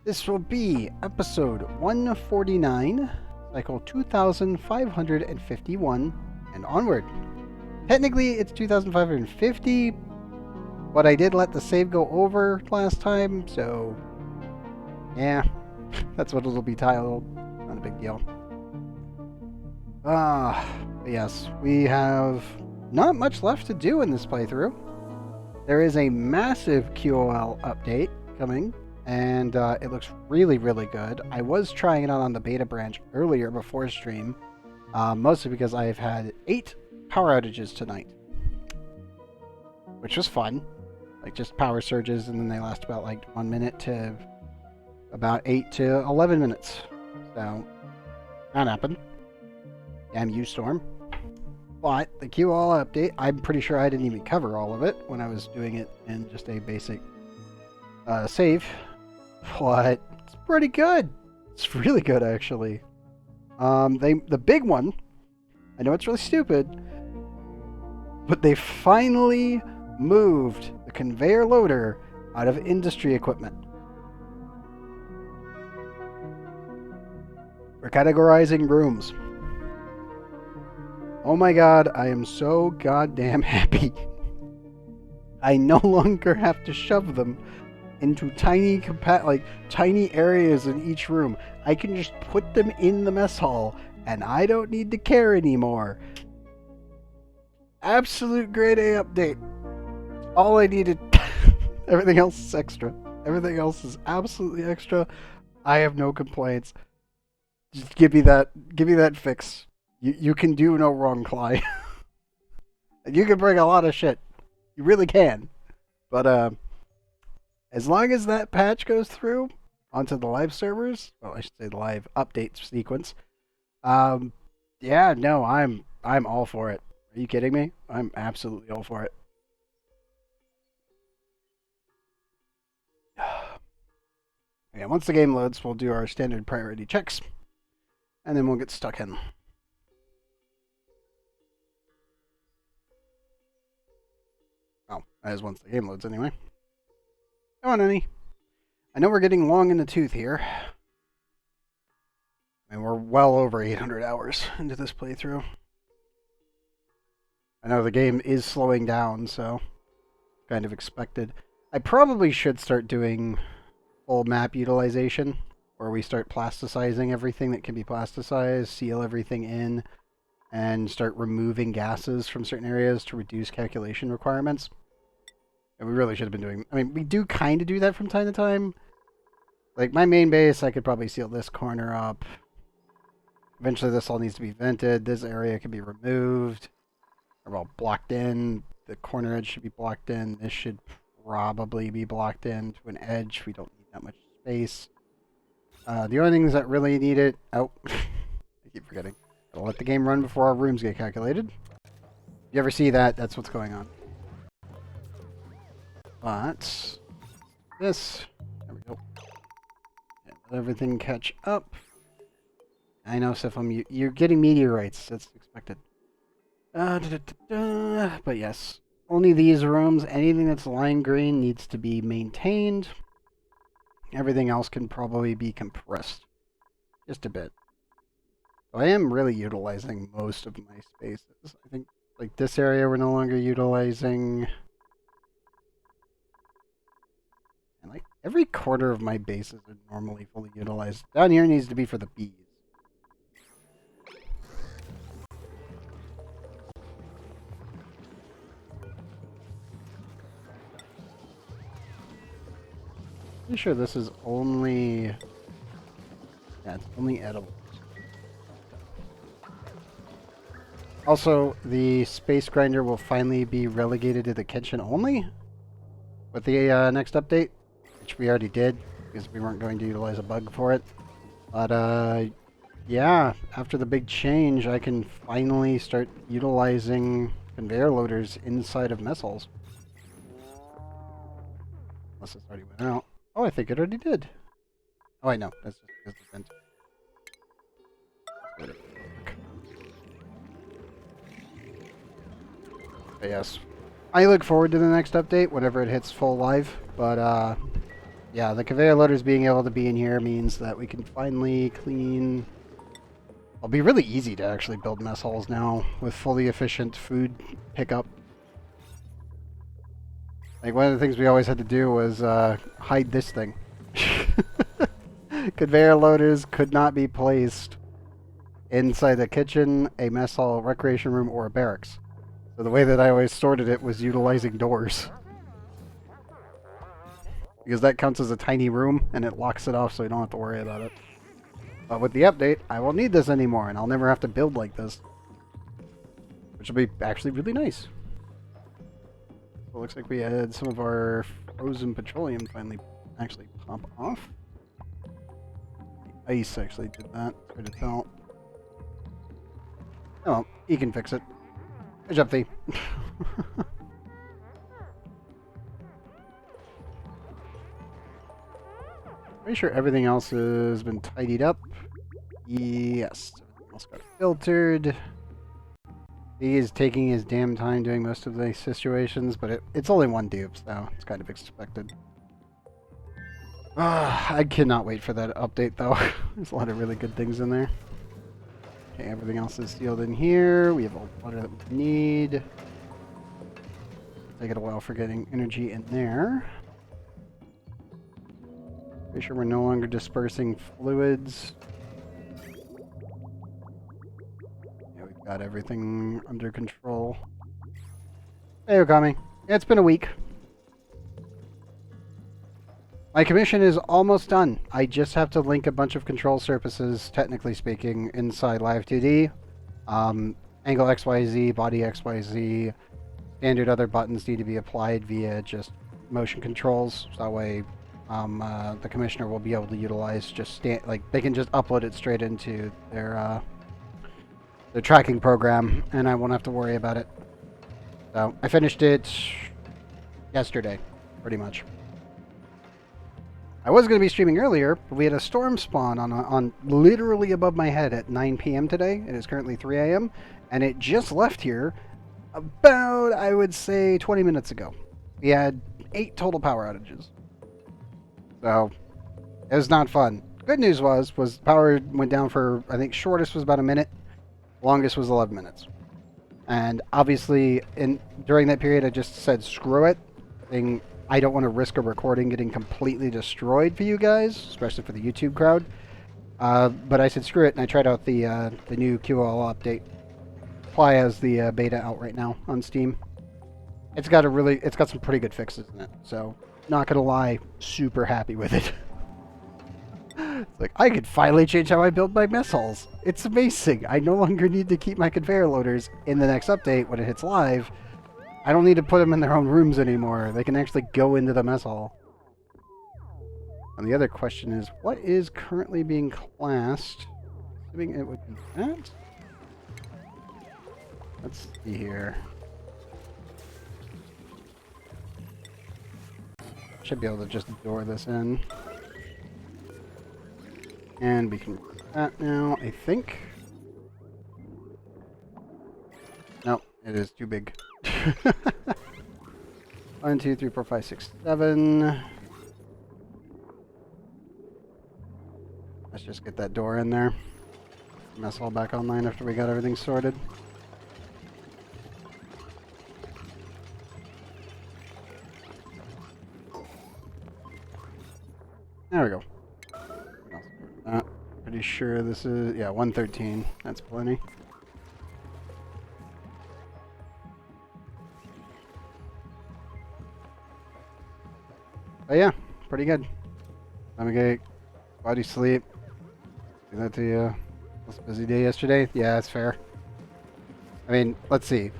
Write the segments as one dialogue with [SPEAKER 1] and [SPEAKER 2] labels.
[SPEAKER 1] This will be episode 149, cycle 2551, and onward. Technically, it's 2550, but I did let the save go over last time, so yeah, that's what it'll be titled. Not a big deal. But yes, we have not much left to do in this playthrough. There is a massive QOL update coming, and it looks really, really good. I was trying it out on the beta branch earlier before stream, mostly because I've had 8 power outages tonight, which was fun. Like just power surges, and then they last about like 1 minute to about 8 to 11 minutes. So that happened. Damn you, Storm. But the QOL update, I'm pretty sure I didn't even cover all of it when I was doing it in just a basic save. But it's pretty good. It's really good, actually. The big one, I know it's really stupid, but they finally moved the conveyor loader out of industry equipment. We're categorizing rooms. Oh my god, I am so goddamn happy. I no longer have to shove them into tiny areas in each room. I can just put them in the mess hall, and I don't need to care anymore. Absolute grade A update. All I needed. Everything else is extra. Everything else is absolutely extra. I have no complaints. Just give me that fix. You can do no wrong, Cly. You can bring a lot of shit. You really can. But as long as that patch goes through onto the live servers, well, I should say the live update sequence. Yeah, no, I'm all for it. Are you kidding me? I'm absolutely all for it. Yeah, once the game loads, we'll do our standard priority checks, and then we'll get stuck in. Oh, that is once the game loads anyway. Come on, ONI. I know we're getting long in the tooth here. And we're well over 800 hours into this playthrough. I know the game is slowing down, so kind of expected. I probably should start doing full map utilization, where we start plasticizing everything that can be plasticized, seal everything in, and start removing gases from certain areas to reduce calculation requirements. And we really should have been doing... I mean, we do kind of do that from time to time. Like, my main base, I could probably seal this corner up. Eventually, this all needs to be vented. This area can be removed. Or, well, blocked in. The corner edge should be blocked in. This should probably be blocked in to an edge. We don't need that much space. The only things that really need it... Oh, I keep forgetting. I'll let the game run before our rooms get calculated. If you ever see that, that's what's going on. But this, there we go. Yeah, let everything catch up. I know, Sifum, you're getting meteorites. That's expected. But yes, only these rooms. Anything that's lime green needs to be maintained. Everything else can probably be compressed just a bit. So I am really utilizing most of my spaces. I think, like, this area we're no longer utilizing. And, like, every corner of my bases are normally fully utilized. Down here needs to be for the bees. Pretty sure this is only... Yeah, it's only edible. Also, the space grinder will finally be relegated to the kitchen only with the next update, which we already did because we weren't going to utilize a bug for it. But yeah, after the big change, I can finally start utilizing conveyor loaders inside of mess halls. Unless it's already went out. Oh, I think it already did. Oh, I know. That's just because the vent. But yes, I look forward to the next update whenever it hits full live. But Yeah, the conveyor loaders being able to be in here means that we can finally clean... It'll be really easy to actually build mess halls now with fully efficient food pickup. Like, one of the things we always had to do was hide this thing. Conveyor loaders could not be placed inside a kitchen, a mess hall, recreation room, or a barracks. So the way that I always sorted it was utilizing doors. Because that counts as a tiny room, and it locks it off so you don't have to worry about it. But with the update, I won't need this anymore, and I'll never have to build like this. Which will be actually really nice. So it looks like we had some of our frozen petroleum finally actually pop off. The ice actually did that. It's hard to tell. Oh well, he can fix it. Good job, Thee. Pretty sure everything else has been tidied up. Yes. Everything else got filtered. He is taking his damn time doing most of the situations, but it's only one dupe, so it's kind of expected. I cannot wait for that update, though. There's a lot of really good things in there. Okay, everything else is sealed in here. We have all the water that we need. Take it a while for getting energy in there. Pretty sure we're no longer dispersing fluids. Yeah, we've got everything under control. Hey, Okami. Yeah, it's been a week. My commission is almost done. I just have to link a bunch of control surfaces, technically speaking, inside Live 2D. Angle XYZ, body XYZ, standard other buttons need to be applied via just motion controls. So that way the commissioner will be able to utilize just they can just upload it straight into their tracking program, and I won't have to worry about it. So I finished it yesterday, pretty much. I was going to be streaming earlier, but we had a storm spawn on literally above my head at 9 p.m. today. It is currently 3 a.m. and it just left here about, I would say, 20 minutes ago. We had 8 total power outages. So, it was not fun. Good news was power went down for, I think, shortest was about a minute. Longest was 11 minutes. And obviously, during that period, I just said, screw it. I don't want to risk a recording getting completely destroyed for you guys, especially for the YouTube crowd. But I said, screw it, and I tried out the new QoL update. Apply has the beta out right now on Steam. It's got some pretty good fixes in it. So, not gonna lie, super happy with it. It's like, I could finally change how I build my mess halls. It's amazing. I no longer need to keep my conveyor loaders in the next update when it hits live. I don't need to put them in their own rooms anymore. They can actually go into the mess hall. And the other question is, what is currently being classed? Assuming it would be that? Let's see here. Should be able to just door this in. And we can do that now, I think. Nope, it is too big. 1, 2, 3, 4, 5, 6, 7. Let's just get that door in there. Mess hall back online after we got everything sorted. There we go. Pretty sure this is, yeah, 113. That's plenty. But yeah, pretty good. Time to get body sleep. Do that to you. It was a busy day yesterday. Yeah, that's fair. I mean, let's see.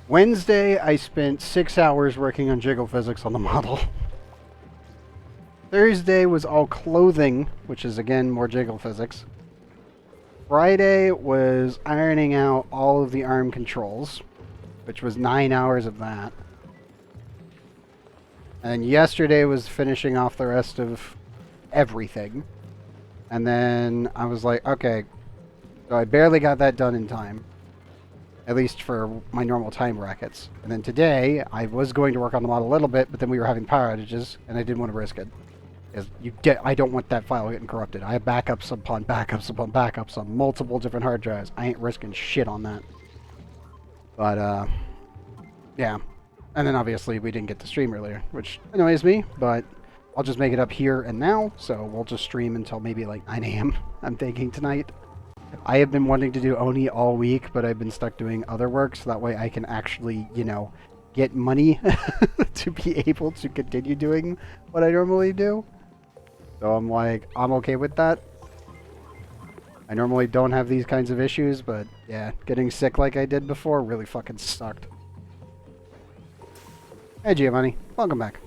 [SPEAKER 1] Wednesday, I spent 6 hours working on jiggle physics on the model. Thursday was all clothing, which is again more jiggle physics. Friday was ironing out all of the arm controls, which was 9 hours of that. And yesterday was finishing off the rest of everything. And then I was like, okay, so I barely got that done in time. At least for my normal time brackets. And then today, I was going to work on the model a little bit, but then we were having power outages, and I didn't want to risk it. Is I don't want that file getting corrupted. I have backups upon backups upon backups on multiple different hard drives. I ain't risking shit on that. But, yeah. And then obviously we didn't get to stream earlier, which annoys me, but I'll just make it up here and now, so we'll just stream until maybe like 9 a.m. I'm thinking tonight. I have been wanting to do ONI all week, but I've been stuck doing other work, so that way I can actually, you know, get money to be able to continue doing what I normally do. So I'm like, I'm okay with that. I normally don't have these kinds of issues, but yeah, getting sick like I did before really fucking sucked. Hey Giovanni, welcome back.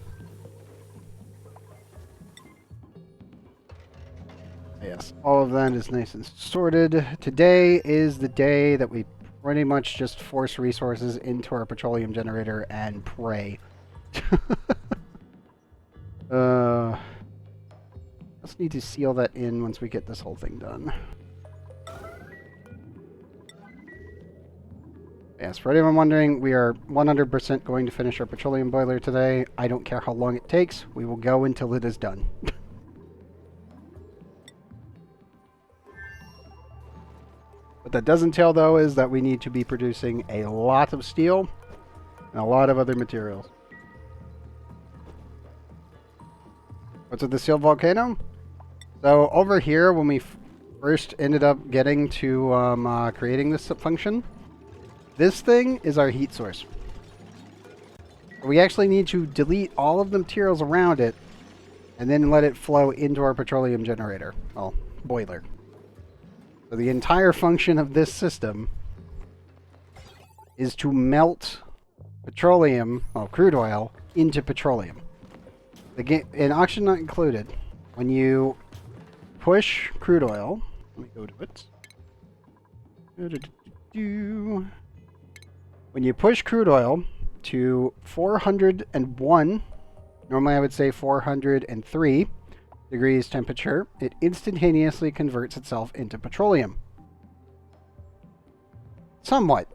[SPEAKER 1] Yes, all of that is nice and sorted. Today is the day that we pretty much just force resources into our petroleum generator and pray. Let's need to seal that in once we get this whole thing done. Yes, for anyone wondering, we are 100% going to finish our petroleum boiler today. I don't care how long it takes. We will go until it is done. What that does entail, though, is that we need to be producing a lot of steel and a lot of other materials. What's with the sealed volcano? So over here, when we first ended up getting to creating this function, this thing is our heat source. We actually need to delete all of the materials around it and then let it flow into our petroleum generator. Well, boiler. So the entire function of this system is to melt petroleum, well, crude oil, into petroleum. In oxygen not included, when you push crude oil, let me go to it. When you push crude oil to 401, normally I would say 403 degrees temperature, it instantaneously converts itself into petroleum. Somewhat.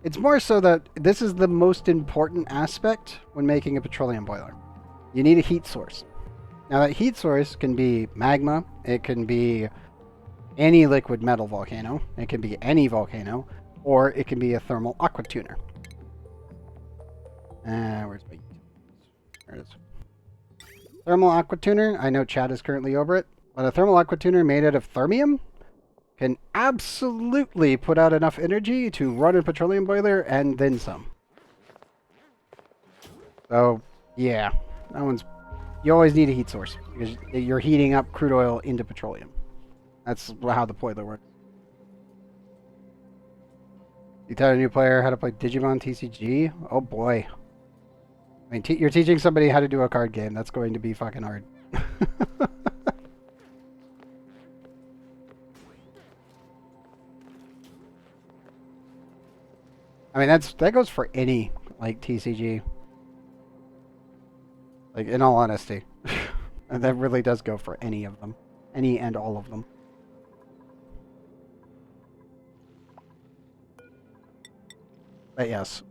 [SPEAKER 1] It's more so that this is the most important aspect when making a petroleum boiler. You need a heat source. Now that heat source can be magma, it can be any liquid metal volcano, it can be any volcano, or it can be a thermal aqua tuner. Where's my... There it is. Thermal aqua tuner, I know Chad is currently over it, but a thermal aqua tuner made out of thermium can absolutely put out enough energy to run a petroleum boiler and then some. So, yeah, that one's... You always need a heat source because you're heating up crude oil into petroleum. That's how the boiler works. You taught a new player how to play Digimon TCG? Oh boy. I mean, you're teaching somebody how to do a card game. That's going to be fucking hard. I mean, that goes for any, like, TCG. Like, in all honesty. And that really does go for any of them. Any and all of them. But yes.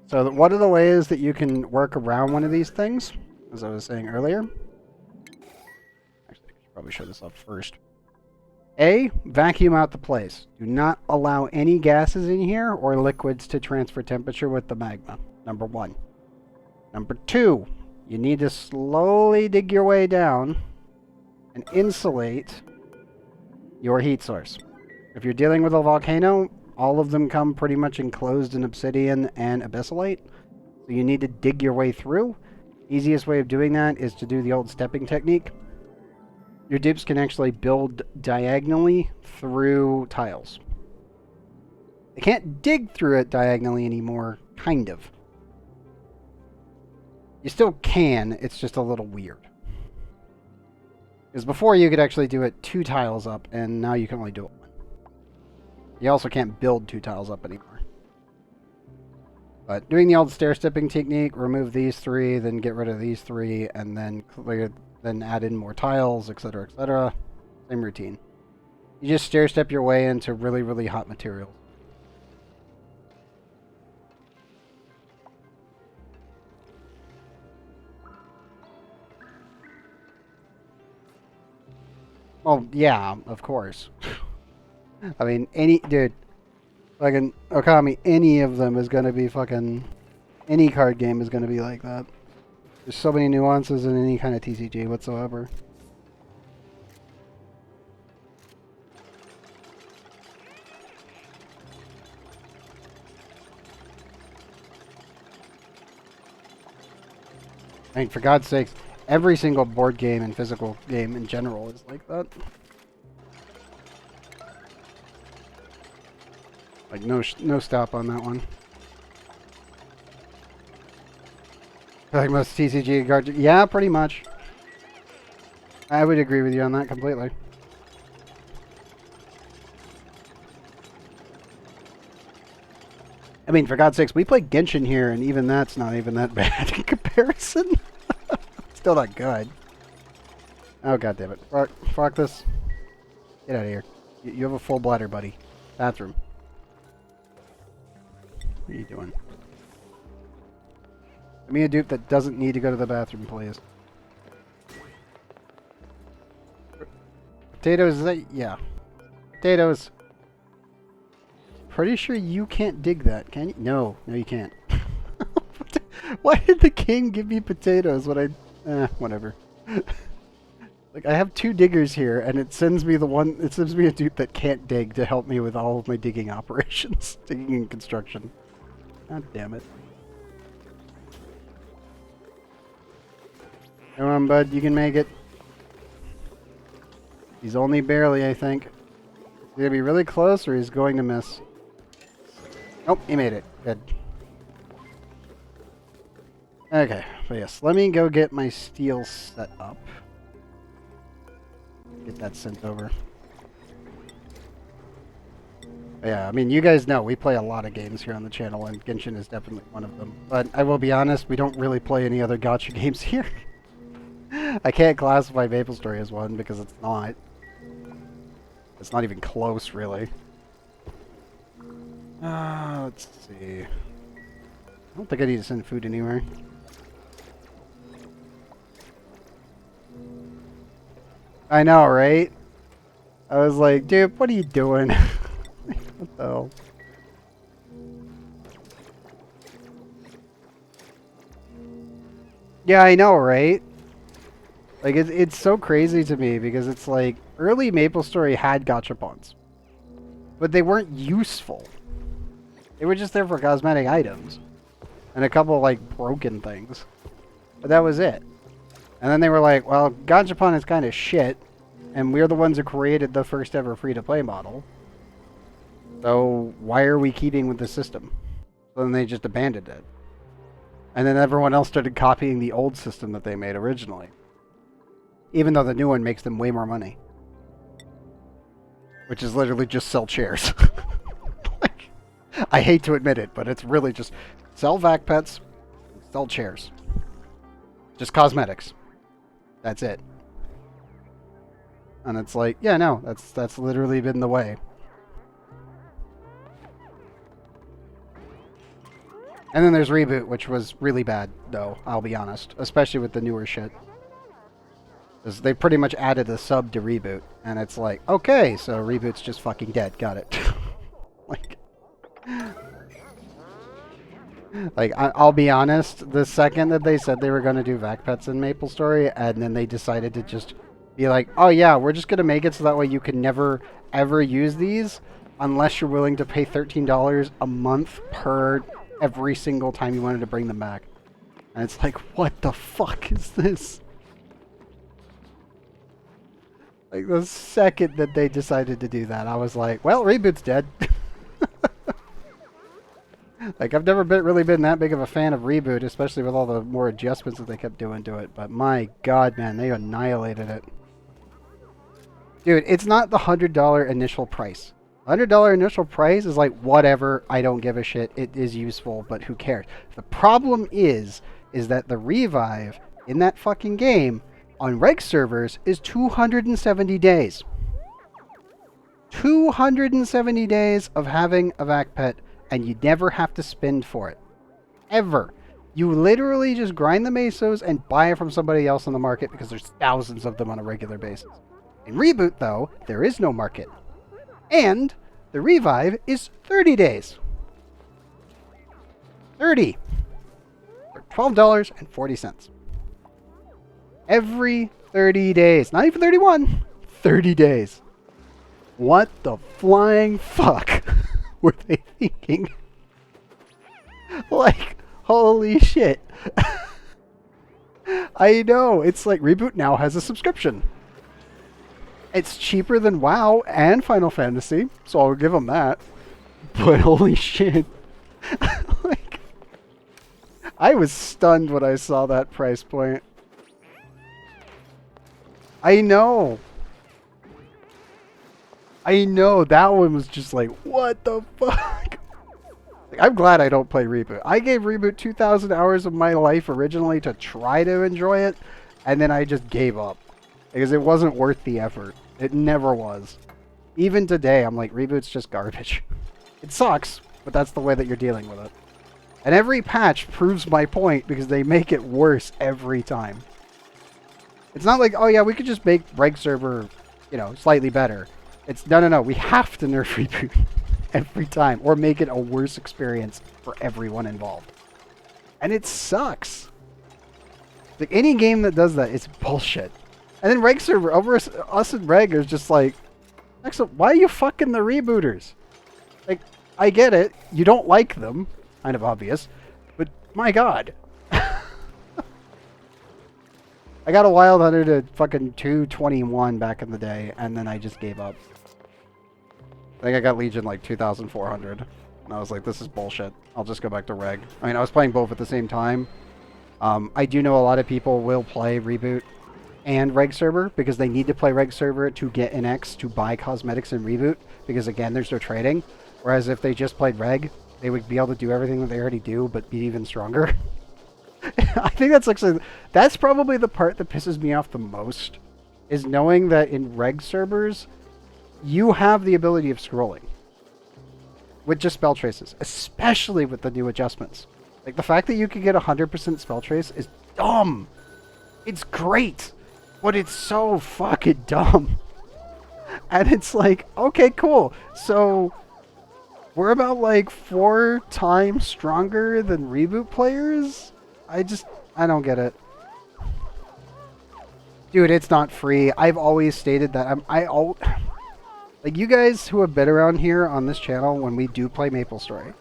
[SPEAKER 1] So one of the ways that you can work around one of these things, as I was saying earlier... Actually, I should probably show this up first. A, vacuum out the place. Do not allow any gases in here or liquids to transfer temperature with the magma. Number one. Number two, you need to slowly dig your way down and insulate your heat source. If you're dealing with a volcano, all of them come pretty much enclosed in obsidian and abyssalite. So you need to dig your way through. Easiest way of doing that is to do the old stepping technique. Your dupes can actually build diagonally through tiles. They can't dig through it diagonally anymore, kind of. You still can, it's just a little weird. Because before you could actually do it 2 tiles up, and now you can only do it 1. You also can't build 2 tiles up anymore. But doing the old stair-stepping technique, remove these 3, then get rid of these 3, and then clear... Then add in more tiles, etc., etc. Same routine. You just stair-step your way into really, really hot materials. Well, yeah, of course. I mean, dude, fucking Okami, any of them is gonna be fucking, any card game is gonna be like that. There's so many nuances in any kind of TCG whatsoever. I mean, for God's sakes, every single board game and physical game in general is like that. Like, no stop on that one. Like most TCG cards, yeah, pretty much. I would agree with you on that completely. I mean, for God's sakes, we play Genshin here, and even that's not even that bad in comparison. Still not good. Oh, God damn it. Fuck this. Get out of here. You have a full bladder, buddy. Bathroom. What are you doing? Give me a dupe that doesn't need to go to the bathroom, please. Potatoes, is that... Yeah. Potatoes. Pretty sure you can't dig that, can you? No, you can't. Why did the game give me potatoes when I... whatever. Like, I have 2 diggers here, and it sends me a dude that can't dig to help me with all of my digging operations. Digging and construction. God damn it. Come on, bud, you can make it. He's only barely, I think. He's gonna be really close, or he's going to miss. Nope, he made it. Good. Okay, but yes, let me go get my steel set up. Get that sent over. Yeah, I mean, you guys know we play a lot of games here on the channel, and Genshin is definitely one of them. But I will be honest, we don't really play any other gacha games here. I can't classify MapleStory as one because it's not. It's not even close, really. Let's see. I don't think I need to send food anywhere. I know, right? I was like, dude, what are you doing? What the hell? Yeah, I know, right? Like, it's so crazy to me because it's like, early MapleStory had gachapons. But they weren't useful. They were just there for cosmetic items. And a couple of, like, broken things. But that was it. And then they were like, well, gachapon is kind of shit. And we're the ones who created the first ever free-to-play model. So why are we keeping with the system? So then they just abandoned it. And then everyone else started copying the old system that they made originally. Even though the new one makes them way more money. Which is literally just sell chairs. Like, I hate to admit it, but it's really just sell vac pets, sell chairs. Just cosmetics. That's it. And it's like, yeah, no, that's literally been the way. And then there's Reboot, which was really bad, though, I'll be honest. Especially with the newer shit. Because they pretty much added a sub to Reboot. And it's like, okay, so Reboot's just fucking dead. Got it. Like, I'll be honest, the second that they said they were going to do vac pets in MapleStory, and then they decided to just be like, oh yeah, we're just going to make it so that way you can never, ever use these unless you're willing to pay $13 a month per every single time you wanted to bring them back. And it's like, what the fuck is this? Like, the second that they decided to do that, I was like, well, Reboot's dead. Like, I've never really been that big of a fan of Reboot, especially with all the more adjustments that they kept doing to it. But my god, man, they annihilated it. Dude, it's not the $100 initial price. $100 initial price is like, whatever, I don't give a shit. It is useful, but who cares? The problem is that the revive in that fucking game on reg servers is 270 days. 270 days of having a vac pet, and you never have to spend for it. Ever. You literally just grind the mesos and buy it from somebody else on the market because there's thousands of them on a regular basis. In Reboot, though, there is no market. And the revive is 30 days. 30 for $12.40. Every 30 days. Not even 31. 30 days. What the flying fuck were they thinking? Like, holy shit. I know. It's like Reboot now has a subscription. It's cheaper than WoW and Final Fantasy, so I'll give them that. But holy shit. Like, I was stunned when I saw that price point. I know. I know. That one was just like, what the fuck? Like, I'm glad I don't play Reboot. I gave Reboot 2,000 hours of my life originally to try to enjoy it, and then I just gave up. Because it wasn't worth the effort. It never was. Even today, I'm like, Reboot's just garbage. It sucks, but that's the way that you're dealing with it. And every patch proves my point because they make it worse every time. It's not like, oh yeah, we could just make Reg Server, you know, slightly better. It's, no, we have to nerf Reboot every time, or make it a worse experience for everyone involved. And it sucks. Like, any game that does that, it's bullshit. And then Reg Server, over us and Reg is just like, excellent, why are you fucking the rebooters? Like, I get it, you don't like them, kind of obvious, but my god. I got a Wild Hunter to fucking 221 back in the day, and then I just gave up. I think I got Legion like 2,400. And I was like, this is bullshit. I'll just go back to Reg. I mean, I was playing both at the same time. I do know a lot of people will play Reboot and Reg Server because they need to play Reg Server to get an X to buy cosmetics in Reboot because, again, there's no trading. Whereas if they just played Reg, they would be able to do everything that they already do, but be even stronger. I think that's actually, that's probably the part that pisses me off the most, is knowing that in Reg servers, you have the ability of scrolling with just spell traces, especially with the new adjustments. Like, the fact that you can get 100% spell trace is dumb. It's great, but it's so fucking dumb. And it's like, okay, cool. So we're about like 4 times stronger than Reboot players? I don't get it. Dude, it's not free. I've always stated that. Like, you guys who have been around here on this channel when we do play MapleStory,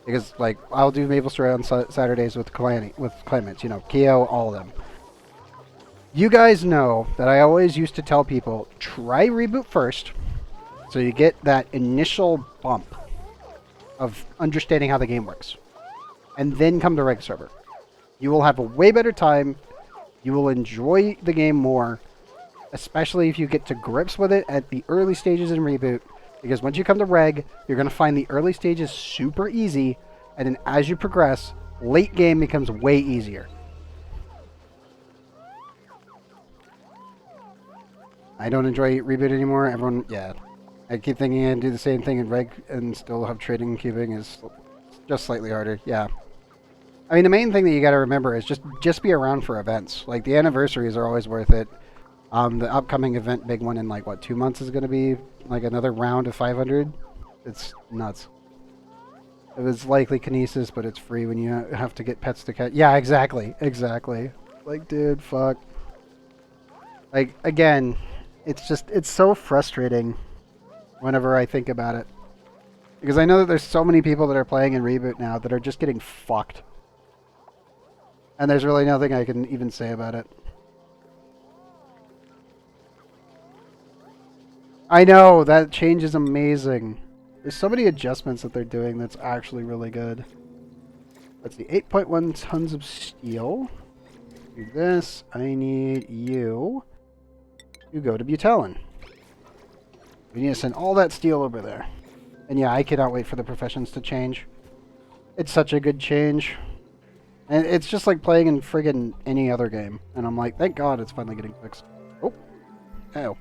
[SPEAKER 1] because, like, I'll do MapleStory on Saturdays with Clements, you know, Keo, all of them. You guys know that I always used to tell people, try Reboot first, so you get that initial bump of understanding how the game works. And then come to Reg Server. You will have a way better time. You will enjoy the game more, especially if you get to grips with it at the early stages in Reboot. Because once you come to Reg, you're going to find the early stages super easy, and then as you progress, late game becomes way easier. I don't enjoy Reboot anymore. Everyone, yeah. I keep thinking I'd do the same thing in Reg and still have trading and cubing is just slightly harder. Yeah. I mean, the main thing that you got to remember is just be around for events. Like, the anniversaries are always worth it. The upcoming event, big one in, like, what, 2 months is going to be, like, another round of 500? It's nuts. It was likely Kinesis, but it's free when you have to get pets to catch. Yeah, exactly. Exactly. Like, dude, fuck. Like, again, it's so frustrating whenever I think about it. Because I know that there's so many people that are playing in Reboot now that are just getting fucked. And there's really nothing I can even say about it. I know, that change is amazing. There's so many adjustments that they're doing that's actually really good. Let's see, 8.1 tons of steel. Do this. I need you to go to Butelin. We need to send all that steel over there. And yeah, I cannot wait for the professions to change. It's such a good change. And it's just like playing in friggin' any other game. And I'm like, thank God it's finally getting fixed. Oh. Oh.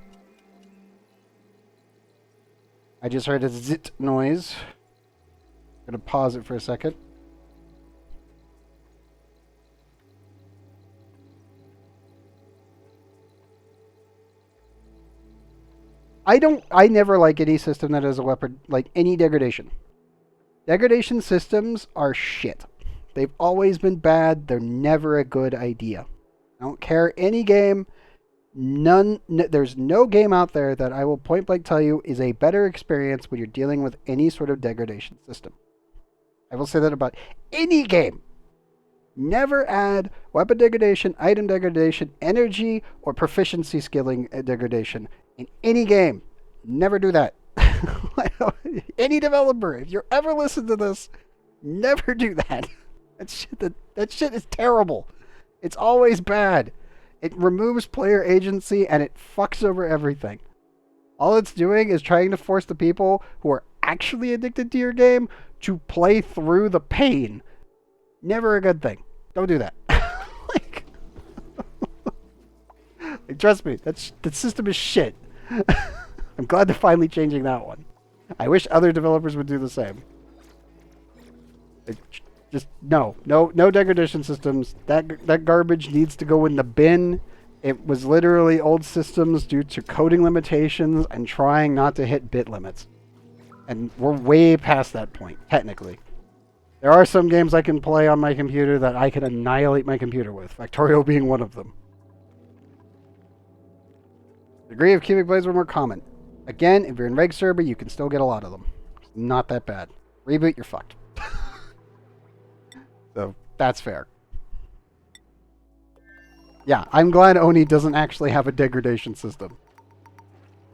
[SPEAKER 1] I just heard a zit noise. I'm gonna pause it for a second. I never like any system that has a weapon, like any degradation. Degradation systems are shit. They've always been bad. They're never a good idea. I don't care any game. There's no game out there that I will point blank tell you is a better experience when you're dealing with any sort of degradation system. I will say that about any game. Never add weapon degradation, item degradation, energy, or proficiency skilling degradation in any game. Never do that. Any developer, if you're ever listening to this, never do that. That shit is terrible. It's always bad. It removes player agency and it fucks over everything. All it's doing is trying to force the people who are actually addicted to your game to play through the pain. Never a good thing. Don't do that. like, trust me, that system is shit. I'm glad they're finally changing that one. I wish other developers would do the same. Just no degradation systems. That garbage needs to go in the bin. It was literally old systems due to coding limitations and trying not to hit bit limits. And we're way past that point, technically. There are some games I can play on my computer that I can annihilate my computer with, Factorio being one of them. Degree of cubic blades were more common. Again, if you're in Reg Server, you can still get a lot of them. It's not that bad. Reboot, you're fucked. So, that's fair. Yeah, I'm glad ONI doesn't actually have a degradation system.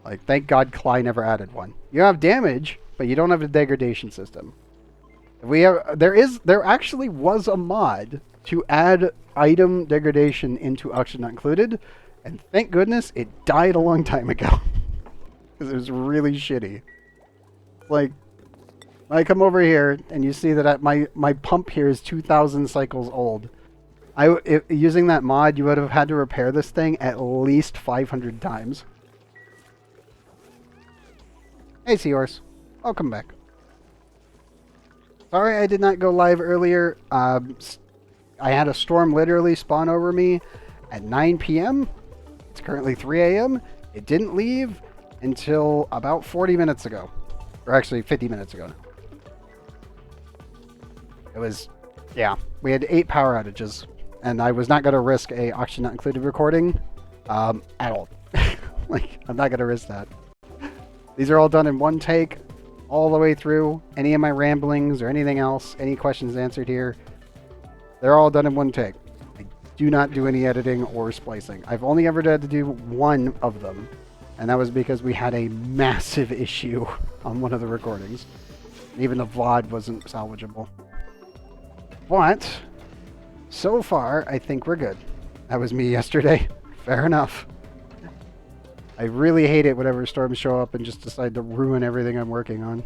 [SPEAKER 1] Like, thank God Cly never added one. You have damage, but you don't have a degradation system. There actually was a mod to add item degradation into Auction Not Included, and thank goodness it died a long time ago. Because it was really shitty. Like, when I come over here and you see that my pump here is 2,000 cycles old. Using that mod, you would have had to repair this thing at least 500 times. Hey, Seahorse. Welcome back. Sorry I did not go live earlier. I had a storm literally spawn over me at 9 p.m. It's currently 3 a.m. It didn't leave until about 40 minutes ago. Or actually 50 minutes ago. It was, yeah, we had 8 power outages. And I was not going to risk a Auction Not Included recording at all. Like, I'm not going to risk that. These are all done in one take, all the way through. Any of my ramblings or anything else, any questions answered here, they're all done in one take. I do not do any editing or splicing. I've only ever had to do one of them, and that was because we had a massive issue on one of the recordings. Even the VOD wasn't salvageable. But so far, I think we're good. That was me yesterday. Fair enough. I really hate it whenever storms show up and just decide to ruin everything I'm working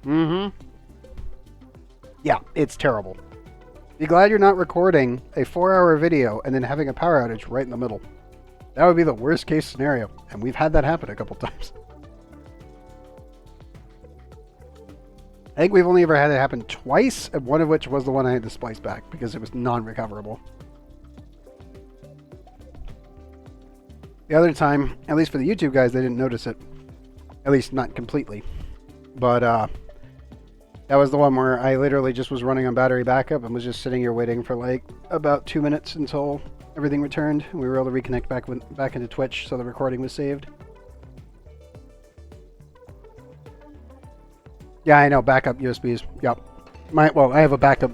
[SPEAKER 1] on. Yeah, it's terrible. Be glad you're not recording a 4-hour video and then having a power outage right in the middle. That would be the worst case scenario, and we've had that happen a couple times. I think we've only ever had it happen twice, and one of which was the one I had to splice back because it was non-recoverable. The other time, at least for the YouTube guys, they didn't notice it. At least not completely. But that was the one where I literally just was running on battery backup and was just sitting here waiting for like about 2 minutes until everything returned. We were able to reconnect back into Twitch, so the recording was saved. Yeah, I know, backup USBs. Yep. I have a backup.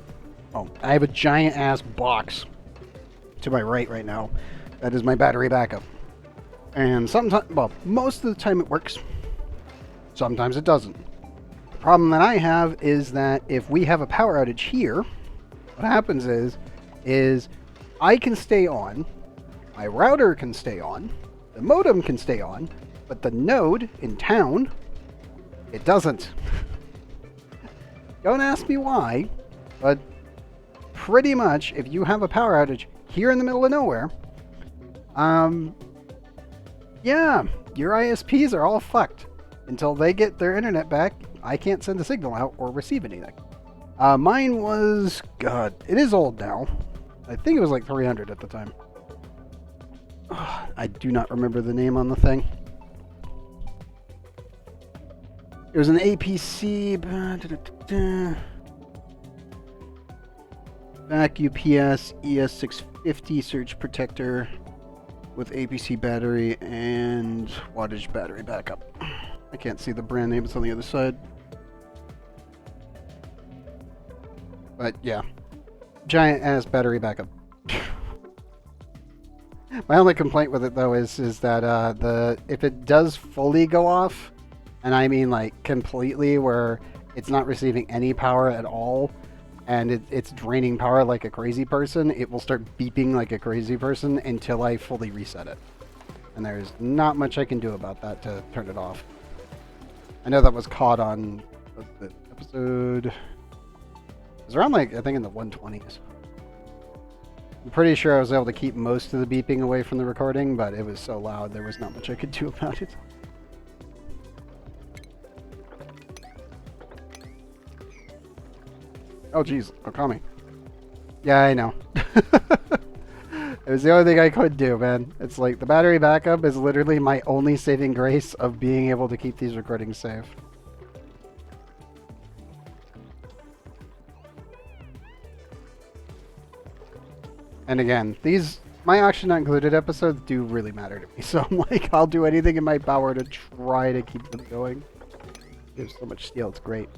[SPEAKER 1] Oh, I have a giant ass box to my right now. That is my battery backup. And sometimes, well, most of the time it works. Sometimes it doesn't. The problem that I have is that if we have a power outage here, what happens is I can stay on, my router can stay on, the modem can stay on, but the node in town, it doesn't. Don't ask me why, but pretty much if you have a power outage here in the middle of nowhere, yeah, your ISPs are all fucked. Until they get their internet back, I can't send a signal out or receive anything. Mine was, God, it is old now. I think it was like 300 at the time. I do not remember the name on the thing. It was an APC. Back UPS ES650 surge protector with APC battery and wattage battery backup. I can't see the brand name, it's on the other side. But yeah, giant ass battery backup. My only complaint with it though is that if it does fully go off, and I mean like completely, where it's not receiving any power at all, and it's draining power like a crazy person, it will start beeping like a crazy person until I fully reset it. And there's not much I can do about that to turn it off. I know that was caught on the episode. It was around like, I think in the 120s. I'm pretty sure I was able to keep most of the beeping away from the recording, but it was so loud there was not much I could do about it. Oh jeez, Okami. Yeah, I know. It was the only thing I could do, man. It's like the battery backup is literally my only saving grace of being able to keep these recordings safe. And again, these, my Auction Not Included episodes do really matter to me. So I'm like, I'll do anything in my power to try to keep them going. There's so much steel, it's great.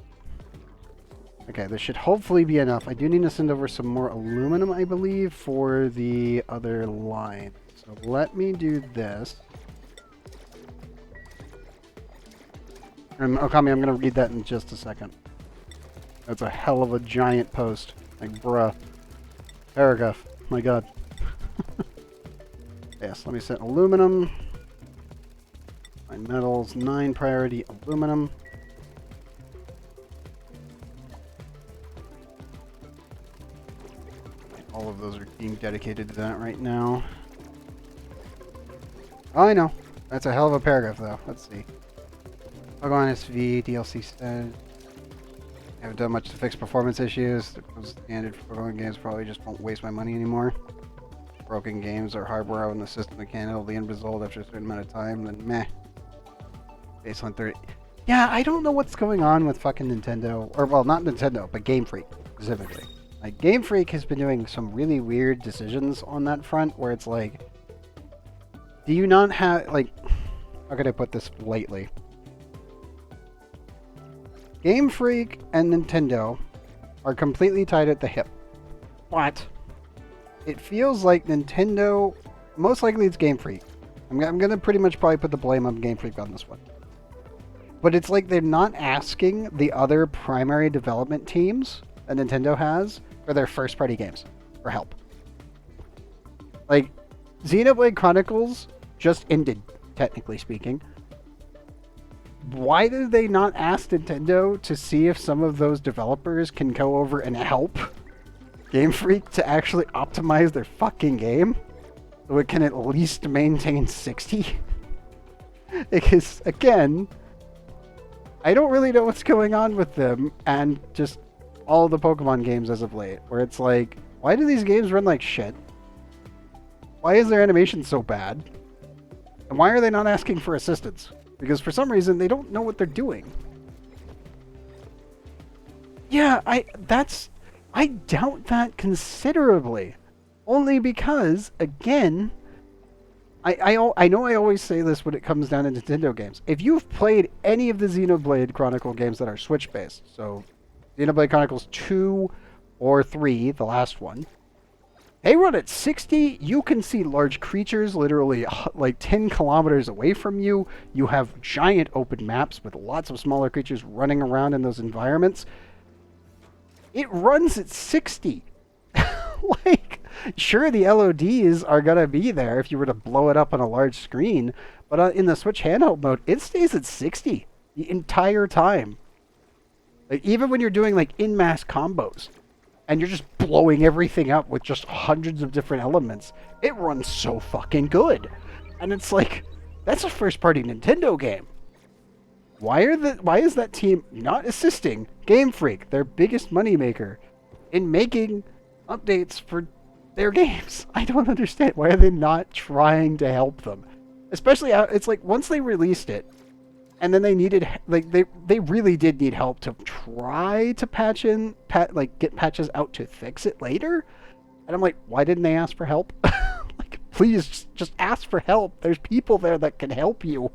[SPEAKER 1] Okay, this should hopefully be enough. I do need to send over some more aluminum, I believe, for the other line. So let me do this. And Okami, I'm going to read that in just a second. That's a hell of a giant post. Like, bruh. Paragraph. My god. Yes, let me set aluminum. My metals, 9 priority aluminum. All of those are being dedicated to that right now. Oh, I know. That's a hell of a paragraph, though. Let's see. Pokemon SV, DLC status. Haven't done much to fix performance issues. The standard for Pokemon games probably just won't waste my money anymore. Broken games or hardware on the system that can't handle the end result after a certain amount of time, then meh. Baseline 30. Yeah, I don't know what's going on with fucking Nintendo. Or, well, not Nintendo, but Game Freak, specifically. Like, Game Freak has been doing some really weird decisions on that front, where it's like, do you not have, like, how could I put this lightly? Game Freak and Nintendo are completely tied at the hip. But it feels like Nintendo, most likely it's Game Freak. I'm going to pretty much probably put the blame on Game Freak on this one. But it's like they're not asking the other primary development teams that Nintendo has for their first-party games for help. Like, Xenoblade Chronicles just ended, technically speaking. Why did they not ask Nintendo to see if some of those developers can go over and help Game Freak to actually optimize their fucking game so it can at least maintain 60? Because, again, I don't really know what's going on with them and just all the Pokemon games as of late, where it's like, why do these games run like shit? Why is their animation so bad? And why are they not asking for assistance? Because for some reason, they don't know what they're doing. Yeah, I doubt that considerably. Only because, again, I know I always say this when it comes down to Nintendo games. If you've played any of the Xenoblade Chronicle games that are Switch-based, so Xenoblade Chronicles 2 or 3, the last one, they run at 60. You can see large creatures literally like 10 kilometers away from you. You have giant open maps with lots of smaller creatures running around in those environments. It runs at 60. Like, sure, the LODs are going to be there if you were to blow it up on a large screen, but in the Switch handheld mode, it stays at 60 the entire time. Like, even when you're doing like in-mass combos and you're just blowing everything up with just hundreds of different elements, it runs so fucking good. And it's like, that's a first-party Nintendo game. Why is that team not assisting Game Freak, their biggest moneymaker, in making updates for their games. I don't understand. Why are they not trying to help them? Especially, it's like once they released it, and then they needed, like, they really did need help to try to get patches out to fix it later. And I'm like, why didn't they ask for help? Like, please, just ask for help. There's people there that can help you.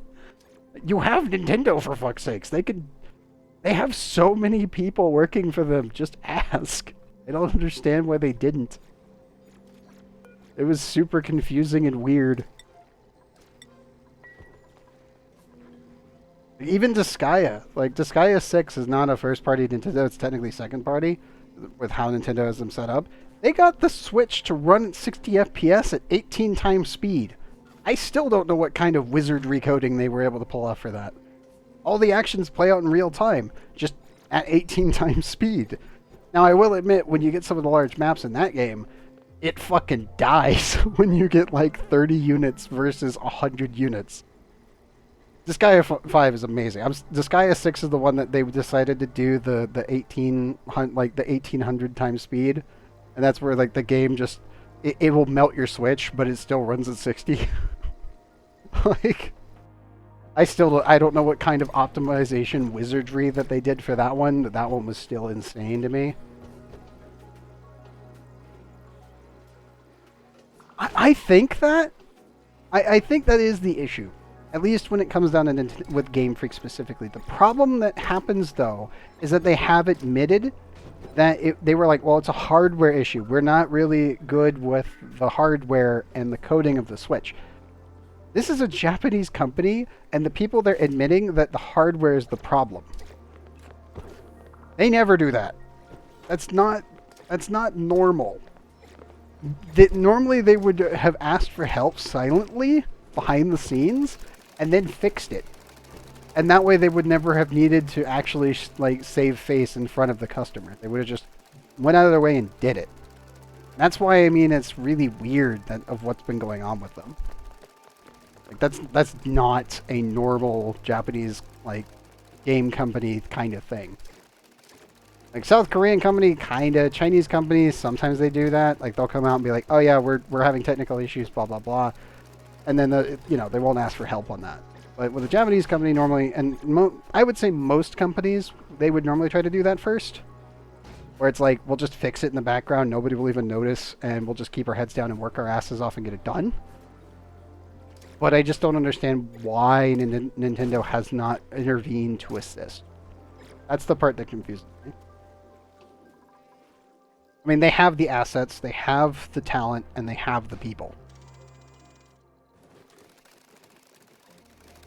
[SPEAKER 1] You have Nintendo, for fuck's sakes. They have so many people working for them. Just ask. I don't understand why they didn't. It was super confusing and weird. Even Disgaea. Like, Disgaea 6 is not a first-party Nintendo. It's technically second-party with how Nintendo has them set up. They got the Switch to run at 60 FPS at 18 times speed. I still don't know what kind of wizardry coding they were able to pull off for that. All the actions play out in real time, just at 18 times speed. Now, I will admit, when you get some of the large maps in that game, it fucking dies when you get like 30 units versus 100 units. Disgaea 5 is amazing. Disgaea 6 is the one that they decided to do the 1800 times speed, and that's where like the game just it will melt your Switch, but it still runs at 60. Like, I don't know what kind of optimization wizardry that they did for that one. That one was still insane to me. I think that is the issue. At least when it comes down to with Game Freak specifically. The problem that happens, though, is that they have admitted that they were like, well, it's a hardware issue. We're not really good with the hardware and the coding of the Switch. This is a Japanese company, and the people they're admitting that the hardware is the problem. They never do that. That's not normal. Normally they would have asked for help silently behind the scenes and then fixed it. And that way they would never have needed to actually like save face in front of the customer. They would have just went out of their way and did it. That's why, I mean, it's really weird of what's been going on with them. Like, that's not a normal Japanese like game company kind of thing. Like South Korean company, kinda. Chinese companies, sometimes they do that. Like they'll come out and be like, "Oh yeah, we're having technical issues, blah blah blah," and then they won't ask for help on that. But with a Japanese company, normally, and I would say most companies, they would normally try to do that first, where it's like, we'll just fix it in the background, nobody will even notice, and we'll just keep our heads down and work our asses off and get it done. But I just don't understand why Nintendo has not intervened to assist. That's the part that confuses me. I mean, they have the assets, they have the talent, and they have the people.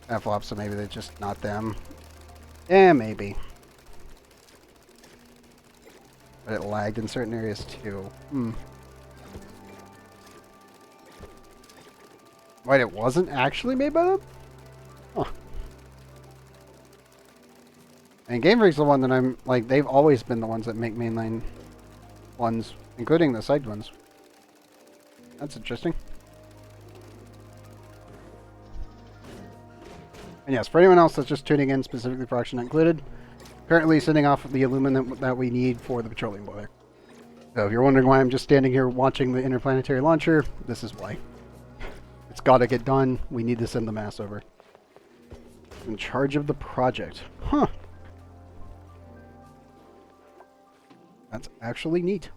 [SPEAKER 1] F-flop, so maybe they're just not them. Yeah, maybe. But it lagged in certain areas too. Wait, it wasn't actually made by them? Huh. And Game Freak's the one that I'm, like, they've always been the ones that make mainline ones, including the side ones. That's interesting. And yes, for anyone else that's just tuning in specifically for Action Not Included, currently sending off the aluminum that we need for the petroleum boiler. So if you're wondering why I'm just standing here watching the interplanetary launcher, this is why. It's got to get done. We need to send the mass over. In charge of the project. Huh. That's actually neat.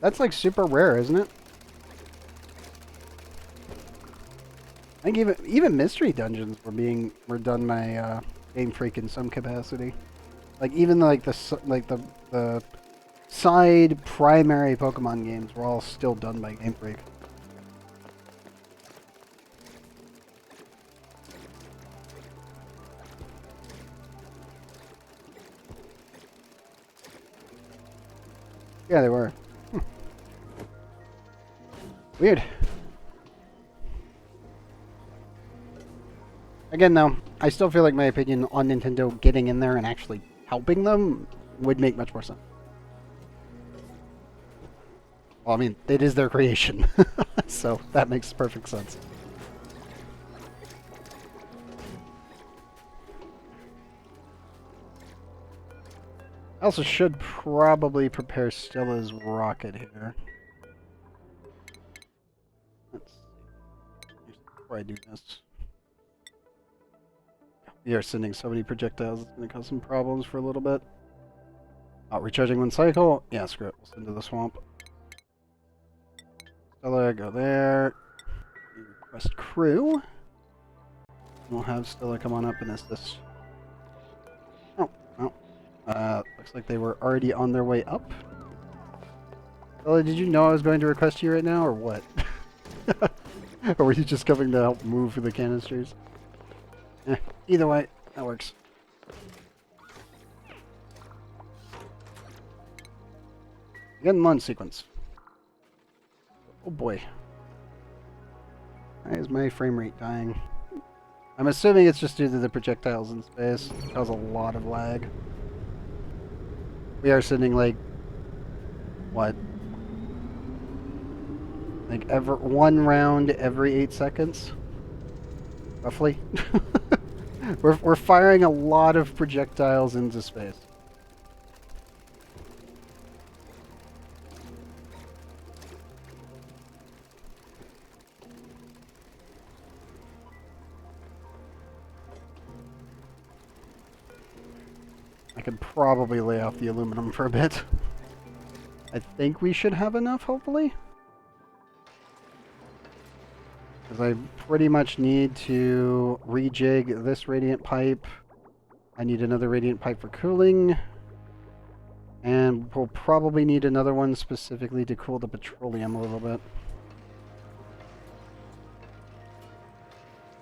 [SPEAKER 1] That's like super rare, isn't it? I think even mystery dungeons were done by Game Freak in some capacity. Like even like the side primary Pokemon games were all still done by Game Freak. Yeah, they were. Weird. Again, though, I still feel like my opinion on Nintendo getting in there and actually helping them would make much more sense. Well, I mean, it is their creation, so that makes perfect sense. I also should probably prepare Stella's rocket here. Let's see. Before I do this. We are sending so many projectiles, it's going to cause some problems for a little bit. Oh, recharging one cycle? Yeah, screw it. We'll send to the swamp. Stella, go there. Request crew. We'll have Stella come on up and assist. Oh, well. Looks like they were already on their way up. Stella, did you know I was going to request you right now, or what? Or were you just coming to help move the canisters? Either way, that works. Again, launch sequence. Oh boy. Why is my frame rate dying? I'm assuming it's just due to the projectiles in space. It causes a lot of lag. We are sending like... what? Like one round every 8 seconds? Roughly? We're firing a lot of projectiles into space. I could probably lay off the aluminum for a bit. I think we should have enough, hopefully. Because I pretty much need to rejig this radiant pipe. I need another radiant pipe for cooling. And we'll probably need another one specifically to cool the petroleum a little bit.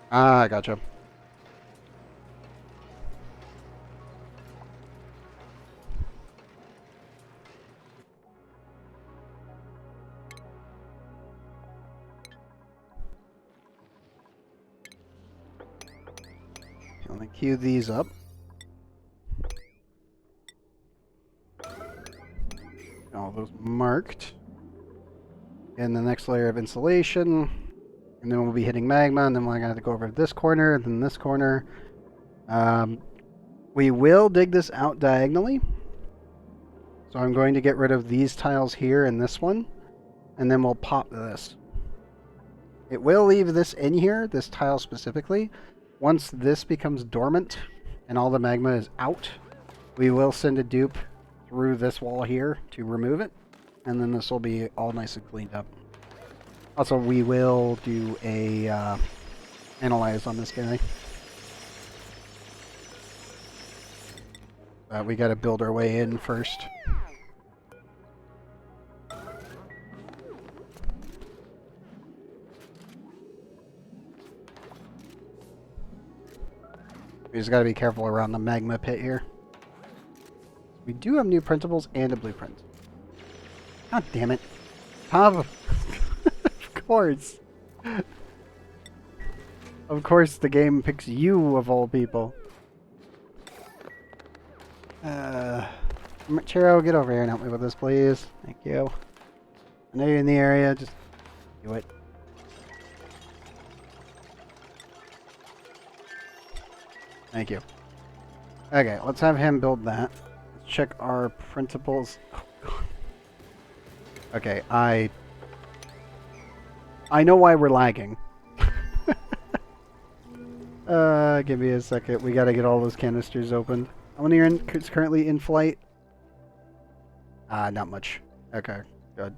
[SPEAKER 1] Ah, gotcha. I'm going to queue these up. All those marked. And the next layer of insulation. And then we'll be hitting magma, and then we're going to go over to this corner, and then this corner. We will dig this out diagonally. So I'm going to get rid of these tiles here and this one. And then we'll pop this. It will leave this in here, this tile specifically. Once this becomes dormant and all the magma is out, we will send a dupe through this wall here to remove it. And then this will be all nice and cleaned up. Also, we will do a analyze on this guy. We got to build our way in first. We just got to be careful around the magma pit here. We do have new printables and a blueprint. God damn it. Of course. Of course the game picks you of all people. Chiro, get over here and help me with this, please. Thank you. I know you're in the area, just do it. Thank you. Okay, let's have him build that. Let's check our printables. Oh, God. Okay, I know why we're lagging. Give me a second. We gotta get all those canisters opened. How many are currently in flight? Not much. Okay, good.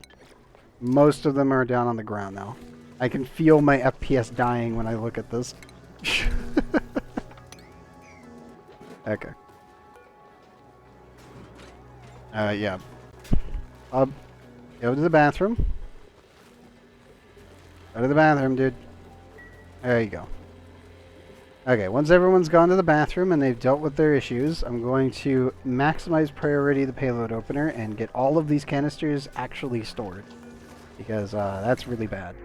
[SPEAKER 1] Most of them are down on the ground now. I can feel my FPS dying when I look at this. Okay. Yeah. Go to the bathroom. Go to the bathroom, dude. There you go. Okay, once everyone's gone to the bathroom and they've dealt with their issues, I'm going to maximize priority the payload opener and get all of these canisters actually stored. Because that's really bad.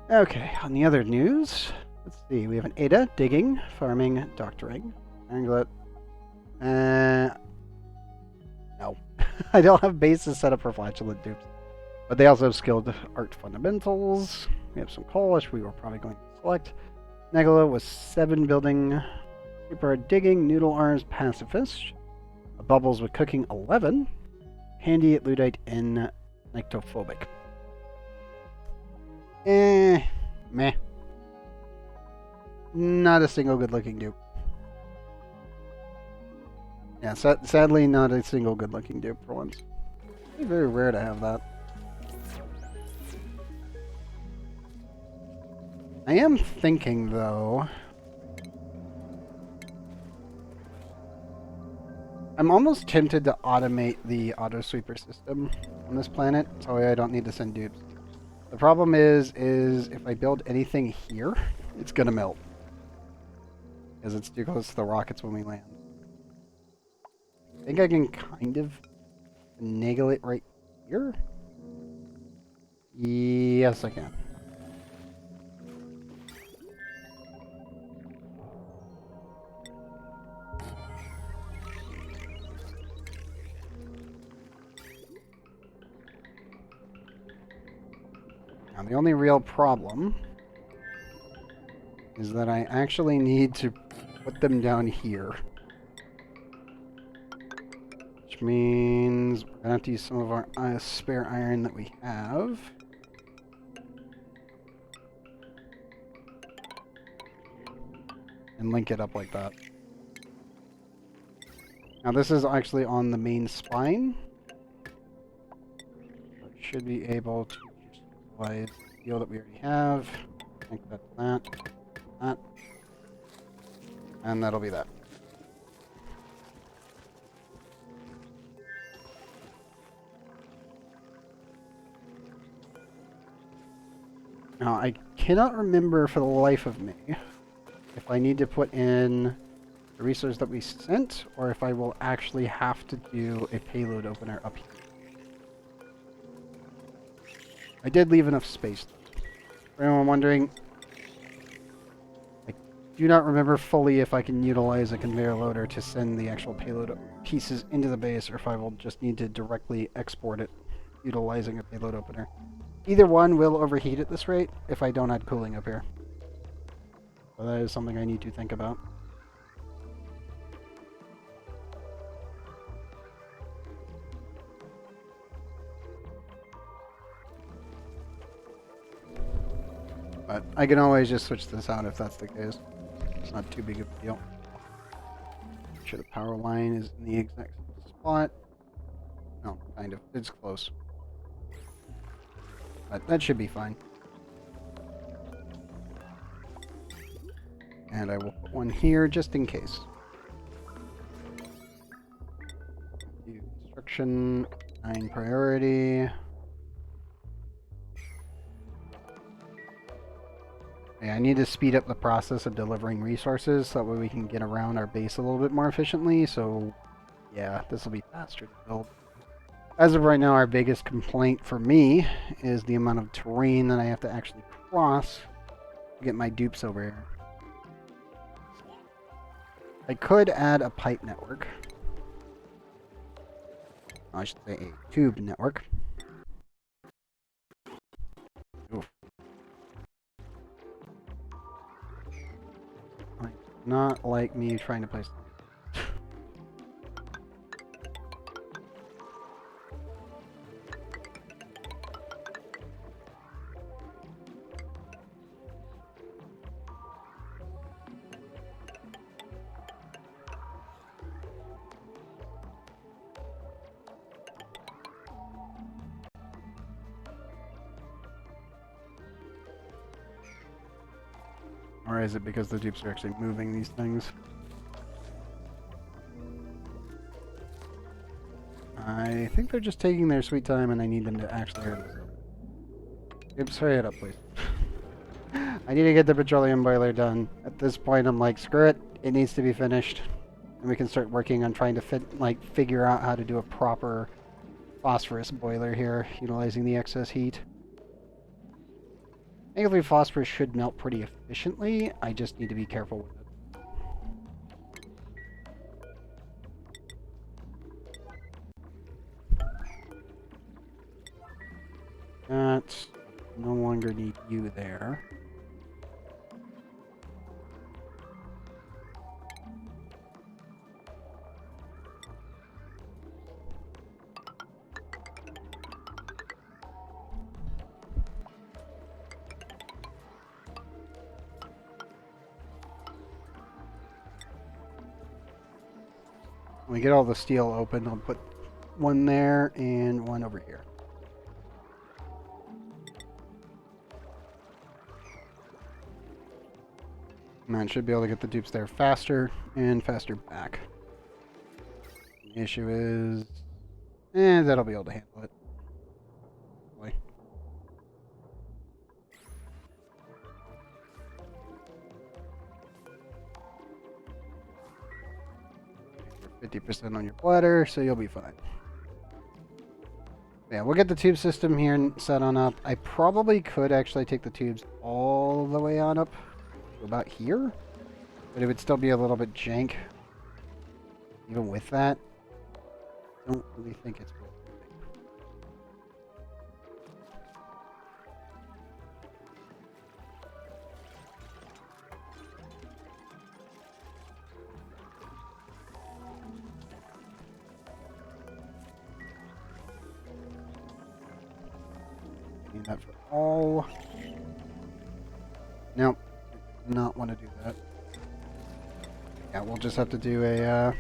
[SPEAKER 1] Okay, on the other news, let's see. We have an Ada, digging, farming, doctoring, anglet. No. I don't have bases set up for flatulent dupes. But they also have skilled art fundamentals. We have some coal, which we were probably going to select. Negala was 7 building, super hard digging, noodle arms, pacifist. Bubbles with cooking 11. Handy at Ludite and Nyctophobic. Meh. Not a single good-looking dupe. Yeah, sadly not a single good-looking dupe for once. It's very rare to have that. I am thinking, though... I'm almost tempted to automate the auto-sweeper system on this planet, so I don't need to send dupes. The problem is if I build anything here, it's gonna melt. Because it's too close to the rockets when we land. I think I can kind of finagle it right here? Yes, I can. Now, the only real problem is that I actually need to put them down here. Which means we're going to have to use some of our spare iron that we have. And link it up like that. Now this is actually on the main spine. So I should be able to just utilize the steel that we already have. Link that to that. That. And that'll be that. Now, I cannot remember for the life of me if I need to put in the resource that we sent, or if I will actually have to do a payload opener up here. I did leave enough space. For anyone wondering, I do not remember fully if I can utilize a conveyor loader to send the actual payload pieces into the base, or if I will just need to directly export it utilizing a payload opener. Either one will overheat at this rate if I don't add cooling up here. So that is something I need to think about. But I can always just switch this out if that's the case. It's not too big of a deal. Make sure the power line is in the exact spot. No, kind of. It's close. But that should be fine. And I will put one here just in case. Do construction, 9 priority. Yeah, I need to speed up the process of delivering resources so that way we can get around our base a little bit more efficiently. So, yeah, this will be faster to build. As of right now, our biggest complaint for me is the amount of terrain that I have to actually cross to get my dupes over here. I could add a pipe network. I should say a tube network. Oof. Not like me trying to place. Or is it because the dupes are actually moving these things? I think they're just taking their sweet time and I need them to actually hurry this up. Dupes, hurry it up, please. I need to get the petroleum boiler done. At this point, I'm like, screw it. It needs to be finished. And we can start working on trying to figure out how to do a proper phosphorus boiler here, utilizing the excess heat. Thankfully, phosphorus should melt pretty efficiently. I just need to be careful with it. That no longer need you there. When we get all the steel open, I'll put one there and one over here. And I should be able to get the dupes there faster and faster back. The issue is... that'll be able to handle it. Boy. 50% on your bladder, so you'll be fine. Yeah, we'll get the tube system here set on up. I probably could actually take the tubes all the way on up to about here, but it would still be a little bit jank. Even with that, I don't really think it's worth it. Need that for all. Nope, not want to do that. Yeah, we'll just have to do a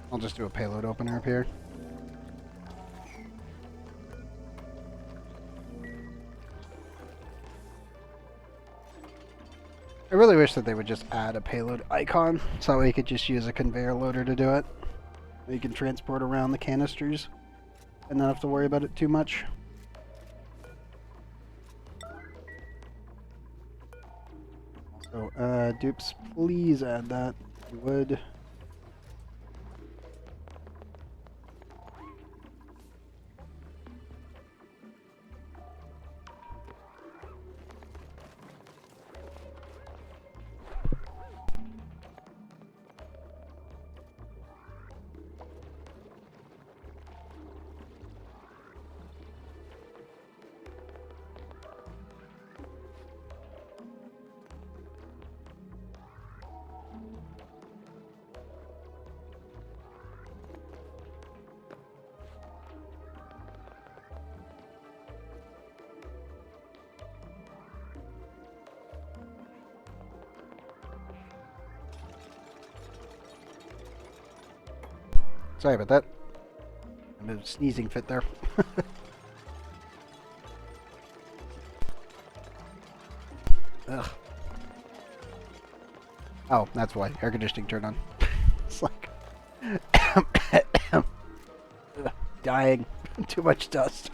[SPEAKER 1] I'll just do a payload opener up here. I really wish that they would just add a payload icon so that way you could just use a conveyor loader to do it. You can transport around the canisters and not have to worry about it too much. Also, dupes, please add that if you would. Sorry about that. I'm in a sneezing fit there. Ugh. Oh, that's why. Air conditioning turned on. It's like... dying. Too much dust.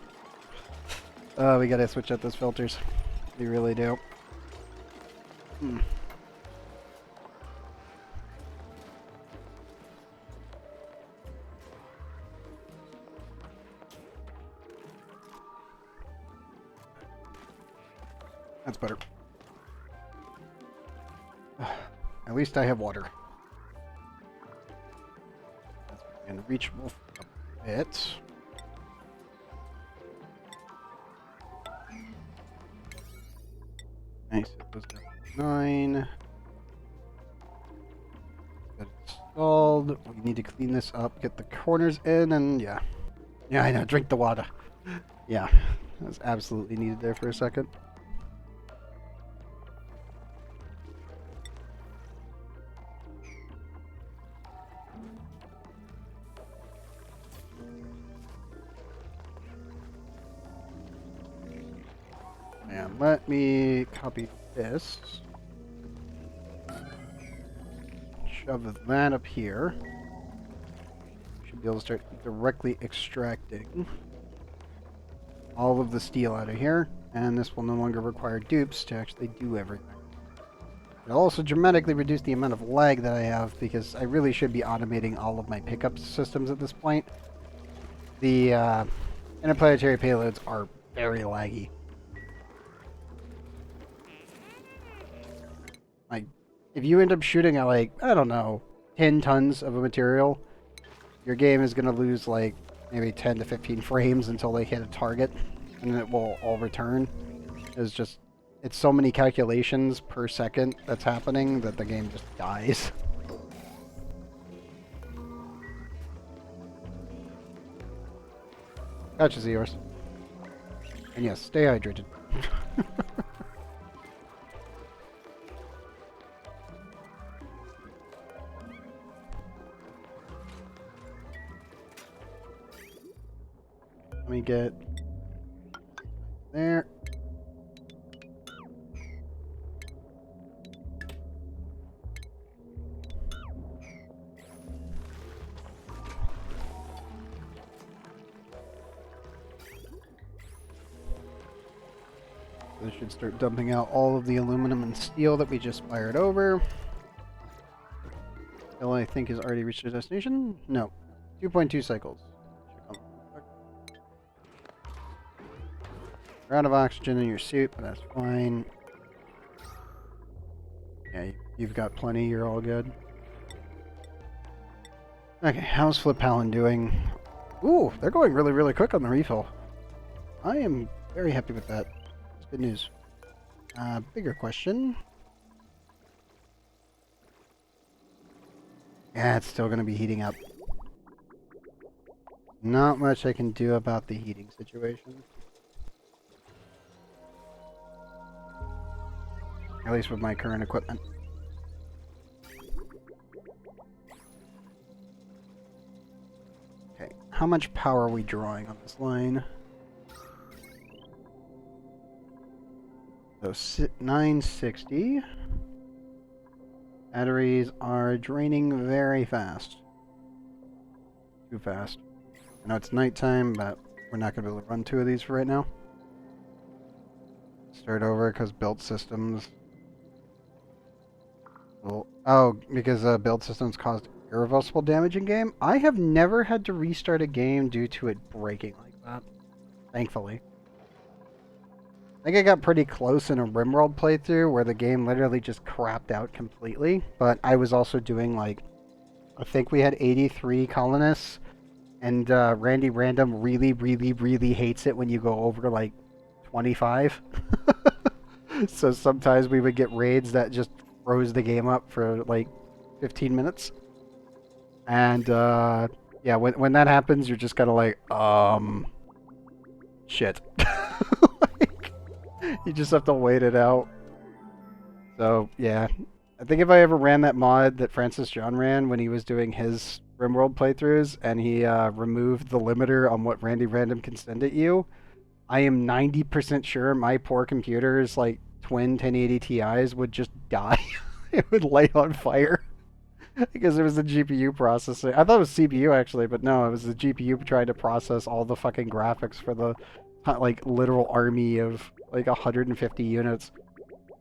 [SPEAKER 1] Oh, we gotta switch out those filters. We really do. That's better. At least I have water. And reachable a bit. Nice. It goes down to 9. Got it installed. We need to clean this up, get the corners in, and yeah. Yeah, I know. Drink the water. Yeah. That was absolutely needed there for a second. And let me copy this. Shove that up here. Should be able to start directly extracting all of the steel out of here. And this will no longer require dupes to actually do everything. It'll also dramatically reduce the amount of lag that I have because I really should be automating all of my pickup systems at this point. The interplanetary payloads are very laggy. Like, if you end up shooting at, like, I don't know, 10 tons of a material, your game is going to lose, like, maybe 10 to 15 frames until they hit a target, and then it will all return. It's so many calculations per second that's happening that the game just dies. Gotcha, yours. And yes, stay hydrated. Let me get there. This should start dumping out all of the aluminum and steel that we just fired over. Hill, I think, has already reached its destination. No. 2.2 cycles. You're out of oxygen in your suit, but that's fine. Yeah, you've got plenty. You're all good. Okay, how's Flip Palin doing? Ooh, they're going really, really quick on the refill. I am very happy with that. It's good news. Bigger question. Yeah, it's still going to be heating up. Not much I can do about the heating situation. At least with my current equipment. Okay, how much power are we drawing on this line? So 960. Batteries are draining very fast. Too fast. I know it's nighttime, but we're not going to be able to run 2 of these for right now. Start over because build systems. Well, oh, because build systems caused irreversible damage in game. I have never had to restart a game due to it breaking like that. Thankfully. I think I got pretty close in a RimWorld playthrough where the game literally just crapped out completely. But I was also doing like, I think we had 83 colonists. And Randy Random really, really, really hates it when you go over like 25. So sometimes we would get raids that just froze the game up for like 15 minutes. And yeah, when that happens, you're just kind of like, shit. Like, you just have to wait it out. So yeah, I think if I ever ran that mod that Francis John ran when he was doing his RimWorld playthroughs, and he removed the limiter on what Randy Random can send at you, I am 90% sure my poor computer's like twin 1080 Ti's would just die. It would light on fire because it was the GPU processing. I thought it was CPU actually, but no, it was the GPU trying to process all the fucking graphics for the like literal army of like 150 units.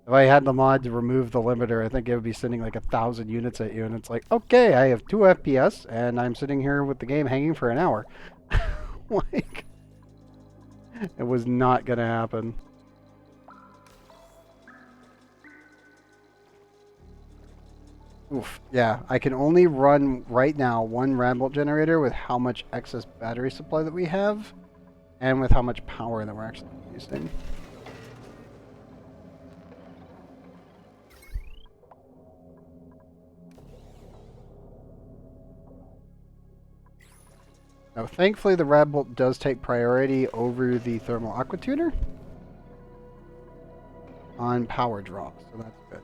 [SPEAKER 1] If I had the mod to remove the limiter, I think it would be sending like 1,000 units at you, and it's like, okay, I have 2 FPS, and I'm sitting here with the game hanging for an hour. Like, it was not gonna happen. Oof, yeah, I can only run right now 1 Radbolt generator with how much excess battery supply that we have, and with how much power that we're actually using. Now, thankfully, the Radbolt does take priority over the Thermal Aqua Tuner on power draw, so that's good.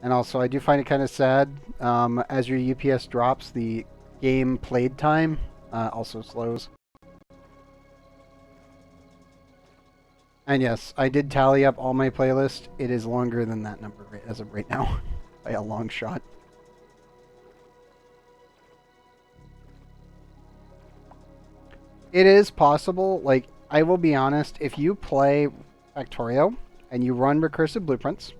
[SPEAKER 1] And also, I do find it kind of sad, as your UPS drops, the game played time also slows. And yes, I did tally up all my playlists. It is longer than that number as of right now, by a long shot. It is possible, like, I will be honest, if you play Factorio and you run recursive blueprints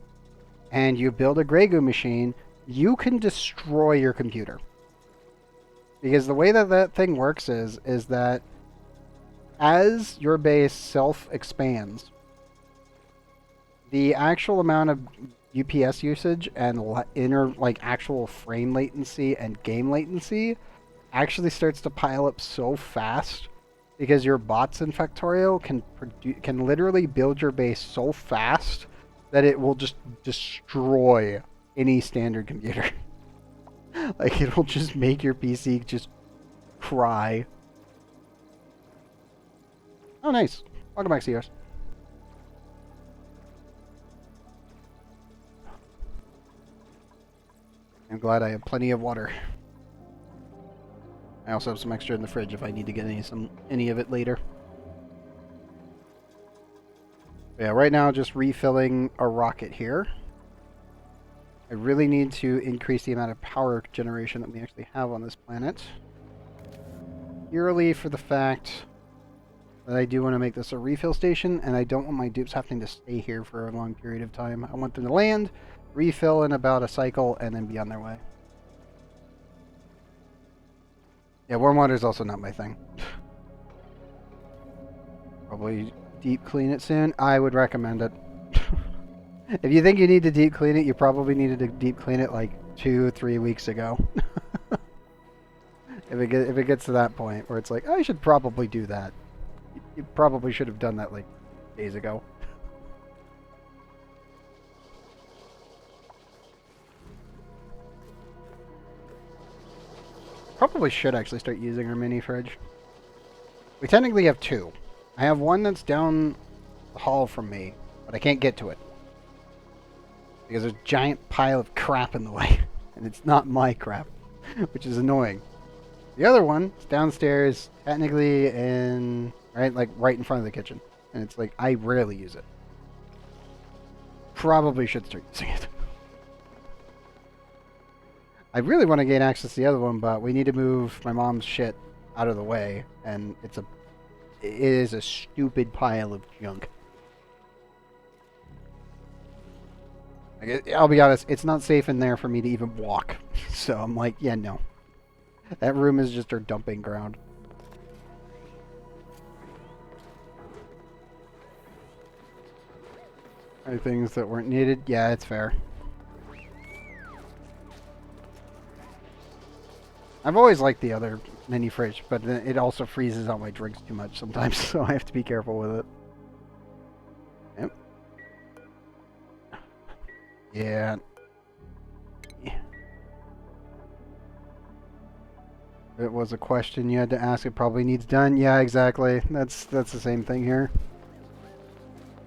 [SPEAKER 1] and you build a Grey Goo machine, you can destroy your computer. Because the way that that thing works is that as your base self-expands, the actual amount of UPS usage and actual frame latency and game latency actually starts to pile up so fast because your bots in Factorio can literally build your base so fast that it will just destroy any standard computer. Like, it will just make your PC just cry. Oh, nice. Welcome back, CRs. I'm glad I have plenty of water. I also have some extra in the fridge if I need to get any of it later. Yeah, right now just refilling a rocket here. I really need to increase the amount of power generation that we actually have on this planet. Purely for the fact that I do want to make this a refill station, and I don't want my dupes having to stay here for a long period of time. I want them to land, refill in about a cycle, and then be on their way. Yeah, warm water is also not my thing. Probably deep clean it soon. I would recommend it. If you think you need to deep clean it, you probably needed to deep clean it like 2-3 weeks ago. If it gets to that point where it's like, I should probably do that. You probably should have done that like days ago. Probably should actually start using our mini fridge. We technically have two. I have one that's down the hall from me, but I can't get to it. Because there's a giant pile of crap in the way. And it's not my crap, which is annoying. The other one is downstairs, technically right in front of the kitchen. And it's like, I rarely use it. Probably should start using it. I really want to gain access to the other one, but we need to move my mom's shit out of the way. And it is a stupid pile of junk. I'll be honest, it's not safe in there for me to even walk. So I'm like, yeah, no. That room is just our dumping ground. Are things that weren't needed? Yeah, it's fair. I've always liked the other mini fridge, but it also freezes out my drinks too much sometimes, so I have to be careful with it. Yep. Yeah. If it was a question you had to ask, it probably needs done. Yeah, exactly. That's the same thing here.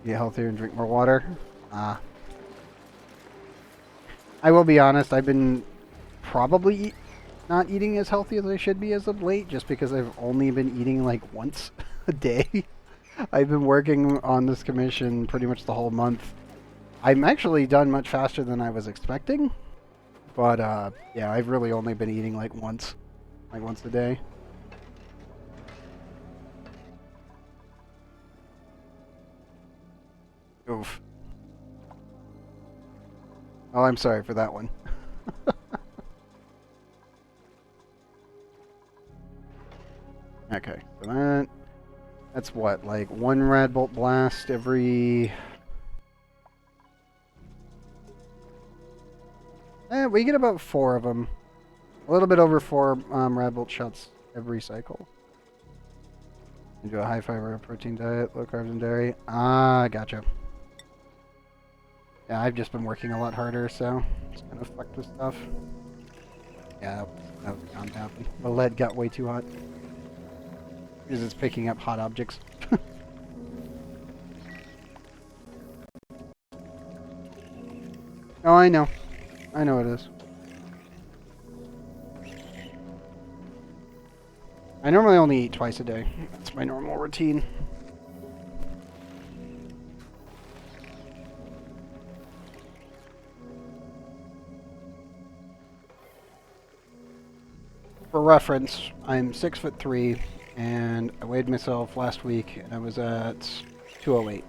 [SPEAKER 1] Get healthier and drink more water. I will be honest, I've been probably not eating as healthy as I should be as of late, just because I've only been eating like once a day. I've been working on this commission pretty much the whole month. I'm actually done much faster than I was expecting, but yeah, I've really only been eating like once a day. Oof. Oh, I'm sorry for that one. Okay, so that's what, like one Rad Bolt Blast every... we get about 4 of them. A little bit over 4 Rad Bolt shots every cycle. You do a high fiber protein diet, low carbs and dairy. Ah, gotcha. Yeah, I've just been working a lot harder, so it's kind of fucked with stuff. Yeah, that was not happen. The lead got way too hot. Because it's picking up hot objects. Oh, I know. I know it is. I normally only eat twice a day. That's my normal routine. For reference, I'm 6'3", and I weighed myself last week, and I was at 208.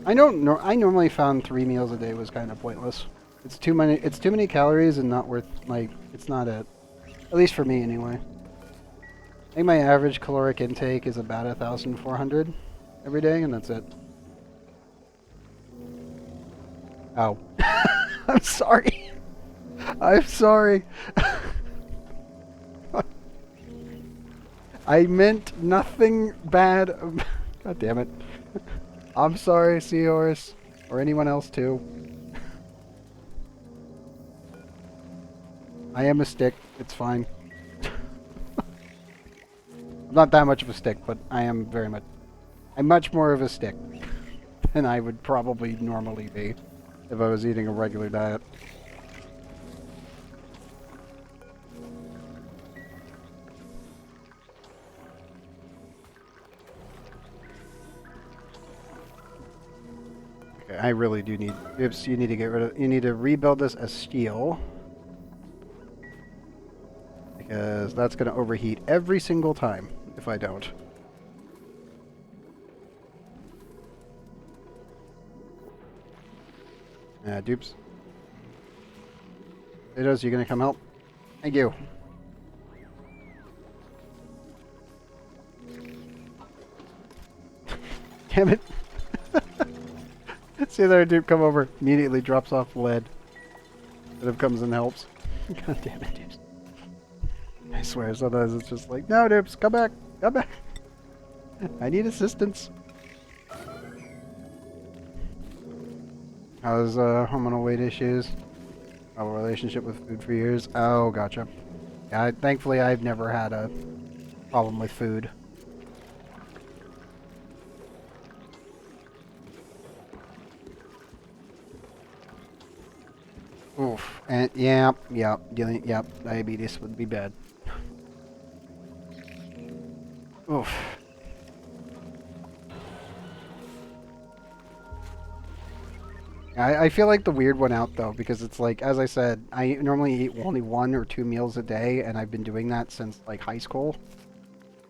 [SPEAKER 1] I normally found 3 meals a day was kind of pointless. It's too many calories and not worth, like, it's not it. At least for me anyway. I think my average caloric intake is about 1,400 every day, and that's it. Oh. I'm sorry. I'm sorry. I meant nothing bad. God damn it. I'm sorry, Seahorse. Or anyone else, too. I am a stick. It's fine. I'm not that much of a stick, but I am very much... I'm much more of a stick than I would probably normally be if I was eating a regular diet. Okay, I really do need... Oops, you need to get rid of... You need to rebuild this as steel. Because that's going to overheat every single time if I don't. Dupes. Potatoes, you going to come help? Thank you. Damn it. See the other dupe come over, immediately drops off lead. Instead of comes and helps. God damn it, dupes. I swear, sometimes it's just like, no, dupes, come back, come back. I need assistance. How's hormonal weight issues? Our relationship with food for years? Oh, gotcha. Yeah, thankfully I've never had a problem with food. Oof. And yeah, diabetes would be bad. Oof. I feel like the weird one out though, because it's like, as I said, I normally eat only 1 or 2 meals a day, and I've been doing that since like high school.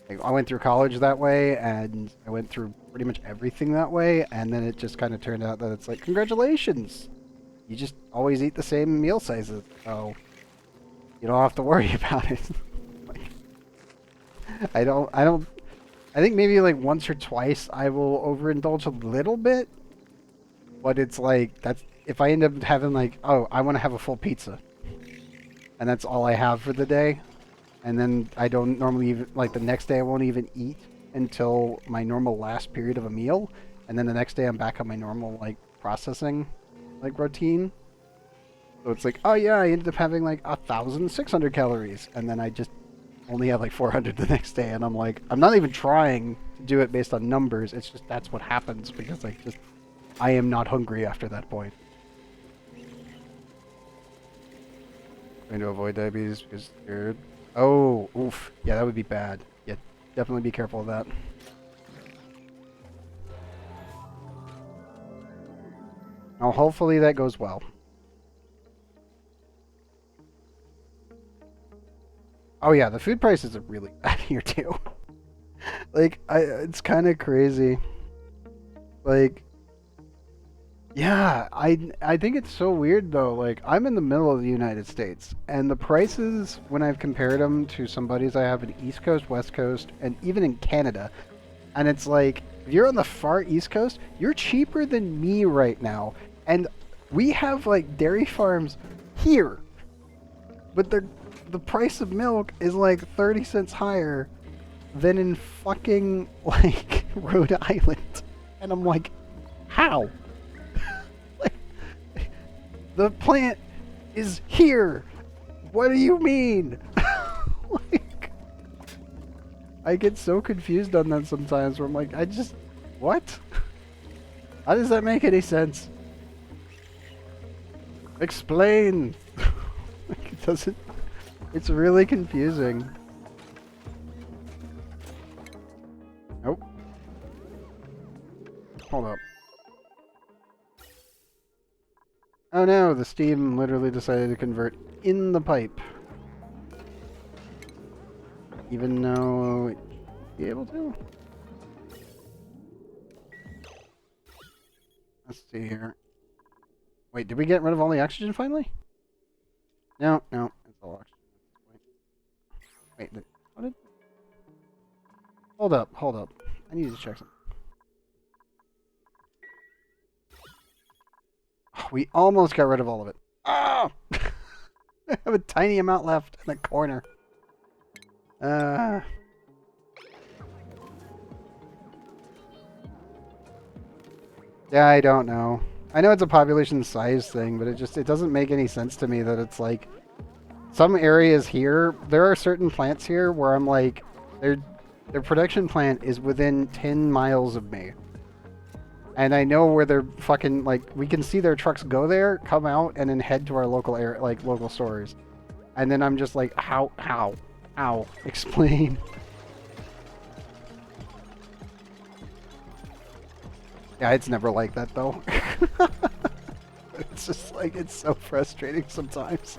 [SPEAKER 1] Like, I went through college that way, and I went through pretty much everything that way, and then it just kind of turned out that it's like, congratulations! You just always eat the same meal sizes, so you don't have to worry about it. Like, I think maybe like once or twice I will overindulge a little bit, but it's like, that's, if I end up having like, oh, I want to have a full pizza, and that's all I have for the day, and then I don't normally even, like the next day I won't even eat until my normal last period of a meal, and then the next day I'm back on my normal like processing like routine. So it's like, oh yeah, I ended up having like 1,600 calories, and then I just only have like 400 the next day, and I'm like, I'm not even trying to do it based on numbers, it's just that's what happens, because I am not hungry after that point. Trying to avoid diabetes because you're... Oh, oof. Yeah, that would be bad. Yeah, definitely be careful of that. Now, hopefully that goes well. Oh yeah, the food prices are really bad here too. Like, it's kind of crazy. Like, yeah, I think it's so weird though. Like, I'm in the middle of the United States, and the prices, when I've compared them to some buddies I have in East Coast, West Coast, and even in Canada, and it's like, if you're on the far East Coast, you're cheaper than me right now, and we have like dairy farms here, but the price of milk is like 30 cents higher than in fucking like Rhode Island, and I'm like, how? The plant is here. What do you mean? Like, I get so confused on that sometimes where I'm like, what? How does that make any sense? Explain. Like, it doesn't, it's really confusing. Nope. Hold up. Oh no, the steam literally decided to convert in the pipe. Even though it should be able to? Let's see here. Wait, did we get rid of all the oxygen finally? No, no, it's all oxygen. Wait, what did... Hold up, hold up. I need to check something. We almost got rid of all of it. Oh! I have a tiny amount left in the corner. Yeah, I don't know. I know it's a population size thing, but it doesn't make any sense to me that it's like some areas here, there are certain plants here where I'm like, they're Their production plant is within 10 miles of me. And I know where they're fucking, like, we can see their trucks go there, come out, and then head to our local area, like, local stores. And then I'm just like, how, explain. Yeah, it's never like that, though. It's just like, it's so frustrating sometimes.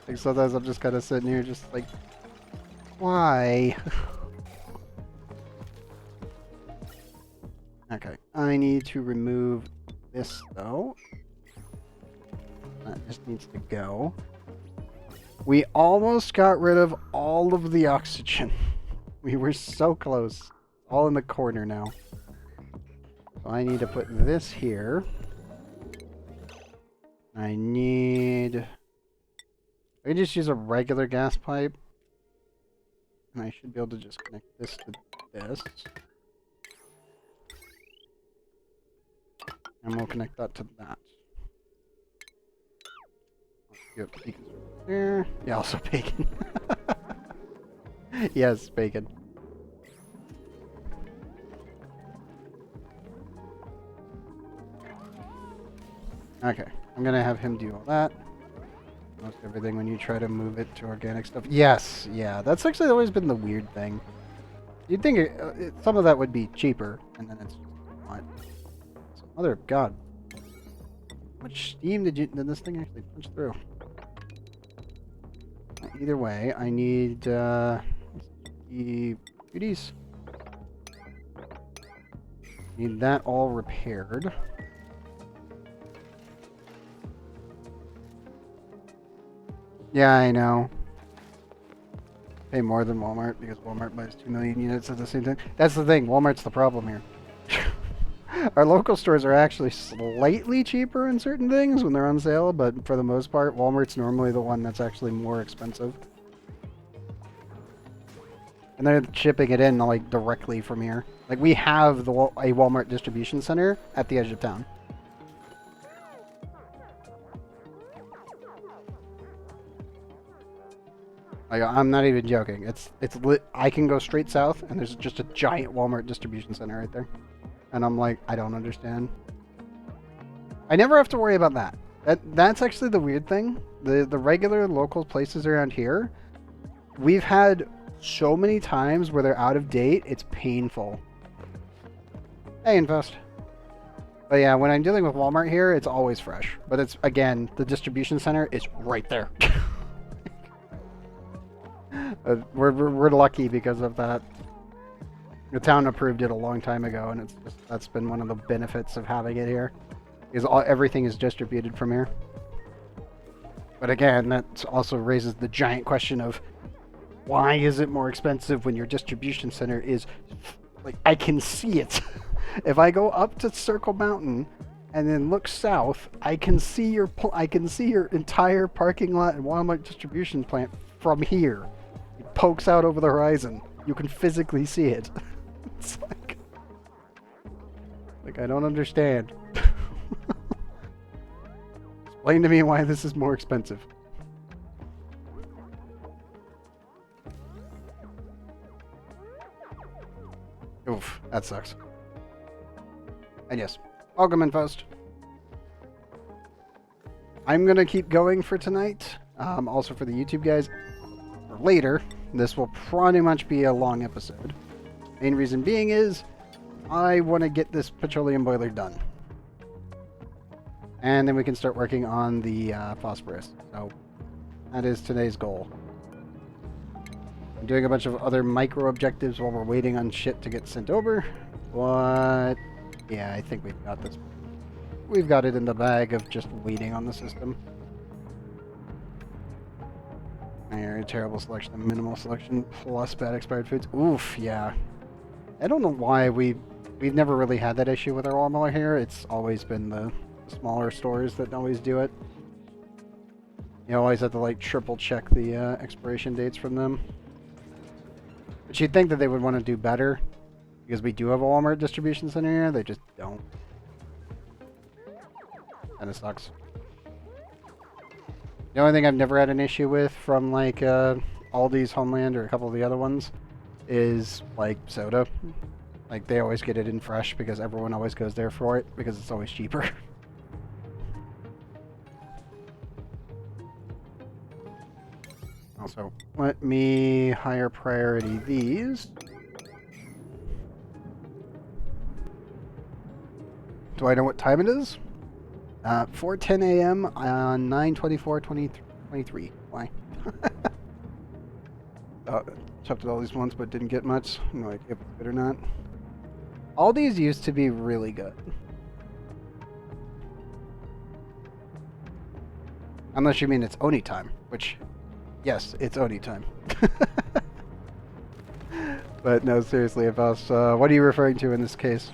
[SPEAKER 1] Like, sometimes I'm just kind of sitting here just like, why? Okay, I need to remove this, though. That just needs to go. We almost got rid of all of the oxygen. We were so close. All in the corner now. So I need to put this here. I can just use a regular gas pipe. And I should be able to just connect this to this. And we'll connect that to that. Yep, there. Yeah, also bacon. Yes, bacon. Okay, I'm gonna have him do all that. Most everything when you try to move it to organic stuff. Yes, yeah, that's actually always been the weird thing. You'd think some of that would be cheaper, and then it's just not. So, mother of God. How much steam did this thing actually punch through? Either way, I need the beauties. Need that all repaired. Yeah, I know. Pay more than Walmart because Walmart buys 2 million units at the same time. That's the thing. Walmart's the problem here. Our local stores are actually slightly cheaper in certain things when they're on sale, but for the most part, Walmart's normally the one that's actually more expensive. And they're shipping it in like directly from here. Like we have a Walmart distribution center at the edge of town. Like, I'm not even joking. It's lit. I can go straight south, and there's just a giant Walmart distribution center right there. And I'm like, I don't understand. I never have to worry about that. That's actually the weird thing. The regular local places around here, we've had so many times where they're out of date, it's painful. Hey, Infest. But yeah, when I'm dealing with Walmart here, it's always fresh. But it's, again, the distribution center is right there. We're lucky because of that. The town approved it a long time ago, and that's been one of the benefits of having it here. Is everything is distributed from here. But again, that also raises the giant question of why is it more expensive when your distribution center is like I can see it. If I go up to Circle Mountain and then look south, I can see your entire parking lot and Walmart distribution plant from here. It pokes out over the horizon. You can physically see it. It's like I don't understand. Explain to me why this is more expensive. Oof, that sucks. And yes, welcome in, Faust. I'm gonna keep going for tonight. Also for the YouTube guys. For later, this will pretty much be a long episode. Main reason being is I want to get this petroleum boiler done. And then we can start working on the phosphorus. So that is today's goal. I'm doing a bunch of other micro objectives while we're waiting on shit to get sent over. But yeah, I think we've got this. We've got it in the bag of just waiting on the system. Terrible selection, minimal selection, plus bad expired foods. Oof, yeah. I don't know why we've never really had that issue with our Walmart here. It's always been the smaller stores that always do it. You always have to like triple check the expiration dates from them. But you'd think that they would want to do better because we do have a Walmart distribution center here. They just don't. Kinda sucks. The only thing I've never had an issue with from like a Aldi's Homeland or a couple of the other ones is like soda. Like they always get it in fresh because everyone always goes there for it because it's always cheaper. Also, let me higher priority these. Do I know what time it is? 4:10 a.m. on 9/24/2023. Why? Chopped it all these once, but didn't get much. No idea if it's good or not. All these used to be really good. Unless you mean it's ONI time, which, yes, it's ONI time. But no, seriously, if else, what are you referring to in this case?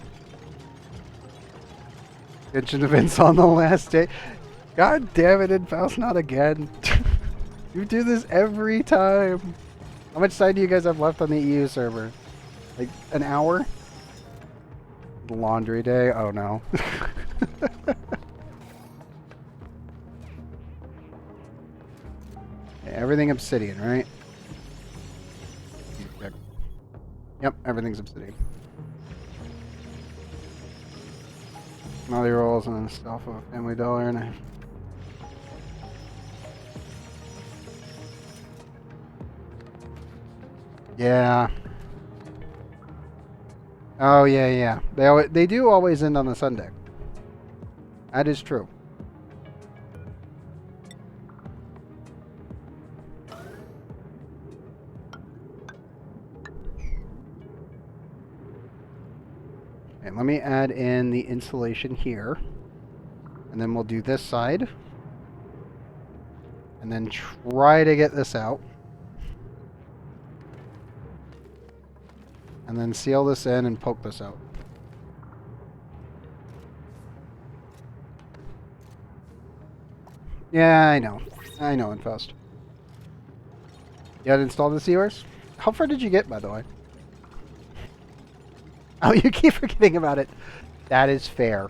[SPEAKER 1] Genshin events on the last day. God damn it, Faust, not again. You do this every time. How much time do you guys have left on the EU server? Like an hour? Laundry day? Oh no. Everything obsidian, right? Yep, everything's obsidian. Molly rolls and stuff of Family Dollar and a... Yeah. Oh yeah. They do always end on a Sunday. That is true. And let me add in the insulation here. And then we'll do this side. And then try to get this out. And then seal this in and poke this out. Yeah, I know. I know, Infest. You had to install the sealers? How far did you get, by the way? Oh, you keep forgetting about it. That is fair.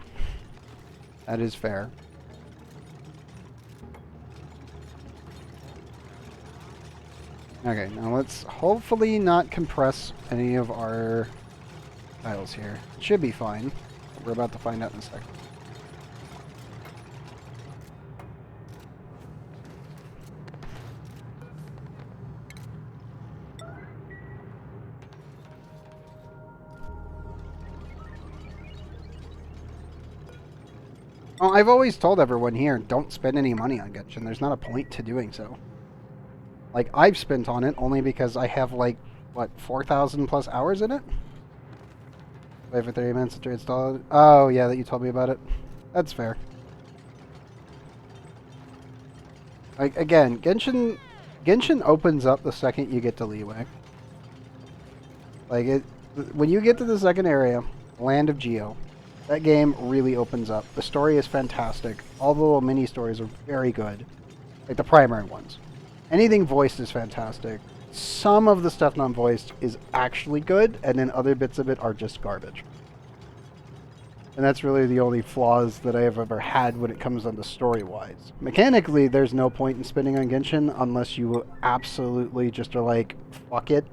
[SPEAKER 1] That is fair. Okay, now let's hopefully not compress any of our tiles here. It should be fine. We're about to find out in a second. Well, I've always told everyone here, don't spend any money on Genshin. There's not a point to doing so. Like, I've spent on it only because I have, like, what, 4,000 plus hours in it? Wait for 30 minutes to install it. Oh, yeah, that you told me about it. That's fair. Like, again, Genshin opens up the second you get to Leeway. Like, when you get to the second area, Land of Geo, that game really opens up. The story is fantastic. All the little mini stories are very good. Like the primary ones. Anything voiced is fantastic. Some of the stuff non-voiced is actually good, and then other bits of it are just garbage. And that's really the only flaws that I have ever had when it comes on to story-wise. Mechanically, there's no point in spending on Genshin unless you absolutely just are like, fuck it,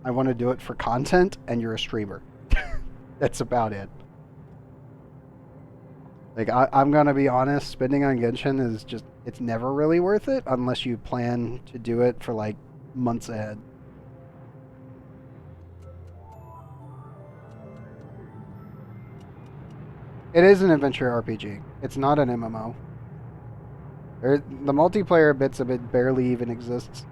[SPEAKER 1] I want to do it for content, and you're a streamer. That's about it. Like, I'm gonna be honest, spending on Genshin is just, it's never really worth it unless you plan to do it for, like, months ahead. It is an adventure RPG. It's not an MMO. The multiplayer bits of it barely even exists.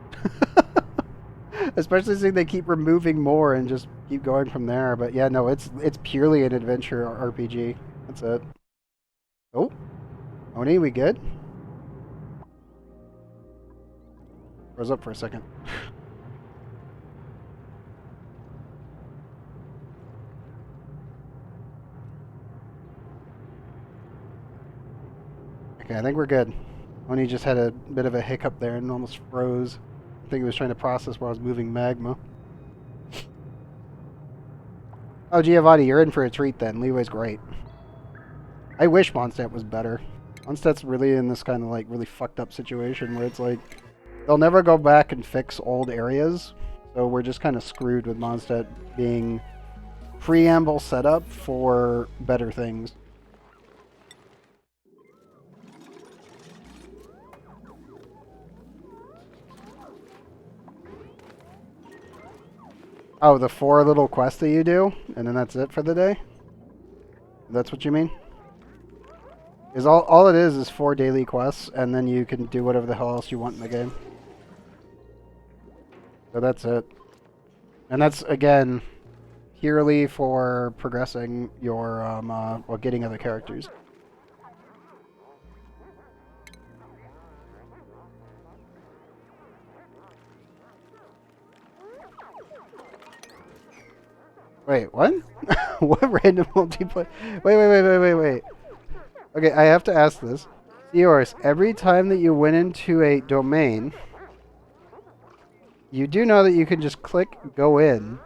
[SPEAKER 1] Especially since they keep removing more and just keep going from there. But yeah, no, it's purely an adventure RPG. That's it. Oh, Oni, we good? Froze up for a second. Okay, I think we're good. Oni just had a bit of a hiccup there and almost froze. I think he was trying to process while I was moving magma. Oh, Giovanni, you're in for a treat then. Leeway's great. I wish Mondstadt was better. Mondstadt's really in this kind of like really fucked up situation where it's like they'll never go back and fix old areas, so we're just kind of screwed with Mondstadt being preamble setup for better things. Oh, the 4 little quests that you do, and then that's it for the day? That's what you mean? Is all it is 4 daily quests, and then you can do whatever the hell else you want in the game. So that's it. And that's, again, purely for progressing your, well, getting other characters. Wait, what? What random multiplayer? Wait. Okay, I have to ask this. Yours, every time that you went into a domain, you do know that you can just click go in,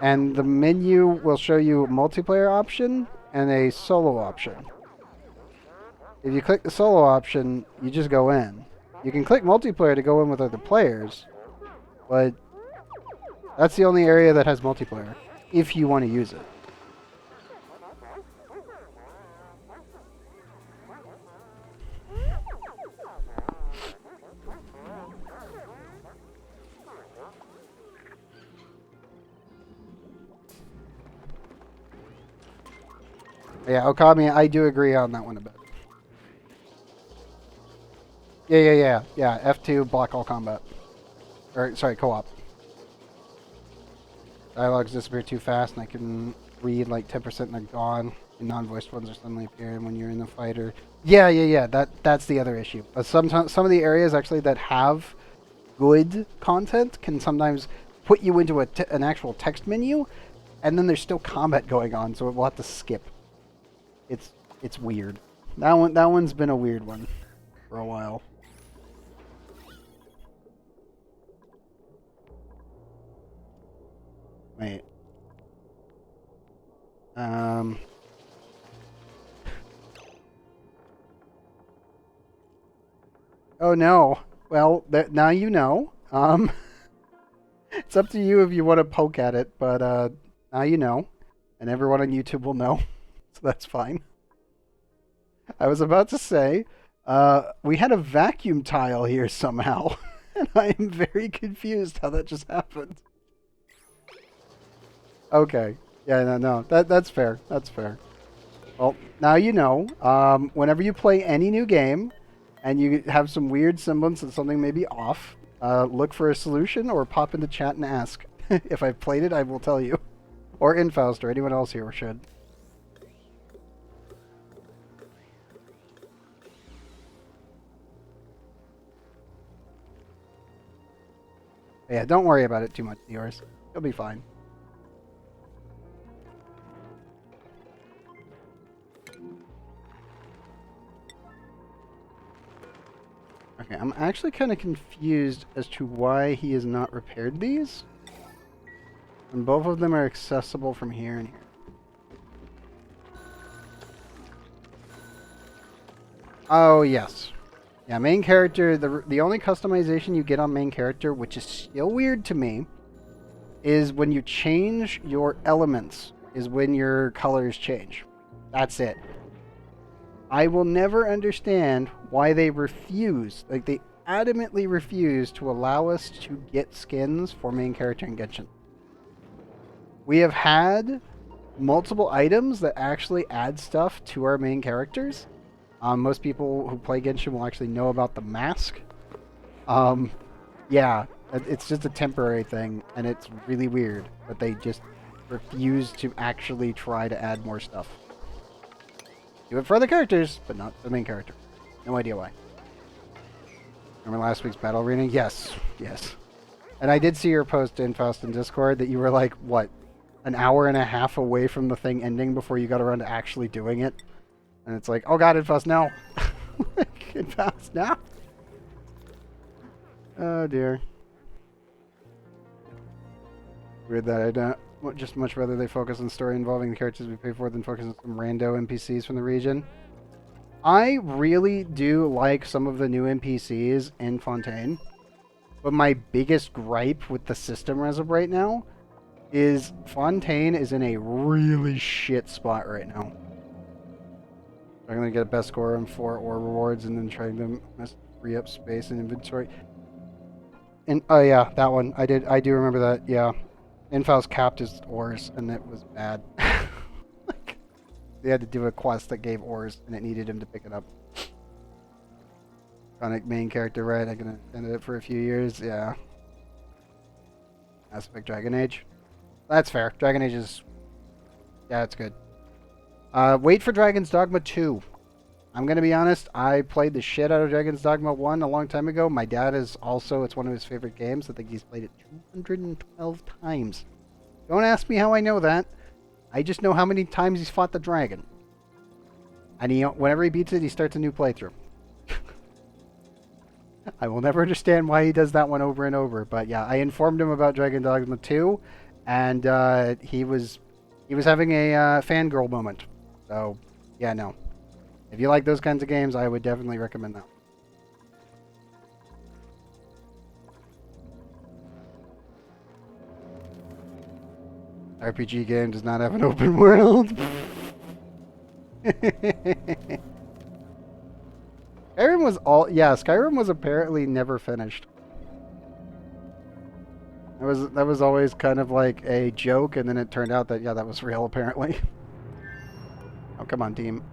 [SPEAKER 1] and the menu will show you a multiplayer option and a solo option. If you click the solo option, you just go in. You can click multiplayer to go in with other players, but that's the only area that has multiplayer, if you want to use it. Yeah, Okami, I do agree on that one a bit. Yeah. F2, block all combat. Or, sorry, co-op. Dialogues disappear too fast, and I can read like 10% and they're gone. And non-voiced ones are suddenly appearing when you're in the fighter. Yeah. That's the other issue. Sometimes some of the areas actually that have good content can sometimes put you into an actual text menu, and then there's still combat going on, so we'll have to skip. It's weird. That one's been a weird one for a while. Wait. Oh no. Well, now you know. It's up to you if you want to poke at it, but now you know, and everyone on YouTube will know, so that's fine. I was about to say, we had a vacuum tile here somehow, and I am very confused how that just happened. Okay. Yeah, no. That's fair. That's fair. Well, now you know. Whenever you play any new game, and you have some weird semblance that something may be off, look for a solution or pop into chat and ask. If I've played it, I will tell you. Or Infaust or anyone else here should. Yeah, don't worry about it too much, yours. You'll be fine. Okay, I'm actually kind of confused as to why he has not repaired these. And both of them are accessible from here and here. Oh, yes. Yeah, main character, the only customization you get on main character, which is still weird to me, is when you change your elements, is when your colors change. That's it. I will never understand why they refuse, like they adamantly refuse to allow us to get skins for main character in Genshin. We have had multiple items that actually add stuff to our main characters. Most people who play Genshin will actually know about the mask. Yeah, it's just a temporary thing, and it's really weird, but they just refuse to actually try to add more stuff. Do it for other characters, but not the main character. No idea why. Remember last week's Battle Arena? Yes. And I did see your post in Faust in Discord that you were like, what, an hour and a half away from the thing ending before you got around to actually doing it? And it's like, oh god, Infaust, no. Infaust, no. Oh dear. Weird that I don't just much rather they focus on story involving the characters we pay for than focus on some rando NPCs from the region. I really do like some of the new NPCs in Fontaine. But my biggest gripe with the system as of right now is Fontaine is in a really shit spot right now. I'm gonna get a best score on 4 ore rewards and then trying to free up space and inventory. And oh yeah, that one. I do remember that, yeah. Infile's capped his ores and it was bad. Like, they had to do a quest that gave ores and it needed him to pick it up. Chronic main character, right? I'm gonna end it for a few years, yeah. Mass Effect Dragon Age. That's fair. Dragon Age is... yeah, it's good. Wait for Dragon's Dogma 2. I'm going to be honest, I played the shit out of Dragon's Dogma 1 a long time ago. My dad is also, it's one of his favorite games. I think he's played it 212 times. Don't ask me how I know that. I just know how many times he's fought the dragon. And whenever he beats it, he starts a new playthrough. I will never understand why he does that one over and over. But yeah, I informed him about Dragon Dogma 2, and he was having a fangirl moment. So, yeah, no. If you like those kinds of games, I would definitely recommend that. RPG game does not have an open world. Skyrim was Skyrim was apparently never finished. That was always kind of like a joke, and then it turned out that, yeah, that was real apparently. Oh, come on, team.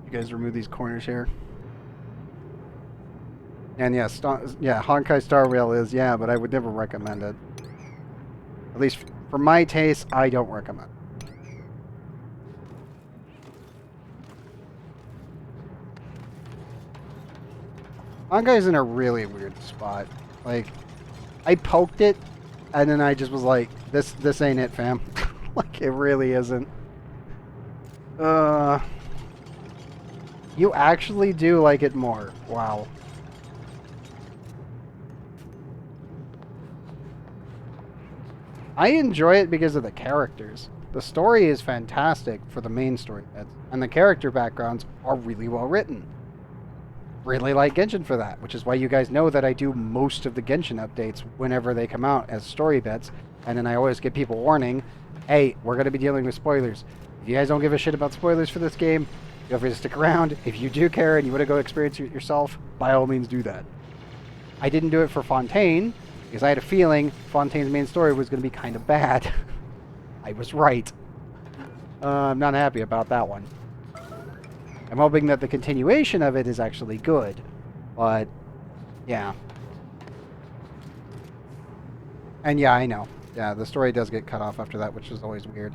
[SPEAKER 1] You guys remove these corners here. And yes, yeah, Honkai Star Rail is, yeah, but I would never recommend it. At least for my taste, I don't recommend it. Honkai's in a really weird spot. Like, I poked it, and then I just was like, this ain't it, fam. Like, it really isn't. You actually do like it more. Wow. I enjoy it because of the characters. The story is fantastic for the main story bits, and the character backgrounds are really well written. Really like Genshin for that, which is why you guys know that I do most of the Genshin updates whenever they come out as story bits, and then I always give people warning, hey, we're going to be dealing with spoilers. If you guys don't give a shit about spoilers for this game, feel free to stick around. If you do care and you want to go experience it yourself, by all means do that. I didn't do it for Fontaine, because I had a feeling Fontaine's main story was going to be kind of bad. I was right. I'm not happy about that one. I'm hoping that the continuation of it is actually good. But, yeah. And yeah, I know. Yeah, the story does get cut off after that, which is always weird.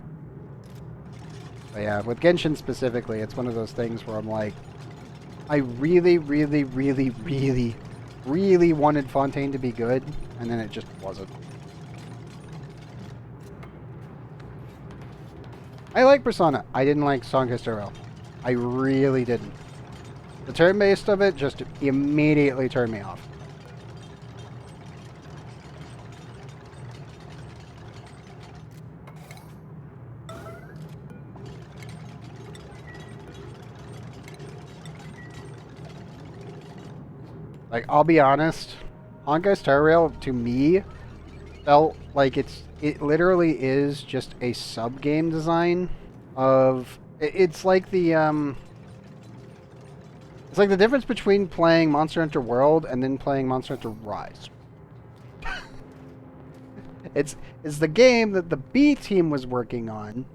[SPEAKER 1] But yeah, with Genshin specifically, it's one of those things where I'm like, I really, really, really, really, really wanted Fontaine to be good, and then it just wasn't. I like Persona. I didn't like Honkai Star Rail. I really didn't. The turn-based of it just immediately turned me off. Like, I'll be honest, Honkai Star Rail, to me, felt like it literally is just a sub-game design of... It's like the, it's like the difference between playing Monster Hunter World and then playing Monster Hunter Rise. It's the game that the B team was working on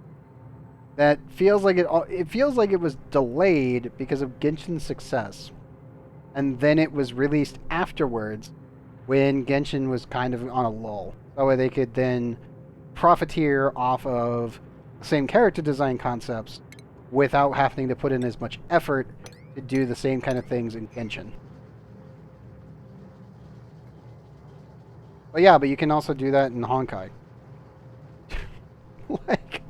[SPEAKER 1] that feels like it feels like it was delayed because of Genshin's success. And then it was released afterwards when Genshin was kind of on a lull. That way they could then profiteer off of the same character design concepts without having to put in as much effort to do the same kind of things in Genshin. But yeah, but you can also do that in Honkai. Like,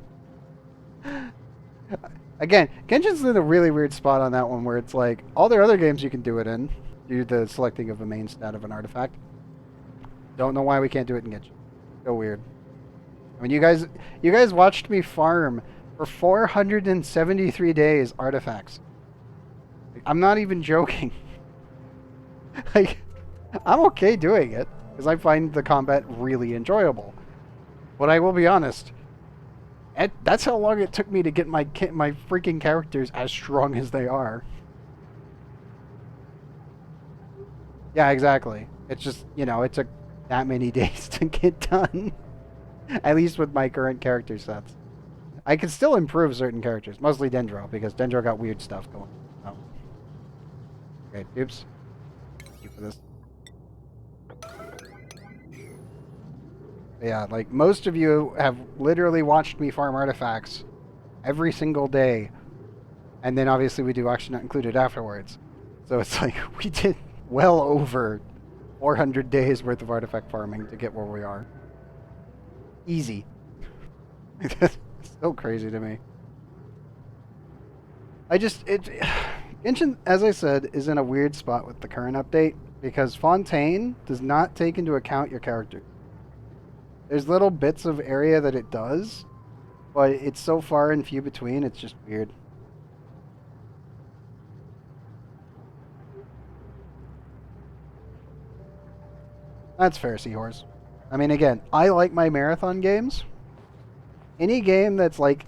[SPEAKER 1] again, Genshin's in a really weird spot on that one where it's like, all their other games you can do it in, do the selecting of a main stat of an artifact. Don't know why we can't do it in Genshin. So weird. I mean, you guys watched me farm for 473 days artifacts. I'm not even joking. Like, I'm okay doing it because I find the combat really enjoyable. But I will be honest, that's how long it took me to get my freaking characters as strong as they are. Yeah, exactly. It's just, it took that many days to get done. At least with my current character sets. I can still improve certain characters, mostly Dendro, because Dendro got weird stuff going. Oh. Okay, oops. Thank you for this. Yeah, like most of you have literally watched me farm artifacts every single day, and then obviously we do Auction Not Included afterwards. So it's like we did well over 400 days worth of artifact farming to get where we are. Easy. It's so crazy to me. Genshin, as I said, is in a weird spot with the current update because Fontaine does not take into account your character. There's little bits of area that it does, but it's so far and few between, it's just weird. That's fair, Seahorse. I mean, again, I like my marathon games. Any game that's like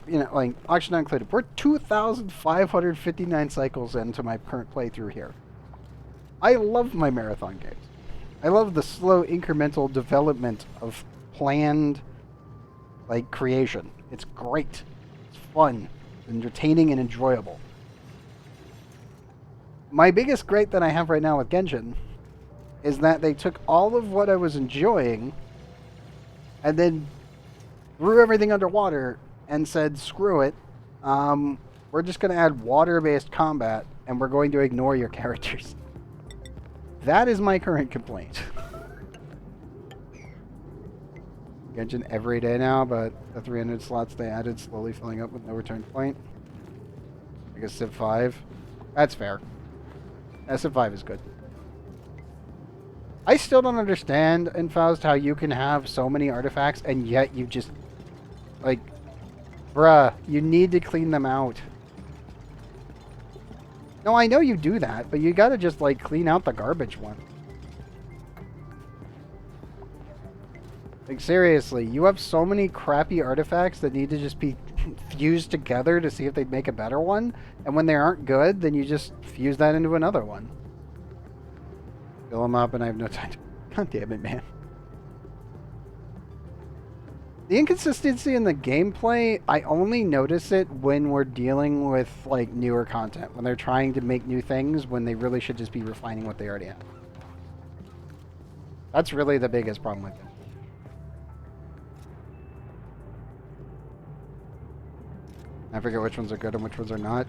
[SPEAKER 1] Auction Not Included. We're 2,559 cycles into my current playthrough here. I love my marathon games. I love the slow incremental development of planned creation. It's great. It's fun, entertaining, and enjoyable. My biggest gripe that I have right now with Genshin is that they took all of what I was enjoying and then threw everything underwater and said, screw it. We're just going to add water-based combat and we're going to ignore your characters. That is my current complaint. Genshin every day now, but the 300 slots they added slowly filling up with no return point. I guess Civ 5. That's fair. Civ 5 is good. I still don't understand in Faust how you can have so many artifacts and yet you just bruh, you need to clean them out. No, I know you do that, but you gotta just clean out the garbage one. Seriously, you have so many crappy artifacts that need to just be fused together to see if they'd make a better one, and when they aren't good, then you just fuse that into another one. Fill them up and I have no time to... God damn it, man. The inconsistency in the gameplay, I only notice it when we're dealing with newer content, when they're trying to make new things, when they really should just be refining what they already have. That's really the biggest problem with it. I forget which ones are good and which ones are not.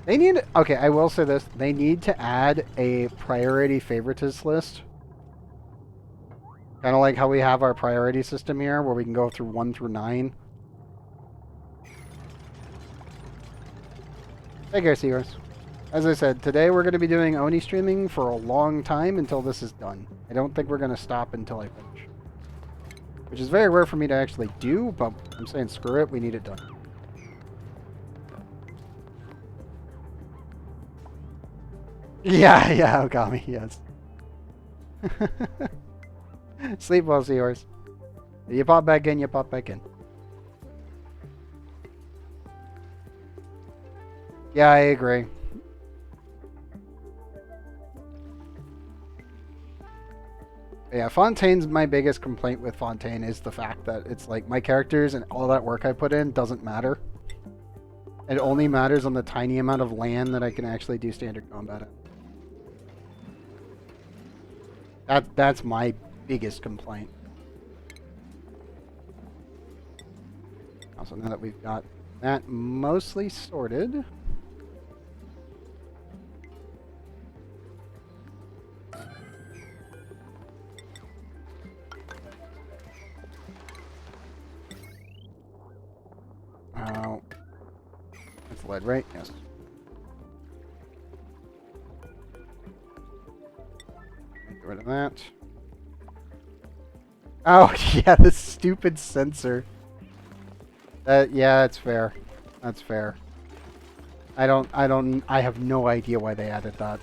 [SPEAKER 1] They need... Okay, I will say this. They need to add a priority favorites list. Kind of like how we have our priority system here, where we can go through 1 through 9. Take care, Seahorse. As I said, today we're going to be doing ONI streaming for a long time until this is done. I don't think we're going to stop until I finish. Which is very rare for me to actually do, but I'm saying screw it, we need it done. Yeah, Okami, yes. Sleep well, Seahorse. You pop back in, you pop back in. Yeah, I agree. Yeah, Fontaine's my biggest complaint with Fontaine is the fact that it's my characters and all that work I put in doesn't matter. It only matters on the tiny amount of land that I can actually do standard combat in. That's my biggest complaint. Also, now that we've got that mostly sorted... Oh, that's lead, right? Yes. Get rid of that. Oh, yeah, the stupid sensor. Yeah, that's fair. That's fair. I have no idea why they added that.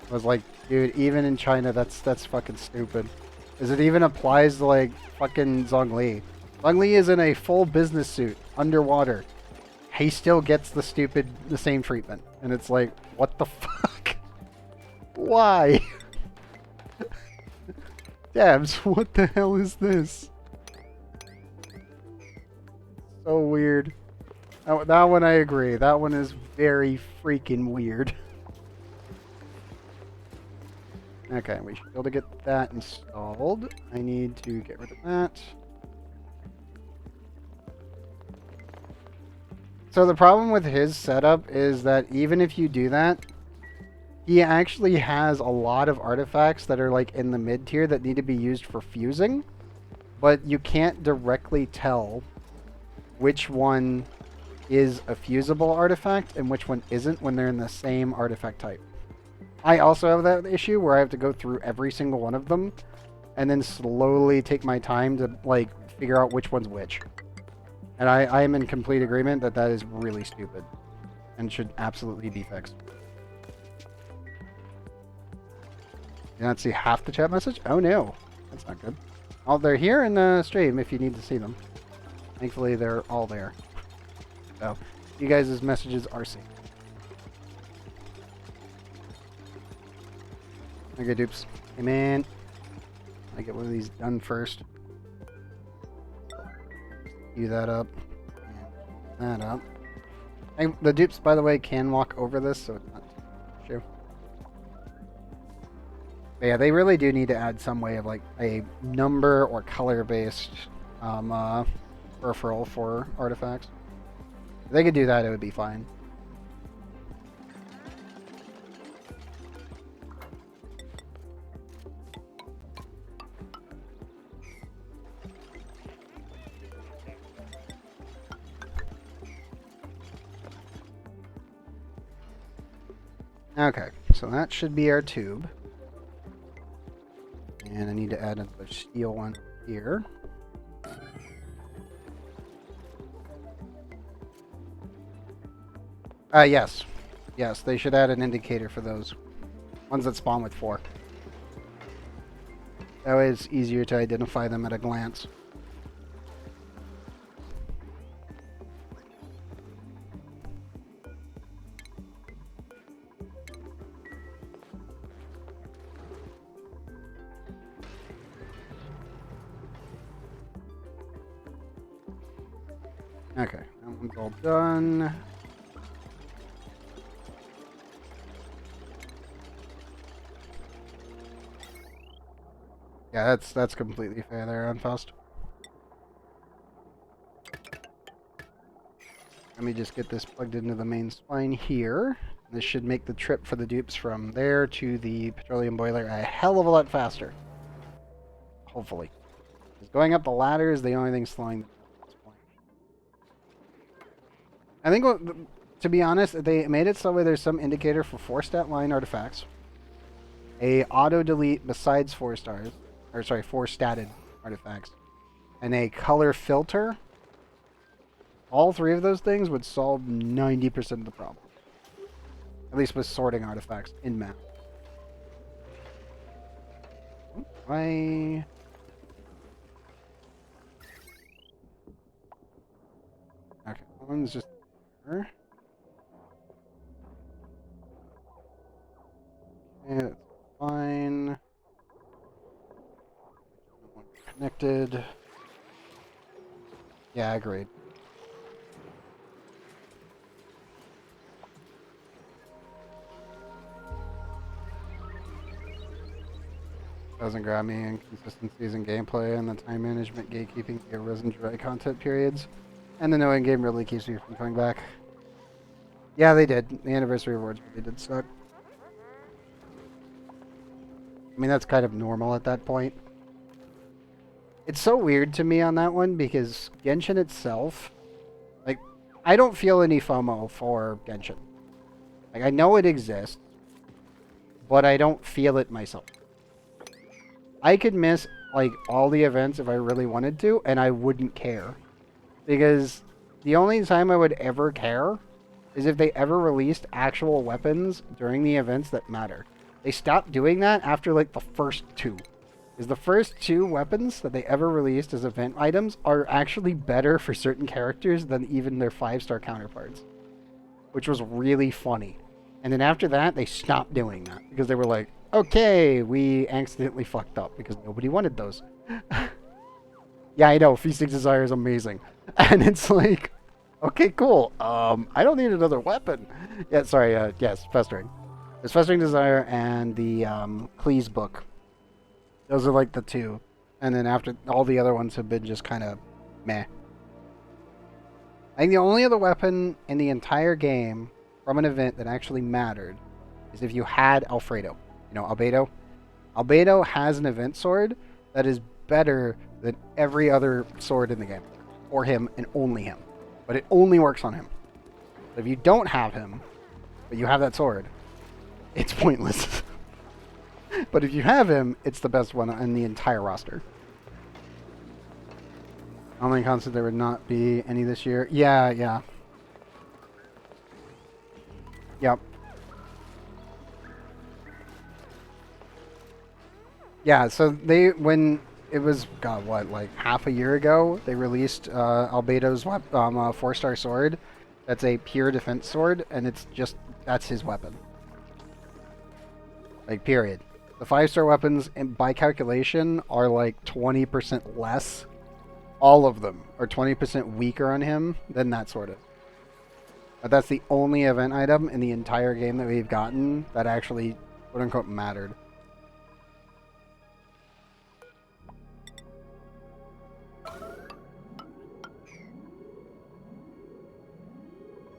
[SPEAKER 1] It was Dude, even in China, that's fucking stupid. Because it even applies to, like, fucking Zhongli. Zhongli is in a full business suit, underwater. He still gets the same treatment. And it's like, what the fuck? Why? Dabs, what the hell is this? So weird. That one I agree. That one is very freaking weird. Okay, we should be able to get that installed. I need to get rid of that. So the problem with his setup is that even if you do that, he actually has a lot of artifacts that are like in the mid tier that need to be used for fusing, but you can't directly tell which one is a fusible artifact and which one isn't when they're in the same artifact type. I also have that issue where I have to go through every single one of them and then slowly take my time to like figure out which one's which. And I am in complete agreement that that is really stupid and should absolutely be fixed. You not see half the chat message? Oh no, that's not good. Oh, they're here in the stream if you need to see them. Thankfully, they're all there. So, you guys' messages are seen. Okay, dupes. Hey man, I get one of these done first. Cue that up. And that up. Hey, the dupes, by the way, can walk over this, so it's not an issue. But yeah, they really do need to add some way of like a number or color-based peripheral for artifacts. If they could do that, it would be fine. Okay, so that should be our tube. And I need to add another steel one here. Yes. Yes, they should add an indicator for those ones that spawn with 4. That way it's easier to identify them at a glance. Okay, that one's all done. Yeah, that's completely fair there, Unfussed. Let me just get this plugged into the main spine here. This should make the trip for the dupes from there to the petroleum boiler a hell of a lot faster. Hopefully. Because going up the ladder is the only thing slowing them at this point. I think, to be honest, they made it so there's some indicator for 4 stat line artifacts. A auto delete besides 4 stars. Or sorry, 4 statted artifacts. And a color filter. All 3 of those things would solve 90% of the problem. At least with sorting artifacts in map. Okay, one's just here. Okay, that's fine. Connected. Yeah, agreed. Doesn't grab me. Inconsistencies in gameplay and the time management gatekeeping the arisen dry content periods. And the no in-game really keeps me from coming back. Yeah, they did. The anniversary rewards really did suck. I mean, that's kind of normal at that point. It's so weird to me on that one because Genshin itself, like, I don't feel any FOMO for Genshin. Like, I know it exists, but I don't feel it myself. I could miss, like, all the events if I really wanted to, and I wouldn't care. Because the only time I would ever care is if they ever released actual weapons during the events that matter. They stopped doing that after like the first two. Is the first two weapons that they ever released as event items are actually better for certain characters than even their 5-star counterparts, which was really funny. And then after that, they stopped doing that because they were like, okay, we accidentally fucked up because nobody wanted those. Yeah, I know, Feasting Desire is amazing. And it's like, okay, cool. I don't need another weapon. Yeah, sorry, yes, Festering. There's Festering Desire and the Cleese book. Those are like the two. And then after, all the other ones have been just kind of meh. I think the only other weapon in the entire game from an event that actually mattered is if you had Alfredo. You know, Albedo? Albedo has an event sword that is better than every other sword in the game. For him and only him. But it only works on him. If you don't have him, but you have that sword, it's pointless. But if you have him, it's the best one in the entire roster. Online concert, there would not be any this year. Yeah, yeah. Yep. Yeah, so they, when it was, God, what, like half a year ago, they released Albedo's 4-star sword. That's a pure defense sword, and it's just, that's his weapon. Like, period. The 5-star weapons, by calculation, are like 20% less. All of them are 20% weaker on him than that sword is. But that's the only event item in the entire game that we've gotten that actually, quote-unquote, mattered.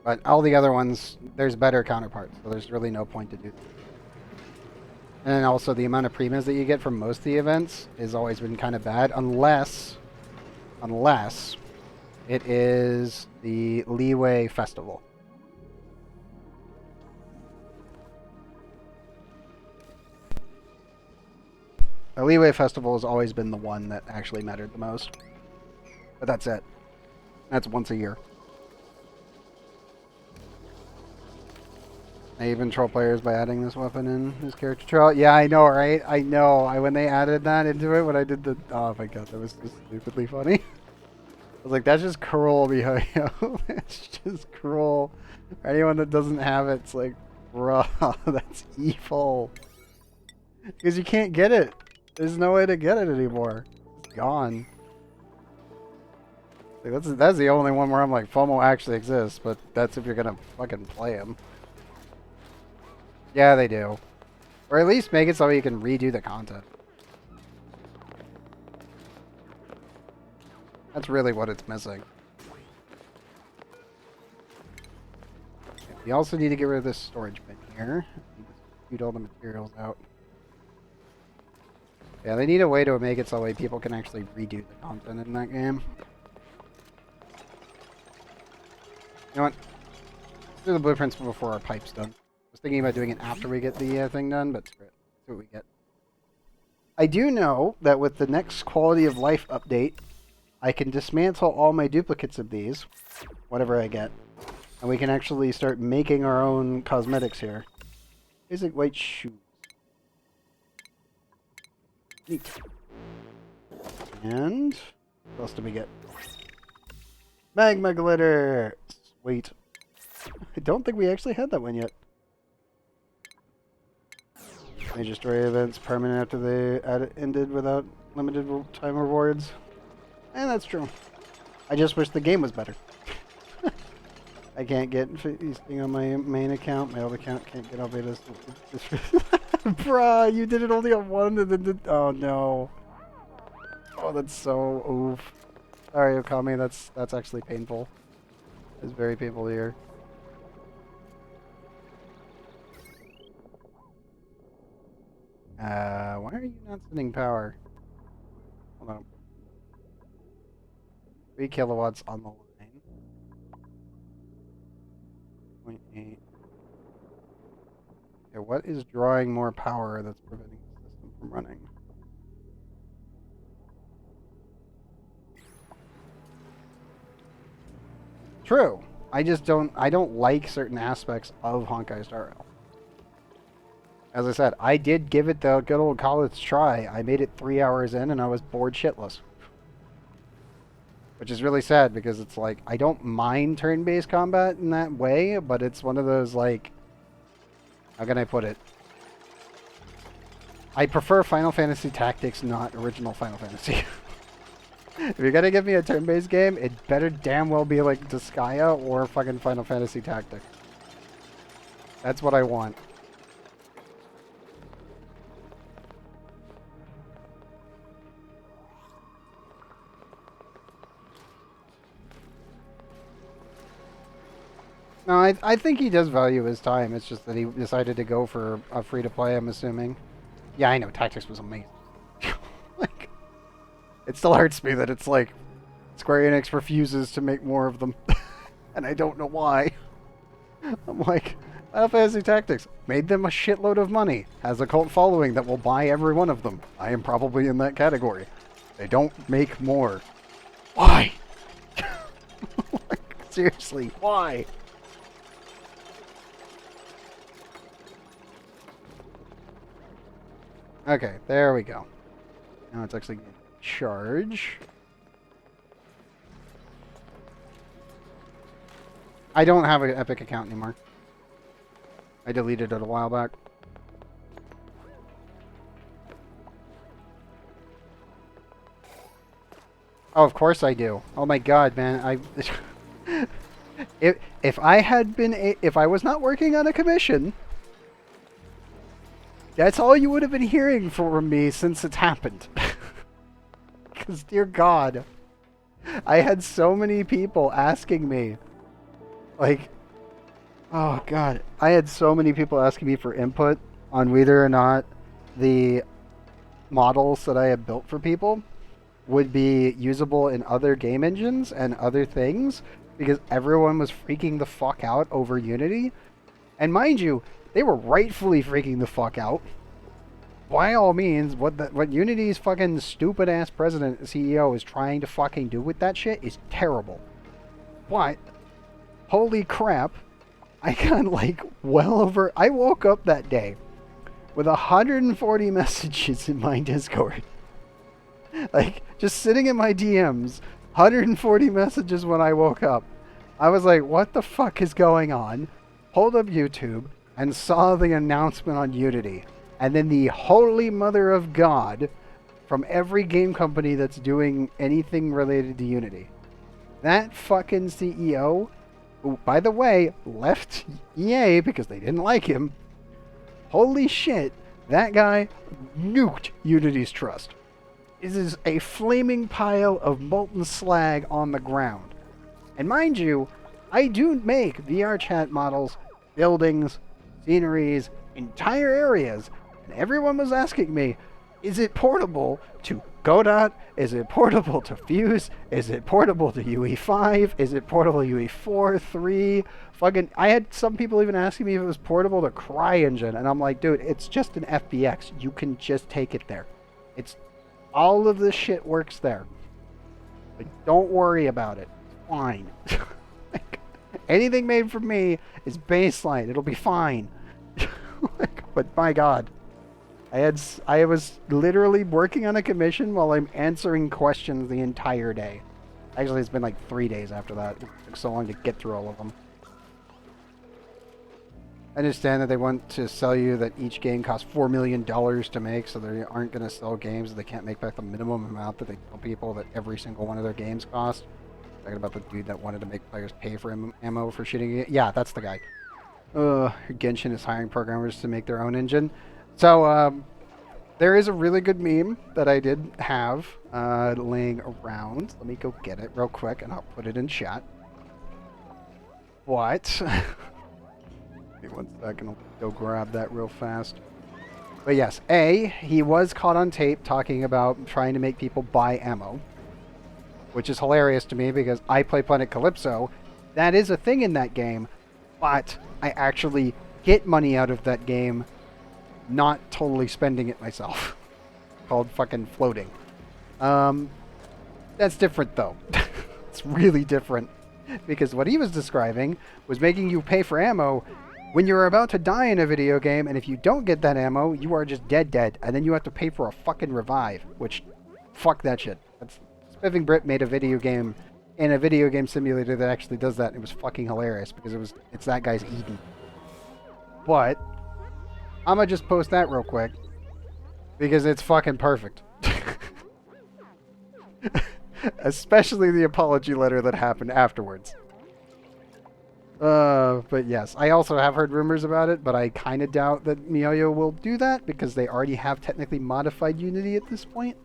[SPEAKER 1] But all the other ones, there's better counterparts, so there's really no point to do that. And then also the amount of premas that you get from most of the events has always been kind of bad, unless it is the Leeway Festival. The Leeway Festival has always been the one that actually mattered the most. But that's it. That's once a year. I even troll players by adding this weapon in his character trial. Yeah, I know, right? I know. When they added that into it, when I did the... Oh my god, that was just stupidly funny. I was like, that's just cruel behavior. It's just cruel. For anyone that doesn't have it, it's like, bruh, that's evil. Because you can't get it. There's no way to get it anymore. It's gone. Like, that's the only one where I'm like, FOMO actually exists, but that's if you're gonna fucking play him. Yeah, they do. Or at least make it so you can redo the content. That's really what it's missing. You also need to get rid of this storage bin here. Shoot all the materials out. Yeah, they need a way to make it so that way people can actually redo the content in that game. You know what? Let's do the blueprints before our pipe's done. I was thinking about doing it after we get the thing done, but screw it. Let's see what we get. I do know that with the next quality of life update, I can dismantle all my duplicates of these, whatever I get, and we can actually start making our own cosmetics here. Basic white shoes. Neat. And what else did we get? Magma glitter! Sweet. I don't think we actually had that one yet. Major story events permanent after they ended without limited time rewards. And that's true. I just wish the game was better. I can't get feasting on my main account. My old account can't get Albedo's. Bruh, you did it only on one and then did... Oh no. Oh, that's so oof. Sorry, Okami, that's actually painful. It's very painful to hear. Why are you not sending power? Hold on. 3 kilowatts on the line. 0.8. Okay, what is drawing more power that's preventing the system from running? True. I don't like certain aspects of Honkai Star Rail. As I said, I did give it the good old college try. I made it 3 hours in and I was bored shitless. Which is really sad because it's like, I don't mind turn-based combat in that way, but it's one of those like, how can I put it? I prefer Final Fantasy Tactics, not original Final Fantasy. If you're gonna give me a turn-based game, it better damn well be like Disgaea or fucking Final Fantasy Tactics. That's what I want. No, I think he does value his time. It's just that he decided to go for a free-to-play, I'm assuming. Yeah, I know. Tactics was amazing. Like, it still hurts me that it's like Square Enix refuses to make more of them. And I don't know why. I'm like, Final Fantasy Tactics made them a shitload of money. Has a cult following that will buy every one of them. I am probably in that category. They don't make more. Why? Like, seriously, why? Okay, there we go. Now it's actually going to charge. I don't have an Epic account anymore. I deleted it a while back. Oh, of course I do. Oh my god, man. If I had been if I was not working on a commission, that's all you would have been hearing from me since it's happened. Because, dear God, I had so many people asking me, like, oh God, I had so many people asking me for input on whether or not the models that I had built for people would be usable in other game engines and other things, because everyone was freaking the fuck out over Unity. And mind you, they were rightfully freaking the fuck out. By all means, what Unity's fucking stupid ass president CEO is trying to fucking do with that shit is terrible. But holy crap, I got like well over. I woke up that day with 140 messages in my Discord. Like, just sitting in my DMs, 140 messages when I woke up. I was like, what the fuck is going on? Pulled up YouTube and saw the announcement on Unity. And then the holy mother of God from every game company that's doing anything related to Unity. That fucking CEO, who, by the way, left EA because they didn't like him. Holy shit, that guy nuked Unity's trust. This is a flaming pile of molten slag on the ground. And mind you, I do make VR chat models, buildings, sceneries, entire areas, and everyone was asking me, is it portable to Godot? Is it portable to Fuse? Is it portable to UE5? Is it portable to UE4, 3? Fucking, I had some people even asking me if it was portable to CryEngine, and I'm like, dude, it's just an FBX. You can just take it there. It's all of this shit works there. Like, don't worry about it. It's fine. Like, anything made for me is baseline. It'll be fine. Like, but my God, I was literally working on a commission while I'm answering questions the entire day. Actually, it's been like 3 days after that. It took so long to get through all of them. I understand that they want to sell you that each game costs $4 million to make, so they aren't going to sell games that they can't make back the minimum amount that they tell people that every single one of their games cost. Talking about the dude that wanted to make players pay for ammo for shooting it. Yeah, that's the guy. Genshin is hiring programmers to make their own engine. So, there is a really good meme that I did have laying around. Let me go get it real quick, and I'll put it in chat. What? Give me 1 second. I'll go grab that real fast. But yes, he was caught on tape talking about trying to make people buy ammo, which is hilarious to me because I play Planet Calypso. That is a thing in that game, but I actually get money out of that game, not totally spending it myself. Called fucking floating. That's different though. It's really different. Because what he was describing was making you pay for ammo when you're about to die in a video game, and if you don't get that ammo, you are just dead, and then you have to pay for a fucking revive, which, fuck that shit. Spiffing Brit made a video game in a video game simulator that actually does that, and it was fucking hilarious, because it's that guy's Eden. But, I'm gonna just post that real quick, because it's fucking perfect. Especially the apology letter that happened afterwards. But yes, I also have heard rumors about it, but I kind of doubt that MiHoYo will do that because they already have technically modified Unity at this point.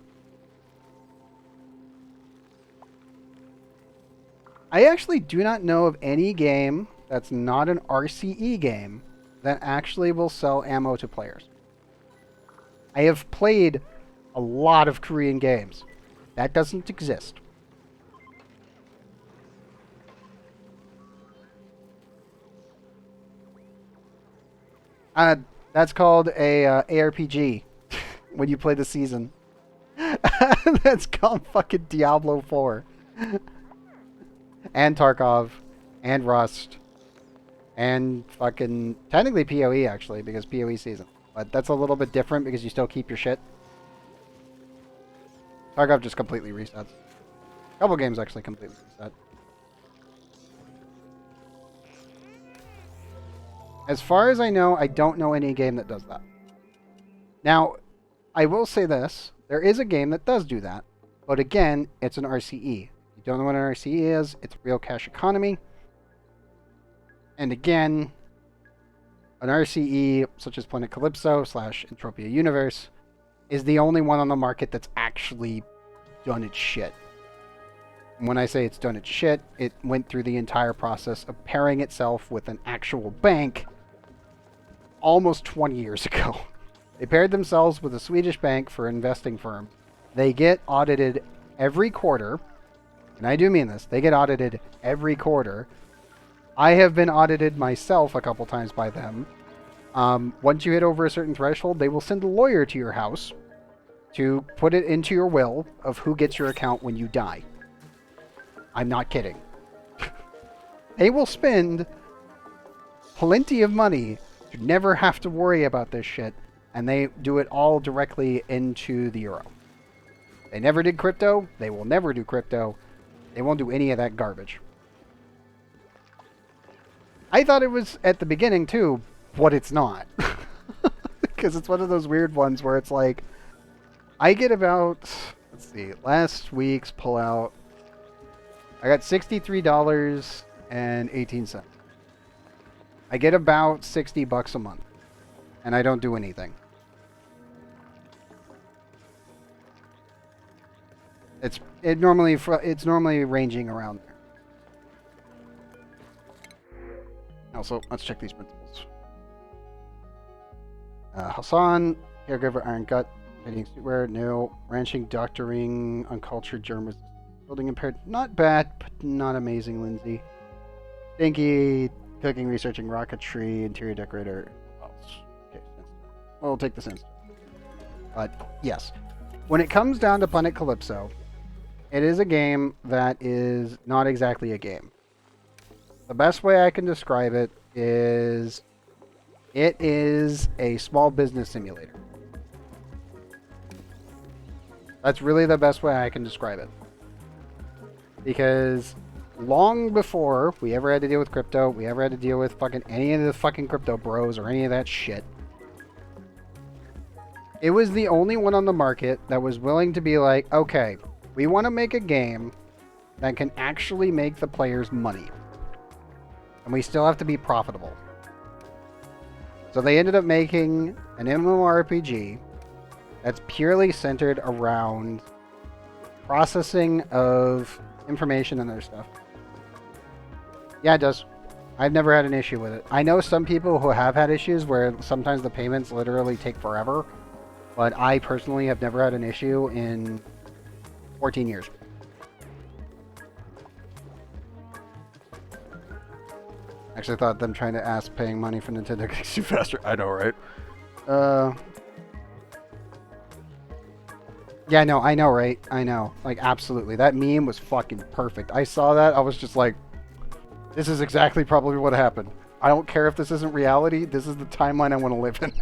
[SPEAKER 1] I actually do not know of any game that's not an RCE game that actually will sell ammo to players. I have played a lot of Korean games. That doesn't exist. That's called a ARPG when you play the season. That's called fucking Diablo 4. And Tarkov. And Rust. And fucking... technically PoE, actually, because PoE season. But that's a little bit different because you still keep your shit. Tarkov just completely resets. A couple games actually completely reset. As far as I know, I don't know any game that does that. Now, I will say this. There is a game that does do that. But again, it's an RCE. If you don't know what an RCE is, it's real cash economy. And again, an RCE, such as Planet Calypso / Entropia Universe, is the only one on the market that's actually done its shit. And when I say it's done its shit, it went through the entire process of pairing itself with an actual bank almost 20 years ago. They paired themselves with a Swedish bank for investing firm. They get audited every quarter, and I do mean this, they get audited every quarter. I have been audited myself a couple times by them. Once you hit over a certain threshold, they will send a lawyer to your house to put it into your will of who gets your account when you die. I'm not kidding. They will spend plenty of money to never have to worry about this shit, and they do it all directly into the euro. They never did crypto. They will never do crypto. They won't do any of that garbage. I thought it was at the beginning too, but it's not. Because it's one of those weird ones where it's like, I get about, let's see, last week's pullout, I got $63.18. I get about $60 a month, and I don't do anything. It's normally ranging around there. Also, let's check these principles. Hassan, caregiver, Uncut, trading streetwear, no, ranching, doctoring, uncultured, germ resistant, building impaired, not bad, but not amazing, Lindsay. Stinky, cooking, researching, rocketry, interior decorator. Okay, we'll take this instance. But yes, when it comes down to Planet Calypso, it is a game that is not exactly a game. The best way I can describe it is a small business simulator. That's really the best way I can describe it. Because long before we ever had to deal with crypto, we ever had to deal with fucking any of the fucking crypto bros or any of that shit, it was the only one on the market that was willing to be like, okay, we want to make a game that can actually make the players money. And we still have to be profitable. So they ended up making an MMORPG that's purely centered around processing of information and other stuff. Yeah, it does. I've never had an issue with it. I know some people who have had issues where sometimes the payments literally take forever, but I personally have never had an issue in 14 years. Actually, I thought them trying to ask paying money for Nintendo gets you faster. I know, right? Yeah, no, I know, right? I know. Like, absolutely. That meme was fucking perfect. I saw that. I was just like, this is exactly probably what happened. I don't care if this isn't reality. This is the timeline I want to live in.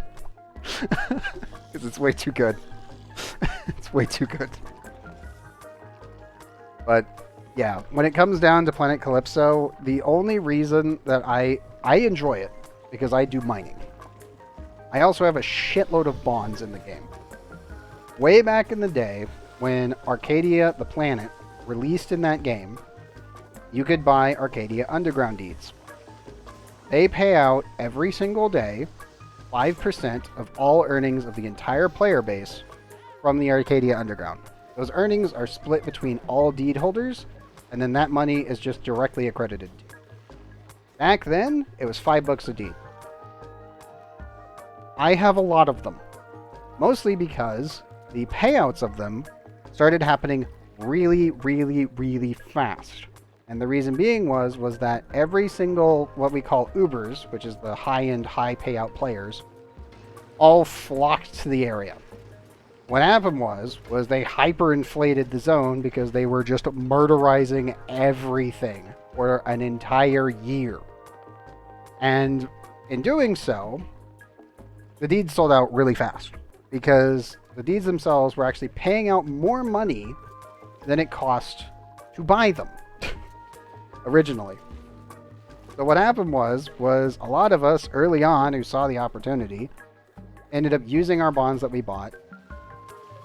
[SPEAKER 1] Because it's way too good. It's way too good. But yeah, when it comes down to Planet Calypso, the only reason that I enjoy it because I do mining. I also have a shitload of bonds in the game. Way back in the day, when Arcadia the Planet released in that game, you could buy Arcadia Underground deeds. They pay out every single day 5% of all earnings of the entire player base from the Arcadia Underground. Those earnings are split between all deed holders, and then that money is just directly accredited to you. Back then, it was $5 a deed. I have a lot of them, mostly because the payouts of them started happening really, really, really fast. And the reason being was that every single, what we call Ubers, which is the high-end, high payout players, all flocked to the area. What happened was they hyperinflated the zone because they were just murderizing everything for an entire year. And in doing so, the deeds sold out really fast because the deeds themselves were actually paying out more money than it cost to buy them originally. So what happened was a lot of us early on who saw the opportunity ended up using our bonds that we bought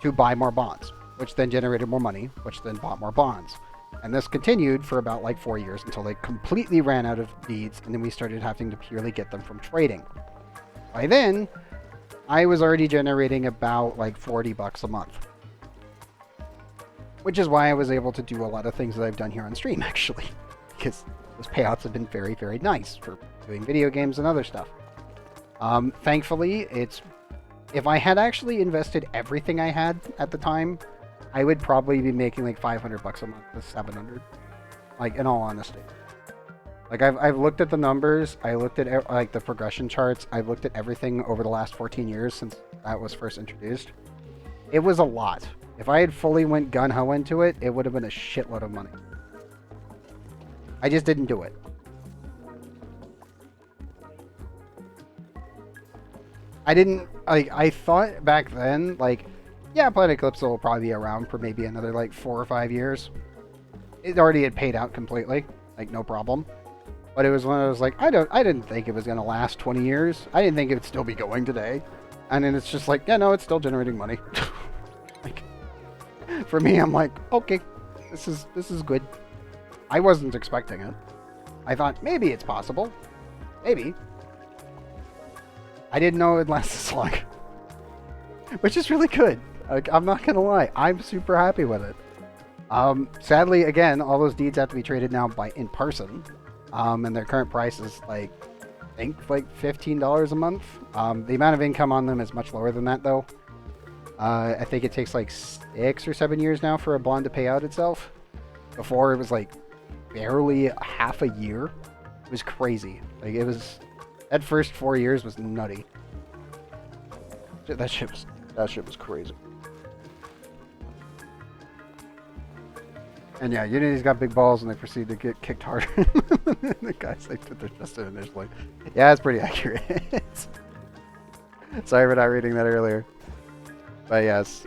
[SPEAKER 1] to buy more bonds, which then generated more money, which then bought more bonds. And this continued for about like 4 years until they completely ran out of deeds, and then we started having to purely get them from trading. By then, I was already generating about like $40 a month. Which is why I was able to do a lot of things that I've done here on stream, actually. Because those payouts have been very, very nice for doing video games and other stuff. Thankfully, if I had actually invested everything I had at the time, I would probably be making like $500 a month to $700. Like, in all honesty. Like, I've looked at the numbers. I looked at like the progression charts. I've looked at everything over the last 14 years since that was first introduced. It was a lot. If I had fully went gun-ho into it, it would have been a shitload of money. I just didn't do it. I didn't, like, I thought back then, like, yeah, Planet Calypso will probably be around for maybe another, like, 4 or 5 years. It already had paid out completely, like, no problem. But it was when I was like, I didn't think it was going to last 20 years. I didn't think it would still be going today. And then it's just like, yeah, no, it's still generating money. Like, for me, I'm like, okay, this is good. I wasn't expecting it. I thought maybe it's possible. Maybe. I didn't know it would last this long. Which is really good. Like, I'm not gonna lie. I'm super happy with it. Sadly, again, all those deeds have to be traded now in person. And their current price is like, I think like $15 a month. The amount of income on them is much lower than that though. I think it takes like 6 or 7 years now for a bond to pay out itself. Before it was like barely half a year. It was crazy. Like, it was, that first 4 years was nutty. That shit was crazy. And yeah, Unity's got big balls and they proceed to get kicked harder. The guys like did their just initially. Yeah, it's pretty accurate. Sorry for not reading that earlier. But yes,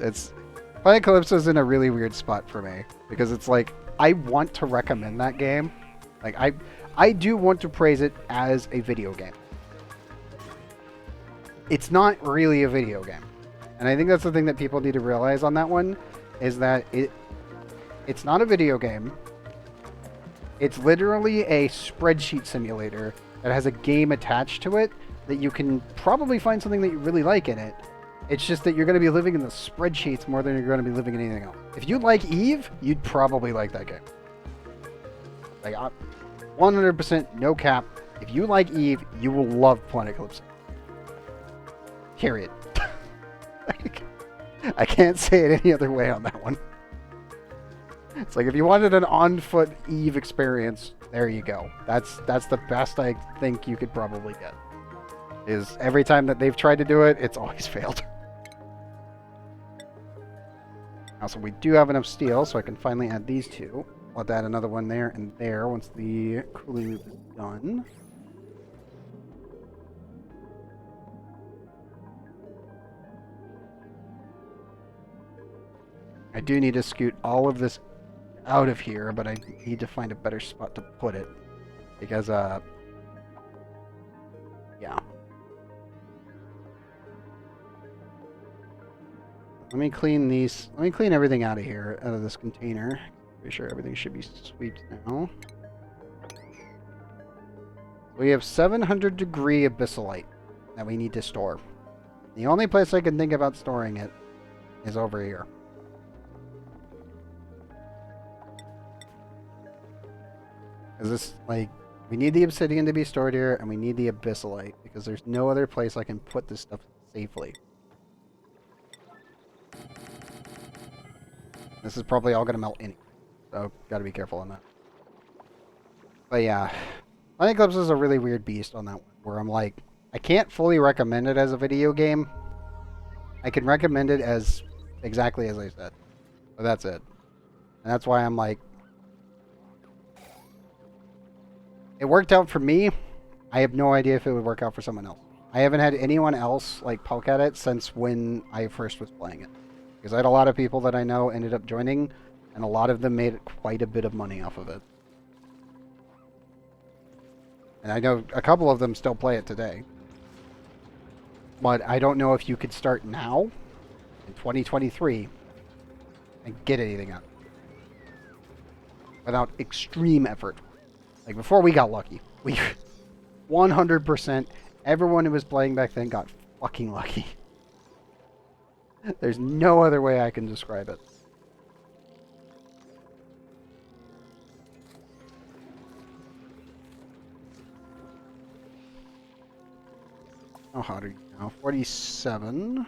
[SPEAKER 1] Planet Calypso's in a really weird spot for me. Because it's like, I want to recommend that game. Like, I do want to praise it as a video game. It's not really a video game. And I think that's the thing that people need to realize on that one, is that it's not a video game. It's literally a spreadsheet simulator that has a game attached to it that you can probably find something that you really like in it. It's just that you're going to be living in the spreadsheets more than you're going to be living in anything else. If you like Eve, you'd probably like that game. Like, 100% no cap. If you like Eve, you will love Planet Calypso. Period. I can't say it any other way on that one. It's like, if you wanted an on-foot Eve experience, there you go. That's the best I think you could probably get. Is every time that they've tried to do it, it's always failed. Also, we do have enough steel, so I can finally add these two. I'll add another one there and there once the cooling loop is done. I do need to scoot all of this out of here, but I need to find a better spot to put it. Because, yeah. Let me clean these. Let me clean everything out of here, out of this container. Pretty sure everything should be swept now. We have 700 degree abyssalite that we need to store. The only place I can think about storing it is over here. Is this, like, we need the obsidian to be stored here, and we need the abyssalite, because there's no other place I can put this stuff safely. This is probably all going to melt anyway, so gotta be careful on that. But yeah, I think Eclipse is a really weird beast on that one, where I'm like, I can't fully recommend it as a video game. I can recommend it as exactly as I said, but that's it. And that's why I'm like, it worked out for me. I have no idea if it would work out for someone else. I haven't had anyone else like poke at it since when I first was playing it. Because I had a lot of people that I know ended up joining, and a lot of them made quite a bit of money off of it. And I know a couple of them still play it today. But I don't know if you could start now, in 2023, and get anything out of it without extreme effort. Like, before we got lucky. We 100%, everyone who was playing back then got fucking lucky. There's no other way I can describe it. How hot are you now? 47.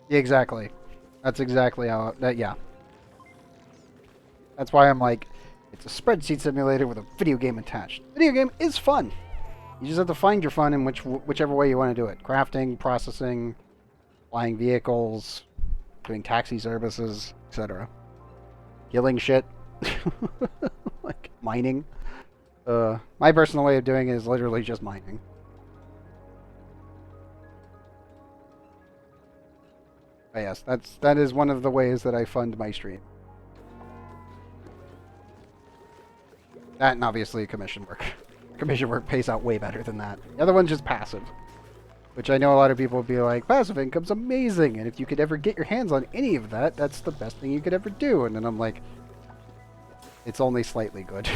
[SPEAKER 1] Yeah, exactly. That's exactly how that, yeah. That's why I'm like, it's a spreadsheet simulator with a video game attached. Video game is fun. You just have to find your fun in whichever way you want to do it. Crafting, processing, flying vehicles, doing taxi services, etc. Killing shit. Like mining. My personal way of doing it is literally just mining. But yes, that is one of the ways that I fund my stream. That and obviously commission work. Commission work pays out way better than that. The other one's just passive. Which I know a lot of people will be like, passive income's amazing, and if you could ever get your hands on any of that, that's the best thing you could ever do. And then I'm like, it's only slightly good.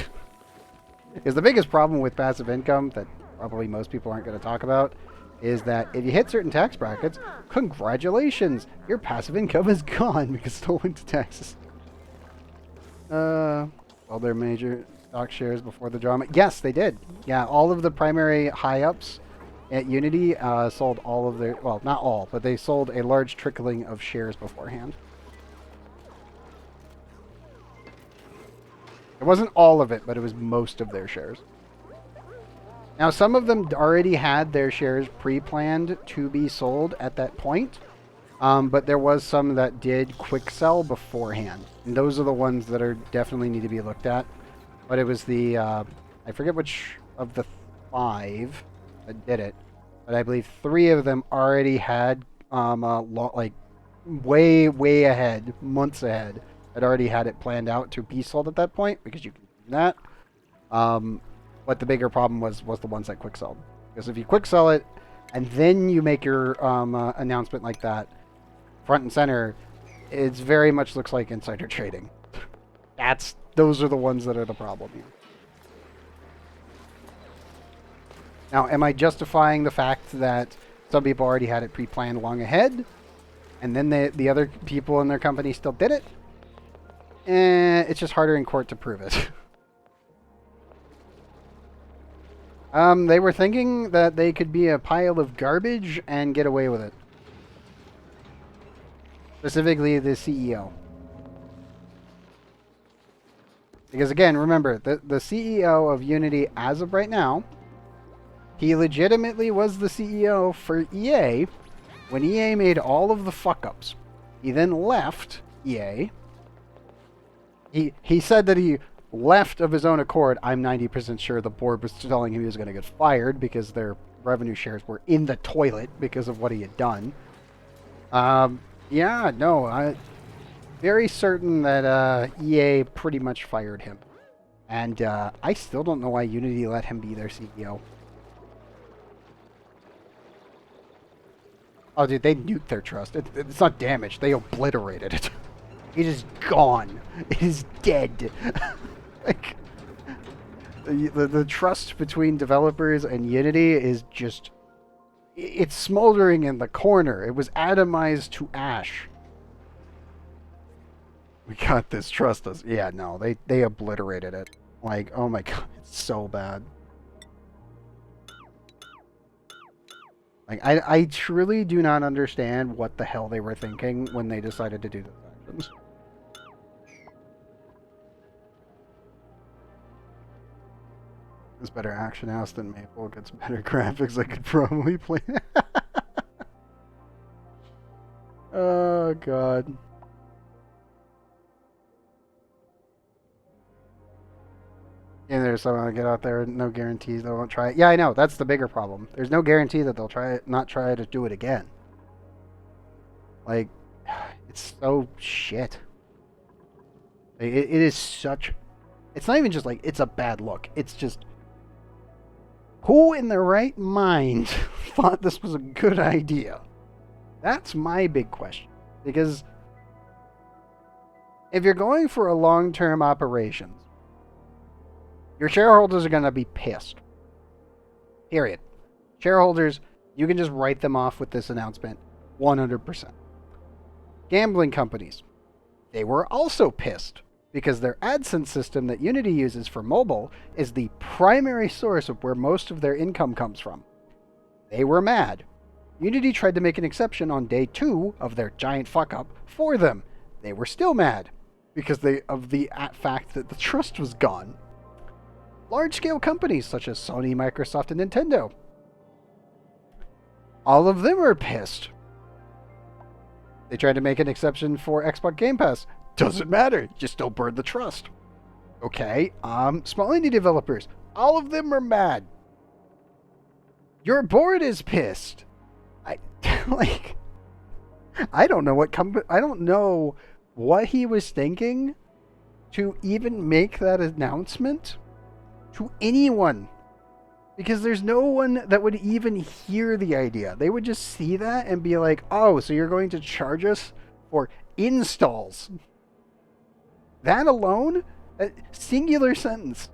[SPEAKER 1] Because the biggest problem with passive income that probably most people aren't going to talk about is that if you hit certain tax brackets, congratulations, your passive income is gone because it's all into taxes. All their major stock shares before the drama. Yes, they did. Yeah, all of the primary high-ups at Unity sold all of their, well, not all, but they sold a large trickling of shares beforehand. It wasn't all of it, but it was most of their shares. Now, some of them already had their shares pre-planned to be sold at that point, but there was some that did quick sell beforehand. And those are the ones that are definitely need to be looked at. But it was the, I forget which of the 5 that did it, but I believe 3 of them already had, like, way ahead, months ahead, had already had it planned out to be sold at that point, because you can do that. But the bigger problem was the ones that quick sold. Because if you quick sell it, and then you make your announcement like that, front and center, it very much looks like insider trading. Those are the ones that are the problem here. Now, am I justifying the fact that some people already had it pre-planned long ahead, and then the other people in their company still did it? It's just harder in court to prove it. They were thinking that they could be a pile of garbage and get away with it. Specifically, the CEO. Because again, remember, the CEO of Unity, as of right now, he legitimately was the CEO for EA when EA made all of the fuck-ups. He then left EA. He said that he left of his own accord. I'm 90% sure the board was telling him he was going to get fired because their revenue shares were in the toilet because of what he had done. Yeah, no, I very certain that EA pretty much fired him. And I still don't know why Unity let him be their CEO. Oh, dude, they nuked their trust. It's not damaged. They obliterated it. It is gone. It is dead. Like, the trust between developers and Unity is just... It's smoldering in the corner. It was atomized to ash. We got this, trust us. Yeah, no, they obliterated it. Like, oh my god, it's so bad. Like, I truly do not understand what the hell they were thinking when they decided to do those actions. It's better action house than Maple. Gets better graphics. I could probably play. Oh god. And there's someone to get out there. No guarantees they won't try it. Yeah, I know. That's the bigger problem. There's no guarantee that they'll try it, not try to do it again. Like, it's so shit. It is such. It's not even just like it's a bad look. It's just. Who in their right mind thought this was a good idea? That's my big question. Because if you're going for a long-term operations, your shareholders are going to be pissed. Period. Shareholders, you can just write them off with this announcement 100%. Gambling companies, they were also pissed because their AdSense system that Unity uses for mobile is the primary source of where most of their income comes from. They were mad. Unity tried to make an exception on day 2 of their giant fuck-up for them. They were still mad because of the fact that the trust was gone. Large-scale companies such as Sony, Microsoft, and Nintendo, all of them are pissed. They tried to make an exception for Xbox Game Pass. Doesn't matter. You still burn the trust. Okay. Small indie developers. All of them are mad. Your board is pissed. Like, I don't know I don't know what he was thinking to even make that announcement to anyone. Because there's no one that would even hear the idea. They would just see that and be like, oh, so you're going to charge us for installs. That alone, a singular sentence,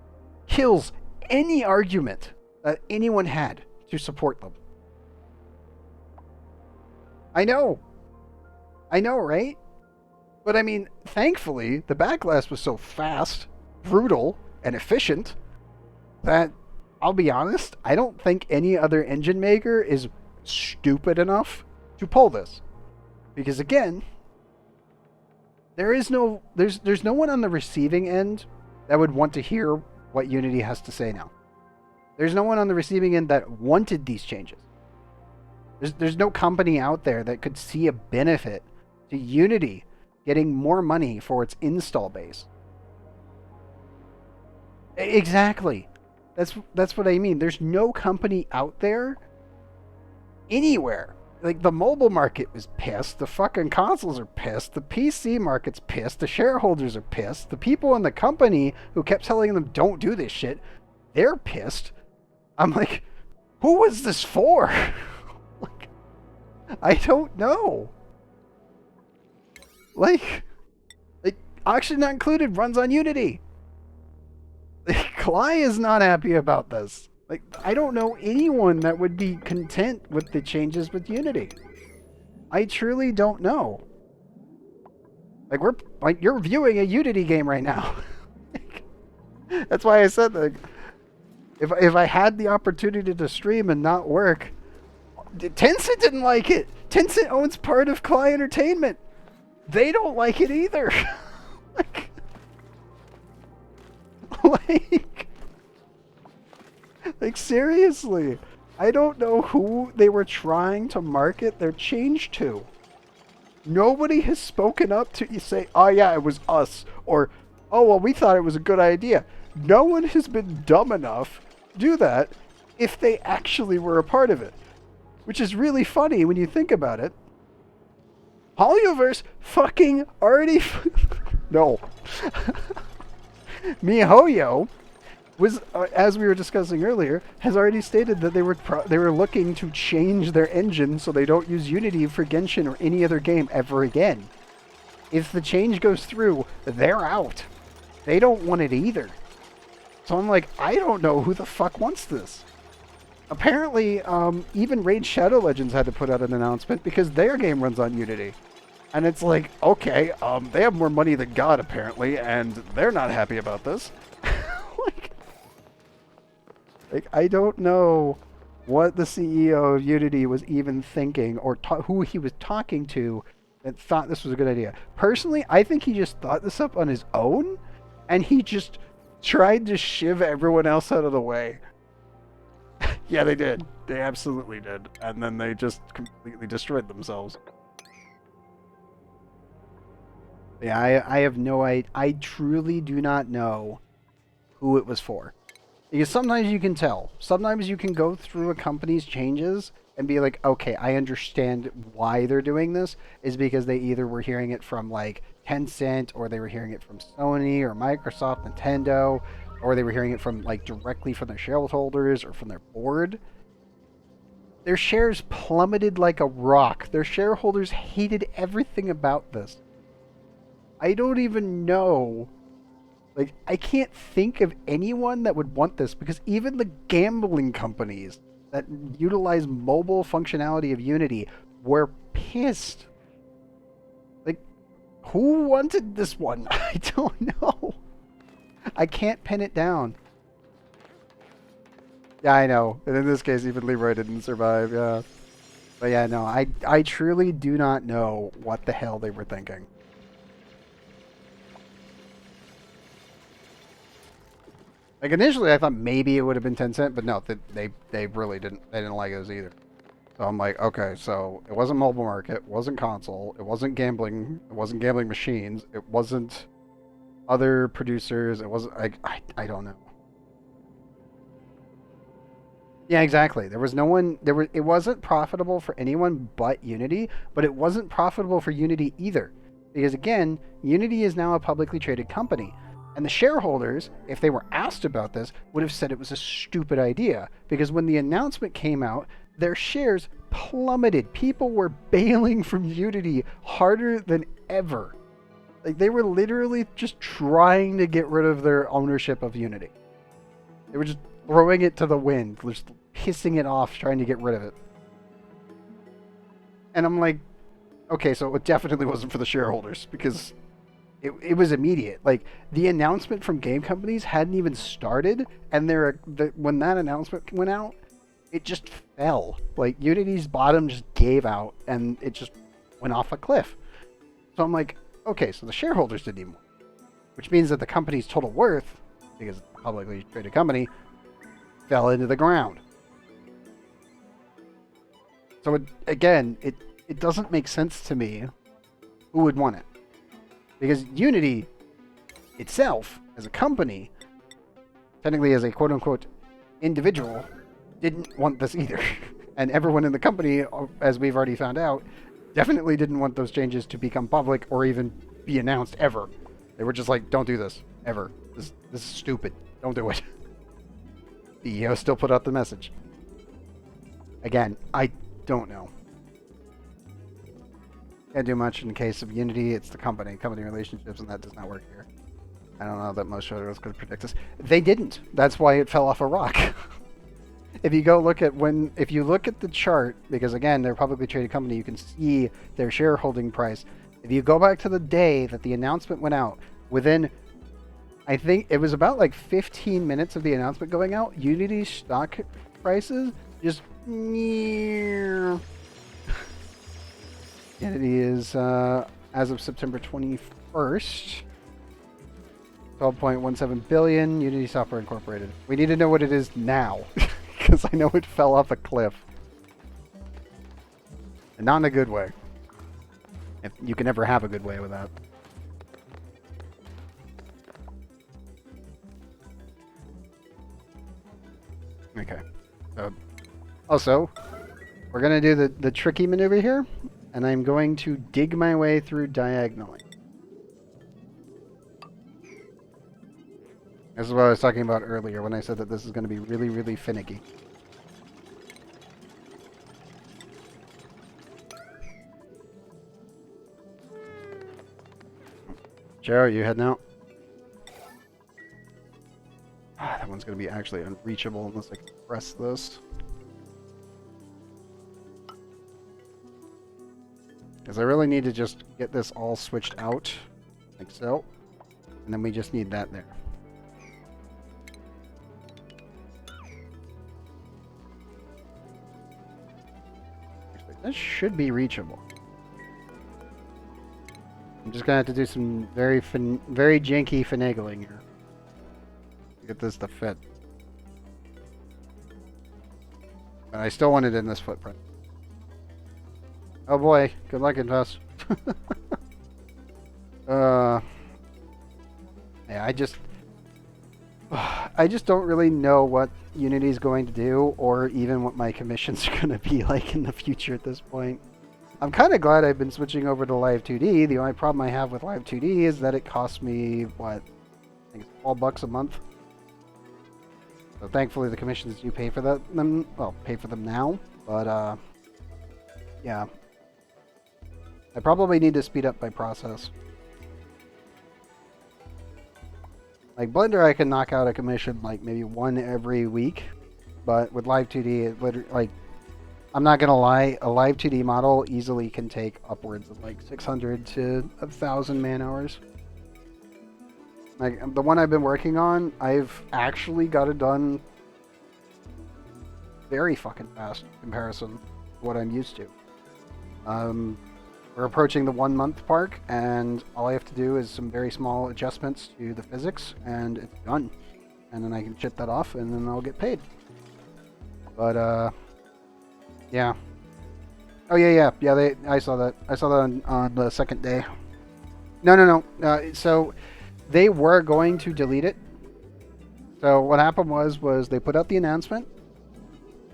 [SPEAKER 1] kills any argument that anyone had to support them. I know, right? But I mean, thankfully, the backlash was so fast, brutal, and efficient that, I'll be honest, I don't think any other engine maker is stupid enough to pull this. Because again, there's no one on the receiving end that would want to hear what Unity has to say now. There's no one on the receiving end that wanted these changes. There's no company out there that could see a benefit to Unity getting more money for its install base. Exactly. That's what I mean. There's no company out there anywhere. Like, the mobile market was pissed. The fucking consoles are pissed. The PC market's pissed. The shareholders are pissed. The people in the company who kept telling them don't do this shit, they're pissed. I'm like, who was this for? Like, I don't know. Like Auction Not Included runs on Unity. Cly is not happy about this. Like, I don't know anyone that would be content with the changes with Unity. I truly don't know. Like, you're viewing a Unity game right now. That's why I said that. If I had the opportunity to stream and not work, Tencent didn't like it. Tencent owns part of Cly Entertainment. They don't like it either. Like, seriously, I don't know who they were trying to market their change to. Nobody has spoken up to say, oh yeah, it was us, or, oh well, we thought it was a good idea. No one has been dumb enough to do that if they actually were a part of it. Which is really funny when you think about it. Holyoverse fucking already... no. MiHoYo was, as we were discussing earlier, has already stated that they were looking to change their engine so they don't use Unity for Genshin or any other game ever again. If the change goes through, they're out. They don't want it either. So I'm like, I don't know who the fuck wants this. Apparently, even Raid Shadow Legends had to put out an announcement because their game runs on Unity. And it's like, okay, they have more money than God apparently, and they're not happy about this. like, I don't know what the CEO of Unity was even thinking, or who he was talking to that thought this was a good idea. Personally, I think he just thought this up on his own, and he just tried to shiv everyone else out of the way. Yeah, they did. They absolutely did. And then they just completely destroyed themselves. Yeah, I have no idea. I truly do not know who it was for. Because sometimes you can tell. Sometimes you can go through a company's changes and be like, okay, I understand why they're doing this. Is because they either were hearing it from like Tencent, or they were hearing it from Sony or Microsoft, Nintendo, or they were hearing it from like directly from their shareholders or from their board. Their shares plummeted like a rock. Their shareholders hated everything about this. I don't even know. Like, I can't think of anyone that would want this, because even the gambling companies that utilize mobile functionality of Unity were pissed. Like, who wanted this one? I don't know. I can't pin it down. Yeah, I know. And in this case, even Leroy didn't survive, yeah. But yeah, no, I truly do not know what the hell they were thinking. Like, initially I thought maybe it would have been Tencent, but no, they really didn't. They didn't like us either. So I'm like, okay, so it wasn't mobile market, it wasn't console, it wasn't gambling machines, it wasn't other producers, it wasn't, I don't know. Yeah, exactly. There was no one, it wasn't profitable for anyone but Unity, but it wasn't profitable for Unity either. Because again, Unity is now a publicly traded company. And the shareholders, if they were asked about this, would have said it was a stupid idea. Because when the announcement came out, their shares plummeted. People were bailing from Unity harder than ever. Like, they were literally just trying to get rid of their ownership of Unity. They were just throwing it to the wind, just pissing it off, trying to get rid of it. And I'm like, okay, so it definitely wasn't for the shareholders, because it was immediate. Like, the announcement from game companies hadn't even started, and when that announcement went out, it just fell. Like, Unity's bottom just gave out, and it just went off a cliff. So I'm like, okay, so the shareholders didn't even win. Which means that the company's total worth, because it's a publicly traded company, fell into the ground. So it doesn't make sense to me who would want it. Because Unity itself, as a company, technically as a quote-unquote individual, didn't want this either. And everyone in the company, as we've already found out, definitely didn't want those changes to become public or even be announced ever. They were just like, don't do this, ever. This is stupid. Don't do it. The CEO still put out the message. Again, I don't know. Can't do much in the case of Unity. It's the company relationships, and that does not work here. I don't know that most shareholders could predict this. They didn't. That's why it fell off a rock. If you look at the chart, because again, they're a publicly traded company, you can see their shareholding price. If you go back to the day that the announcement went out, within, I think it was about like 15 minutes of the announcement going out, Unity's stock prices just Unity is, as of September 21st, 12.17 billion, Unity Software Incorporated. We need to know what it is now, because I know it fell off a cliff. And not in a good way. If you can never have a good way with that. Okay. So, also, we're going to do the tricky maneuver here. and I'm going to dig my way through diagonally. This is what I was talking about earlier when I said that this is going to be really, really finicky. Joe, you heading out? Ah, that one's going to be actually unreachable unless I can press this. Because I really need to just get this all switched out, like so. And then we just need that there. Actually, this should be reachable. I'm just gonna have to do some very janky finagling here to get this to fit. But I still want it in this footprint. Oh boy, good luck, Invest. Yeah, I just don't really know what Unity's going to do, or even what my commissions are going to be like in the future at this point. I'm kind of glad I've been switching over to Live 2D. The only problem I have with Live 2D is that it costs me, what, I think it's $12 a month. So thankfully the commissions do pay for them, well, pay for them now, but yeah. I probably need to speed up my process. Like Blender, I can knock out a commission like maybe one every week, but with Live 2D, it literally, like, I'm not gonna lie, a Live 2D model easily can take upwards of like 600 to 1,000 man hours. Like the one I've been working on, I've actually got it done very fucking fast in comparison to what I'm used to. We're approaching the 1 month mark, and all I have to do is some very small adjustments to the physics, and it's done. And then I can ship that off, and then I'll get paid. But yeah. Oh yeah. I saw that. I saw that on the second day. No. So they were going to delete it. So what happened was they put out the announcement,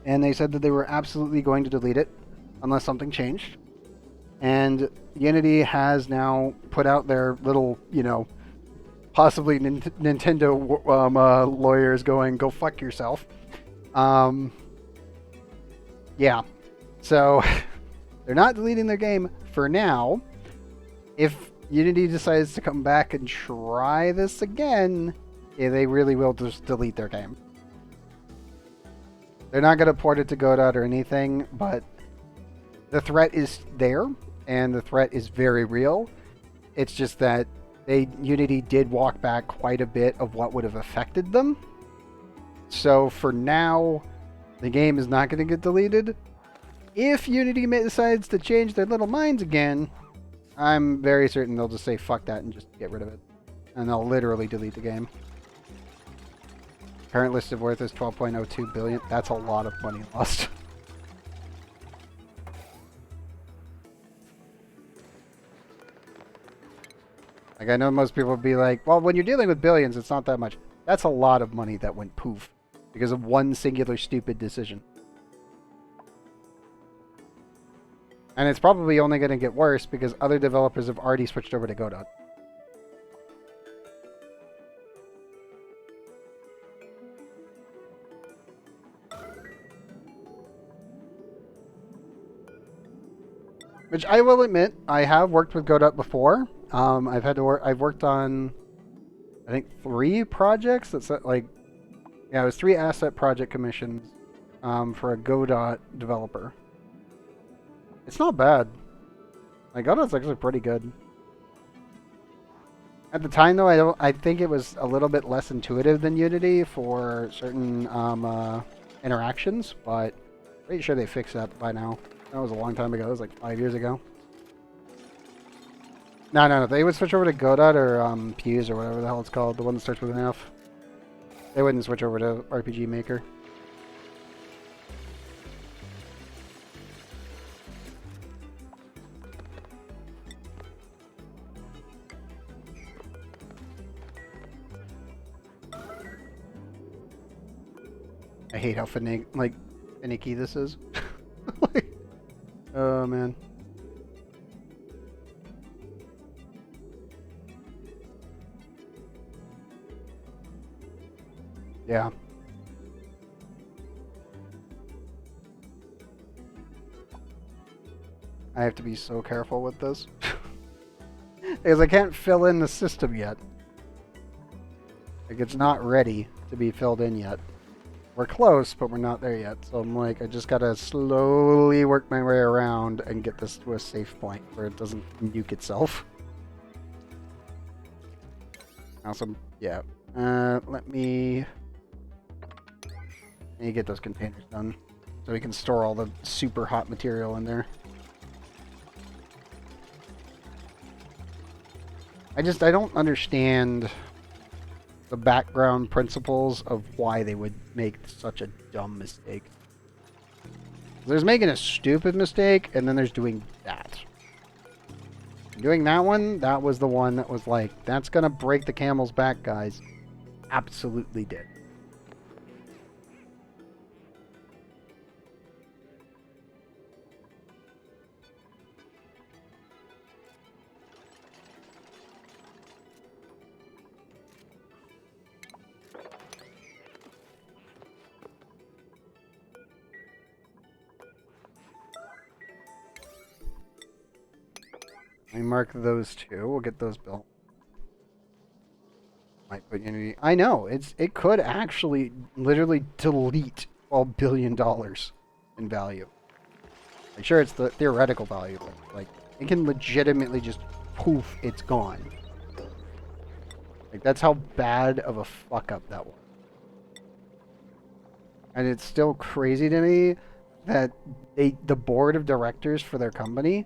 [SPEAKER 1] and they said that they were absolutely going to delete it unless something changed. And Unity has now put out their little, possibly Nintendo lawyers going, go fuck yourself. Yeah. So they're not deleting their game for now. If Unity decides to come back and try this again, yeah, they really will just delete their game. They're not going to port it to Godot or anything, but the threat is there, and the threat is very real. It's just that Unity did walk back quite a bit of what would have affected them. So for now, the game is not going to get deleted. If Unity decides to change their little minds again, I'm very certain they'll just say fuck that and just get rid of it. And they'll literally delete the game. Current listed worth is 12.02 billion. That's a lot of money lost. Like, I know most people would be like, well, when you're dealing with billions, it's not that much. That's a lot of money that went poof because of one singular stupid decision. And it's probably only going to get worse because other developers have already switched over to Godot. Which I will admit, I have worked with Godot before. I've worked on, I think, 3 projects. That's like, yeah, it was 3 asset project commissions for a Godot developer. It's not bad. Like, Godot's actually pretty good. At the time, though, I think it was a little bit less intuitive than Unity for certain interactions, but pretty sure they fixed that by now. That was a long time ago. It was like 5 years ago. No. They would switch over to Godot or Fuse or whatever the hell it's called. The one that starts with an F. They wouldn't switch over to RPG Maker. I hate how finicky this is. Like, oh man. Yeah. I have to be so careful with this. Because I can't fill in the system yet. Like, it's not ready to be filled in yet. We're close, but we're not there yet. So I'm like, I just gotta slowly work my way around and get this to a safe point where it doesn't nuke itself. Awesome. Yeah. Let me get those containers done so we can store all the super hot material in there. I don't understand the background principles of why they would make such a dumb mistake. There's making a stupid mistake, and then there's doing that. Doing that one, that was the one that was like, that's gonna break the camel's back, guys. Absolutely did. I mark those two. We'll get those built. Might put Unity. I know it could actually literally delete $12 billion in value. I'm sure it's the theoretical value, but like it can legitimately just poof, it's gone. Like that's how bad of a fuck up that was. And it's still crazy to me that the board of directors for their company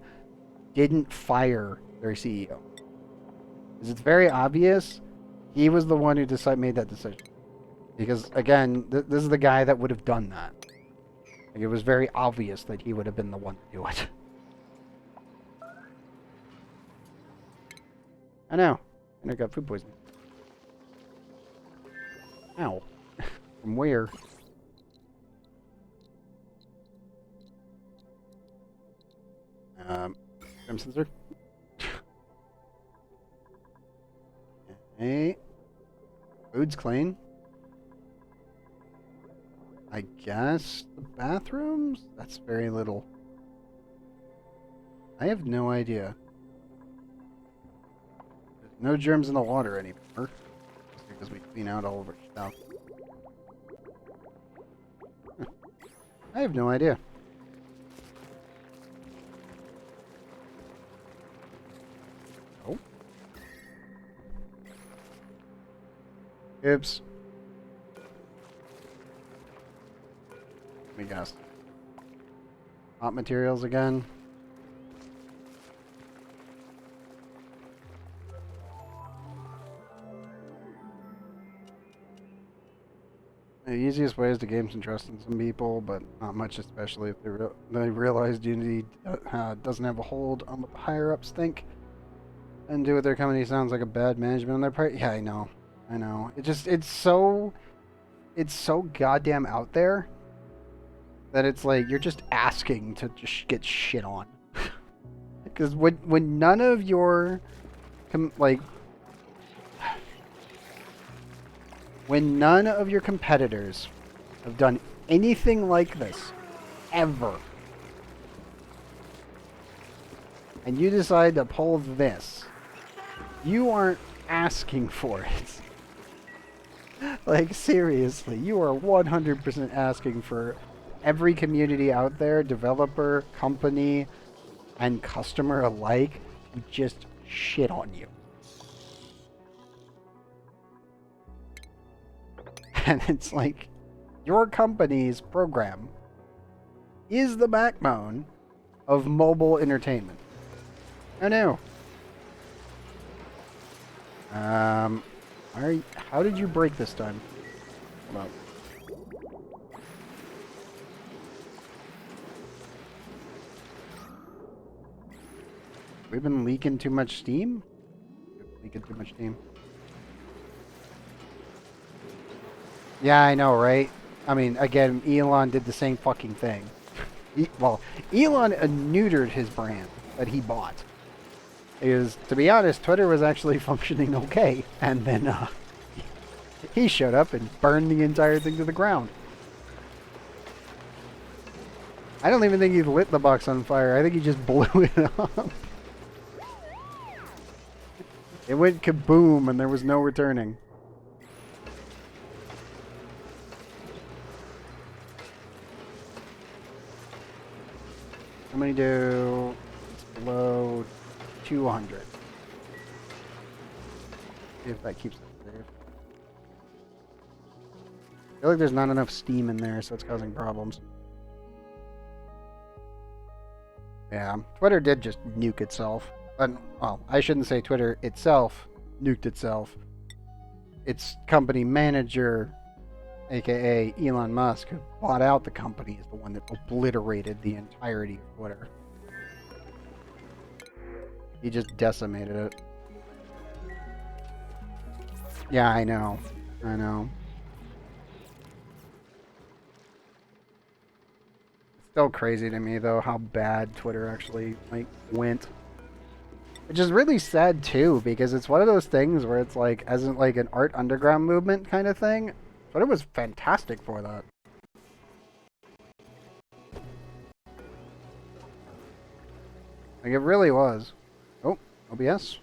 [SPEAKER 1] didn't fire their CEO. Because it's very obvious he was the one who made that decision. Because, again, this is the guy that would have done that. Like, it was very obvious that he would have been the one to do it. I know. And I got food poisoning. Ow. From where? Trim sensor. Okay. Food's clean. I guess the bathrooms? That's very little. I have no idea. There's no germs in the water anymore. Just because we clean out all of our stuff. Huh. I have no idea. Oh. Oops. Let me guess. Hot materials again. The easiest way is to gain some trust in some people, but not much, especially if they realize Unity doesn't have a hold on what the higher-ups think and do with their company. Sounds like a bad management on their part. Yeah, I know. It's so goddamn out there that it's like you're just asking to just get shit on. Because when none of your when none of your competitors have done anything like this ever, and you decide to pull this, you aren't asking for it. Like, seriously, you are 100% asking for every community out there, developer, company, and customer alike, to just shit on you. And it's like, your company's program is the backbone of mobile entertainment. I know. How did you break this time? Come on. We've been leaking too much steam? Leaking too much steam. Yeah, I know, right? I mean, again, Elon did the same fucking thing. Well, Elon neutered his brand that he bought. Because, to be honest, Twitter was actually functioning okay. And then, He showed up and burned the entire thing to the ground. I don't even think he lit the box on fire. I think he just blew it up. It went kaboom and there was no returning. How many do? It's below 200. See if that keeps it safe. I feel like there's not enough steam in there, so it's causing problems. Yeah, Twitter did just nuke itself. Well, I shouldn't say Twitter itself nuked itself. Its company manager, aka Elon Musk, who bought out the company, is the one that obliterated the entirety of Twitter. He just decimated it. Yeah, I know. I know. It's still crazy to me, though, how bad Twitter actually, like, went. Which is really sad, too, because it's one of those things where it's like, as in, like, an art underground movement kind of thing. Twitter was fantastic for that. Like, it really was. Oh, OBS?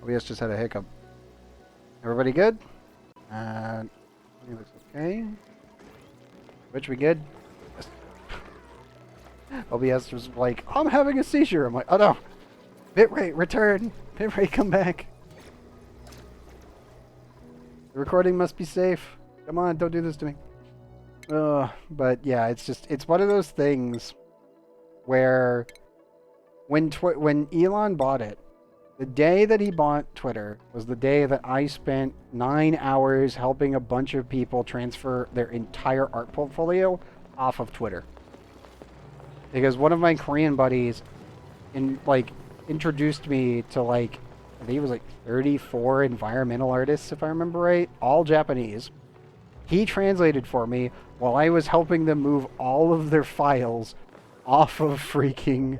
[SPEAKER 1] OBS just had a hiccup. Everybody good? Looks okay. Twitch, we good? Yes. OBS was like, I'm having a seizure. I'm like, oh no. Bitrate, return. Bitrate, come back. The recording must be safe. Come on, don't do this to me. But yeah, it's one of those things where when Elon bought it, the day that he bought Twitter was the day that I spent 9 hours helping a bunch of people transfer their entire art portfolio off of Twitter. Because one of my Korean buddies introduced me to I think it was 34 environmental artists, if I remember right, all Japanese. He translated for me while I was helping them move all of their files off of freaking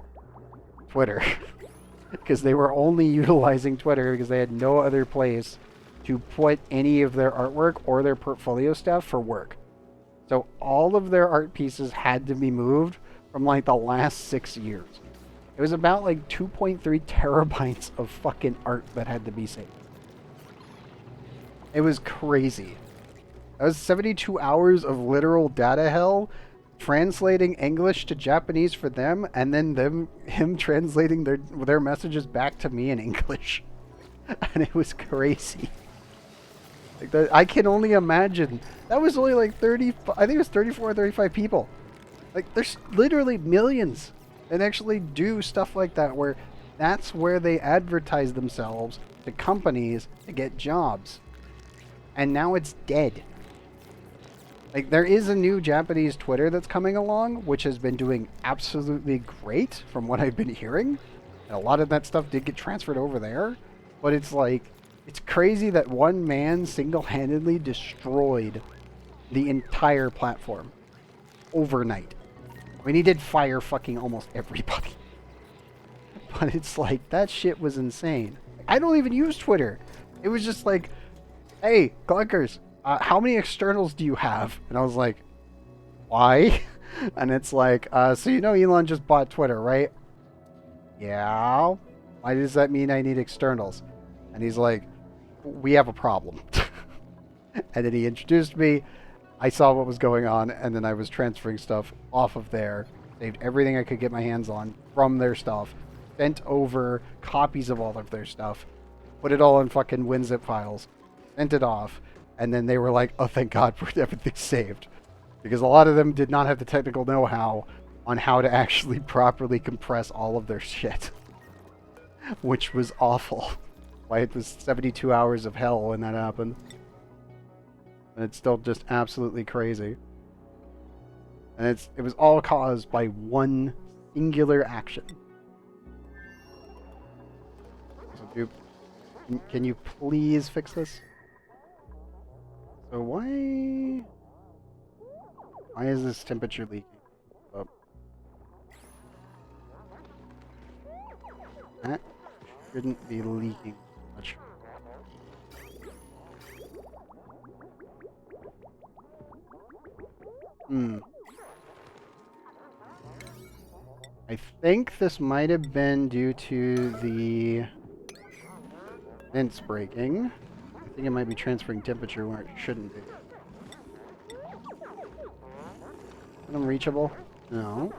[SPEAKER 1] Twitter. Because they were only utilizing Twitter because they had no other place to put any of their artwork or their portfolio stuff for work. So all of their art pieces had to be moved from the last 6 years. It was about 2.3 terabytes of fucking art that had to be saved. It was crazy. That was 72 hours of literal data hell, translating English to Japanese for them, and then him translating their messages back to me in English. And it was crazy. I can only imagine. That was only 30, I think it was 34 or 35 people. There's literally millions that actually do stuff like that, where that's where they advertise themselves to companies to get jobs. And now it's dead. There is a new Japanese Twitter that's coming along, which has been doing absolutely great from what I've been hearing. And a lot of that stuff did get transferred over there. But it's it's crazy that one man single-handedly destroyed the entire platform overnight. I mean, he did fire fucking almost everybody. But it's that shit was insane. I don't even use Twitter. It was just hey, clunkers, how many externals do you have? And I was like, why? And it's so you know Elon just bought Twitter, right? Yeah. Why does that mean I need externals? And he's like, we have a problem. And then he introduced me. I saw what was going on, and then I was transferring stuff off of there. Saved everything I could get my hands on from their stuff. Sent over copies of all of their stuff. Put it all in fucking WinZip files. Sent it off. And then they were like, oh, thank God, everything's saved. Because a lot of them did not have the technical know-how on how to actually properly compress all of their shit. Which was awful. It was 72 hours of hell when that happened. And it's still just absolutely crazy. And it was all caused by one singular action. So can you please fix this? So why is this temperature leaking? Oh. That shouldn't be leaking much. I think this might have been due to the vents breaking. I think it might be transferring temperature where it shouldn't be. Unreachable? No.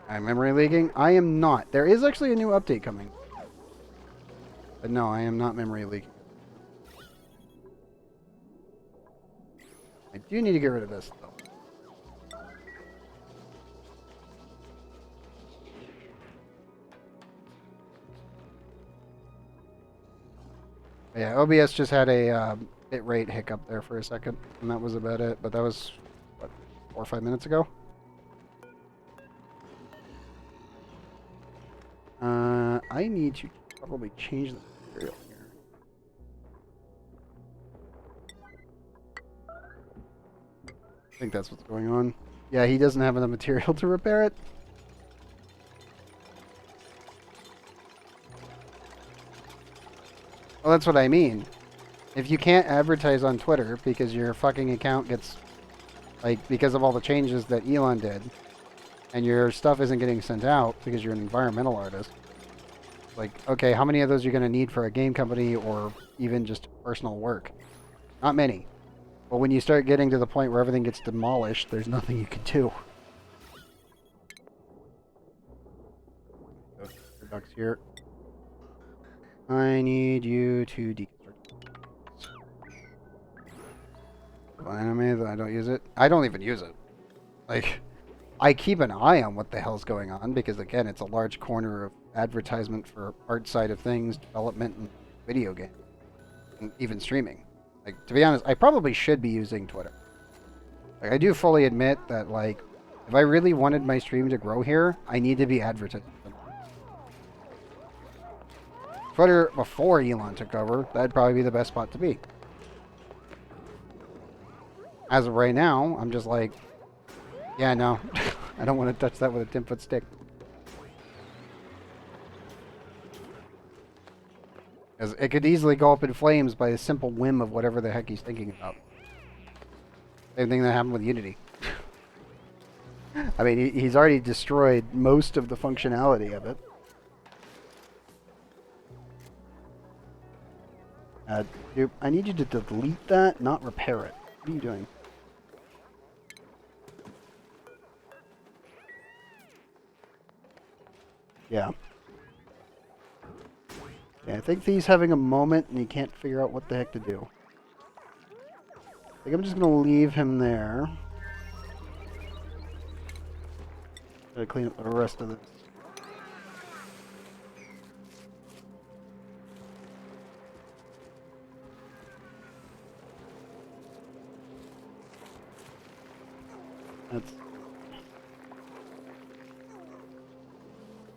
[SPEAKER 1] I'm memory leaking? I am not. There is actually a new update coming. But no, I am not memory leaking. I do need to get rid of this, though. Yeah, OBS just had a bitrate hiccup there for a second, and that was about it. But that was, what, 4 or 5 minutes ago? I need to probably change the material here. I think that's what's going on. Yeah, he doesn't have enough material to repair it. Well, that's what I mean. If you can't advertise on Twitter because your fucking account gets, like, because of all the changes that Elon did, and your stuff isn't getting sent out because you're an environmental artist, like, okay, how many of those are you going to need for a game company or even just personal work? Not many. But when you start getting to the point where everything gets demolished, there's nothing you can do. Ducks here. I need you to deconstruct. Anime that I don't use it. I don't even use it. Like, I keep an eye on what the hell's going on because, again, it's a large corner of advertisement for art side of things, development, and video game, and even streaming. Like, to be honest, I probably should be using Twitter. Like, I do fully admit that, like, if I really wanted my stream to grow here, I need to be advertising. Twitter, before Elon took over, that'd probably be the best spot to be. As of right now, I'm just like, yeah, no, I don't want to touch that with a 10-foot stick. As it could easily go up in flames by a simple whim of whatever the heck he's thinking about. Same thing that happened with Unity. I mean, he's already destroyed most of the functionality of it. Dude, I need you to delete that, not repair it. What are you doing? Yeah. Yeah, I think he's having a moment and he can't figure out what the heck to do. I think I'm just going to leave him there. Gotta clean up the rest of this. That's...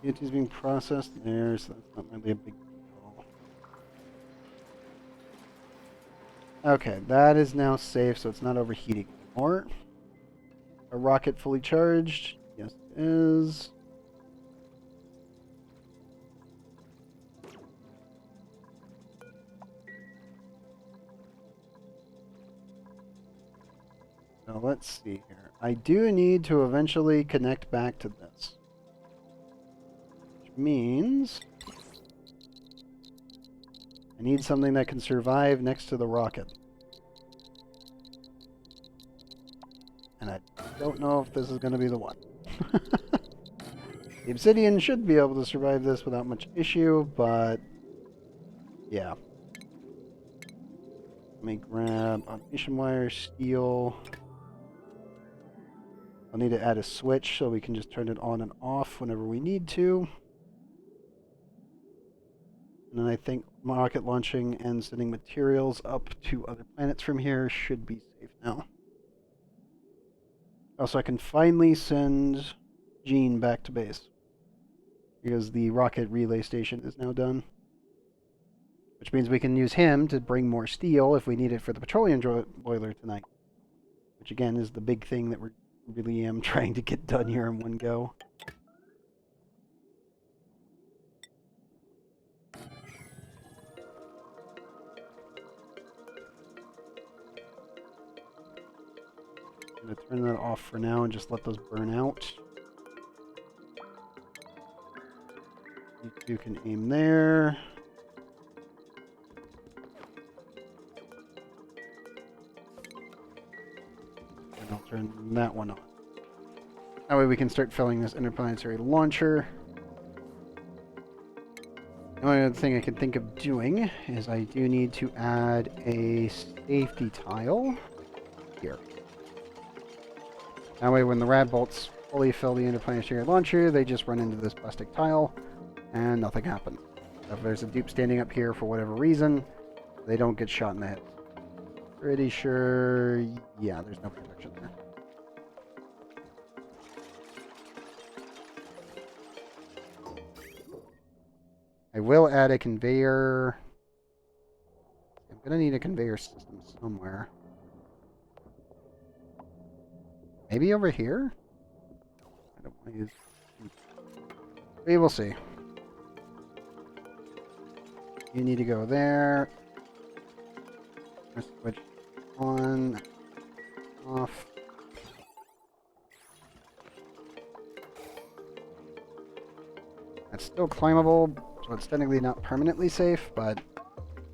[SPEAKER 1] Unity's being processed there, so that's not really a big deal. Okay, that is now safe, so it's not overheating anymore. A rocket fully charged? Yes, it is. Now let's see here. I do need to eventually connect back to this. Which means I need something that can survive next to the rocket. And I don't know if this is going to be the one. The obsidian should be able to survive this without much issue, but yeah. Let me grab automation wire, steel. I'll need to add a switch so we can just turn it on and off whenever we need to. And then I think rocket launching and sending materials up to other planets from here should be safe now. Also, I can finally send Gene back to base, because the rocket relay station is now done. Which means we can use him to bring more steel if we need it for the petroleum boiler tonight. Which again is the big thing that we really am trying to get done here in one go. I'm gonna turn that off for now and just let those burn out. You can aim there. And I'll turn that one on. That way we can start filling this interplanetary launcher. The only other thing I can think of doing is I do need to add a safety tile here. That way when the rad bolts fully fill the interplanetary launcher, they just run into this plastic tile and nothing happens. If there's a dupe standing up here for whatever reason, they don't get shot in the head. Pretty sure, yeah, there's no protection there. I will add a conveyor. I'm gonna need a conveyor system somewhere. Maybe over here? I don't want to use... We will see. You need to go there. Switch on, off. That's still climbable, so it's technically not permanently safe, but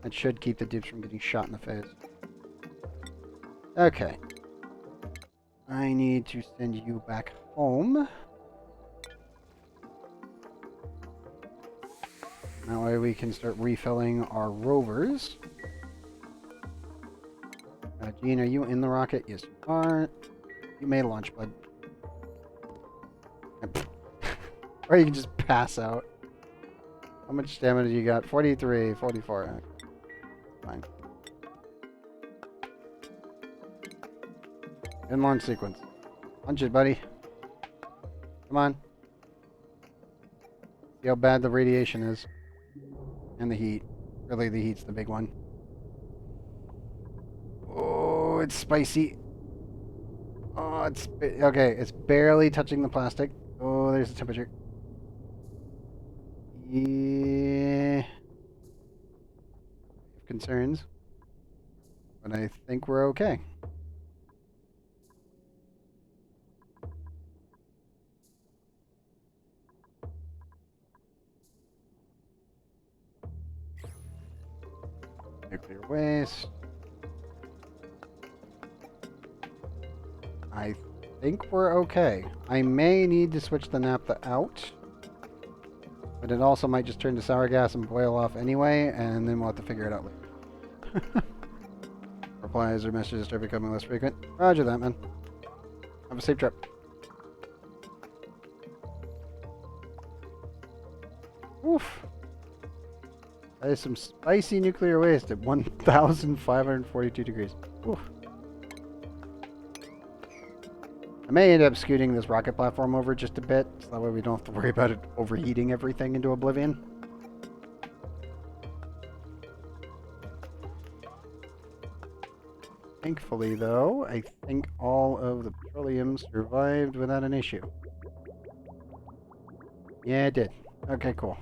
[SPEAKER 1] it should keep the dupes from getting shot in the face. Okay. I need to send you back home. That way we can start refilling our rovers. Gene, are you in the rocket? Yes, you are. You may launch, bud. Or you can just pass out. How much stamina do you got? 43, 44. Okay. Fine. In launch sequence. Launch it, buddy. Come on. See how bad the radiation is. And the heat. Really, the heat's the big one. Oh, it's spicy. Oh, it's... Okay, it's barely touching the plastic. Oh, there's the temperature. Yeah. Concerns. But I think we're okay. Nuclear waste. I think we're okay. I may need to switch the naphtha out. But it also might just turn to sour gas and boil off anyway, and then we'll have to figure it out later. Replies or messages start becoming less frequent. Roger that, man. Have a safe trip. Oof. That is some spicy nuclear waste at 1,542 degrees. Oof. I may end up scooting this rocket platform over just a bit, so that way we don't have to worry about it overheating everything into oblivion. Thankfully, though, I think all of the petroleum survived without an issue. Yeah, it did. Okay, cool.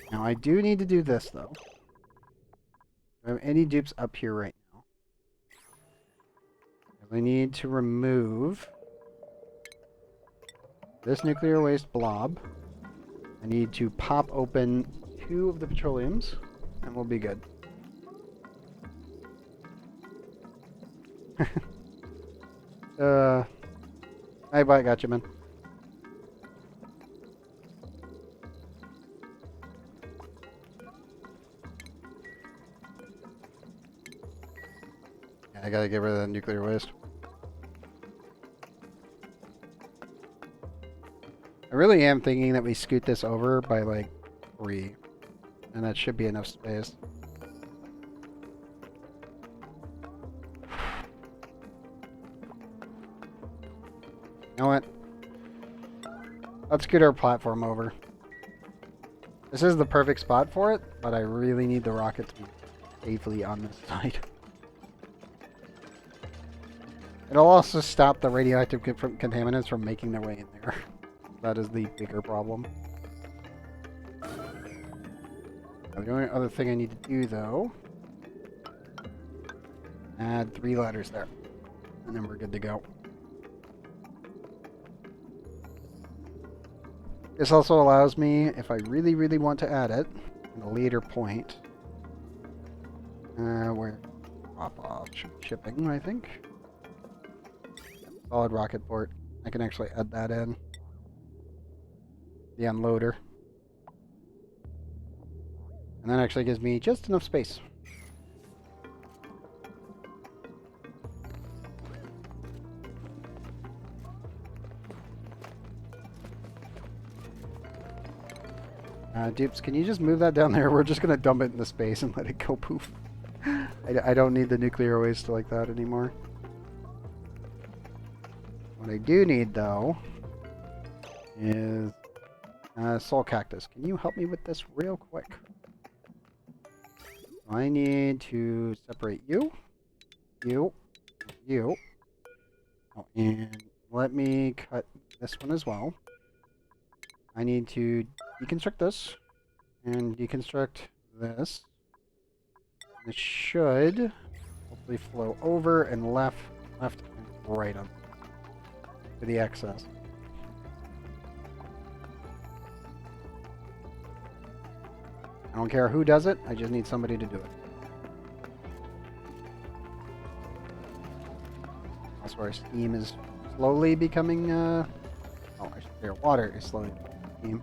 [SPEAKER 1] Now, I do need to do this, though. Do I have any dupes up here right now? I need to remove this nuclear waste blob. I need to pop open 2 of the petroleums, and we'll be good. Hey, bye, gotcha, man. I gotta get rid of that nuclear waste. I really am thinking that we scoot this over by like 3. And that should be enough space. You know what? Let's scoot our platform over. This is the perfect spot for it, but I really need the rocket to be safely on this side. It'll also stop the radioactive contaminants from making their way in there. That is the bigger problem. Now, the only other thing I need to do, though, add 3 ladders there. And then we're good to go. This also allows me, if I really, really want to add it, at a later point, where drop-off shipping, I think. Solid rocket port. I can actually add that in. The unloader. And that actually gives me just enough space. Dupes, can you just move that down there? We're just going to dump it into space and let it go poof. I don't need the nuclear waste like that anymore. What I do need, though, is soul cactus. Can you help me with this real quick? I need to separate you, you. Oh, and let me cut this one as well. I need to deconstruct this and deconstruct this. This should hopefully flow over and left, and right on to the excess. I don't care who does it, I just need somebody to do it. Also, our steam is slowly becoming, I should say our water is slowly becoming steam.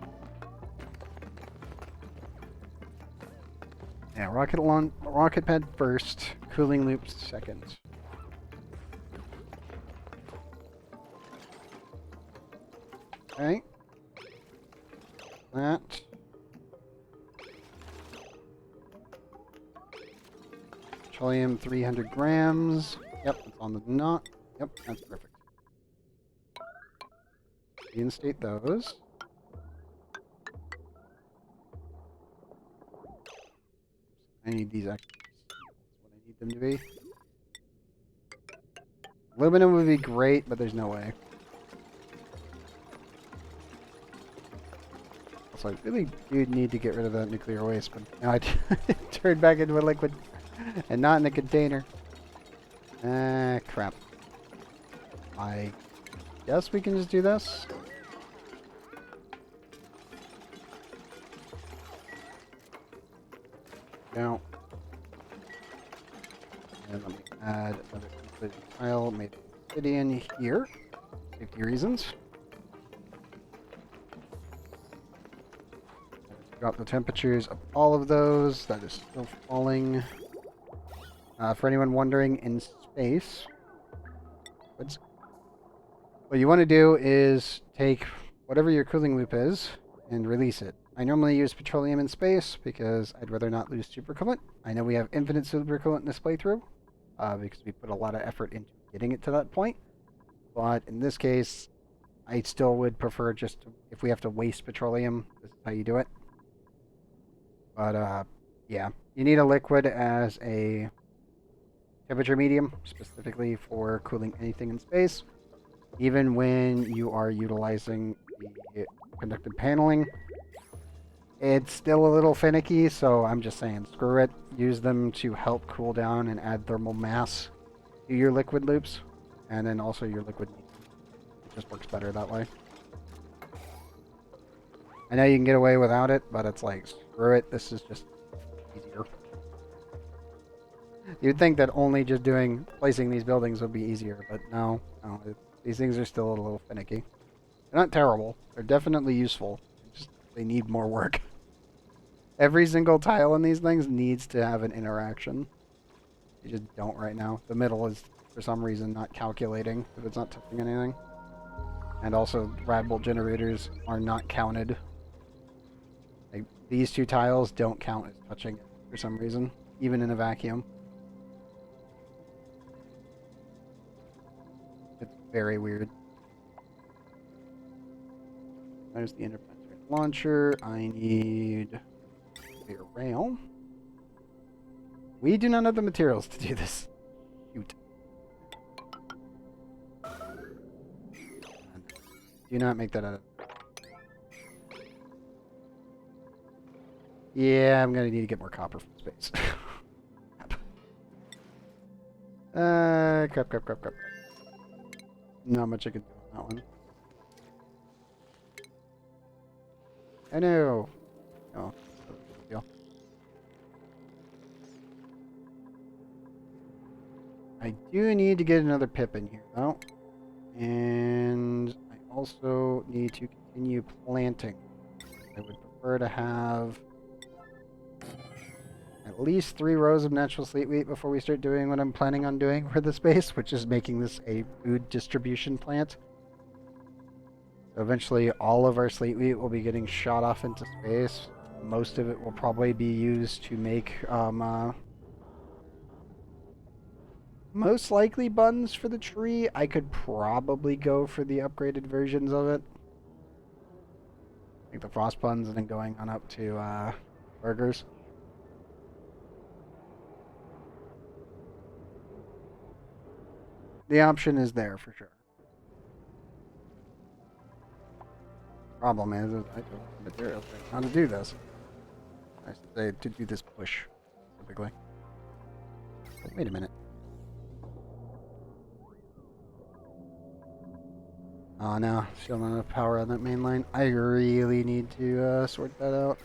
[SPEAKER 1] Yeah, rocket pad first, cooling loops second. Okay. That. Petroleum 300 grams. Yep, it's on the knot. Yep, that's perfect. Reinstate those. I need these extras. That's what I need them to be. Aluminum would be great, but there's no way. Also, I really do need to get rid of that nuclear waste, but now I turned back into a liquid and not in the container. Ah, crap. I guess we can just do this. No. And let me add another completed tile made of obsidian here. Safety reasons. Drop the temperatures of all of those. That is still falling. For anyone wondering, in space, what you want to do is take whatever your cooling loop is and release it. I normally use petroleum in space because I'd rather not lose supercoolant. I know we have infinite supercoolant in this playthrough because we put a lot of effort into getting it to that point. But in this case, I still would prefer just to, if we have to waste petroleum, this is how you do it. But yeah, you need a liquid as a temperature medium, specifically for cooling anything in space. Even when you are utilizing the conductive paneling, it's still a little finicky, so I'm just saying, screw it. Use them to help cool down and add thermal mass to your liquid loops, and then also your liquid. It just works better that way. I know you can get away without it, but it's like, screw it, this is just easier. You'd think that only just placing these buildings would be easier, but no, these things are still a little finicky. They're not terrible. They're definitely useful. They need more work. Every single tile in these things needs to have an interaction. You just don't right now. The middle is, for some reason, not calculating if it's not touching anything. And also, Radbolt generators are not counted. Like, these two tiles don't count as touching it for some reason, even in a vacuum. It's very weird. There's the interplanetary launcher. I need a rail. We do not have the materials to do this. Shoot. Do not make that out of... Yeah, I'm gonna need to get more copper from space. Crap. Not much I can do on that one. I know. Oh, deal. I do need to get another pip in here, though. And I also need to continue planting. I would prefer to have at least 3 rows of natural slate wheat before we start doing what I'm planning on doing for the space, which is making this a food distribution plant. So eventually all of our slate wheat will be getting shot off into space. Most of it will probably be used to make most likely buns for the tree. I could probably go for the upgraded versions of it. Like the frost buns and then going on up to burgers. The option is there for sure. Problem is I don't have materials right now to do this. I say to do this push, typically. Wait a minute. Oh no, still not enough power on that main line. I really need to sort that out.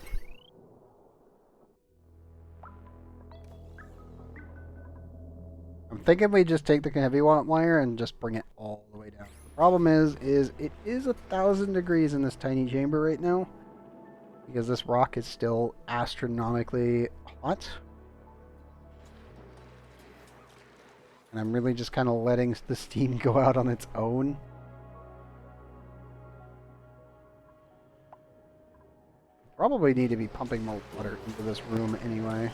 [SPEAKER 1] I'm thinking we just take the heavy watt wire and just bring it all the way down. The problem is it is 1,000 degrees in this tiny chamber right now because this rock is still astronomically hot. And I'm really just kind of letting the steam go out on its own. Probably need to be pumping more water into this room anyway.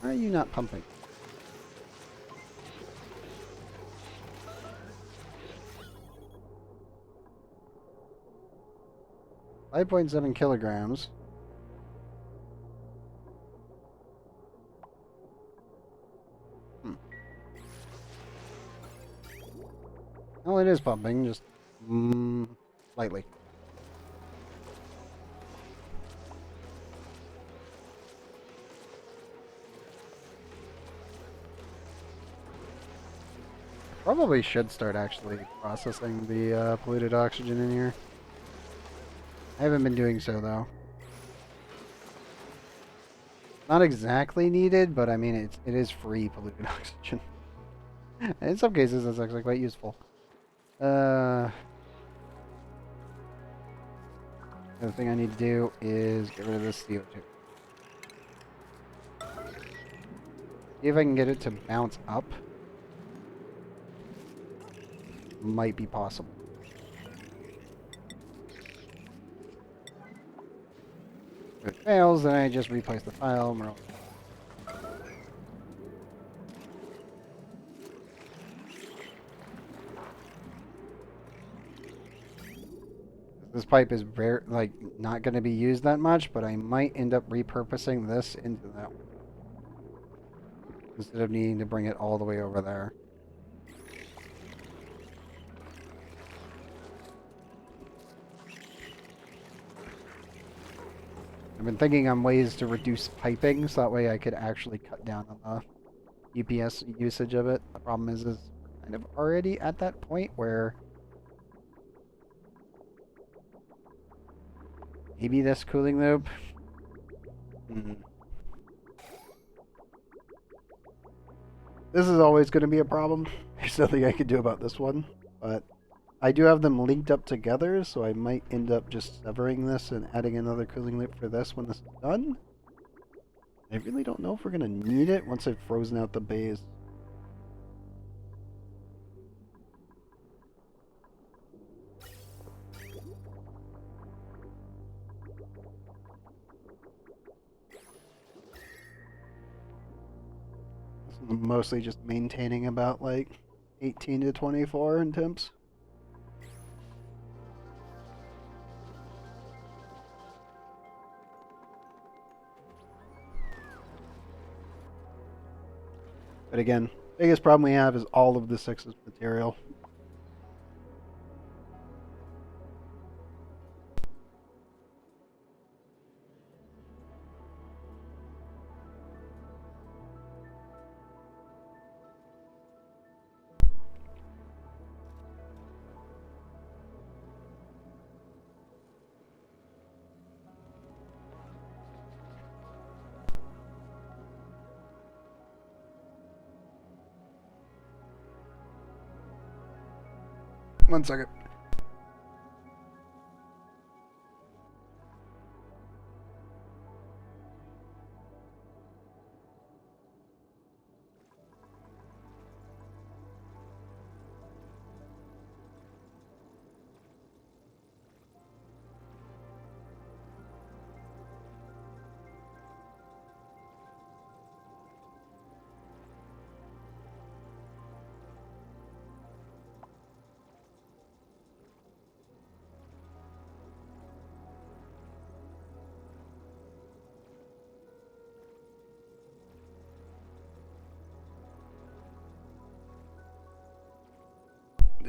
[SPEAKER 1] Why are you not pumping? $5.7 kilograms. Well, it is pumping, just lightly. Probably should start actually processing the polluted oxygen in here. I haven't been doing so though. Not exactly needed, but I mean it is free polluted oxygen. In some cases, it's actually quite useful. The other thing I need to do is get rid of this CO2. See if I can get it to bounce up. Might be possible. If it fails, then I just replace the file. This pipe is very, like, not going to be used that much, but I might end up repurposing this into that one. Instead of needing to bring it all the way over there. I've been thinking on ways to reduce piping, so that way I could actually cut down on the UPS usage of it. The problem is we're kind of already at that point where maybe this cooling loop. This is always going to be a problem. There's nothing I can do about this one, but I do have them linked up together, so I might end up just severing this and adding another cooling loop for this when this is done. I really don't know if we're going to need it once I've frozen out the bays. This is mostly just maintaining about like 18 to 24 in temps. But again, Biggest problem we have is all of the 6's material. One second.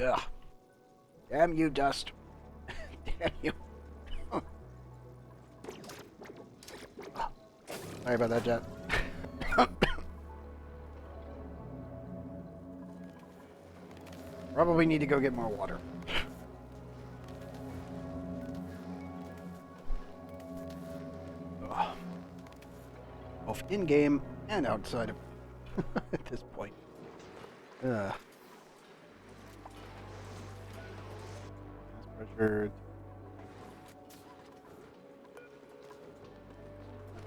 [SPEAKER 1] Ugh. Damn you, Dust. Damn you. Sorry about that, Jet. Probably need to go get more water. Ugh. Both in-game and outside of at this point. Ugh. Pressure.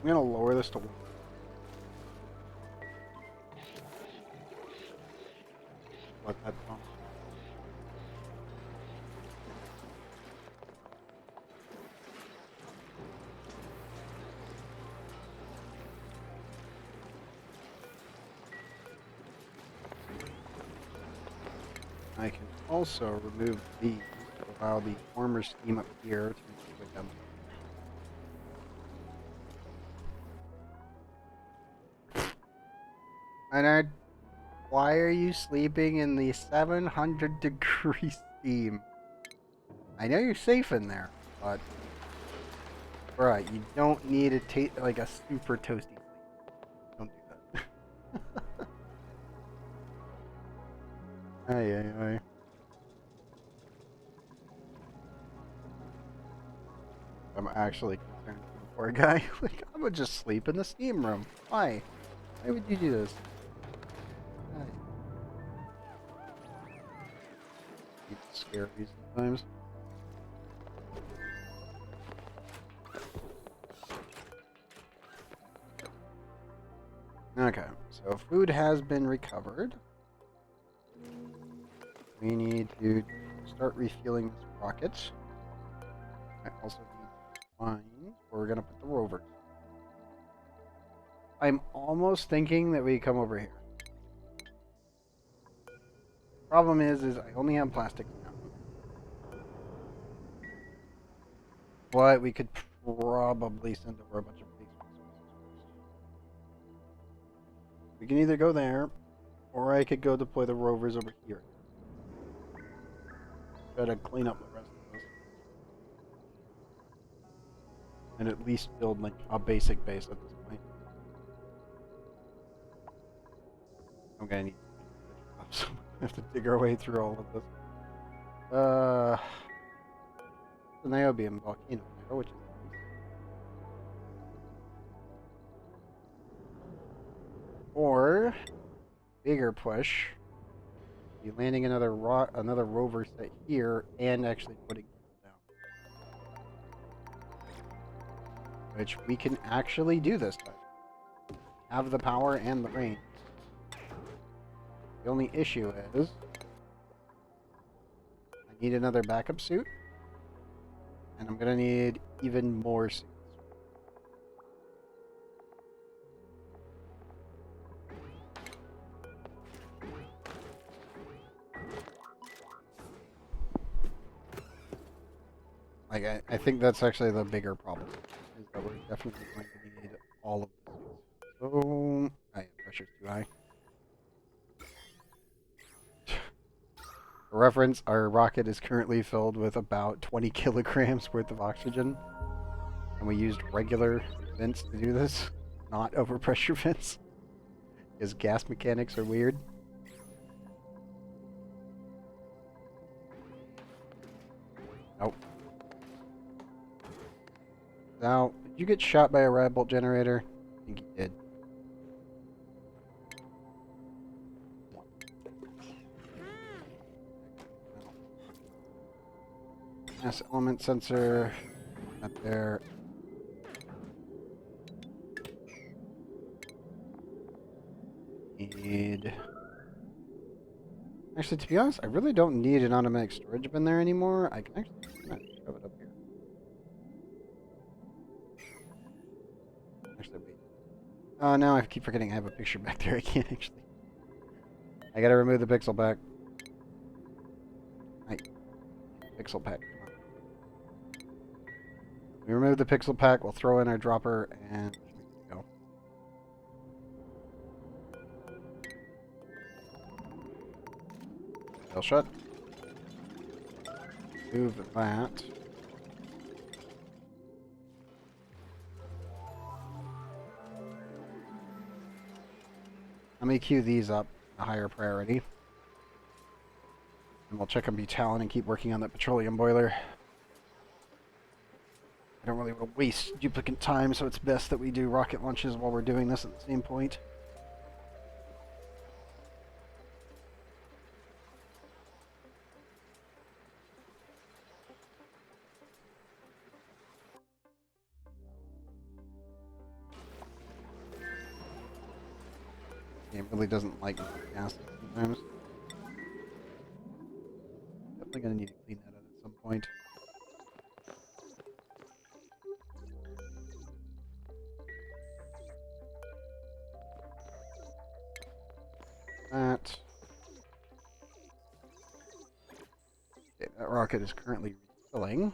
[SPEAKER 1] I'm gonna lower this to 1. Let that pump. I can also remove these to allow the armor scheme up here to move it down. Leonard, why are you sleeping in the 700 degree steam? I know you're safe in there, but right, you don't need a like a super toasty sleep. Don't do that. Ay, ay, ay. I'm actually concerned for the poor guy. Like, I would just sleep in the steam room. Why? Why would you do this? It's scary sometimes. Okay, so food has been recovered. We need to start refueling this rocket. I also need to find where we're going to put the rovers. I'm almost thinking that we come over here. Problem is I only have plastic now. But we could probably send over a bunch of base resources first. We can either go there, or I could go deploy the rovers over here. Try to clean up the rest of this. And at least build like a basic base at this point. I'm gonna need so we have to dig our way through all of this. The niobium volcano there, which is nice. Or bigger push. Be landing another rover set here and actually putting people down. Which we can actually do this time. Have the power and the range. The only issue is I need another backup suit. And I'm gonna need even more suits. Like, I think that's actually the bigger problem. Is that we're definitely going to need all of the suits. So, pressure's too high. For reference, our rocket is currently filled with about 20 kilograms worth of oxygen. And we used regular vents to do this, not overpressure vents. Because gas mechanics are weird. Nope. Now, did you get shot by a rad bolt generator? I think you did. Mass element sensor. Not there. Need... Actually, to be honest, I really don't need an automatic storage bin there anymore. I can actually shove it up here. Actually, wait. Oh, now I keep forgetting I have a picture back there. I can't actually. I gotta remove the pixel pack. Pixel pack. We remove the pixel pack, we'll throw in our dropper, and go. Tail shut. Move that. Let me queue these up a higher priority. And we'll check on B-Talon and keep working on that petroleum boiler. I don't really want to waste duplicate time, so it's best that we do rocket launches while we're doing this at the same point. It really doesn't like gas sometimes. Definitely gonna need to clean that out at some point. That. Okay, that rocket is currently refilling.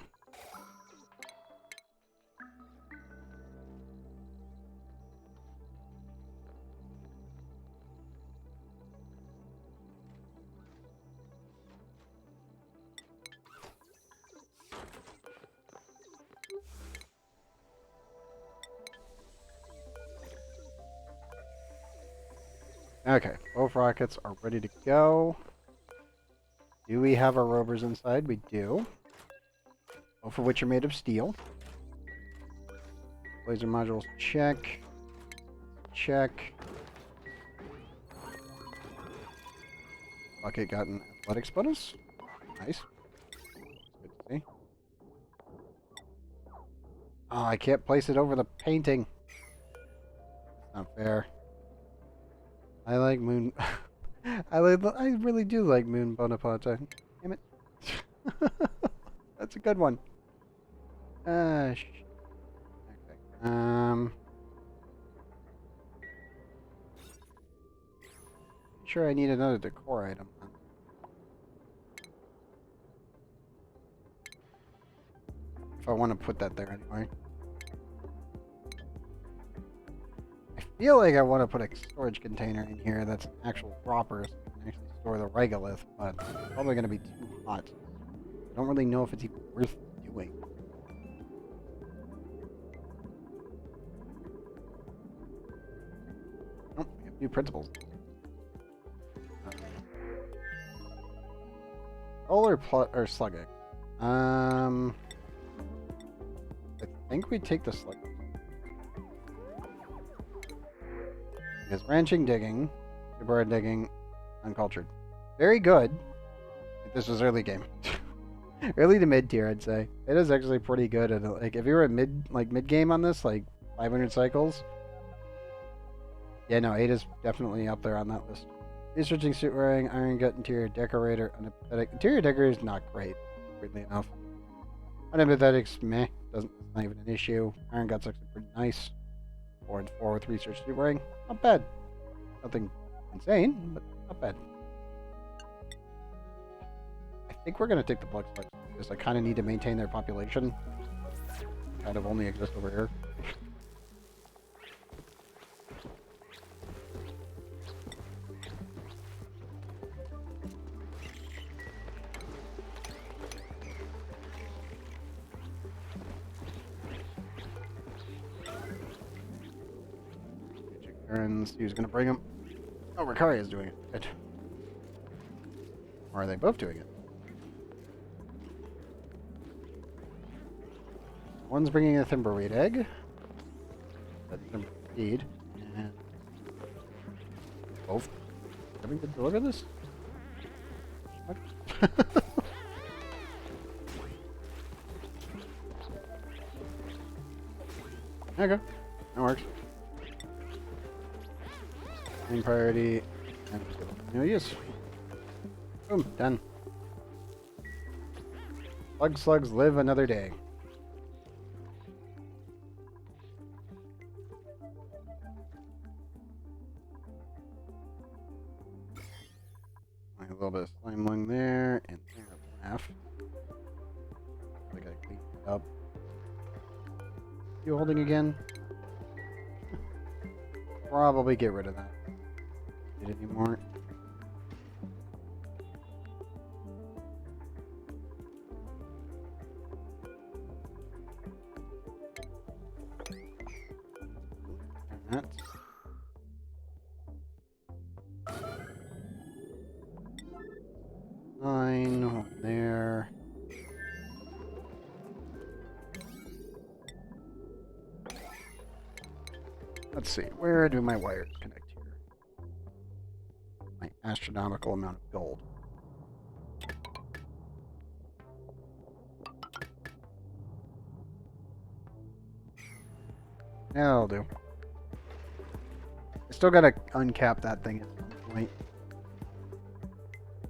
[SPEAKER 1] Okay, both rockets are ready to go. Do we have our rovers inside? We do. Both of which are made of steel. Laser modules, check. Check. Rocket got an athletics bonus. Nice. Good to see. Oh, I can't place it over the painting. That's not fair. I like Moon... I really do like Moon Bonaparte. Damn it. That's a good one. Okay. Sure, I need another decor item. If I want to put that there anyway. I feel like I want to put a storage container in here that's an actual dropper so I can actually store the regolith, but it's probably going to be too hot. I don't really know if it's even worth doing. Oh, we have new principles. Solar or Sluggish? I think we take the Sluggish. Because ranching, digging, super hard digging, uncultured. Very good. If this was early game. Early to mid tier, I'd say. It is actually pretty good. At, like, if you were at mid game on this, like 500 cycles. Yeah, no, 8 is definitely up there on that list. Researching, suit wearing, iron gut, interior decorator, unempathetic. Interior decorator is not great, weirdly enough. Unempathetics, meh, it's not even an issue. Iron gut's actually pretty nice. 4 and 4 with research suit wearing, not bad. Nothing insane, but not bad. I think we're gonna take the plug spikes because I kind of need to maintain their population. Kind of only exist over here. turns. Who's gonna bring him? Oh, Ricari is doing it. Good. Or are they both doing it? One's bringing a Thimberweed egg. That's Thimberweed. And both having to deliver this? What? Okay, that works. Main priority. And no use. Boom, done. Slugs live another day. A little bit of slime lung there, and half. I gotta clean it up. You holding again? Probably get rid of that. Need any more? That. Nine there. Let's see, where do my wires connect here? My astronomical amount of gold. That'll do. I still gotta uncap that thing at some point.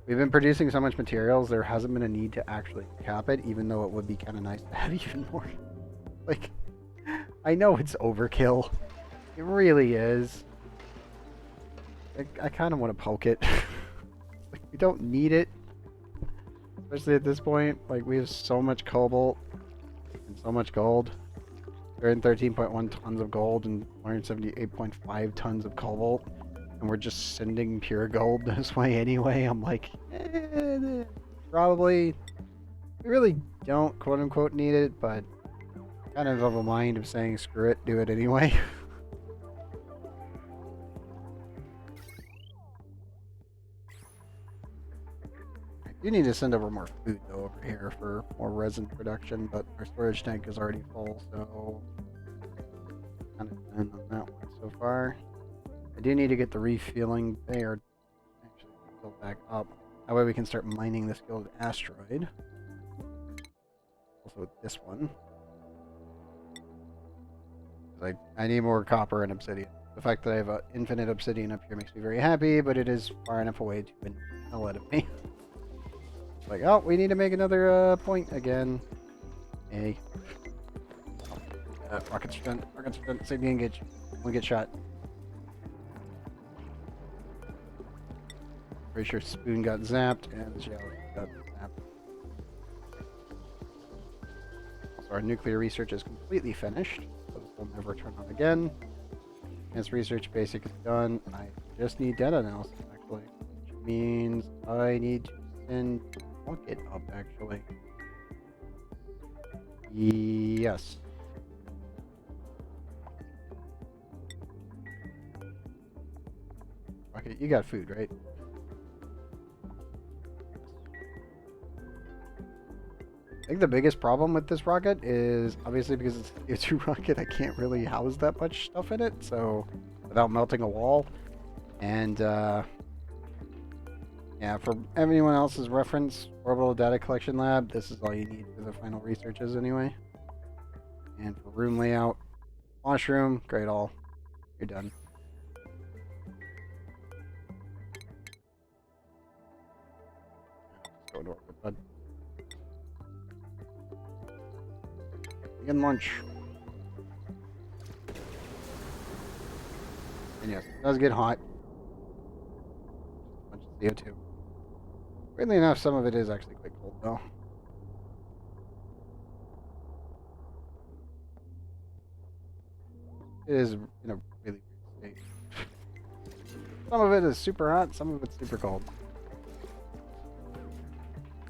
[SPEAKER 1] We've been producing so much materials, there hasn't been a need to actually cap it, even though it would be kind of nice to have even more. Like, I know it's overkill. It really is. I kind of want to poke it. Like, we don't need it. Especially at this point. Like, we have so much cobalt and so much gold. We're in 13.1 tons of gold and 178.5 tons of cobalt. And we're just sending pure gold this way anyway. I'm like, probably. We really don't, quote unquote, need it, but kind of a mind of saying, screw it, do it anyway. You need to send over more food though over here for more resin production, but our storage tank is already full, so kind of done on that one so far. I do need to get the refueling there actually built back up. That way we can start mining this gilded asteroid. Also this one. I need more copper and obsidian. The fact that I have an infinite obsidian up here makes me very happy, but it is far enough away to win the hell out of me. Like, oh, we need to make another point again. Hey. Rockets are done. Rockets are done. Save the engage. We'll get shot. Pretty sure Spoon got zapped and the Shell got zapped. So our nuclear research is completely finished. So this will never turn on again. Advanced research basic is done. I just need data analysis actually. Which means I need to send it up actually. Yes. Okay, you got food, right? I think the biggest problem with this rocket is obviously because it's a rocket, I can't really house that much stuff in it, so without melting a wall. And yeah, for anyone else's reference, Orbital Data Collection Lab, this is all you need for the final researches anyway. And for room layout, washroom, great all. You're done. Let's go to orbit, bud. Begin launch. And yes, it does get hot. A bunch of CO2. Weirdly enough, some of it is actually quite cold though. It is in a really weird state. Some of it is super hot, some of it's super cold.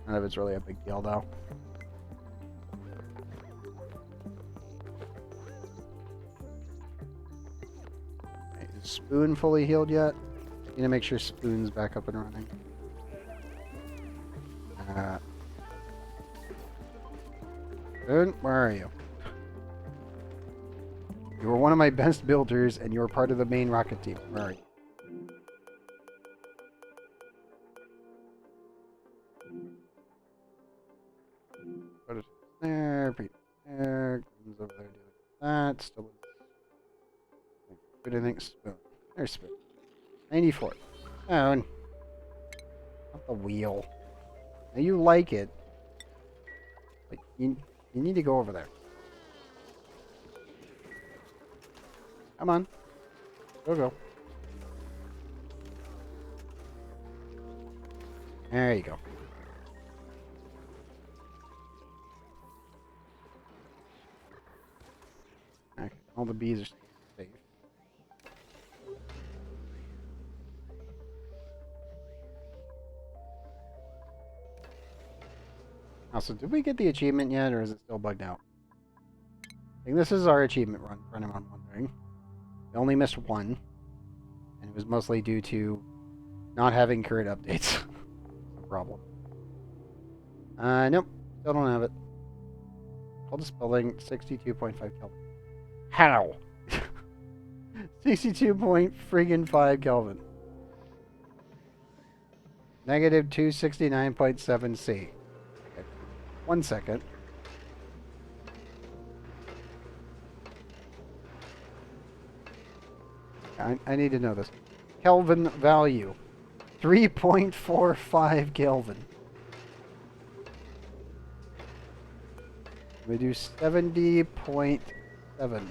[SPEAKER 1] None of it's really a big deal though. Okay, Is Spoon fully healed yet? Need to make sure Spoon's back up and running. Spoon, where are you? You were one of my best builders, and you were part of the main rocket team. Where are you? Put it there, breathe there, comes over there, do that, still anything, Spoon. There's Spoon. 94. Spoon. Not the wheel. Now you like it. But you need to go over there. Come on. Go. There you go. Okay, all the bees are still safe. Also, did we get the achievement yet, or is it still bugged out? I think this is our achievement run, for anyone wondering. We only missed one, and it was mostly due to not having current updates. No problem. Nope, still don't have it. Coldest building, 62.5 Kelvin. How? 62.5 Kelvin. Negative 269.7 C. Okay. 1 second. I need to know this. Kelvin value. 3.45 Kelvin. We do 70.7.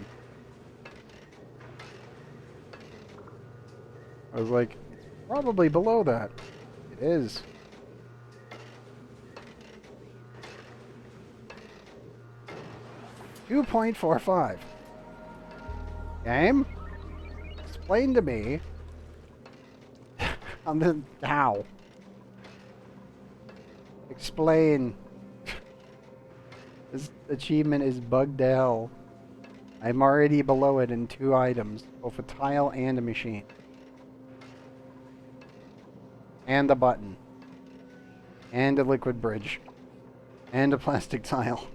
[SPEAKER 1] I was like, it's probably below that. It is. .45. Game? Explain to me on the how. Explain. This achievement is bugged to hell. I'm already below it in 2 items, both a tile and a machine. And a button. And a liquid bridge. And a plastic tile.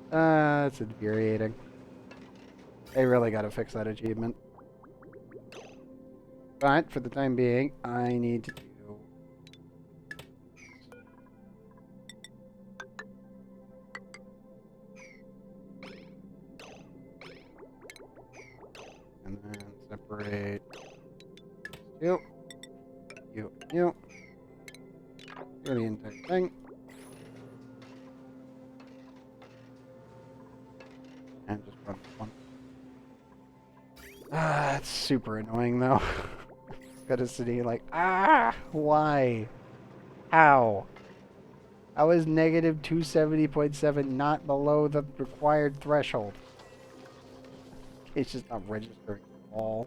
[SPEAKER 1] That's infuriating. They really gotta fix that achievement. But, for the time being, I need to do... And then separate... You. Do the entire thing. And just run one. It's super annoying though. Gotta sit here like, why? How? How is negative 270.7 not below the required threshold? It's just not registering at all.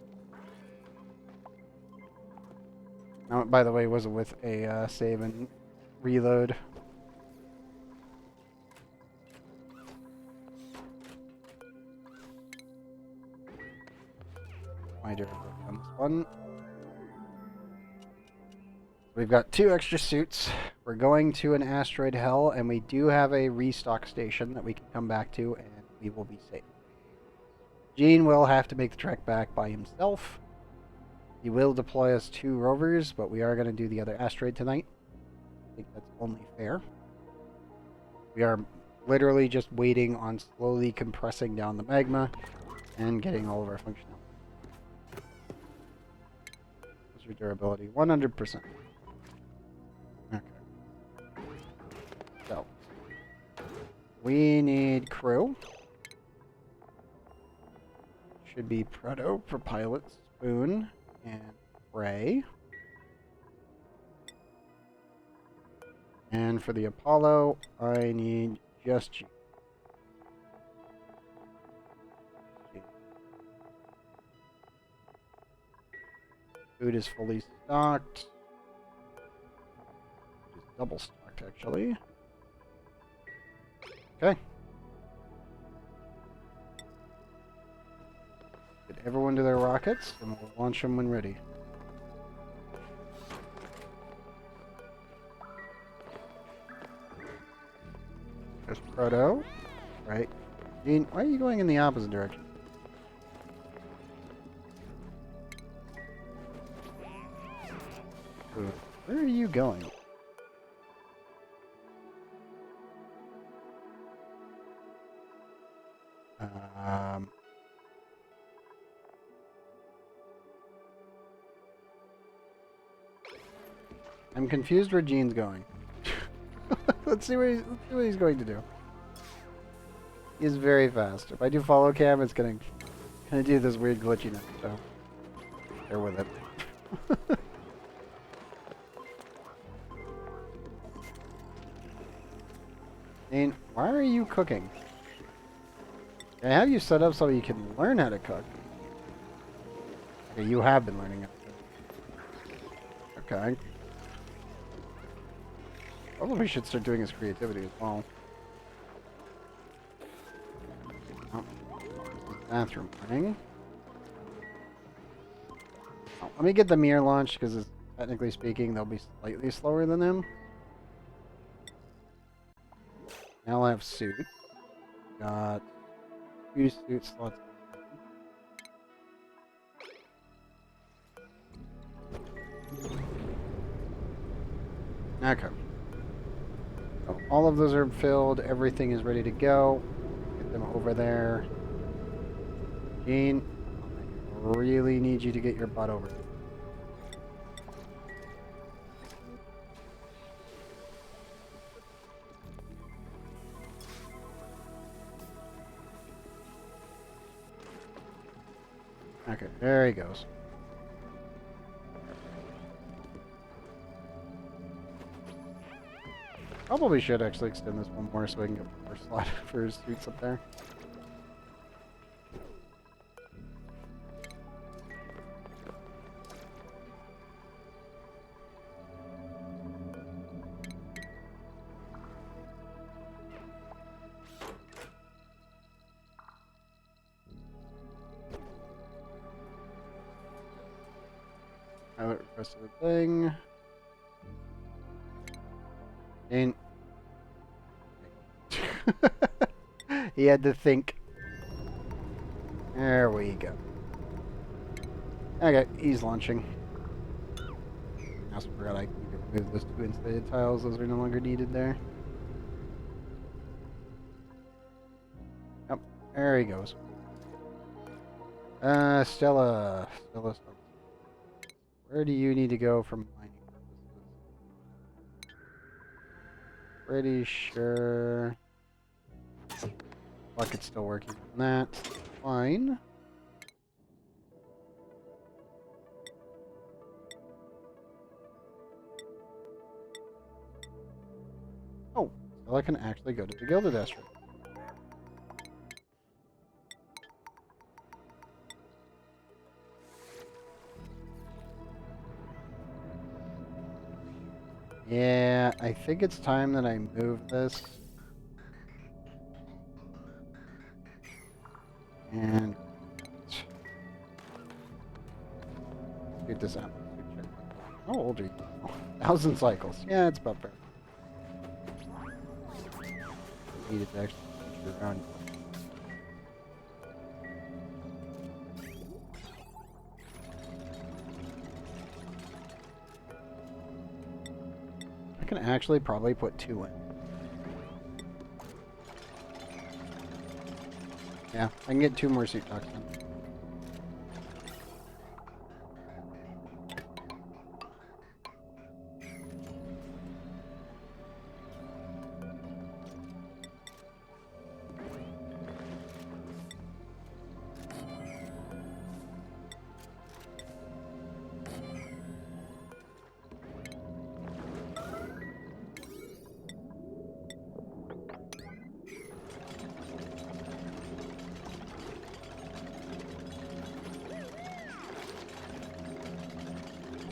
[SPEAKER 1] Now, by the way, it wasn't with a save and reload. My durability on this one. We've got 2 extra suits. We're going to an asteroid hell, and we do have a restock station that we can come back to, and we will be safe. Gene will have to make the trek back by himself. He will deploy us 2 rovers, but we are going to do the other asteroid tonight. I think that's only fair. We are literally just waiting on slowly compressing down the magma and getting all of our functionality. What's your durability? 100%. Okay. So, we need crew. Should be Proto for pilot, Spoon, and Ray. And for the Apollo, I need just you. Food is fully stocked. It's double stocked, actually. Okay. Good. everyone to their rockets, and we'll launch them when ready. There's Proto. Right. Gene, why are you going in the opposite direction? Where are you going? I'm confused where Gene's going. let's see what he's going to do. He's very fast. If I do follow cam, it's gonna do this weird glitchiness. So bear with it. Gene, why are you cooking? I have you set up so you can learn how to cook. Okay, you have been learning how to cook. Okay. Probably should start doing his creativity as well. Oh, bathroom running. Oh, let me get the mirror launched because, technically speaking, they'll be slightly slower than him. Now I have suit. Got 2 suit slots. Okay. So all of those are filled. Everything is ready to go. Get them over there. Gene, I really need you to get your butt over. Okay, there he goes. Probably should actually extend this one more so I can get one more slot for his suits up there. Now the rest of the thing. And he had to think. There we go. Okay, he's launching. I also forgot I can remove those 2 insulated tiles. Those are no longer needed there. Yep, there he goes. Stella. Where do you need to go for mining purposes? Pretty sure bucket's still working on that. Fine. Oh, so I can actually go to the Gilded Asteroid. Yeah, I think it's time that I move this. And get this out. How old are you? Oh, 1,000 cycles. Yeah, it's about fair. Need it to actually switch around. I can actually probably put 2 in. Yeah, I can get 2 more suit talks in.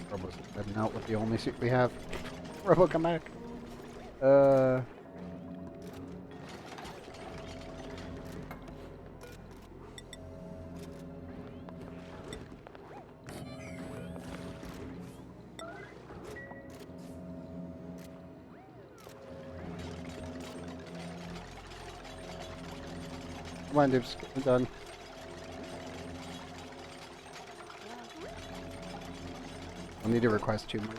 [SPEAKER 1] Robo's heading out with the only suit we have. Robo, come back. Come on, dudes. I'm done. I'll need to request 2 more.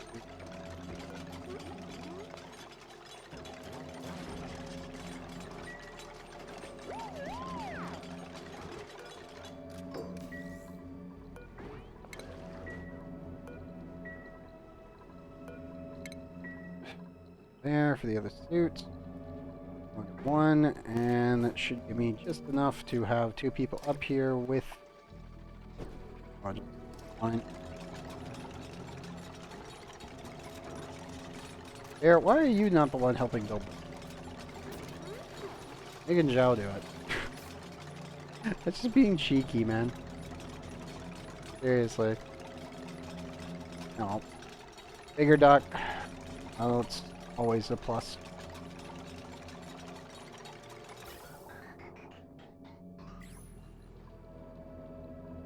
[SPEAKER 1] There for the other suits. 1, and that should give me just enough to have 2 people up here with. Fine. Bear, why are you not the one helping build this? Making Zhao do it. That's just being cheeky, man. Seriously. No. Bigger duck. Oh, it's always a plus.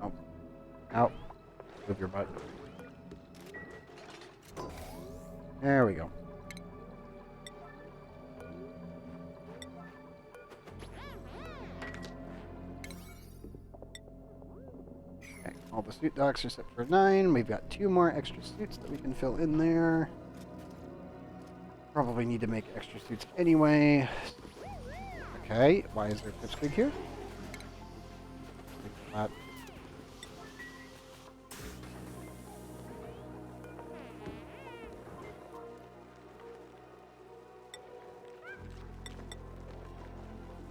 [SPEAKER 1] Oh. Out. Move your butt. There we go. Okay, all the suit docks are set for 9. We've got 2 more extra suits that we can fill in there. Probably need to make extra suits anyway. Okay, why is there a pipsqueak here?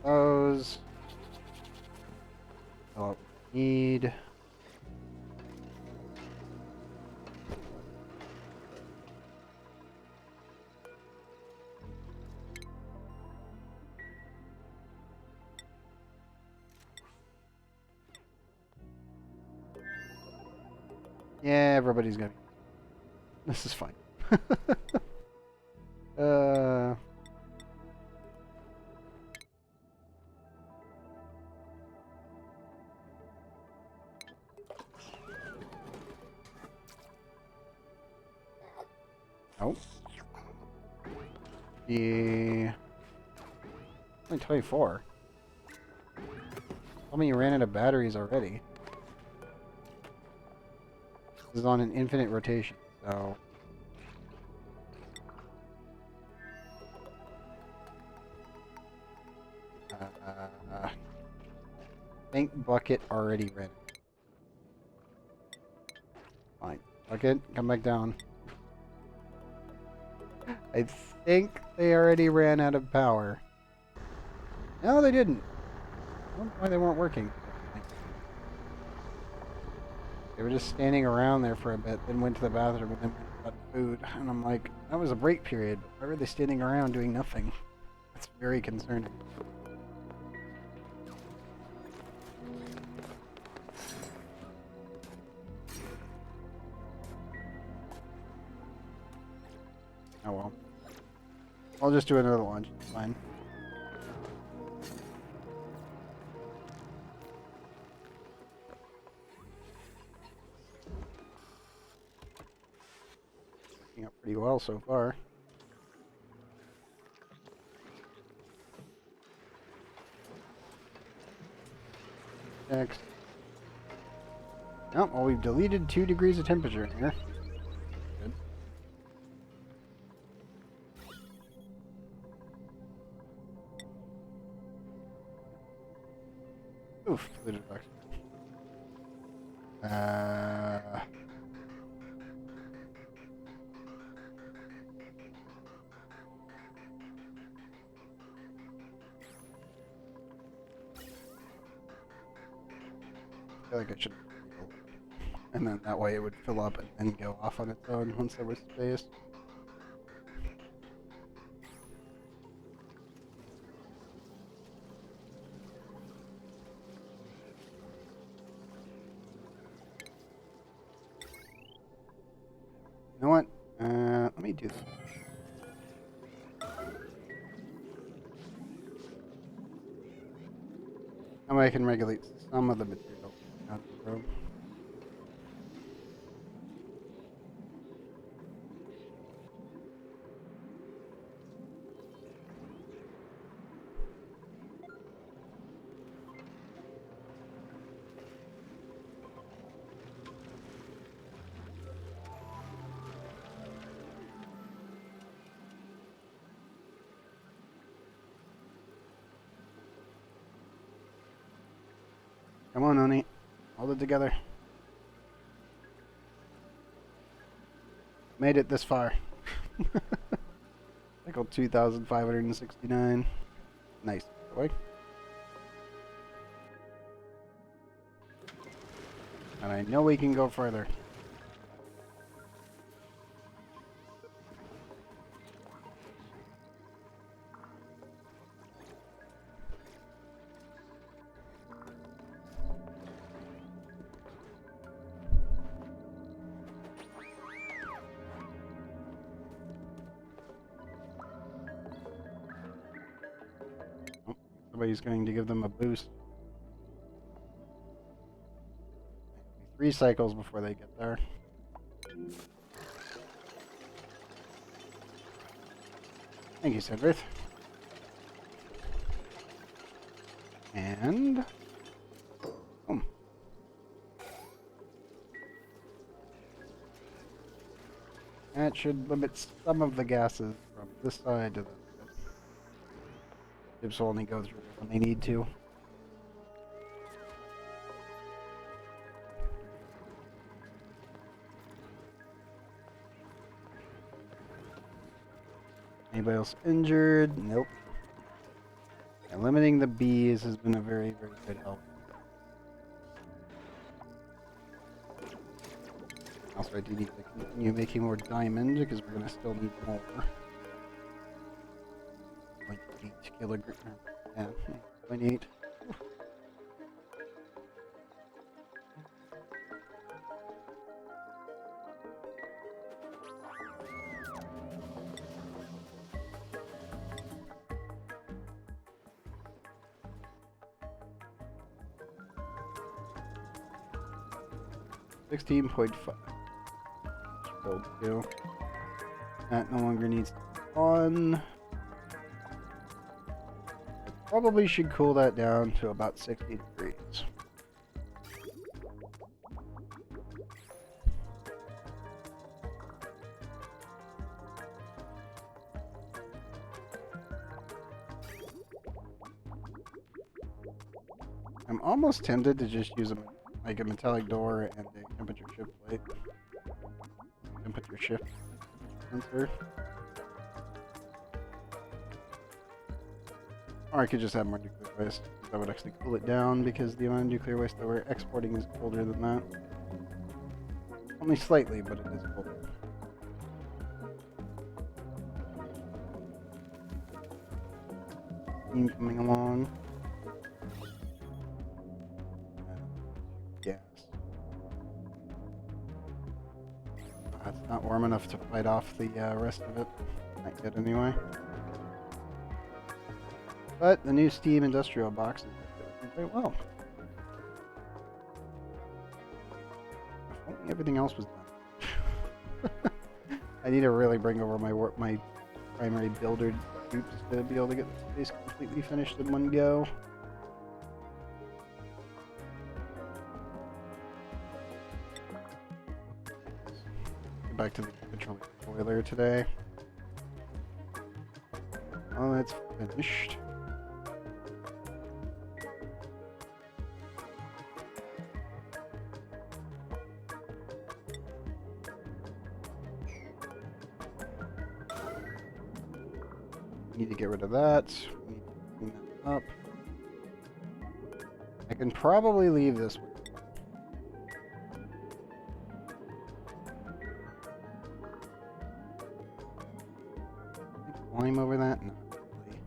[SPEAKER 1] Those. Oh, need. Yeah, everybody's gonna. This is fine. uh. Oh. The. Only 24. Tell me you ran out of batteries already. This is on an infinite rotation, so. I think Bucket already ran. Fine. Bucket, come back down. I think they already ran out of power. No, they didn't. I don't know why they weren't working. They were just standing around there for a bit, then went to the bathroom, and then got food. And I'm like, that was a break period. Why were they standing around doing nothing? That's very concerning. Oh well. I'll just do another lunch. It's fine. Working out pretty well so far. Next. Oh, well, we've deleted 2 degrees of temperature here. Good. Oof, deleted back. I feel like I should. And then that way it would fill up and then go off on its own once there was space. You know what? Let me do this. Now I can regulate some of the material out of the room. Come on, ONI. Hold it together. Made it this far. Cycle 2,569. Nice, boy. And I know we can go further. Somebody's going to give them a boost. 3 cycles before they get there. Thank you, Sedrith. And... boom. That should limit some of the gases from this side to the ships will only go through when they need to. Anybody else injured? Nope. And limiting the bees has been a very, very good help. Also, I do need to continue making more diamond because we're going to still need more. Like 8 kilograms. Yeah, 0.8. 16.5. Build 2. That no longer needs to be on. I probably should cool that down to about 60 degrees. I'm almost tempted to just use like a metallic door and a temperature shift light. Temperature shift sensor. Or I could just have more nuclear waste. That would actually cool it down because the amount of nuclear waste that we're exporting is colder than that. Only slightly, but it is colder. Steam coming along. Gas. It's not warm enough to fight off the rest of it. Not yet, anyway. But the new Steam industrial box is working quite well. If only everything else was done. I need to really bring over my primary builder groups to be able to get the space completely finished in one go. Get back to the Petrol boiler today. Oh, it's finished. Need to get rid of that. We need to clean that up. I can probably leave this one. Climb over that? Not really.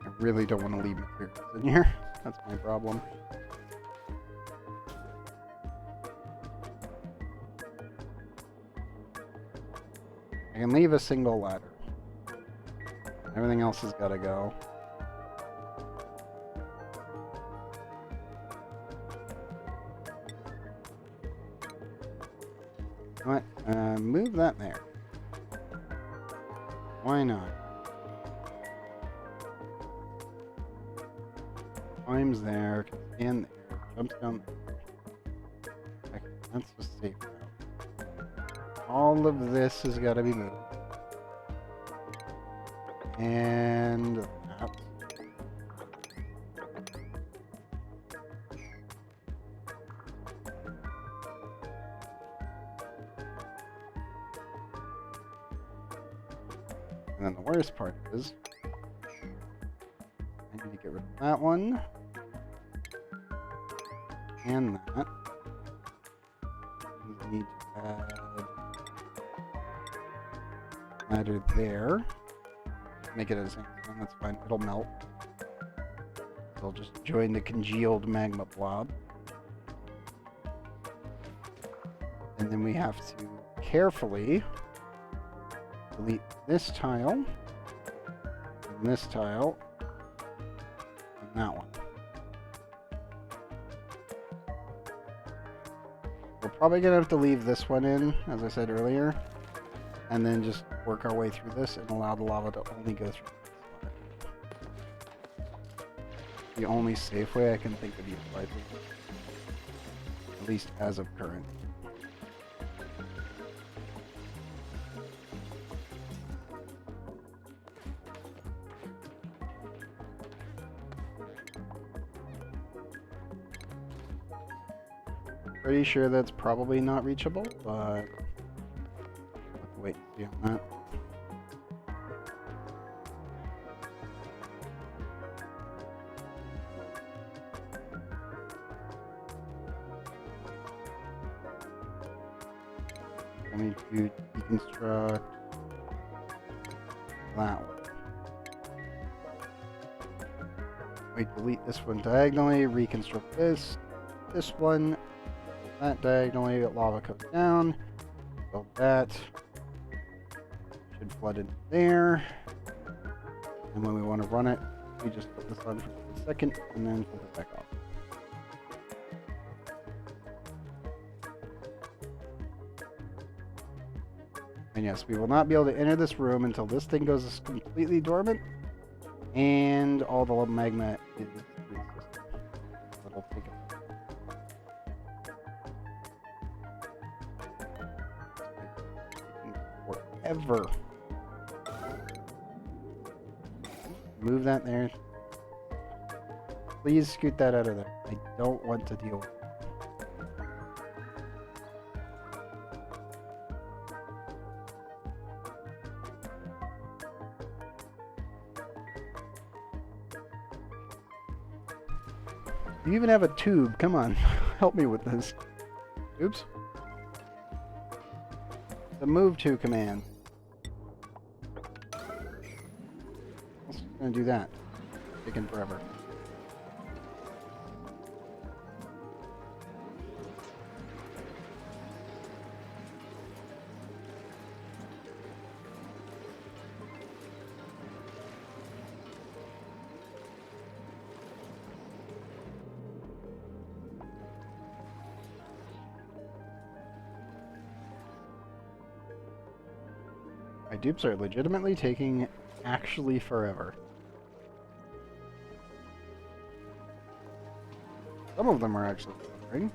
[SPEAKER 1] I really don't want to leave materials in here. That's my problem. I can leave a single ladder. Everything else has got to go. What? Move that there. Why not? climbs there, can stand there, jumps down. Okay, that's a safe route. All of this has got to be moved. And that. And then the worst part is, I need to get rid of that one. And that. We need to add ladder there. Make it a sandstone, that's fine, it'll melt. It'll just join the congealed magma blob. And then we have to carefully delete this tile, and this tile, and that one. We're probably going to have to leave this one in, as I said earlier, and then just work our way through this and allow the lava to only go through this spot. The only safe way I can think of utilizing, at least as of current. Pretty sure that's probably not reachable, but I'll have to wait and see on that. I need to deconstruct that one. We delete this one diagonally, reconstruct this one. That diagonally, lava comes down, build that, should flood in there, and when we want to run it, we just put this on for a second, and then flip it back off. And yes, we will not be able to enter this room until this thing goes completely dormant, and all the magma is through the system. It'll take it. Forever. Move that there. Please scoot that out of there. I don't want to deal with it. You even have a tube. Come on. Help me with this. Oops. The move to command. It's gonna do that. Taking forever. My dupes are legitimately taking actually forever. Some of them are actually delivering.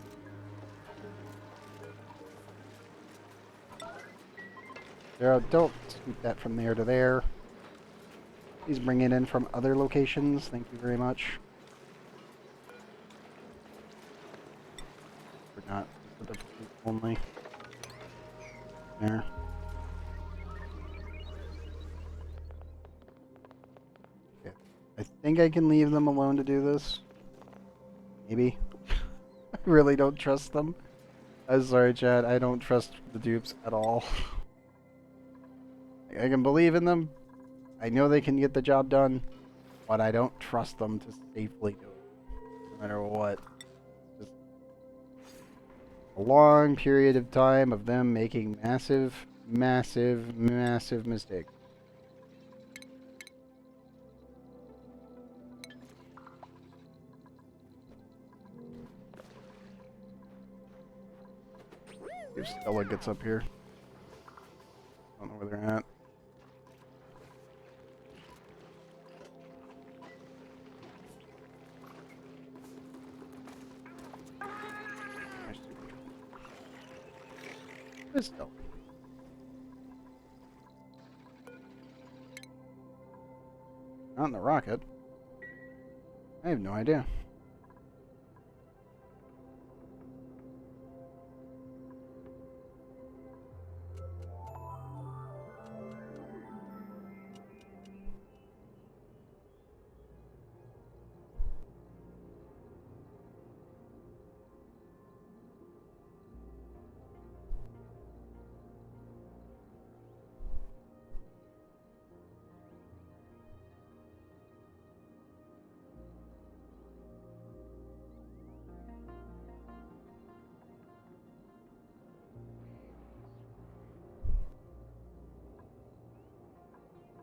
[SPEAKER 1] Don't scoot that from there to there. Please bring it in from other locations. Thank you very much. Forgot the only. There. I think I can leave them alone to do this. Maybe. I really don't trust them. I'm sorry, Chad. I don't trust the dupes at all. I can believe in them. I know they can get the job done. But I don't trust them to safely do it. No matter what. Just a long period of time of them making massive, massive, massive mistakes. If Stella gets up here. I don't know where they're at. But still. Not in the rocket. I have no idea.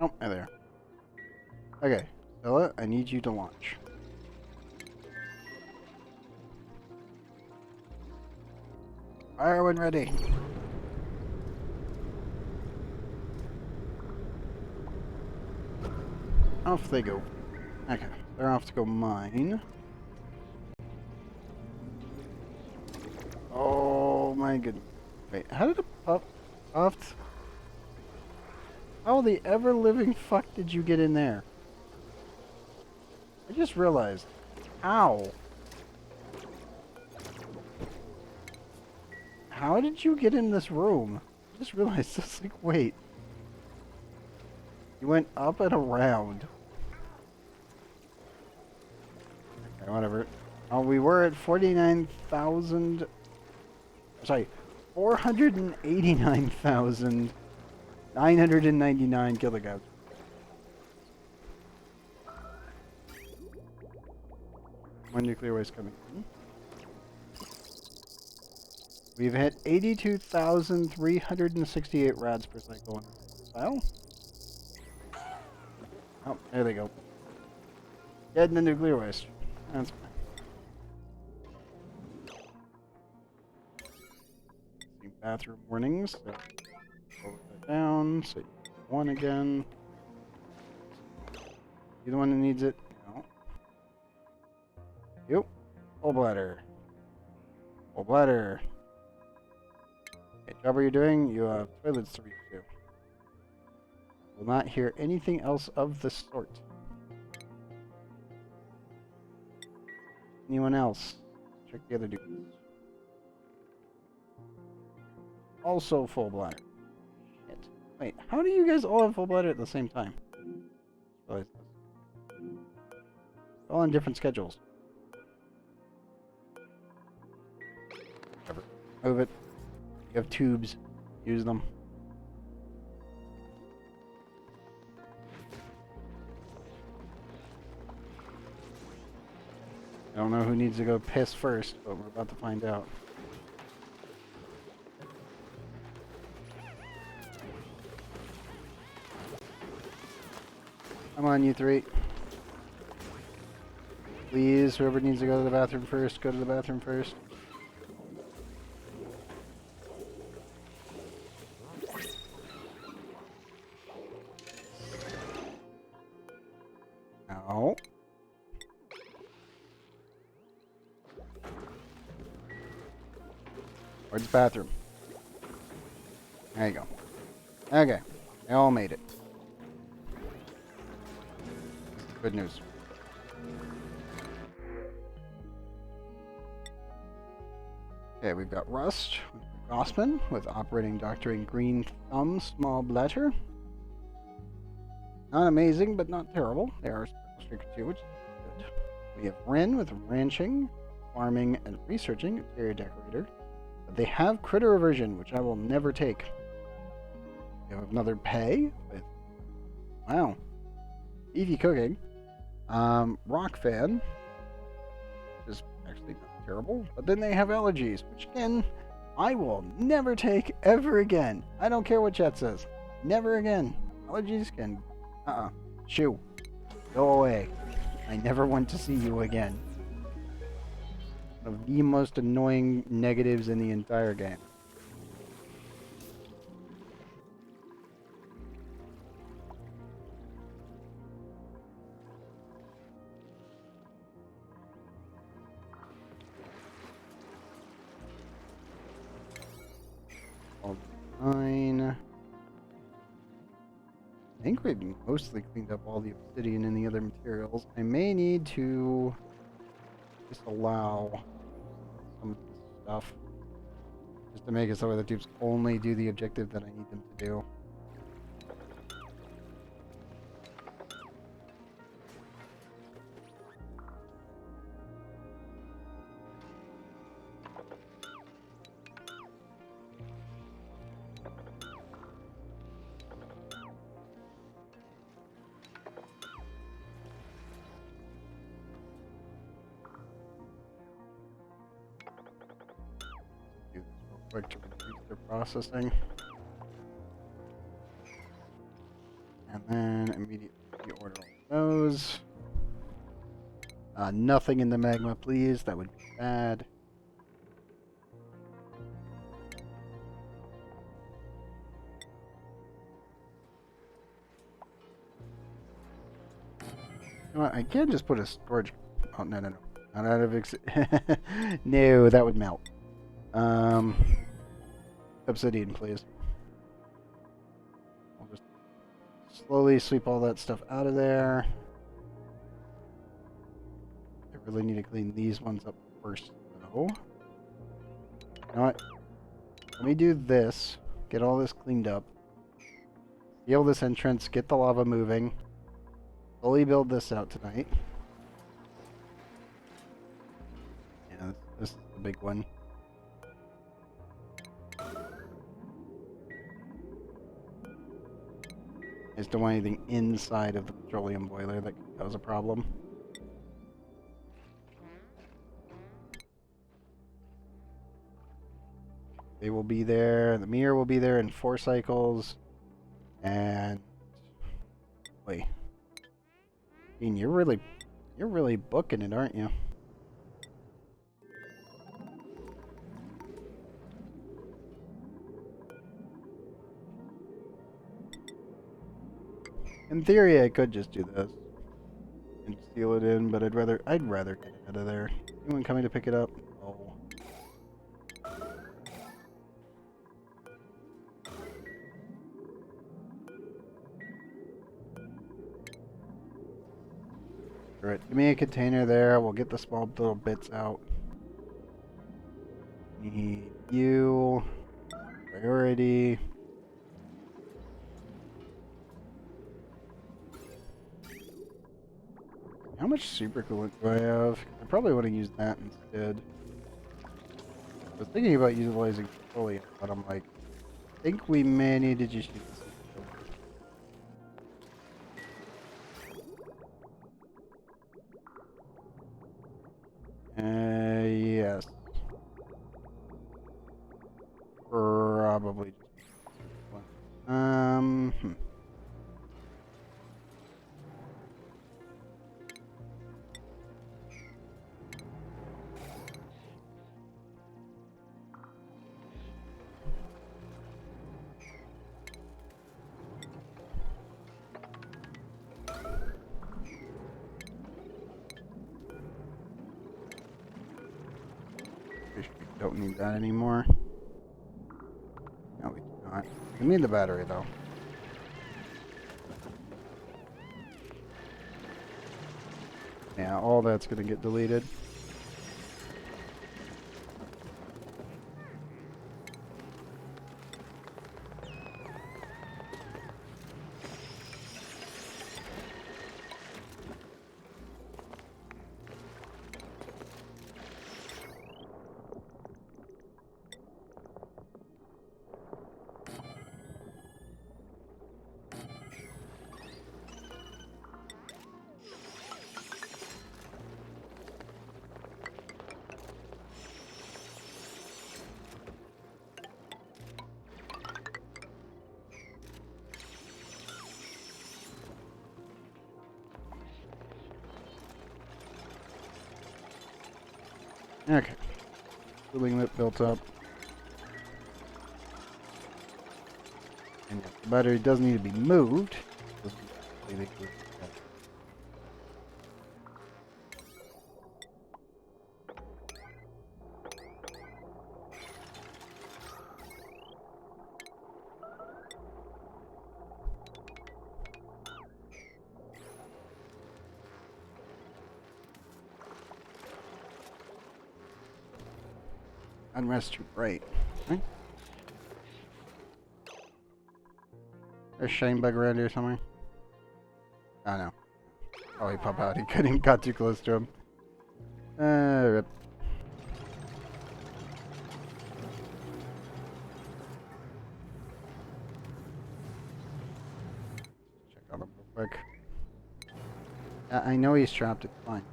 [SPEAKER 1] Oh, hi there. Okay, Stella, I need you to launch. Fire when ready. Off they go. Okay, they're off to go mine. Oh my goodness. Wait, how did a pup... Puffed? How the ever-living fuck did you get in there? I just realized. How? How did you get in this room? I just realized this. Like, wait. You went up and around. Okay, whatever. Oh, we were at 49,000... Sorry. 489,999 kilograms. One nuclear waste coming in. We've hit 82,368 rads per cycle in this file. Oh, there they go. Getting the nuclear waste. That's fine. See bathroom warnings. So lower that down. So one again. You the one that needs it? No. You. Full bladder. Full bladder. Okay, job what you're doing. You have toilets to reach to. Will not hear anything else of the sort. Anyone else? Check the other dudes. Also full bladder. Shit. Wait, how do you guys all have full bladder at the same time? Realize this. All on different schedules. Whatever. Move it. You have tubes. Use them. I don't know who needs to go piss first, but we're about to find out. Come on, you three. Please, whoever needs to go to the bathroom first, go to the bathroom first. No. Where's the bathroom? There you go. Okay. They all made it. Good news. Okay, we've got Rust, Gossman with operating doctoring green thumb, small bladder. Not amazing, but not terrible. They are strict too, which is good. We have Ren with ranching, farming, and researching, interior decorator. But they have critter aversion, which I will never take. We have another pay with, wow, beefy cooking. Rock fan, which is actually not terrible. But then they have allergies, which again, I will never take ever again. I don't care what chat says. Never again. Allergies can, shoo. Go away. I never want to see you again. One of the most annoying negatives in the entire game. Fine. I think we've mostly cleaned up all the obsidian and the other materials. I may need to disallow some of this stuff just to make it so the tubes only do the objective that I need them to do. Do this real quick to reduce their processing. And then immediately reorder all those. Nothing in the magma, please. That would be bad. You know what? I can just put a storage. Oh, no, no, no. Not out of no, that would melt. Obsidian, please. I'll just slowly sweep all that stuff out of there. I really need to clean these ones up first, though. You know what? Let me do this. Get all this cleaned up. Seal this entrance. Get the lava moving. Slowly build this out tonight. Yeah, this is the big one. I just don't want anything inside of the petroleum boiler that could cause a problem. They will be there. The mirror will be there in 4 cycles. And wait, I mean, you're really booking it, aren't you? In theory, I could just do this and seal it in, but I'd rather get it out of there. Anyone coming to pick it up? Oh. Alright, give me a container there. We'll get the small little bits out. Need you. Priority. How much super coolant do I have? I probably want to use that instead. I was thinking about utilizing petroleum, but I'm like, I think we may need to just use this. Yes. Probably just one. Don't need that anymore. No, we do not. We need the battery, though. Yeah, all that's going to get deleted. Okay. Cooling lip built up. And the battery does need to be moved. Unrest too bright. Okay. There's shine bug around here somewhere. Oh no. Oh, he popped out. He couldn't got too close to him. Rip. Check on him real quick. I know he's trapped. It's fine.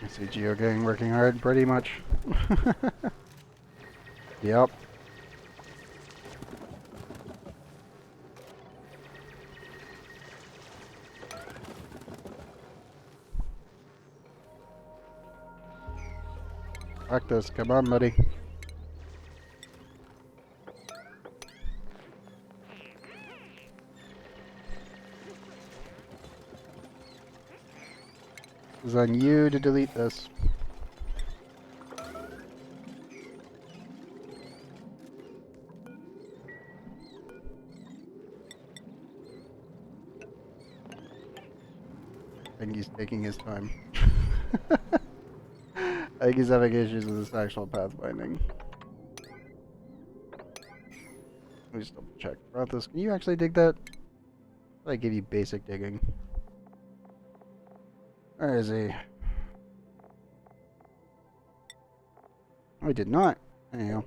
[SPEAKER 1] I see Geo Gang working hard, pretty much. Yep. Fuck this. Come on, buddy. It's on you to delete this. I think he's taking his time. I think he's having issues with this actual pathfinding. Let me just double check. Brothos, can you actually dig that? I give you basic digging. Where is he? I did not. Anyhow.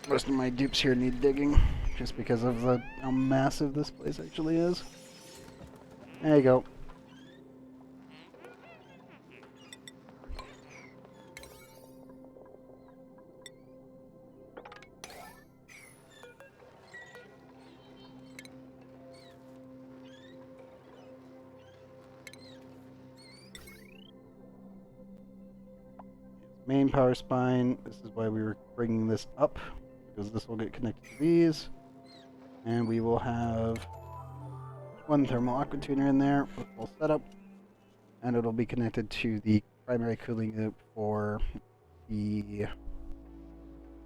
[SPEAKER 1] Most of my dupes here need digging, just because of how massive this place actually is. There you go. Main power spine. This is why we were bringing this up, because this will get connected to these, and we will have one thermal aqua tuner in there with full setup, and it'll be connected to the primary cooling loop for the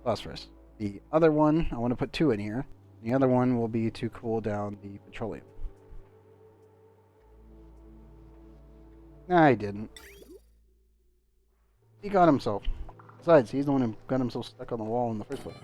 [SPEAKER 1] phosphorus. The other one, I want to put two in here. The other one will be to cool down the petroleum. Nah, I didn't. He got himself. Besides, he's the one who got himself stuck on the wall in the first place.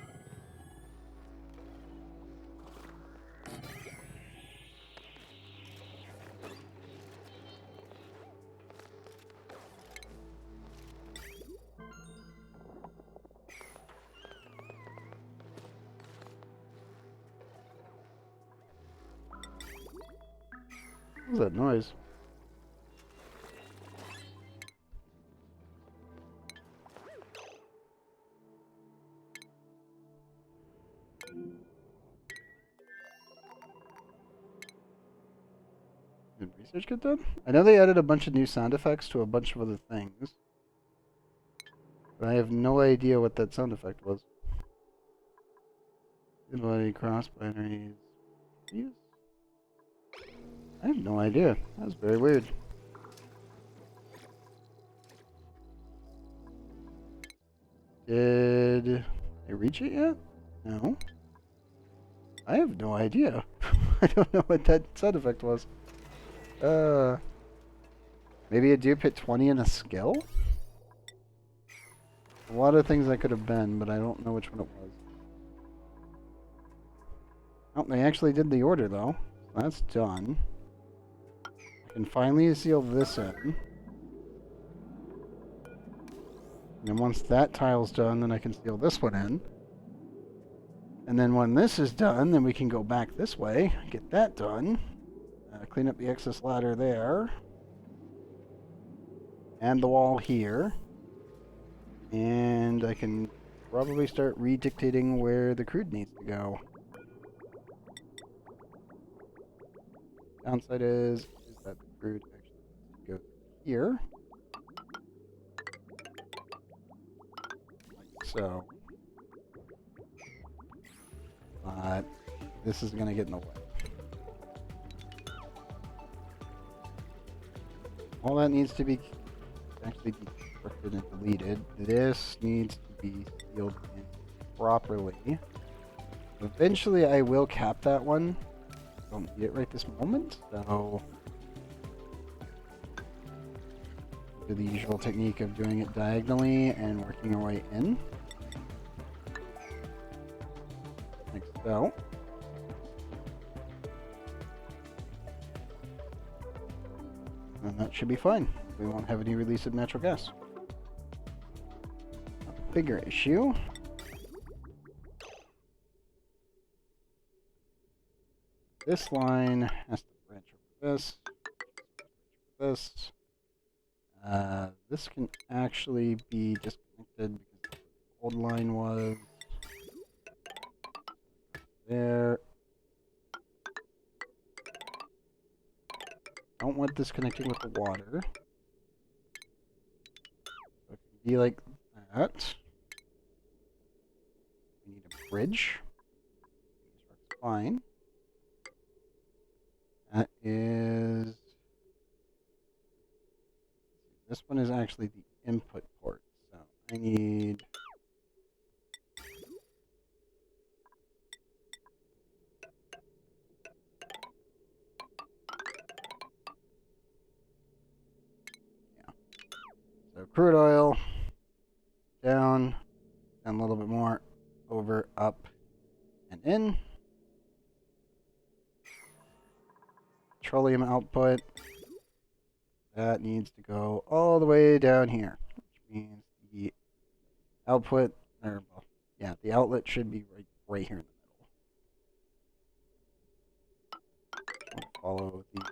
[SPEAKER 1] What was that noise? Did research get done? I know they added a bunch of new sound effects to a bunch of other things, but I have no idea what that sound effect was. Ability cross binaries. I have no idea. That was very weird. Did I reach it yet? No. I have no idea. I don't know what that sound effect was. Maybe a dupe hit 20 in a skill? A lot of things that could have been, but I don't know which one it was. Oh, they actually did the order though. That's done. I can finally seal this in. And then once that tile's done, then I can seal this one in. And then when this is done, then we can go back this way, get that done. Clean up the excess ladder there. And the wall here. And I can probably start redictating where the crude needs to go. Downside is that the crude actually goes here. Like so. But this is going to get in the way. All that needs to be actually restricted and deleted. This needs to be sealed in properly. Eventually, I will cap that one. Don't need it right this moment, so do the usual technique of doing it diagonally and working our way in, like so. And that should be fine. We won't have any release of natural gas. A bigger issue. This line has to branch over this. This. This can actually be disconnected because the old line was there. Don't want this connecting with the water. So it can be like that. We need a bridge. This works fine. That is... This one is actually the input port, so I need... Yeah. So crude oil, down a little bit more, over, up, and in. Petroleum output. That needs to go all the way down here, which means the output, or well, yeah, the outlet should be right here in the middle. Follow the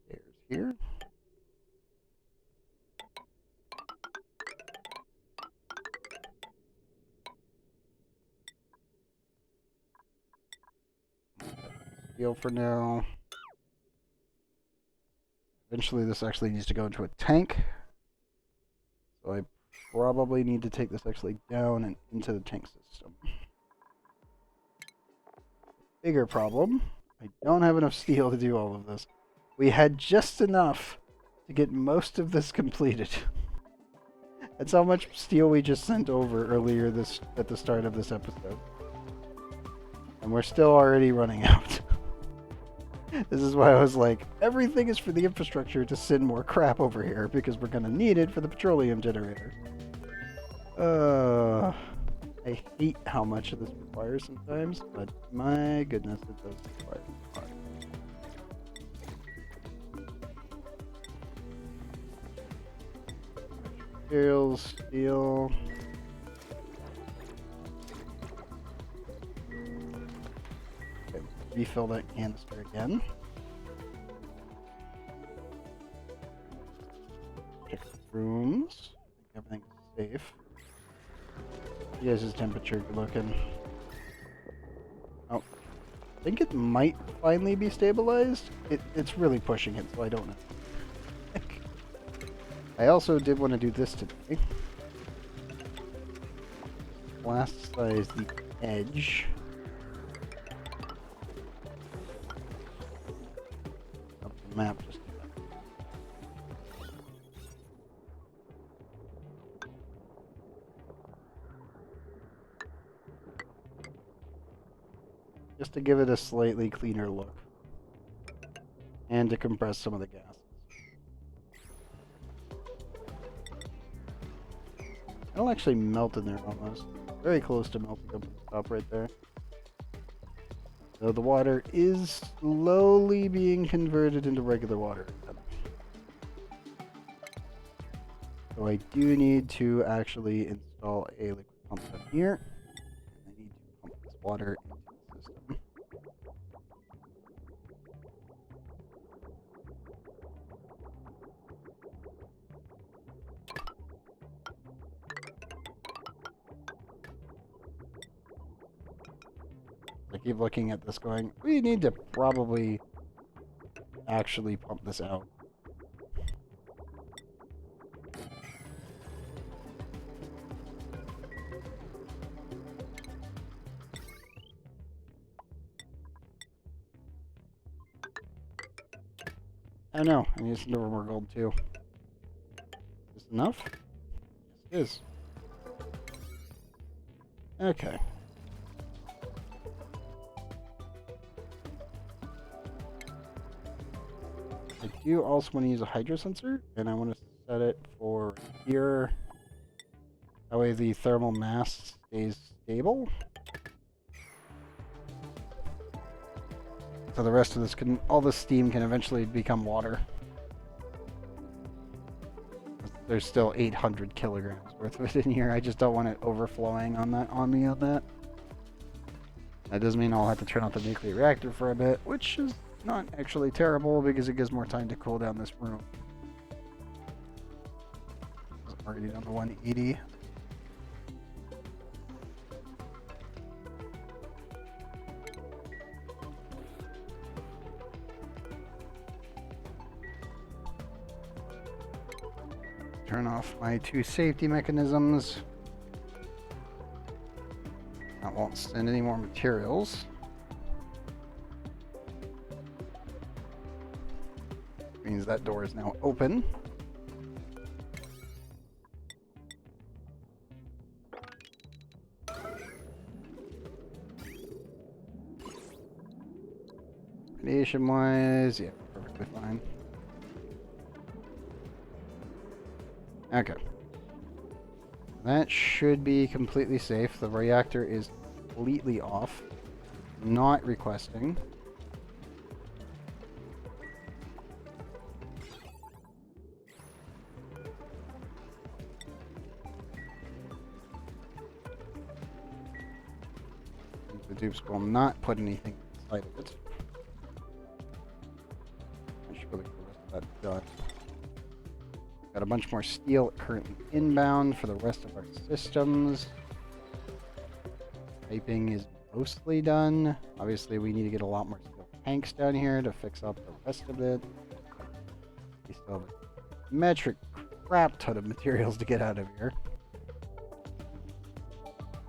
[SPEAKER 1] stairs here. Steel for now. Eventually, this actually needs to go into a tank. So I probably need to take this actually down and into the tank system. Bigger problem, I don't have enough steel to do all of this. We had just enough to get most of this completed. That's how much steel we just sent over earlier at the start of this episode. And we're still already running out. This is why I was like, everything is for the infrastructure to send more crap over here because we're going to need it for the petroleum generator. I hate how much of this requires sometimes, but my goodness, it does require a lot. Materials, steel. Okay, refill that canister again. Check the rooms. I think everything's safe. You guys' temperature good looking. Oh, I think it might finally be stabilized. It's really pushing it, so I don't know. I also did want to do this today. Blast size the edge. Of the map just to give it a slightly cleaner look. And to compress some of the gases. It'll actually melt in there almost. Very close to melting up at the top right there. So the water is slowly being converted into regular water. So I do need to actually install a liquid pump down here. I need to pump this water into the system. I keep looking at this going, we need to probably actually pump this out. Oh no, I need some more gold too. This enough? Yes, it is. Okay. I do also want to use a hydro sensor, and I want to set it for here. That way the thermal mass stays stable. So the rest of this can, all the steam can eventually become water. There's still 800 kilograms worth of it in here. I just don't want it overflowing on me on that. That does mean I'll have to turn off the nuclear reactor for a bit, which is not actually terrible because it gives more time to cool down this room. It's already down to 180. Turn off my 2 safety mechanisms. That won't send any more materials. Means that door is now open. Radiation wise, yeah, perfectly fine. Okay. That should be completely safe. The reactor is completely off. Not requesting. The dupes will not put anything inside of it. I should really get the rest of that done. Got a bunch more steel currently inbound for the rest of our systems. Piping is mostly done. Obviously, we need to get a lot more steel tanks down here to fix up the rest of it. We still have a metric crap ton of materials to get out of here.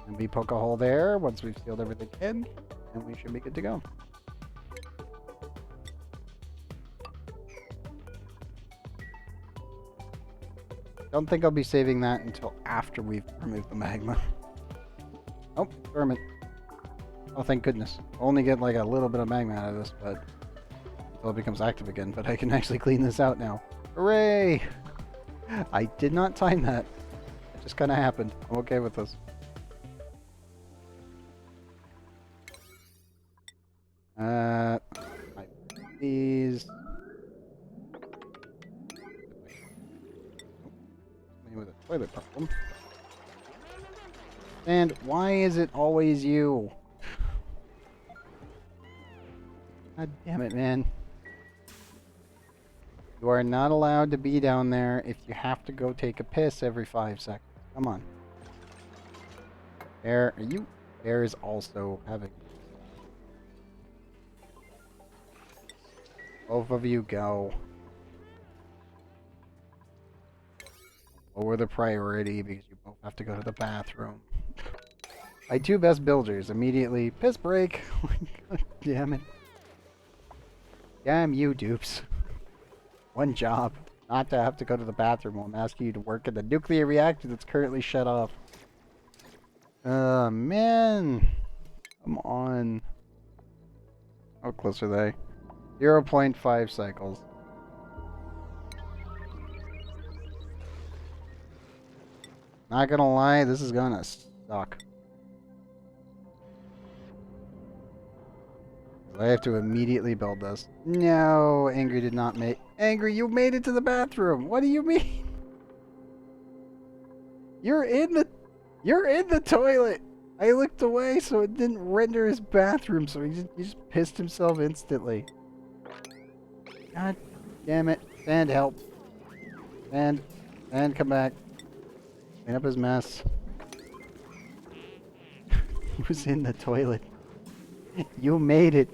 [SPEAKER 1] And we poke a hole there once we've sealed everything in, and we should be good to go. Don't think I'll be saving that until after we've removed the magma. Oh, vermin. Oh, thank goodness. Only get like a little bit of magma out of this, but until it becomes active again. But I can actually clean this out now. Hooray! I did not time that. It just kind of happened. I'm okay with this. These. With a toilet problem. And why is it always you? God damn it, man. You are not allowed to be down there if you have to go take a piss every 5 seconds. Come on. Bear, are you? Bear is also having. Both of you go. Lower the priority because you both have to go to the bathroom. My 2 best builders immediately piss break. God damn it. Damn you, dupes. One job. Not to have to go to the bathroom while I'm asking you to work in the nuclear reactor that's currently shut off. Man. Come on. How close are they? 0.5 cycles. Not gonna lie, this is gonna suck. I have to immediately build this. No, Angry did not make... Angry, you made it to the bathroom! What do you mean? You're in the toilet! I looked away so it didn't render his bathroom, so he just pissed himself instantly. God damn it. Sand, help. Sand, come back. Clean up his mess. He was in the toilet. You made it.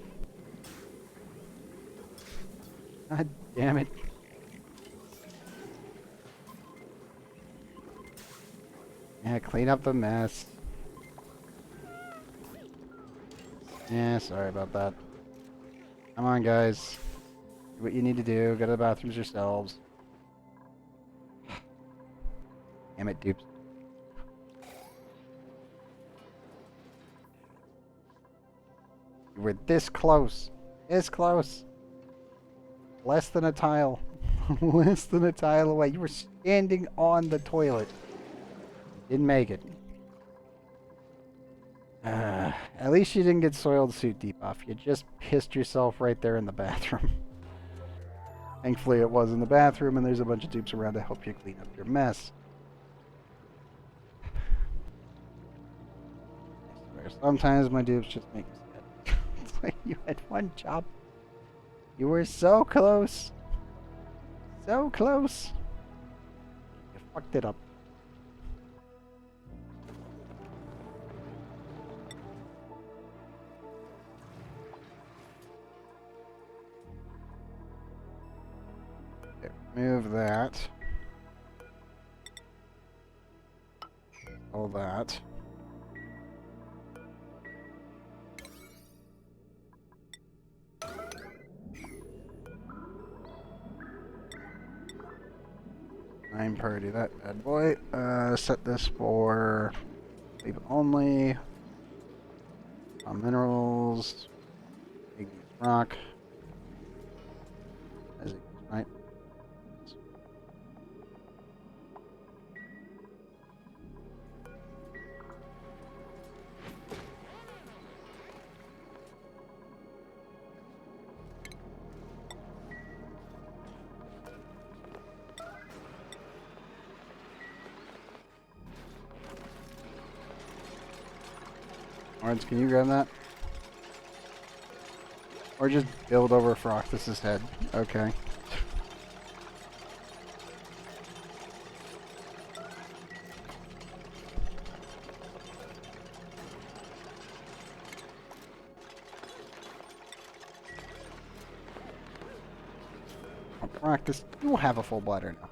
[SPEAKER 1] God damn it. Yeah, clean up the mess. Yeah, sorry about that. Come on, guys. Do what you need to do. Go to the bathrooms yourselves. Damn it, dupes. You were this close. This close. Less than a tile. Less than a tile away. You were standing on the toilet. Didn't make it. At least you didn't get soiled suit debuff. You just pissed yourself right there in the bathroom. Thankfully it was in the bathroom and there's a bunch of dupes around to help you clean up your mess. I swear, sometimes my dupes just make me sad. It's like you had one job. You were so close. So close. You fucked it up. Move that. All that. I'm party that bad boy. Set this for leave only. Minerals. Igneous rock. As it right. Lawrence, can you grab that? Or just build over Frothus's head. Okay. Practice. You'll have a full bladder now.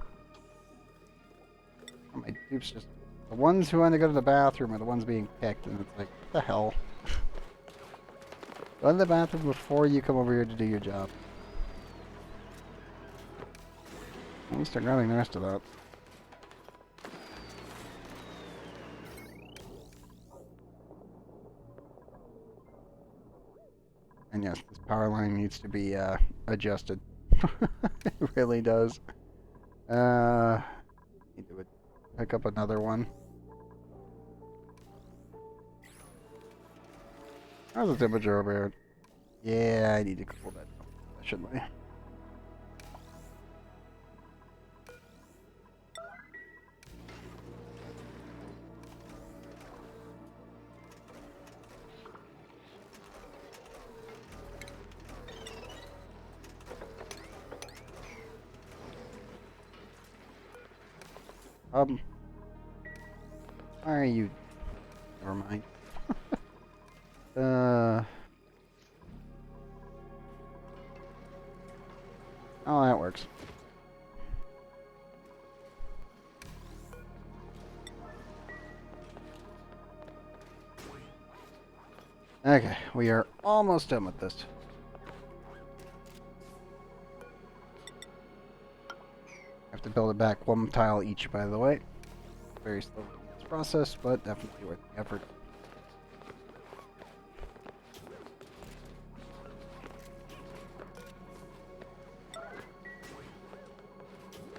[SPEAKER 1] Oh, my dupes just... The ones who want to go to the bathroom are the ones being picked, and it's like, what the hell? Go to the bathroom before you come over here to do your job. At least I'm grabbing the rest of that. And yes, this power line needs to be adjusted. It really does. Need to pick up another one. How's the temperature over here? Yeah, I need to cool that down, shouldn't I? Why are you? Never mind. Oh, that works. Okay, we are almost done with this. Have to build it back one tile each, by the way. Very slow in this process, but definitely worth the effort.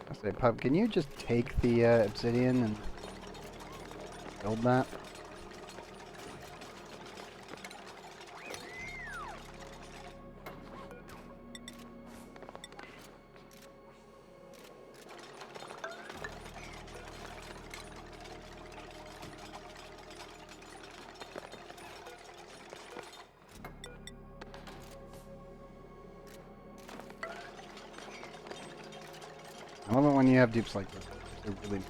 [SPEAKER 1] I say, Pub, can you just take the obsidian and build that? I love it when you have dupes like this. They're really...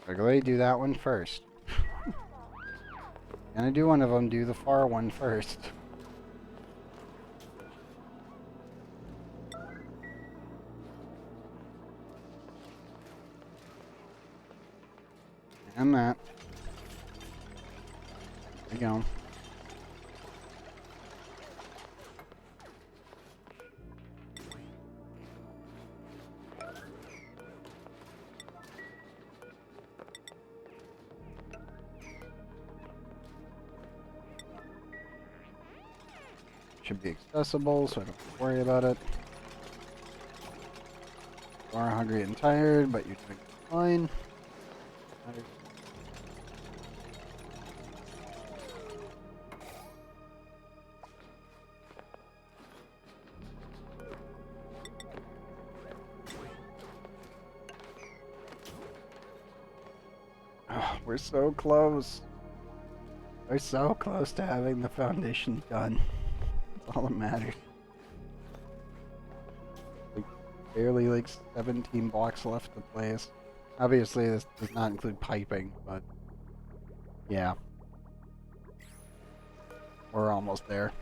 [SPEAKER 1] I'll go ahead and do that one first. Gonna do one of them, do the far one first. And that. There we go. Should be accessible, so I don't have to worry about it. You are hungry and tired, but you're doing fine. Oh, we're so close. We're so close to having the foundation done. That's all that matters. Like, barely like 17 blocks left to place. Obviously, this does not include piping, but yeah. We're almost there.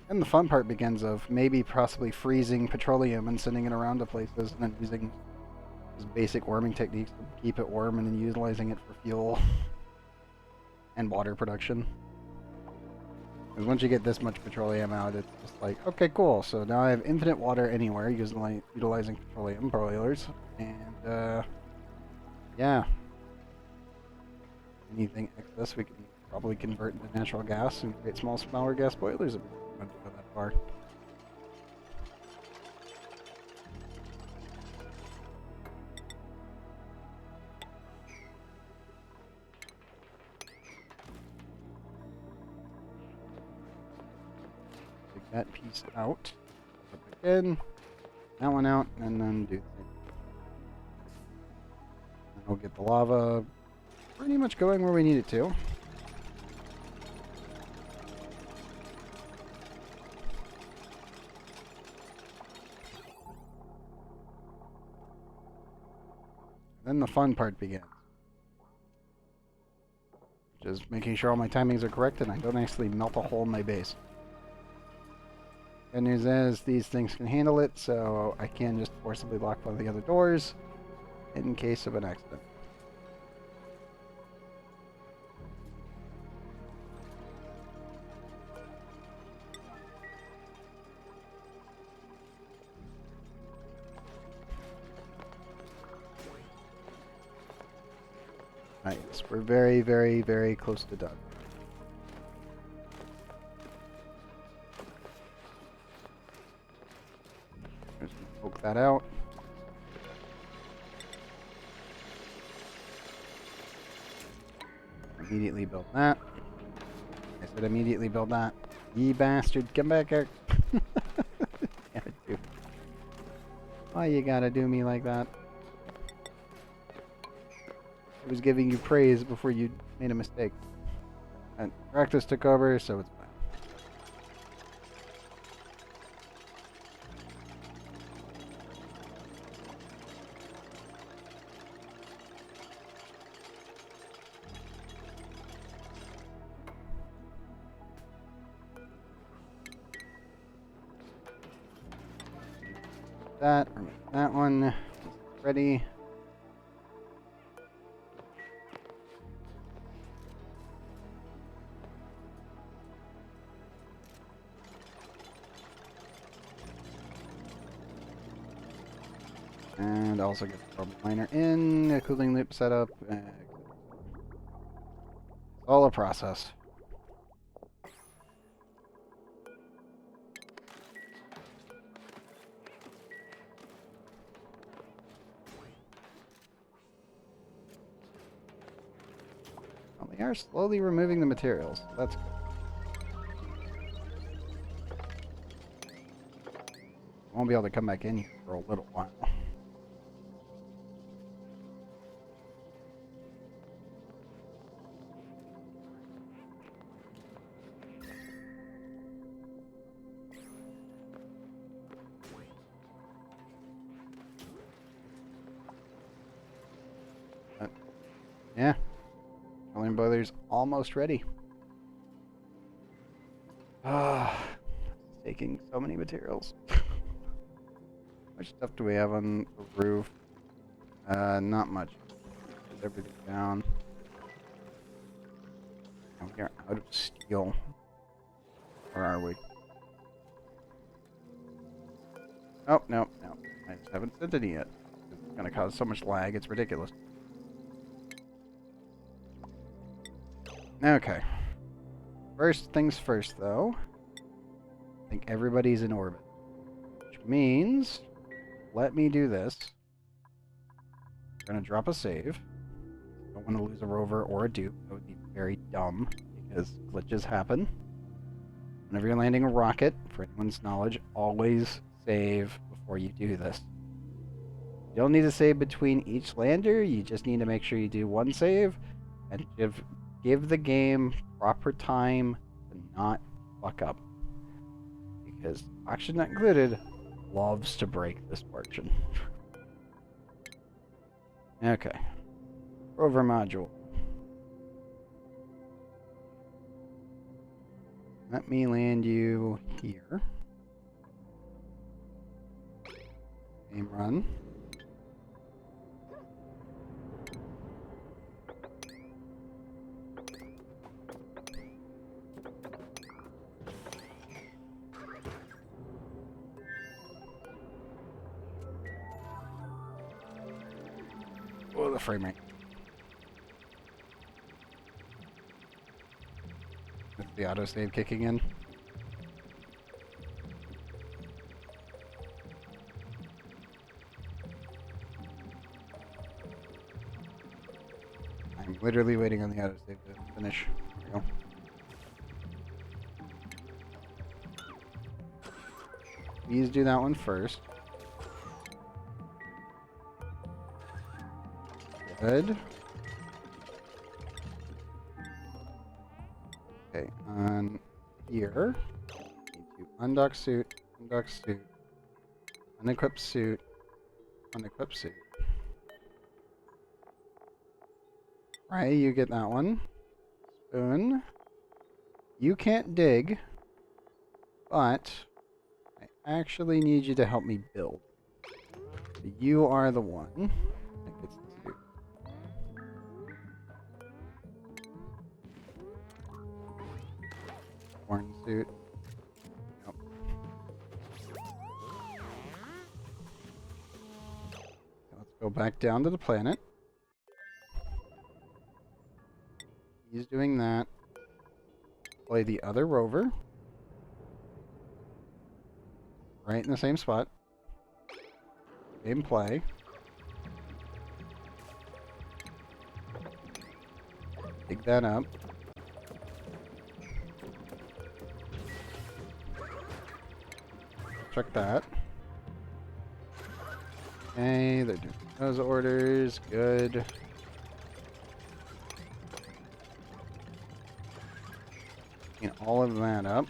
[SPEAKER 1] And the fun part begins of maybe possibly freezing petroleum and sending it around to places and then using those basic warming techniques to keep it warm and then utilizing it for fuel and water production. Because once you get this much petroleum out, it's just like, okay, cool. So now I have infinite water anywhere utilizing petroleum boilers. And, yeah. Anything excess we can probably convert into natural gas and create smaller gas boilers if we want to go that far. Take that piece out. Put it back in. That one out, and then do the same. And we'll get the lava pretty much going where we need it to. Then the fun part begins. Just making sure all my timings are correct and I don't actually melt a hole in my base. Good news is these things can handle it, so I can just forcibly lock one of the other doors in case of an accident. Nice. We're very, very, very close to done. Just poke that out. Immediately build that. I said immediately build that. Ye bastard, come back here. Why you gotta do me like that? I was giving you praise before you made a mistake. And practice took over, so it's fine. That one ready. And also get the carbon miner in, a cooling loop setup. It's all a process. Well, they are slowly removing the materials. That's good. Won't be able to come back in here for a little while. Yeah. Petroleum boiler's almost ready. Ah, taking so many materials. How much stuff do we have on the roof? Not much. Put everything down. And we are out of steel. Where are we? Oh, no. I just haven't sent any yet. It's gonna cause so much lag, it's ridiculous. Okay. First things first, though. I think everybody's in orbit. Which means, let me do this. I'm gonna drop a save. Don't want to lose a rover or a dupe. That would be very dumb, because glitches happen. Whenever you're landing a rocket, for anyone's knowledge, always save before you do this. You don't need to save between each lander, you just need to make sure you do one save, and give the game proper time to not fuck up. Because Oxygen Not Included loves to break this margin. Okay. Rover module. Let me land you here. Aim run. Oh, the frame rate. That's the autosave kicking in. I'm literally waiting on the autosave to finish. There we go. Please do that one first. Good. Okay, on here, need to undock suit, unequip suit, unequip suit. Right, you get that one. Spoon. You can't dig, but I actually need you to help me build. So you are the one that gets the suit. Horn suit. Nope. Let's go back down to the planet. He's doing that. Play the other rover. Right in the same spot. Same play. Dig that up. Check that. Okay, they're doing those orders. Good. Clean all of that up.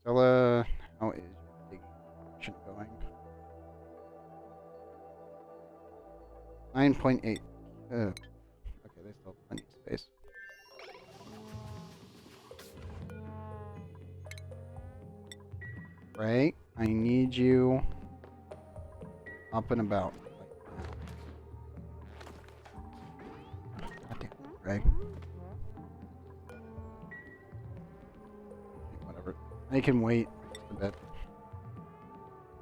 [SPEAKER 1] Stella, how is your digging action going? 9.8. Okay, they still have plenty of space. Right, I need you up and about. God damn it, Ray. Whatever. I can wait just a bit.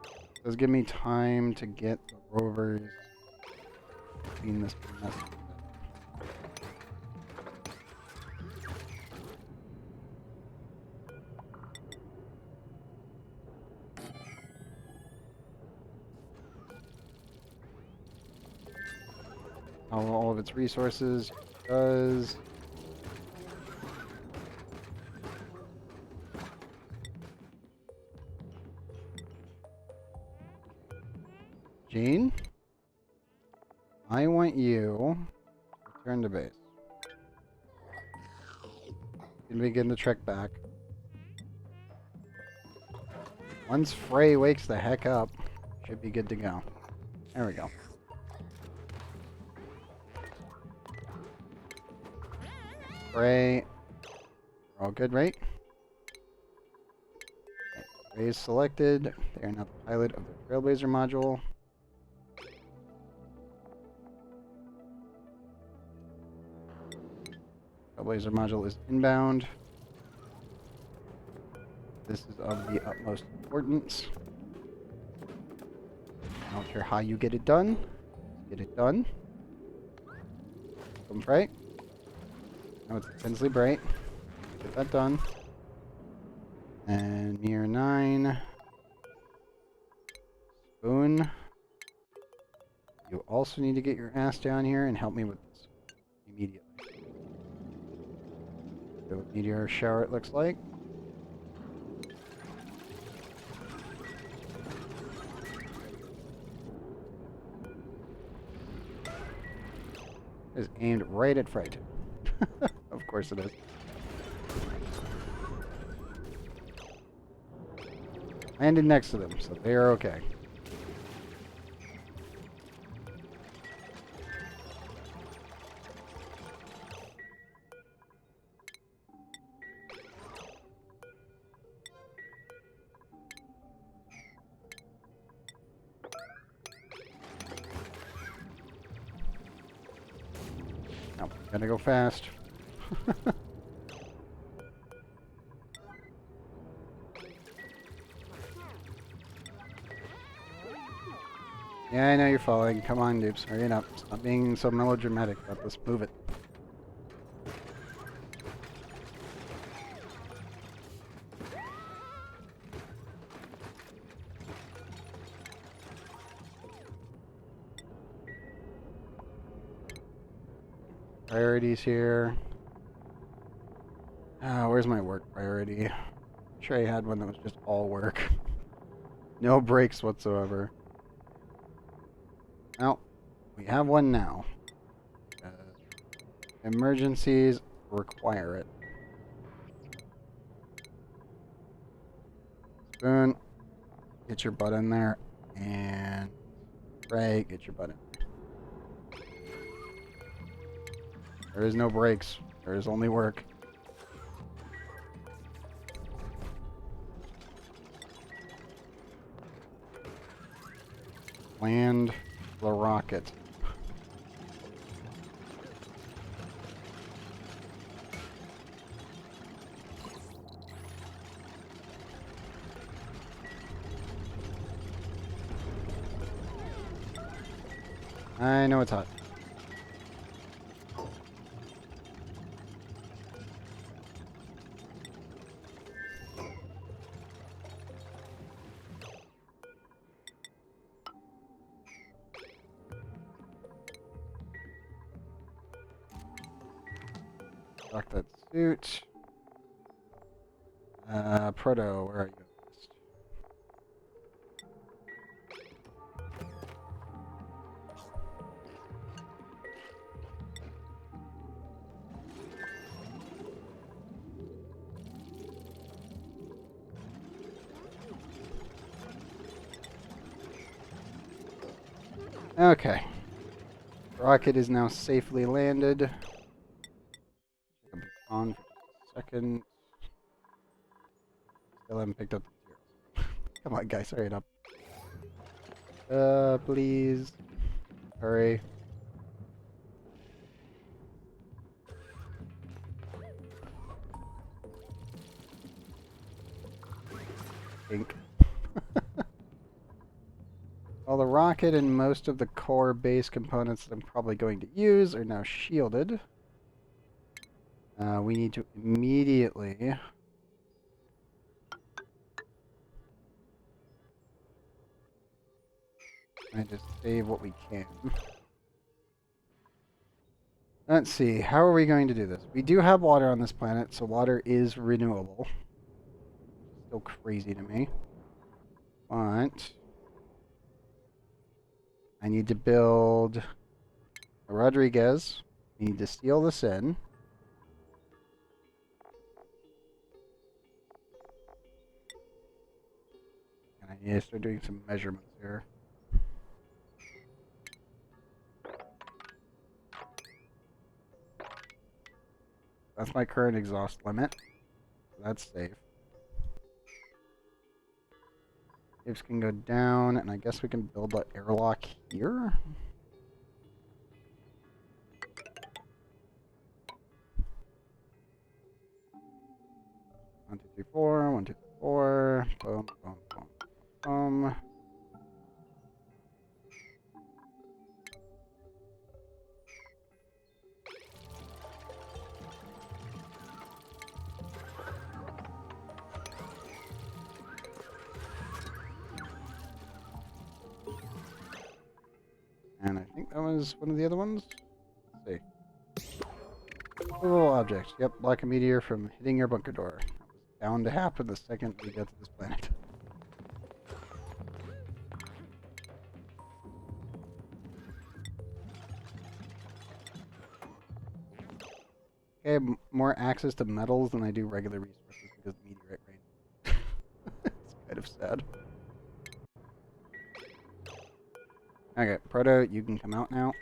[SPEAKER 1] It does give me time to get the rovers. Clean this mess up a bit. All of its resources does. Gene, I want you to return to base. can begin the trek back. Once Frey wakes the heck up, should be good to go. There we go. Frey. We're all good, right? Okay. Frey is selected. They are now the pilot of the Trailblazer module. Trailblazer module is inbound. This is of the utmost importance. I don't care how you get it done. Get it done. Come Frey. Now it's intensely bright. Get that done. And Mirror 9. Spoon. You also need to get your ass down here and help me with this immediately. So meteor shower it looks like. It is aimed right at Fright. Of course it is. Landed next to them, so they are okay. Now, gotta go fast. Yeah, I know you're falling. Come on, dupes. Hurry it up. Stop being so melodramatic about this. Move it. Priorities here. Where's my work priority? Sure, I had one that was just all work. No breaks whatsoever. Well, we have one now. Emergencies require it. Spoon, get your butt in there. And Ray, get your butt in. There is no breaks. There is only work. Land the rocket. I know it's hot. Lock that suit. Proto, where are you? Okay. Rocket is now safely landed. On for a second. Still haven't picked up the materials. Come on, guys, hurry it up. Please. Hurry. Ink. Well, the rocket and most of the core base components that I'm probably going to use are now shielded. We need to immediately and just save what we can. Let's see, how are we going to do this? We do have water on this planet, so water is renewable. Still crazy to me. But I need to build a Rodriguez. I need to steal this in. Yeah, start doing some measurements here. That's my current exhaust limit. So that's safe. Waves can go down, and I guess we can build an airlock here. 1, 2, 3, 4. 1, 2, 3, 4. Boom, boom, boom, boom. And I think that was one of the other ones. Let's see. Little object. Yep, block a meteor from hitting your bunker door. That was bound to happen the second we get to this planet. Okay, more access to metals than I do regular resources because of meteorite rain. It's kind of sad. Okay, Proto, you can come out now.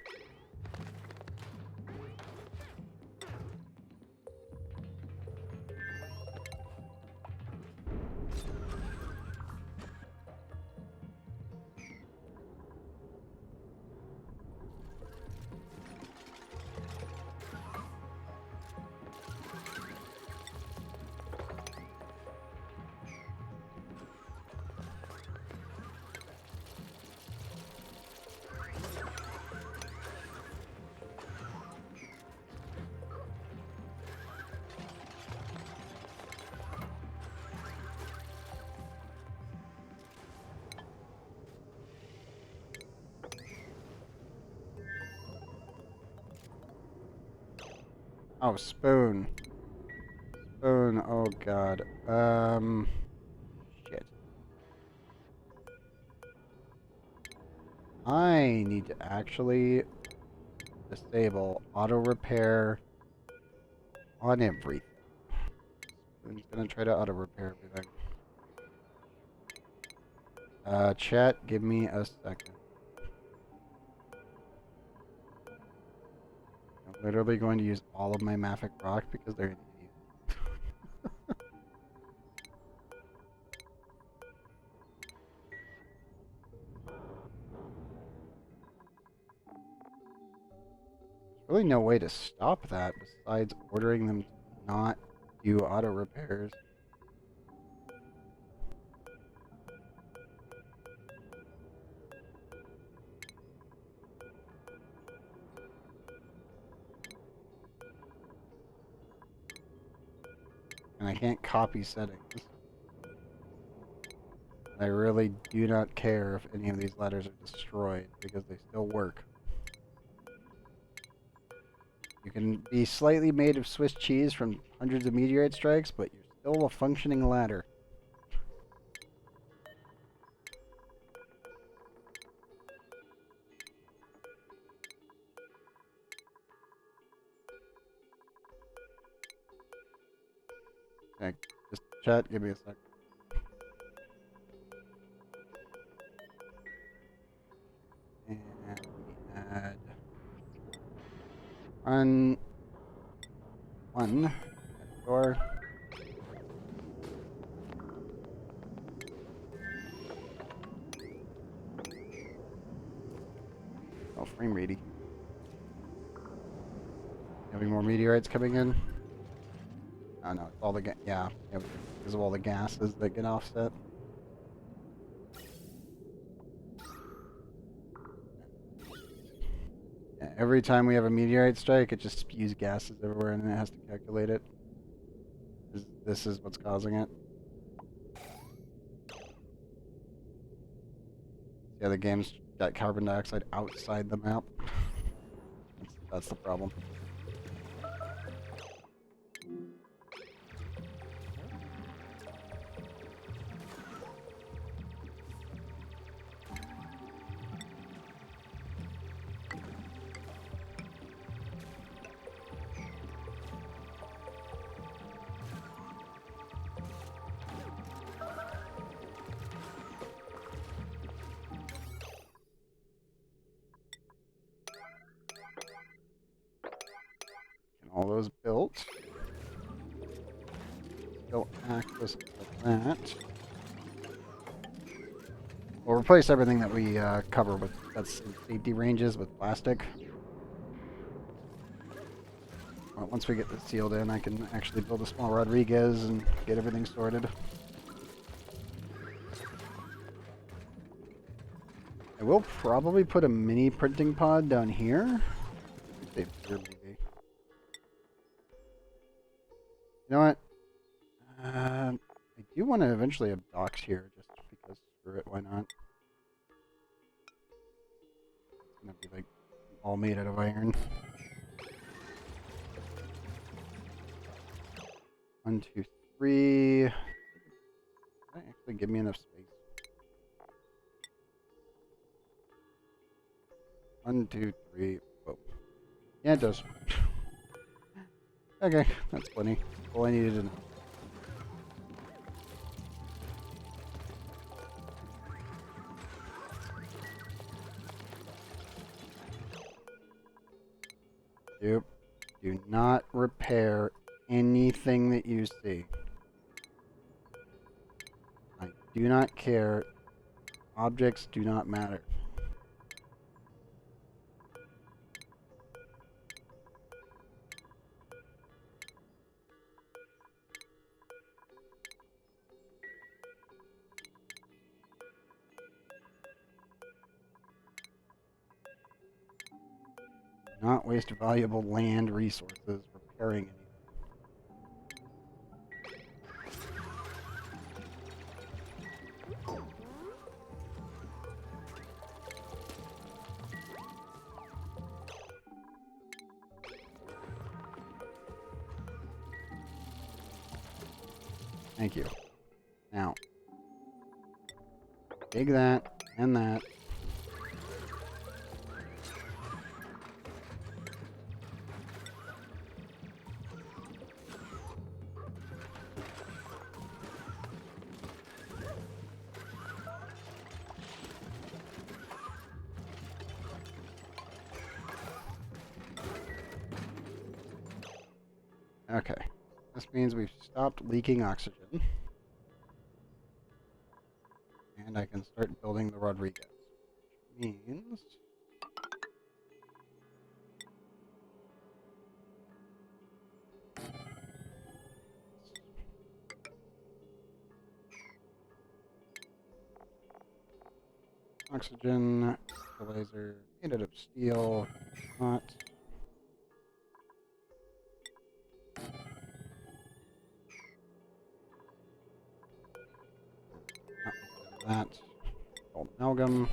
[SPEAKER 1] Oh, spoon. Spoon, oh god. Shit. I need to actually disable auto repair on everything. Spoon's gonna try to auto repair everything. Chat, give me a second. I'm literally going to use all of my Mafic rock because they're an idiot. There's really no way to stop that besides ordering them to not do auto repairs. And I can't copy settings. I really do not care if any of these letters are destroyed because they still work. You can be slightly made of Swiss cheese from hundreds of meteorite strikes, but you're still a functioning ladder. Okay, just chat, give me a sec. And we add one at the door. Oh, frame ready. Having more meteorites coming in? Oh no, it's all the yeah, because of all the gases that get offset. Yeah, every time we have a meteorite strike, it just spews gases everywhere, and then it has to calculate it. This is what's causing it. Yeah, the game's got carbon dioxide outside the map. That's the problem. all those built. Still access like that. We'll replace everything that we cover with that's safety ranges with plastic. Well, once we get this sealed in, I can actually build a small Rodriguez and get everything sorted. I will probably put a mini printing pod down here. Maybe. You know what? I do want to eventually have docks here, just because screw it, why not? It's gonna be like all made out of iron. 1, 2, 3. Does that actually give me enough space? 1, 2, 3. Whoa. Yeah, it does. Okay, that's plenty. All I needed to know. Yep. Do not repair anything that you see. I do not care. Objects do not matter. Do not waste valuable land resources repairing anything. Thank you. Now, dig that and that. Okay. This means we've stopped leaking oxygen. And I can start building the Rodriguez. Which means... oxygen, laser, made out of steel, not... that. Old amalgam.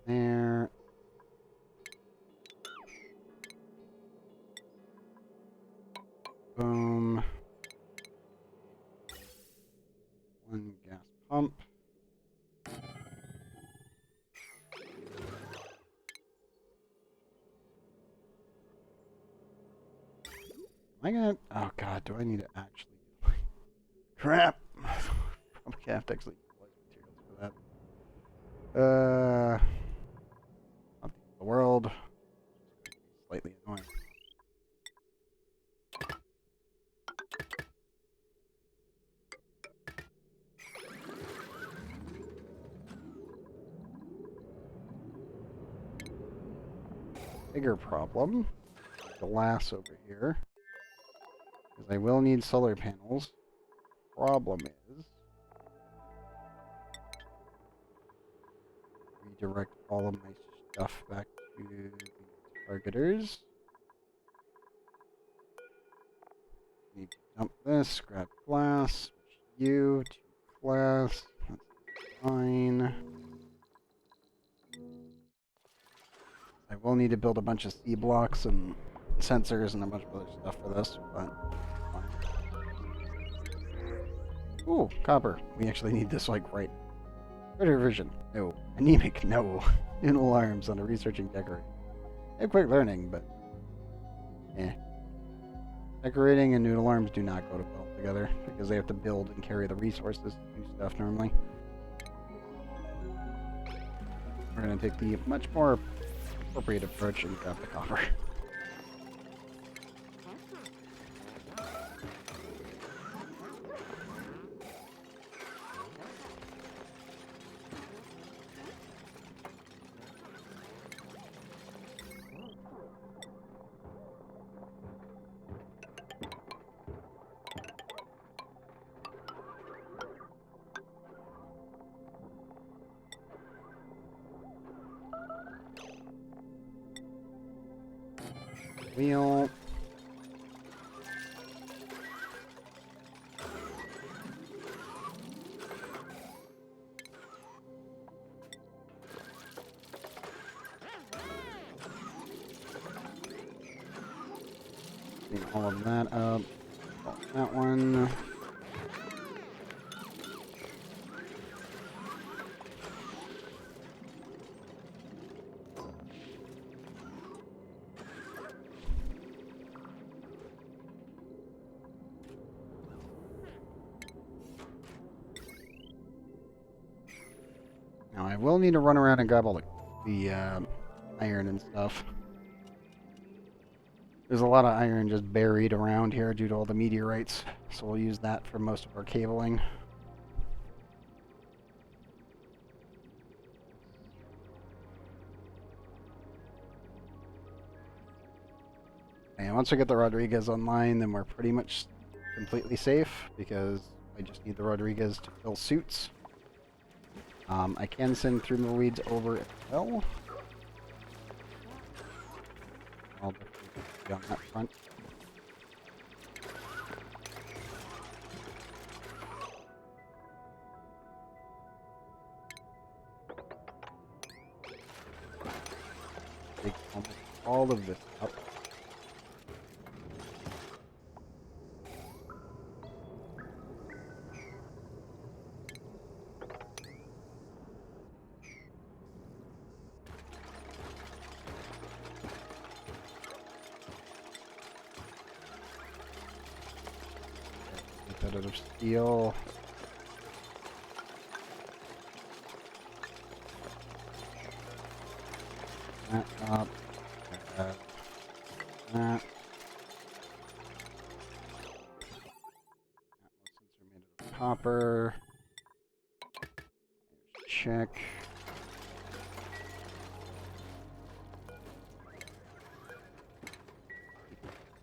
[SPEAKER 1] There. Boom. One gas pump. Am I gonna... Oh god, do I need to actually... Crap! Probably have to actually utilize materials for that. Not the world. Slightly annoying. Bigger problem. Glass over here. Because I will need solar panels. Problem is... redirect all of my stuff back to the targeters. Need to dump this, grab glass, switch you to glass. That's fine. I will need to build a bunch of C blocks and sensors and a bunch of other stuff for this, but fine. Ooh, copper. We actually need this like right. Critter vision. No. Anemic. No. Noodle alarms on a researching decorating. I have quick learning, but decorating and noodle alarms do not go well together because they have to build and carry the resources to do stuff normally. We're going to take the much more appropriate approach and grab the copper. wheel. Clean all of that up. That one. Now I will need to run around and grab all the iron and stuff. There's a lot of iron just buried around here due to all the meteorites, so we'll use that for most of our cabling. And once we get the Rodriguez online, then we're pretty much completely safe, because I just need the Rodriguez to fill suits. I can send Through the Weeds over as well. I'll definitely be on that front. Take almost all of this up. Get that out of steel. That up. That. That. Sensor made it of copper. Check.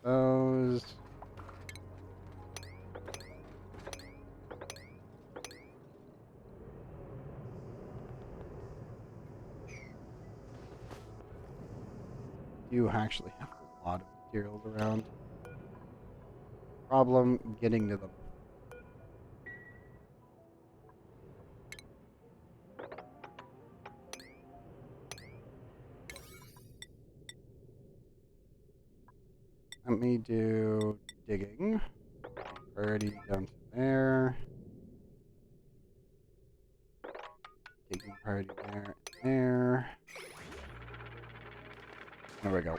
[SPEAKER 1] Those. You actually have a lot of materials around. Problem getting to them. Let me do digging. Already down to there. Digging priority there and there. There we go.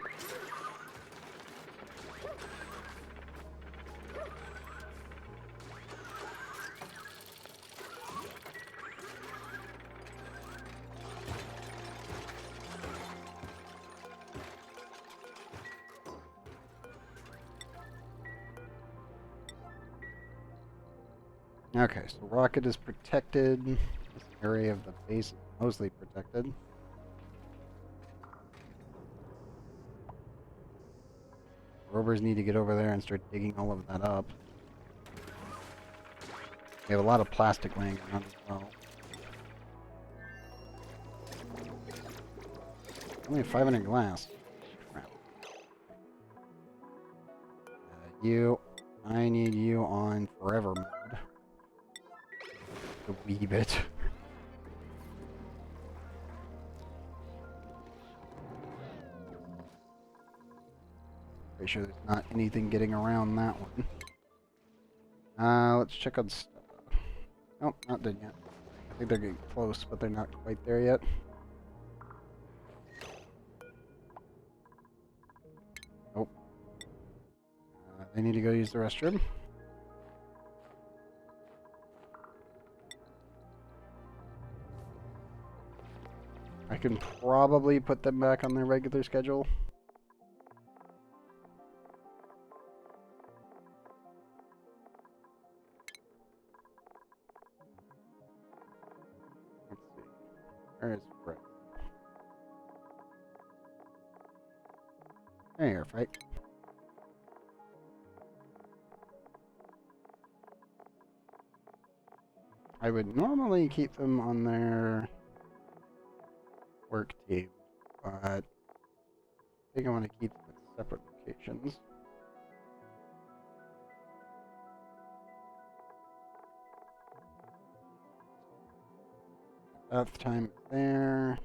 [SPEAKER 1] Okay, so rocket is protected. This area of the base is mostly protected. Rovers need to get over there and start digging all of that up. We have a lot of plastic laying around as well. Only 500 glass. Crap. I need you on forever mode. A wee bit. Pretty sure there's not anything getting around that one. Let's check on stuff. Nope, not done yet. I think they're getting close, but they're not quite there yet. Nope. They need to go use the restroom. I can probably put them back on their regular schedule. Let's see. Where is Fred? There, fight. I would normally keep them on their work team, but I think I want to keep them at separate locations. stations. Bath time is there.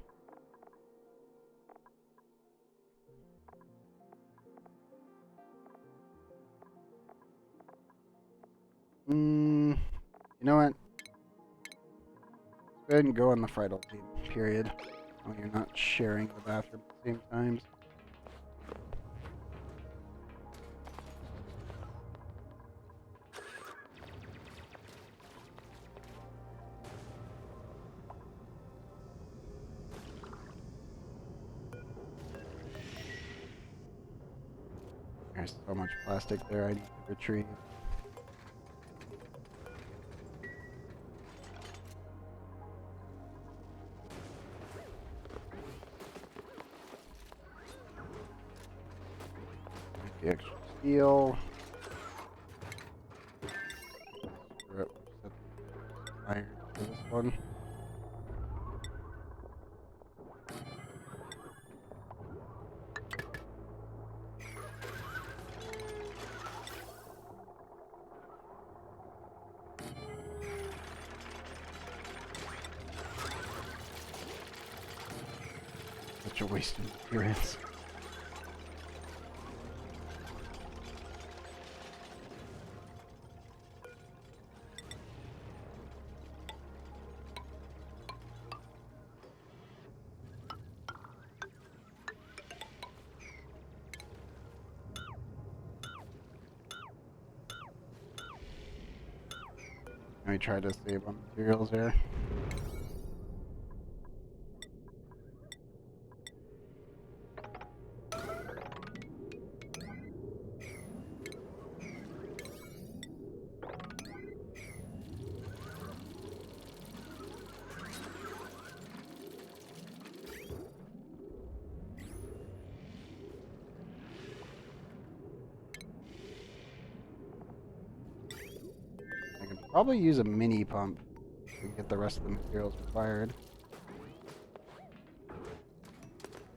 [SPEAKER 1] You know what? Go ahead and go on the Friday period. When you're not sharing the bathroom at the same times. There's so much plastic there I need to retrieve. The extra steel. Screw it, set the iron for this one. Such a waste of materials. Let me try to save on materials here. I could probably use a mini pump to get the rest of the materials required.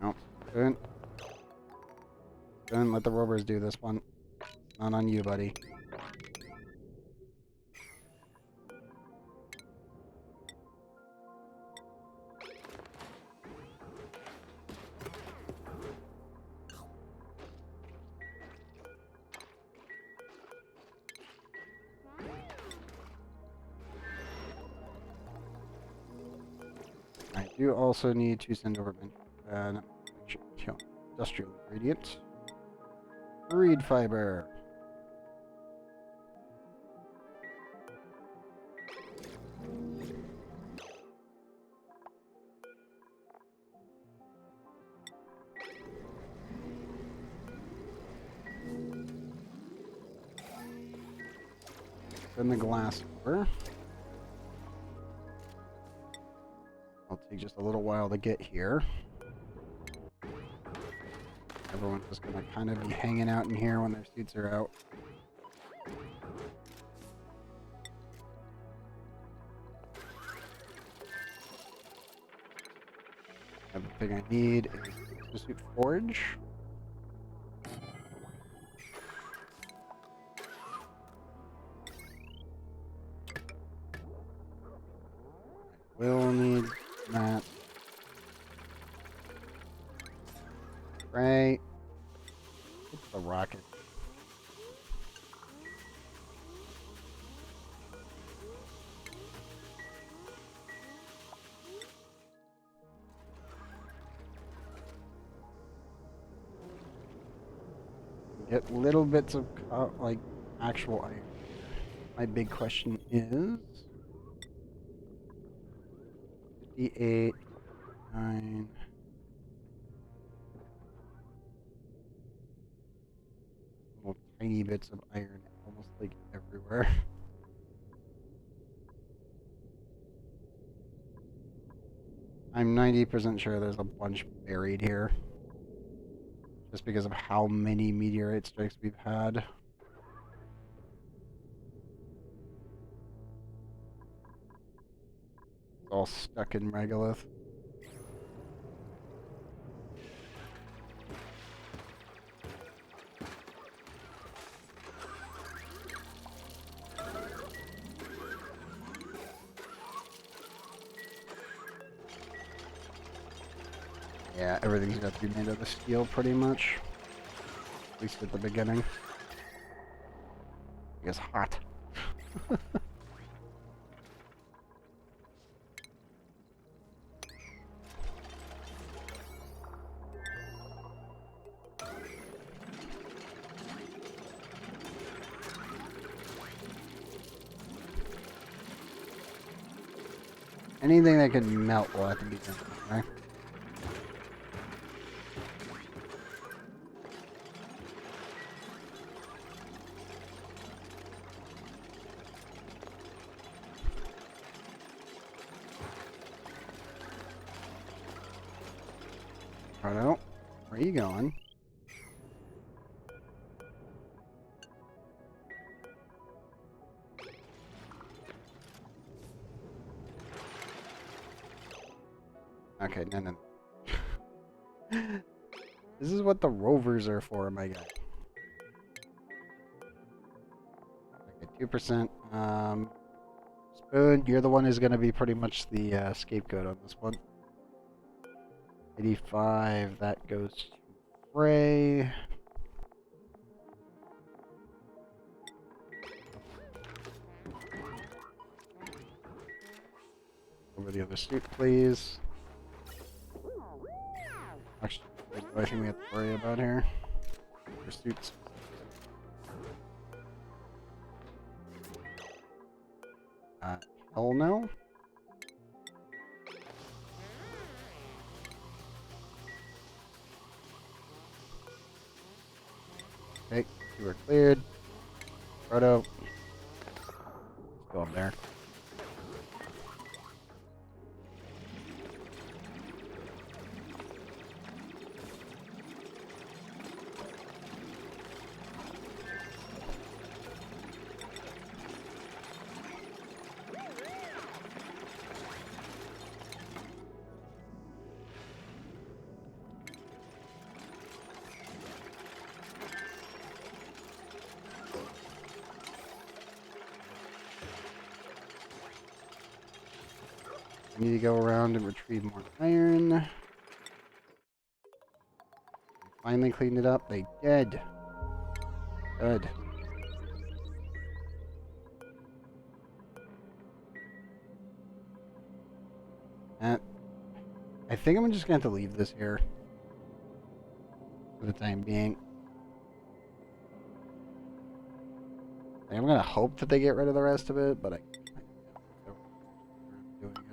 [SPEAKER 1] Nope. Don't let the rovers do this one. Not on you, buddy. I do also need to send over industrial ingredient. Reed fiber. Send the glass over. It'll take just a little while to get here. Everyone's just gonna kind of be hanging out in here when their suits are out. Everything I need is the suit forge. We'll need that. Right. It's the rocket. Get little bits of like actual iron. My big question is 58, 9. Little tiny bits of iron almost like everywhere. I'm 90% sure there's a bunch buried here. Just because of how many meteorite strikes we've had. It's all stuck in regolith. Yeah, everything's got to be made out of steel pretty much. At least at the beginning. It's hot. Anything that can melt will have to be done, right? Righto. Where are you going? Okay, no. This is what the rovers are for, my guy. Okay, 2%. Spoon, you're the one who's going to be pretty much the scapegoat on this one. 85, that goes to Ray. Over the other suit, please. Actually, I think we have to worry about here. For suits. Hell no. Okay, you are cleared. Proto. Let's go up there. I need to go around and retrieve more iron. Finally cleaned it up. They did. Good. I think I'm just going to have to leave this here. For the time being. I'm going to hope that they get rid of the rest of it, but I doing it.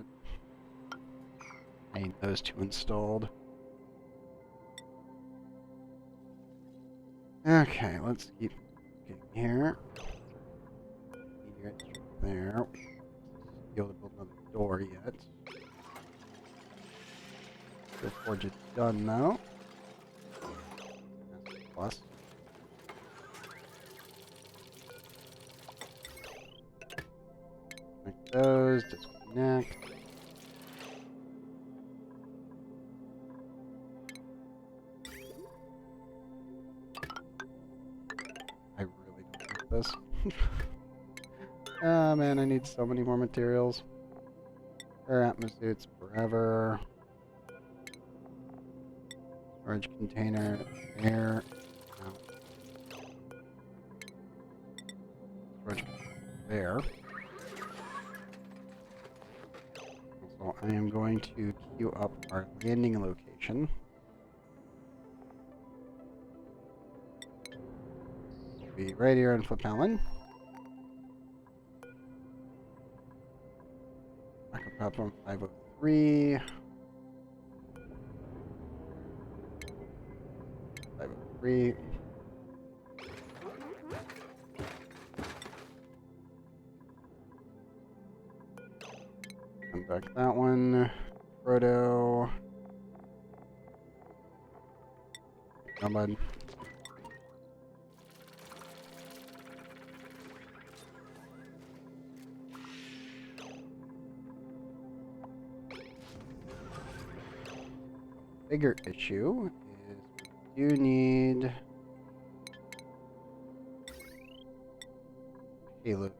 [SPEAKER 1] I need those two installed. Okay, let's keep getting here. There. Be able to build another door yet. The forge is done now. That's a plus. Connect those, disconnect. I really don't like this. Ah, man, I need so many more materials. Air atmosuits forever. Storage container, air. No. Storage container there. So I am going to queue up our landing location. Be right here in Flipallen. Backup platform 503. 503. Come back that one. Proto. Come on. Bigger issue is you need payload.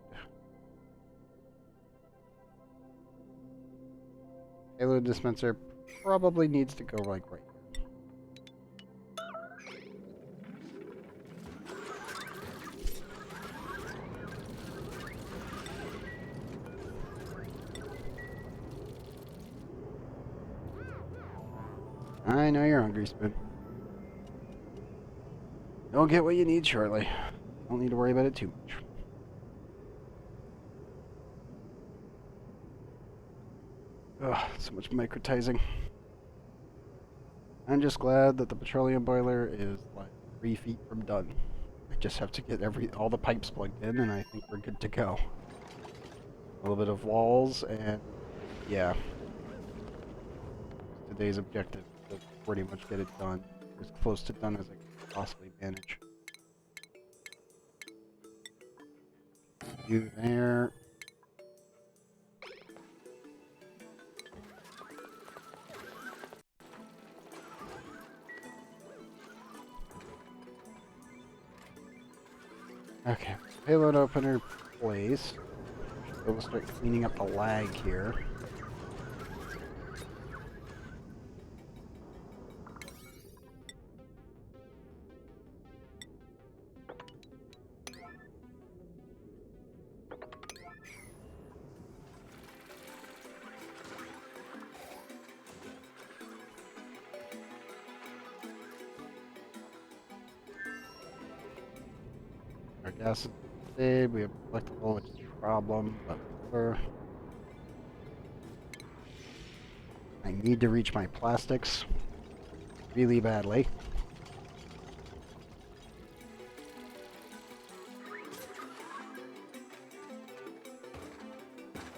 [SPEAKER 1] Payload dispenser probably needs to go like right here. I know you're hungry, Spoon. You'll get what you need shortly. Don't need to worry about it too much. Ugh, so much microtizing. I'm just glad that the petroleum boiler is like 3 feet from done. I just have to get all the pipes plugged in, and I think we're good to go. A little bit of walls, and yeah. Today's objective is to pretty much get it done. As close to done as I can possibly manage. You there. Okay, payload opener place. So we'll start cleaning up the lag here. Our gas is saved, we have electrical, which is a problem, but I need to reach my plastics really badly.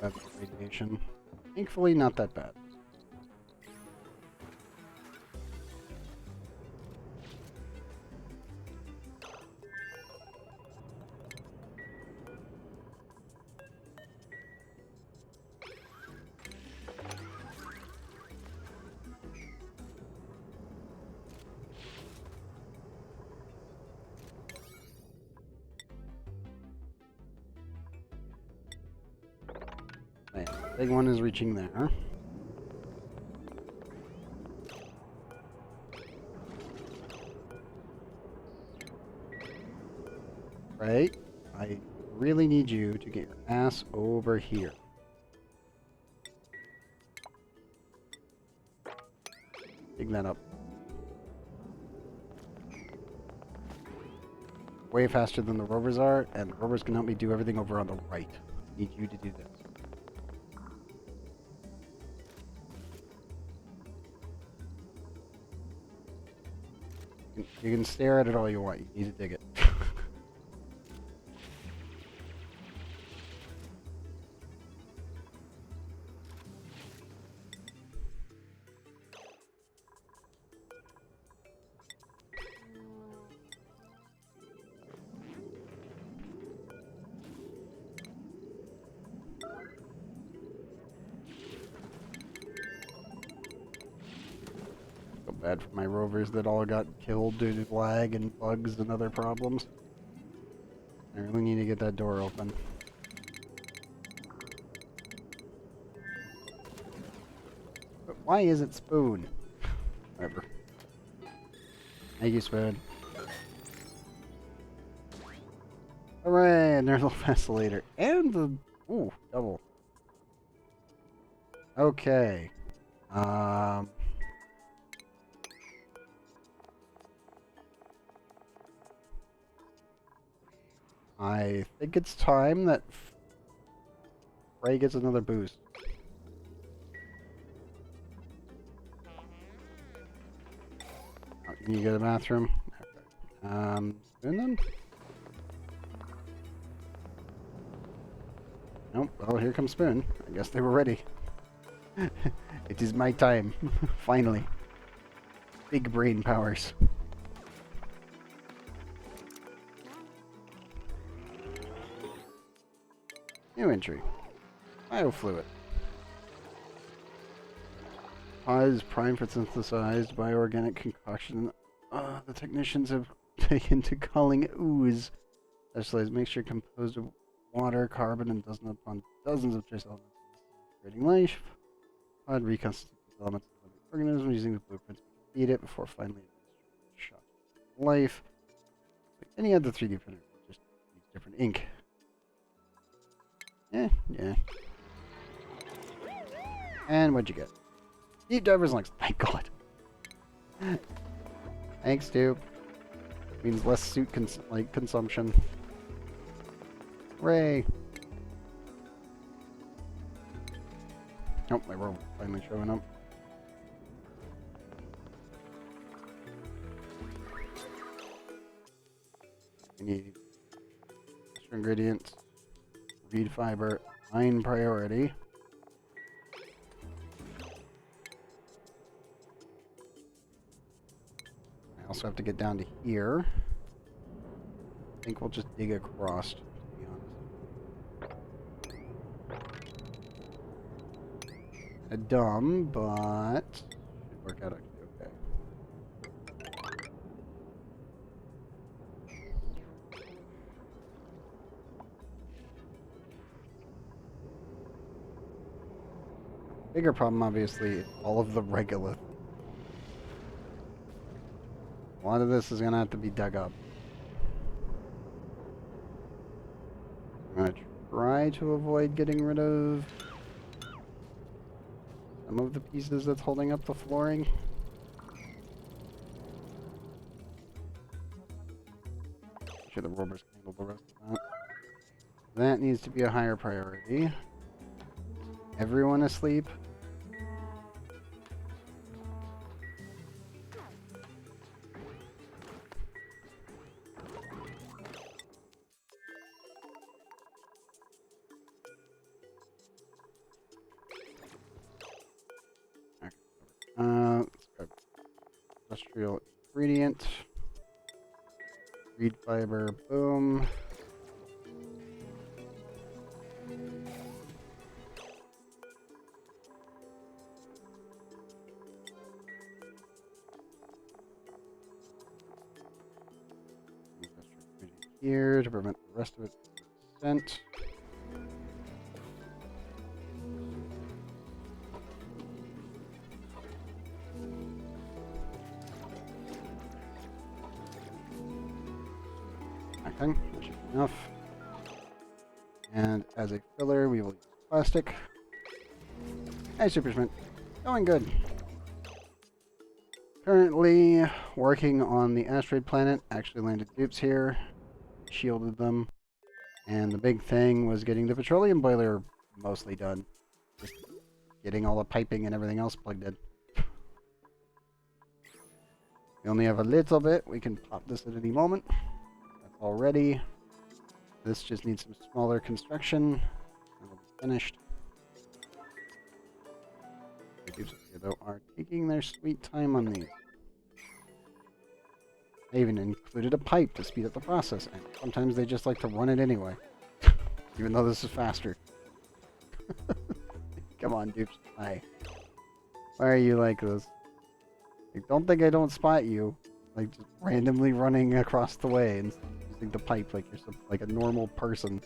[SPEAKER 1] That's radiation. Thankfully, not that bad. Man, big one is reaching there. Right? I really need you to get your ass over here. Dig that up. Way faster than the rovers are, and the rovers can help me do everything over on the right. I need you to do this. You can stare at it all you want. You need to dig it. Bad for my rovers that all got killed due to lag and bugs and other problems. I really need to get that door open. But why is it Spoon? Whatever. Thank you, Spoon. Hooray! And there's a vacillator. And the... Ooh, double. Okay. I think it's time that Ray gets another boost. Oh, can you go to the bathroom? Okay. Spoon them? Nope. Oh, here comes Spoon. I guess they were ready. It is my time. Finally. Big brain powers. New entry. Biofluid. Pause prime for synthesized bioorganic concoction. The technicians have taken to calling it ooze. Specialized mixture composed of water, carbon, and dozens of trace elements creating life. Pod reconstitutes these elements of living organisms using the blueprints to feed it before finally shot life. Like any other 3D printer, just use different ink. Yeah. And what'd you get? Deep diver's lungs. Thank God. Thanks, dude. Means less suit consumption. Hooray! Oh, my robot's finally showing up. We need extra ingredients, reed fiber, mine priority. I also have to get down to here. I think we'll just dig across, to be honest. Dumb, but should work out actually okay. Bigger problem, obviously, is all of the regolith. A lot of this is going to have to be dug up. I'm going to try to avoid getting rid of some of the pieces that's holding up the flooring. I'm sure the robbers can handle the rest of that. That needs to be a higher priority. Everyone asleep? Let's go. Industrial ingredient. Reed fiber, boom. Industrial ingredient here to prevent the rest of it being sent. Okay, that should be enough. And as a filler, we will use plastic. Hey, Super Schmidt. Going good. Currently working on the asteroid planet. Actually landed dupes here. Shielded them. And the big thing was getting the petroleum boiler mostly done. Just getting all the piping and everything else plugged in. We only have a little bit. We can pop this at any moment. That's all ready. This just needs some smaller construction. And it'll be finished. The dupes here, though, are taking their sweet time on these. I even included a pipe to speed up the process, and sometimes they just like to run it anyway. Even though this is faster. Come on, dupes. Hi. Why are you like this? Like, don't think I don't spot you. Like, just randomly running across the way and using the pipe like you're like a normal person.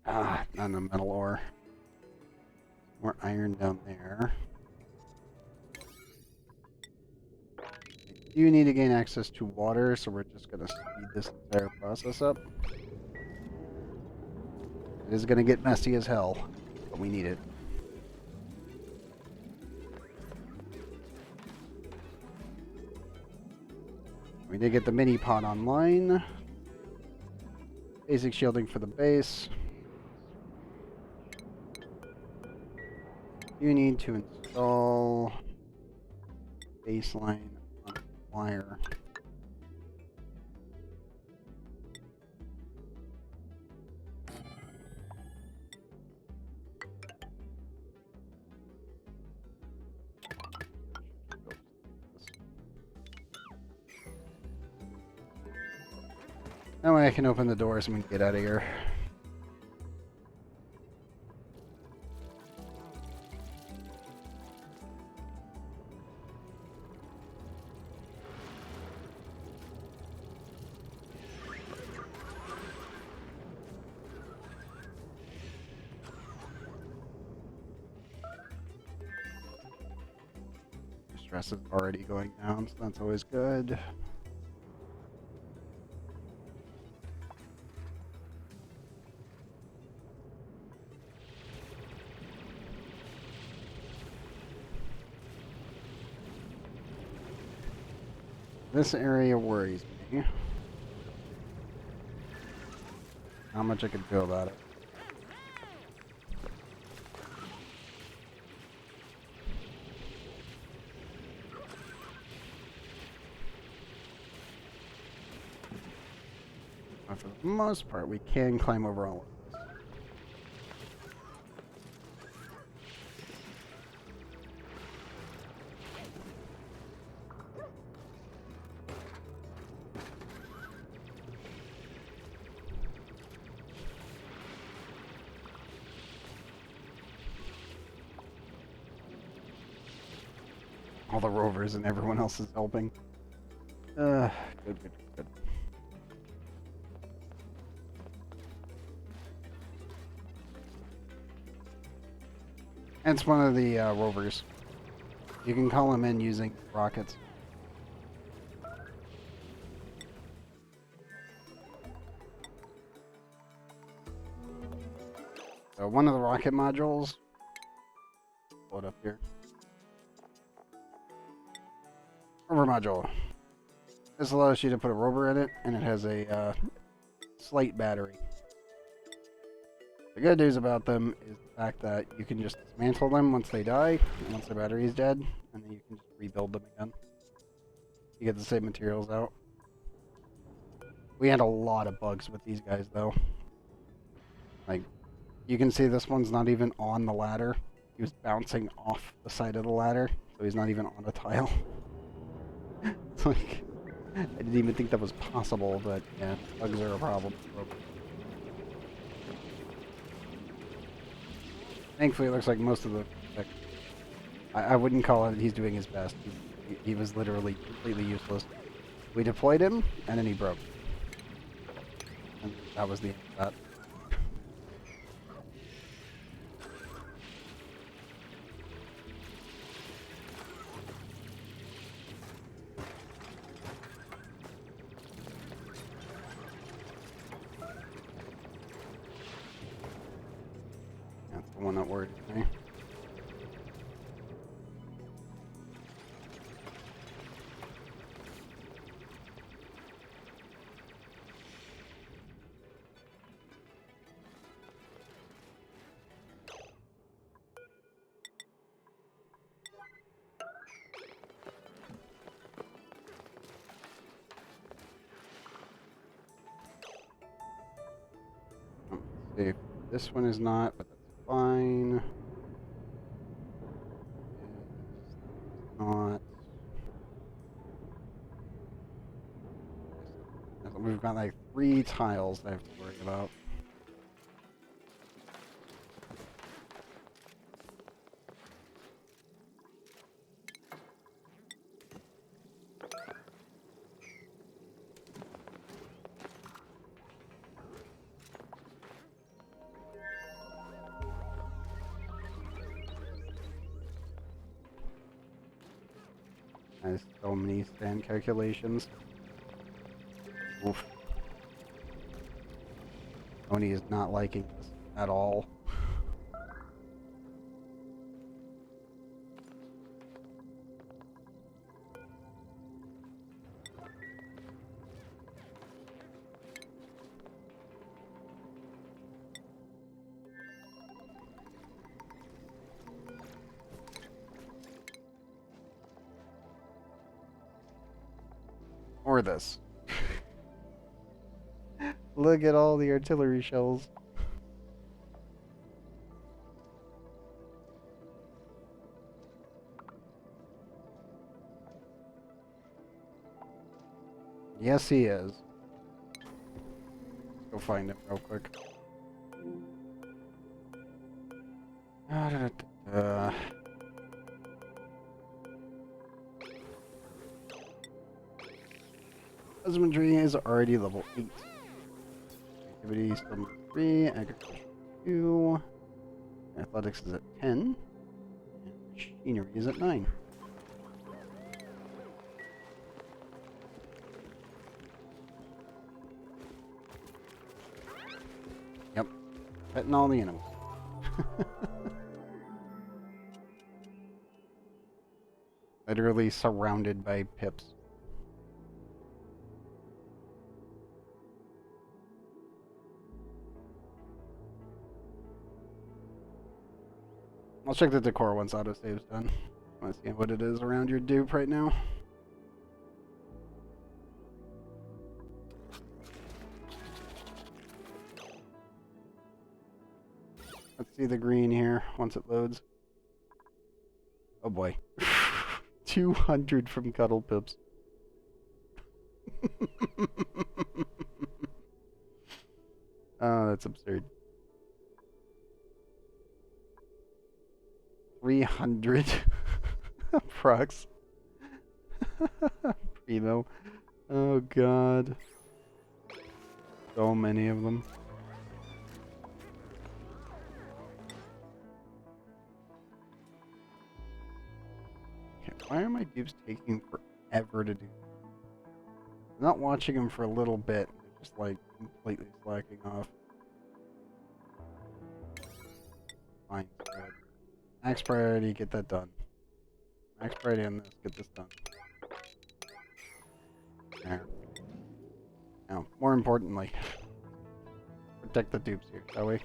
[SPEAKER 1] Ah, not a metal ore. More iron down there. You need to gain access to water, so we're just going to speed this entire process up. It is going to get messy as hell, but we need it. We did get the mini pod online. Basic shielding for the base. You need to install baseline on wire. That way I can open the doors and we can get out of here. Stress is already going down, so that's always good. This area worries me. How much I could do about it. But for the most part, we can climb over all of this. All the rovers and everyone else is helping. Good, good, good. It's one of the rovers. You can call him in using rockets. So one of the rocket modules. Pull it up here. Rover module. This allows you to put a rover in it, and it has a slate battery. The good news about them is the fact that you can just dismantle them once they die, and once the battery is dead, and then you can just rebuild them again. You get the same materials out. We had a lot of bugs with these guys, though. Like, you can see this one's not even on the ladder. He was bouncing off the side of the ladder, so he's not even on a tile. It's like, I didn't even think that was possible, but yeah, bugs are a problem. Thankfully, it looks like most of the... I wouldn't call it he's doing his best. He was literally completely useless. We deployed him, and then he broke. And that was the end of that. That's the one that worries me. See, this one is not, but that's fine. It's not. We've got like 3 tiles I have to worry about. There's so many stand calculations. Oof. ONI is not liking this at all. Or this. Look at all the artillery shells. Yes, he is. Let's go find him real quick. Husbandry is already level 8. Activity is from 3, agriculture 2, athletics is at 10, and machinery is at 9. Yep, petting all the animals. Literally surrounded by pips. I'll check the decor once autosave's done. Let's see what it is around your dupe right now. Let's see the green here once it loads. Oh boy. 200 from Cuddle Pips. Oh, that's absurd. 300 procs. Primo. Oh god. So many of them. Okay, why are my dupes taking forever to do? I'm not watching them for a little bit. They're just like completely slacking off. Fine, good. Max priority, get that done. Max priority on this, get this done. There. Now, more importantly, protect the dupes here, shall we?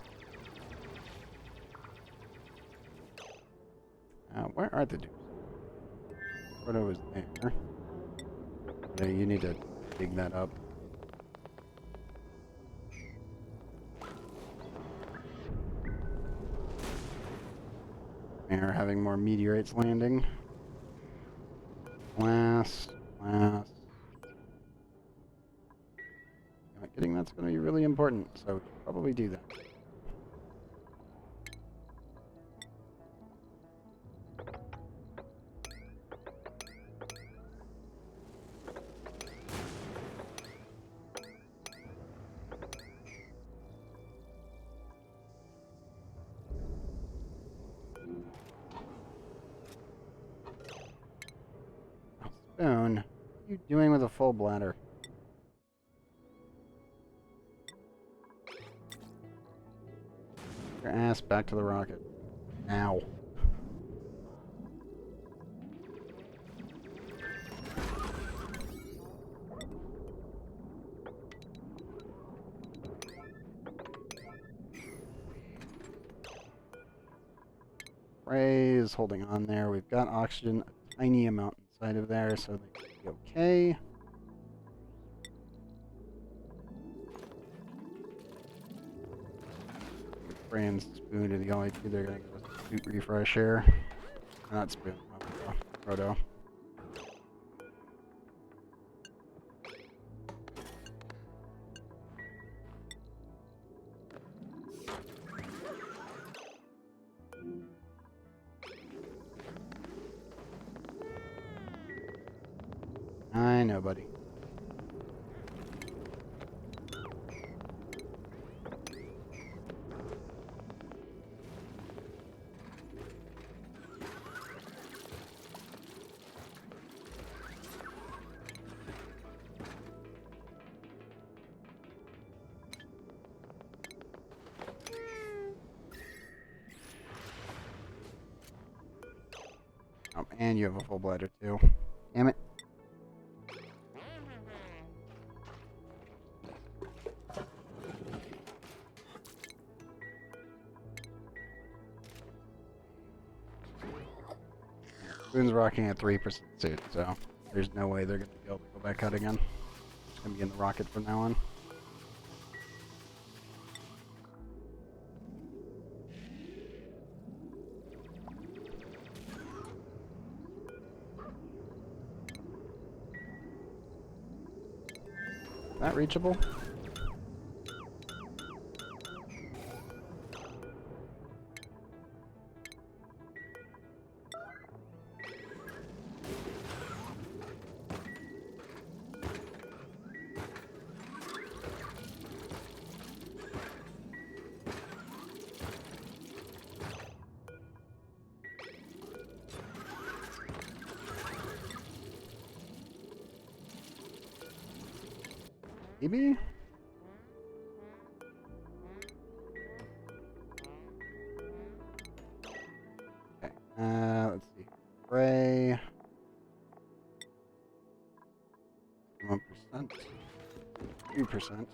[SPEAKER 1] Where are the dupes? Photo is there. Okay, you need to dig that up. We are having more meteorites landing. Last. Getting that's going to be really important, so we should probably do that. Spoon, what are you doing with a full bladder? Your ass back to the rocket. Now. Ray is holding on there. We've got oxygen a tiny amount inside of there, so they should be okay. Ray and Spoon are the only two they're going to give us a suit refresh here. Not Spoon, Proto. I know, buddy. Oh, and you have a full bladder too. Damn it. Spoon's rocking at 3% suit, so there's no way they're going to be able to go back out again. It's going to be in the rocket from now on. Not reachable? Maybe? Okay, let's see. Ray. 1%. 2%.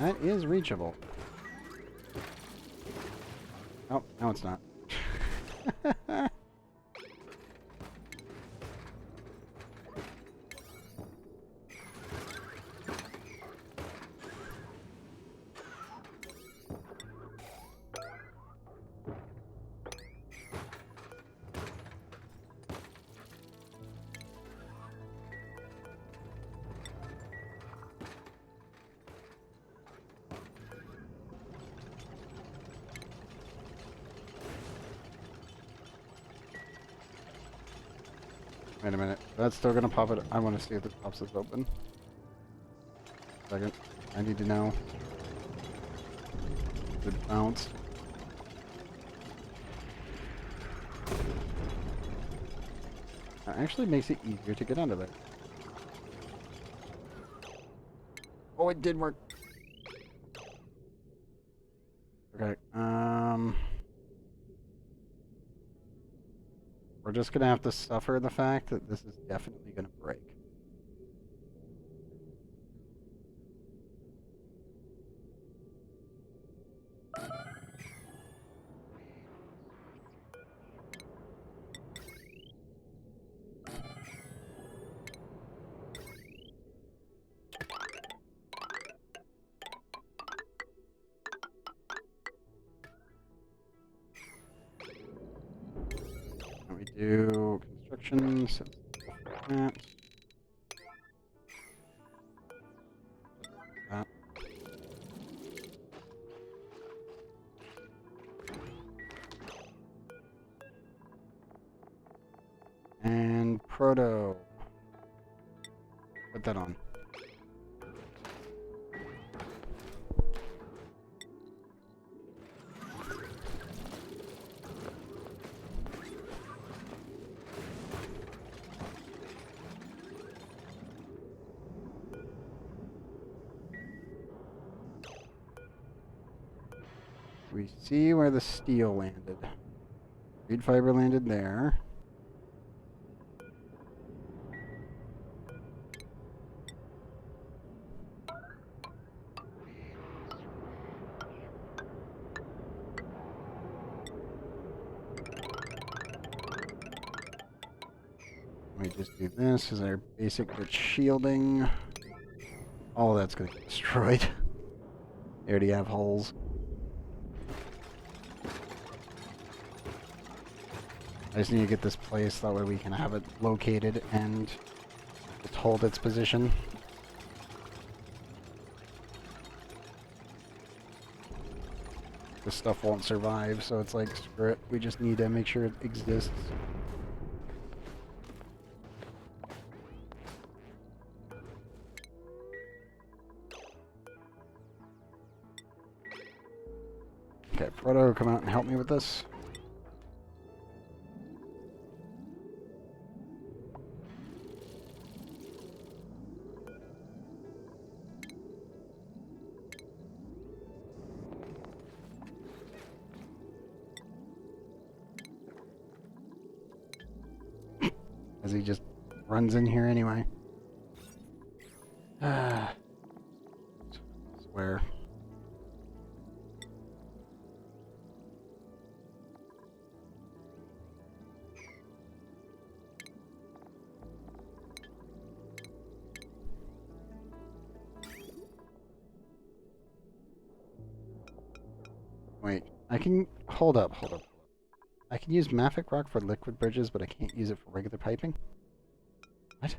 [SPEAKER 1] That is reachable. Oh, no it's not. Wait a minute. That's still gonna pop it. I want to see if it pops this open. Second. I need to know. It bounced. That actually makes it easier to get under there. Oh, it did work. Okay. We're just gonna have to suffer the fact that this is definitely gonna break. We do construction, so that. That. And proto. Put that on. We see where the steel landed. Reed fiber landed there. We just do this as our basic bit shielding. All that's going to get destroyed. They already have holes. I just need to get this place, that way we can have it located and just hold its position. This stuff won't survive, so it's like, screw it. We just need to make sure it exists. Okay, Proto, come out and help me with this. As he just runs in here anyway. Swear. Wait, I can... Hold up. I can use Mafic Rock for liquid bridges, but I can't use it for regular piping? What?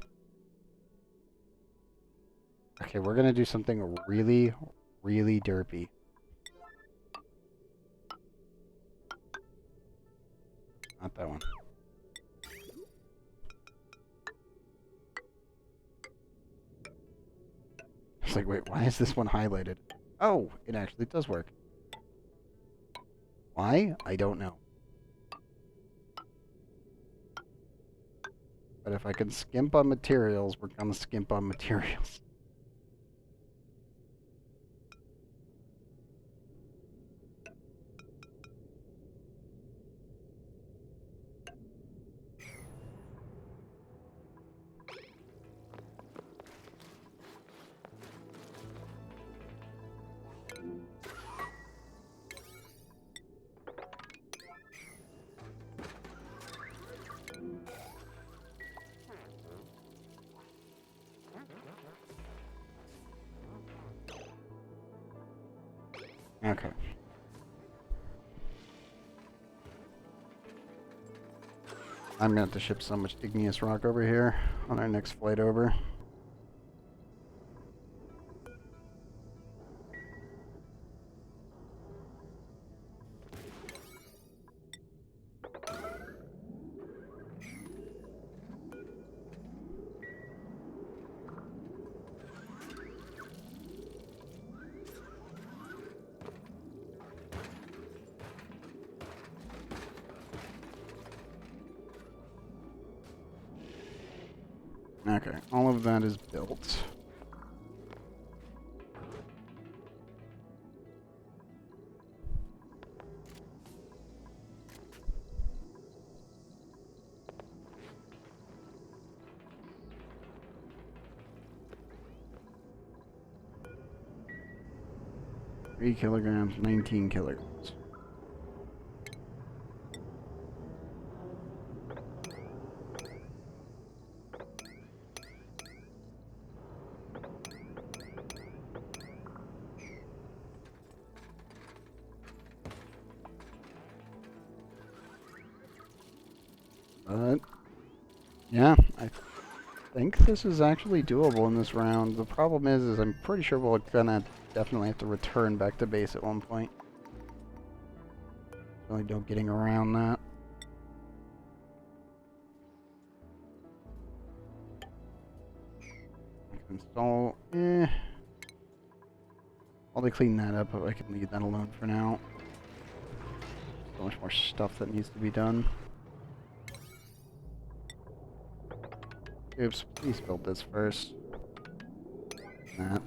[SPEAKER 1] Okay, we're gonna do something really, really derpy. Not that one. It's like, wait, why is this one highlighted? Oh, it actually does work. Why? I don't know. But if I can skimp on materials, we're gonna skimp on materials. Okay. I'm gonna have to ship so much igneous rock over here on our next flight over. Okay, all of that is built. Three kilograms, 19 kilograms. But yeah, I think this is actually doable in this round. The problem is I'm pretty sure we're gonna definitely have to return back to base at one point. Really no getting around that. I can install. While they clean that up, I can leave that alone for now. So much more stuff that needs to be done. Oops, please build this first. That.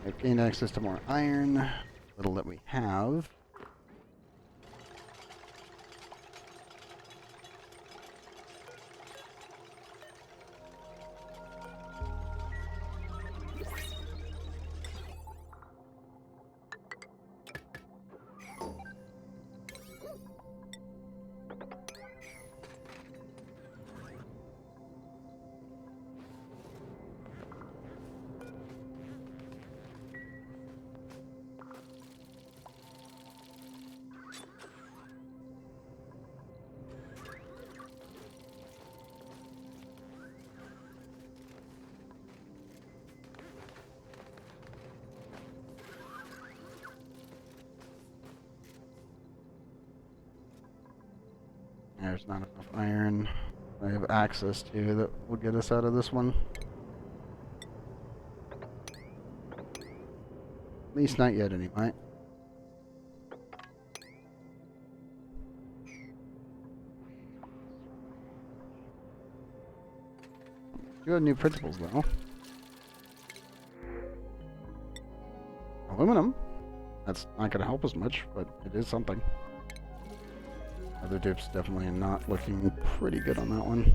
[SPEAKER 1] I've gained access to more iron. Little that we have. There's not enough iron I have access to that will get us out of this one. At least not yet, anyway. You have new principles, though. Aluminum. That's not going to help us much, but it is something. Other dupes definitely not looking pretty good on that one.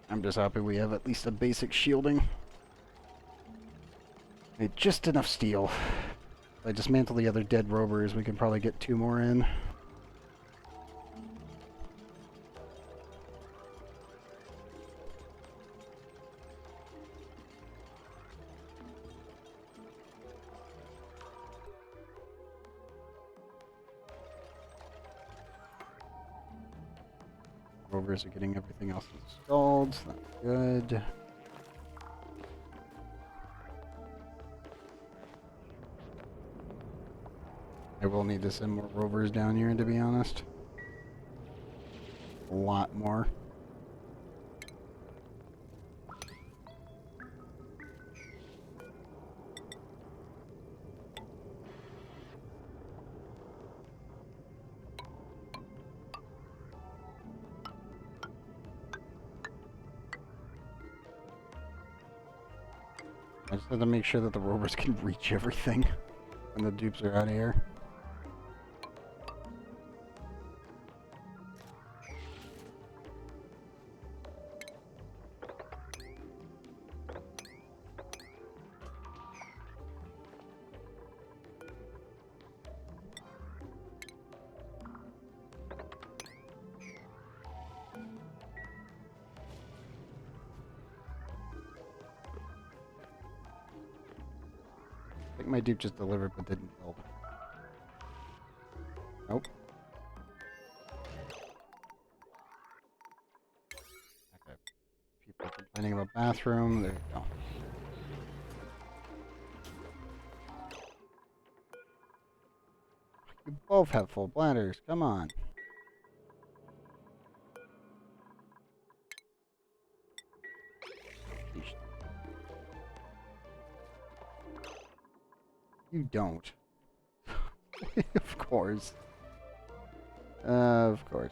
[SPEAKER 1] I'm just happy we have at least a basic shielding. Made just enough steel. If I dismantle the other dead rovers, we can probably get 2 more in. Rovers are getting everything else installed, so that's good. I will need to send more rovers down here, to be honest. A lot more. I just have to make sure that the rovers can reach everything when the dupes are out of here. my dude just delivered but didn't build. Nope. Okay. People are complaining about bathroom. There you go. You both have full bladders. Come on. You don't. Of course. Of course.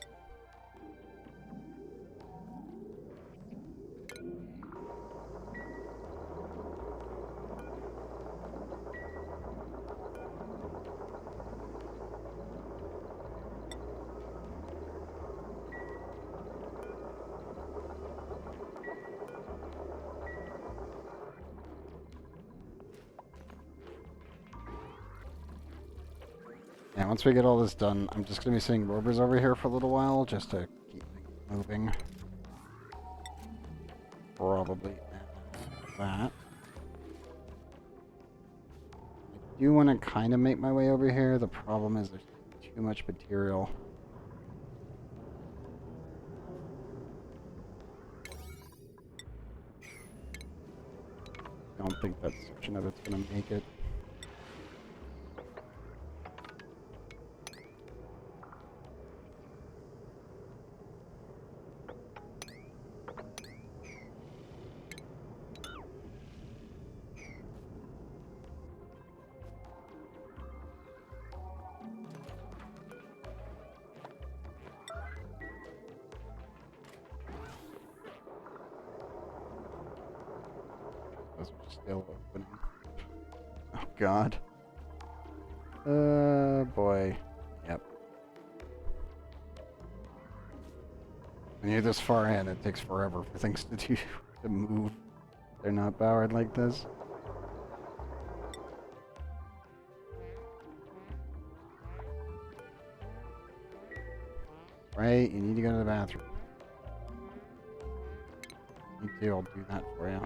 [SPEAKER 1] Yeah, once we get all this done, I'm just going to be sitting rovers over here for a little while, just to keep things moving. Probably that. I do want to kind of make my way over here. The problem is there's too much material. I don't think that section of it's going to make it. Those are still opening. Oh god. Boy. Yep. When you're this far in, it takes forever for things to move. They're not powered like this. Right, you need to go to the bathroom. Me too, I'll do that for you.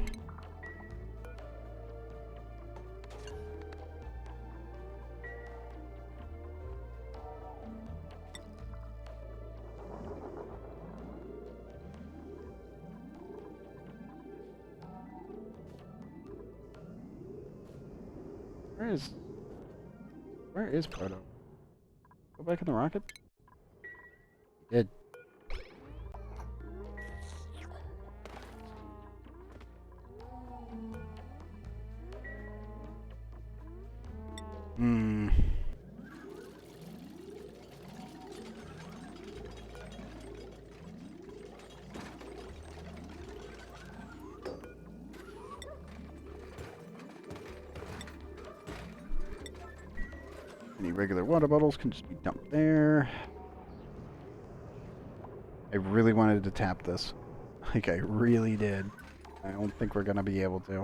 [SPEAKER 1] Where is Proto? Go back in the rocket? He did. Hmm. Any regular water bottles can just be dumped there. I really wanted to tap this. Like, I really did. I don't think we're gonna be able to.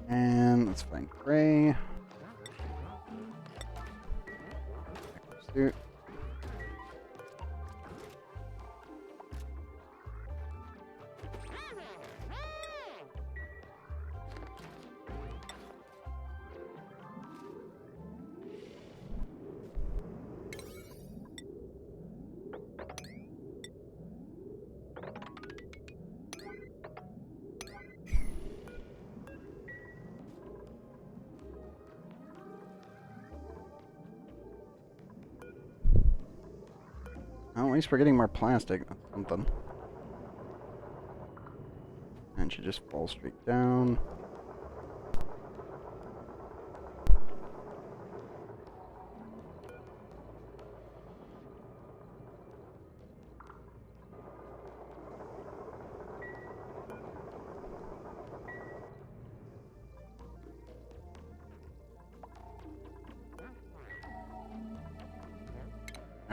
[SPEAKER 1] And let's find Gray. Suit. Oh, at least we're getting more plastic. That's something. And she just falls straight down.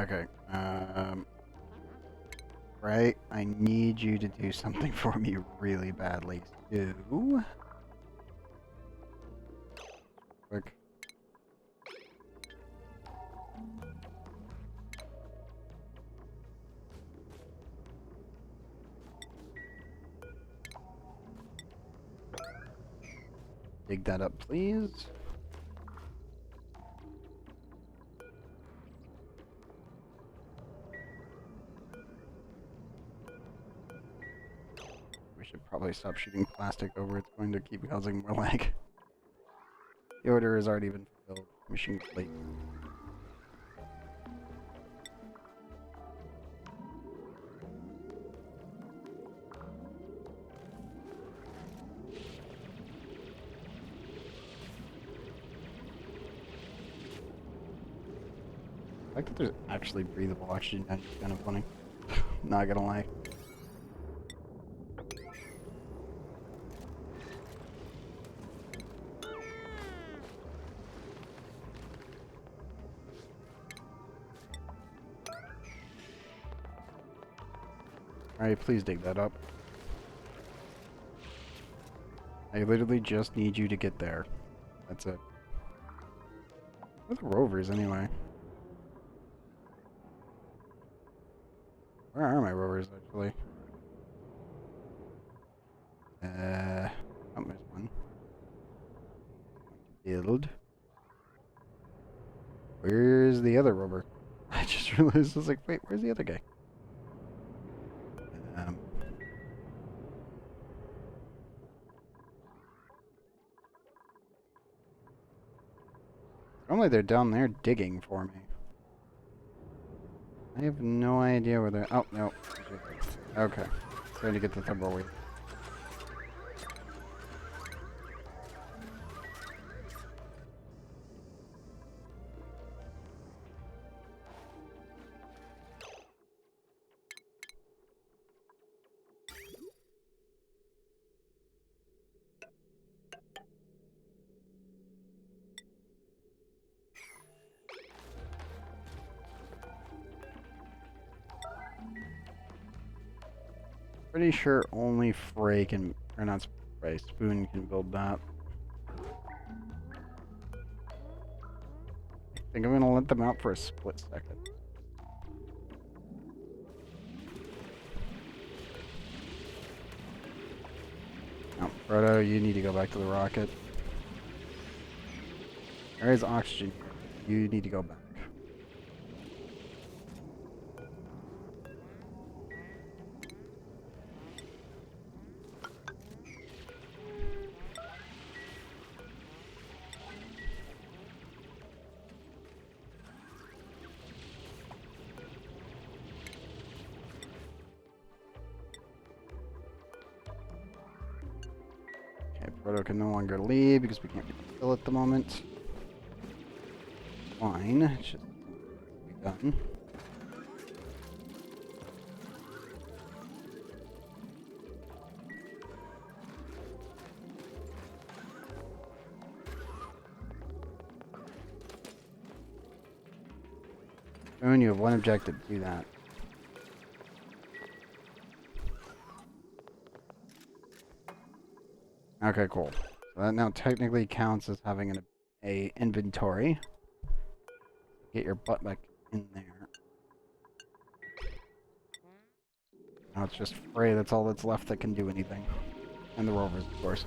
[SPEAKER 1] Okay. Right. I need you to do something for me really badly. Do. Quick. Dig that up, please. We should probably stop shooting plastic over. It's going to keep causing more lag. The order has already been fulfilled. Mission complete. The fact that there's actually breathable oxygen is kind of funny. Not gonna lie. Alright, please dig that up. I literally just need you to get there. That's it. Where are the rovers, anyway? Where are my rovers, actually? Oh, there's one. Build. Where's the other rover? I just realized, I was like, wait, where's the other guy? Normally they're down there digging for me. I have no idea where they're... Oh, no. Okay. Trying to get the tumbleweed. Pretty sure only Frey can... Or not Frey, Spoon can build that. I think I'm gonna let them out for a split second. No, Frodo, you need to go back to the rocket. There is oxygen here. You need to go back. Frodo can no longer leave because we can't get the fill at the moment. Fine, it should be done. Boone, you have one objective, do that. Okay, cool. So that now technically counts as having a inventory. Get your butt back in there. Now it's just Frey, that's all that's left that can do anything. And the rovers, of course.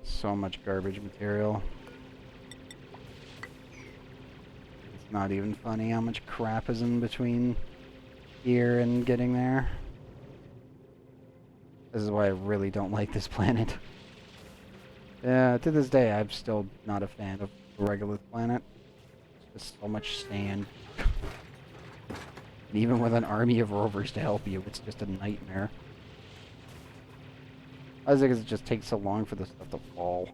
[SPEAKER 1] So much garbage material. It's not even funny how much crap is in between here and getting there. This is why I really don't like this planet. To this day, I'm still not a fan of the Regolith planet. It's just so much sand. And even with an army of rovers to help you, it's just a nightmare. I think it just takes so long for this stuff to fall.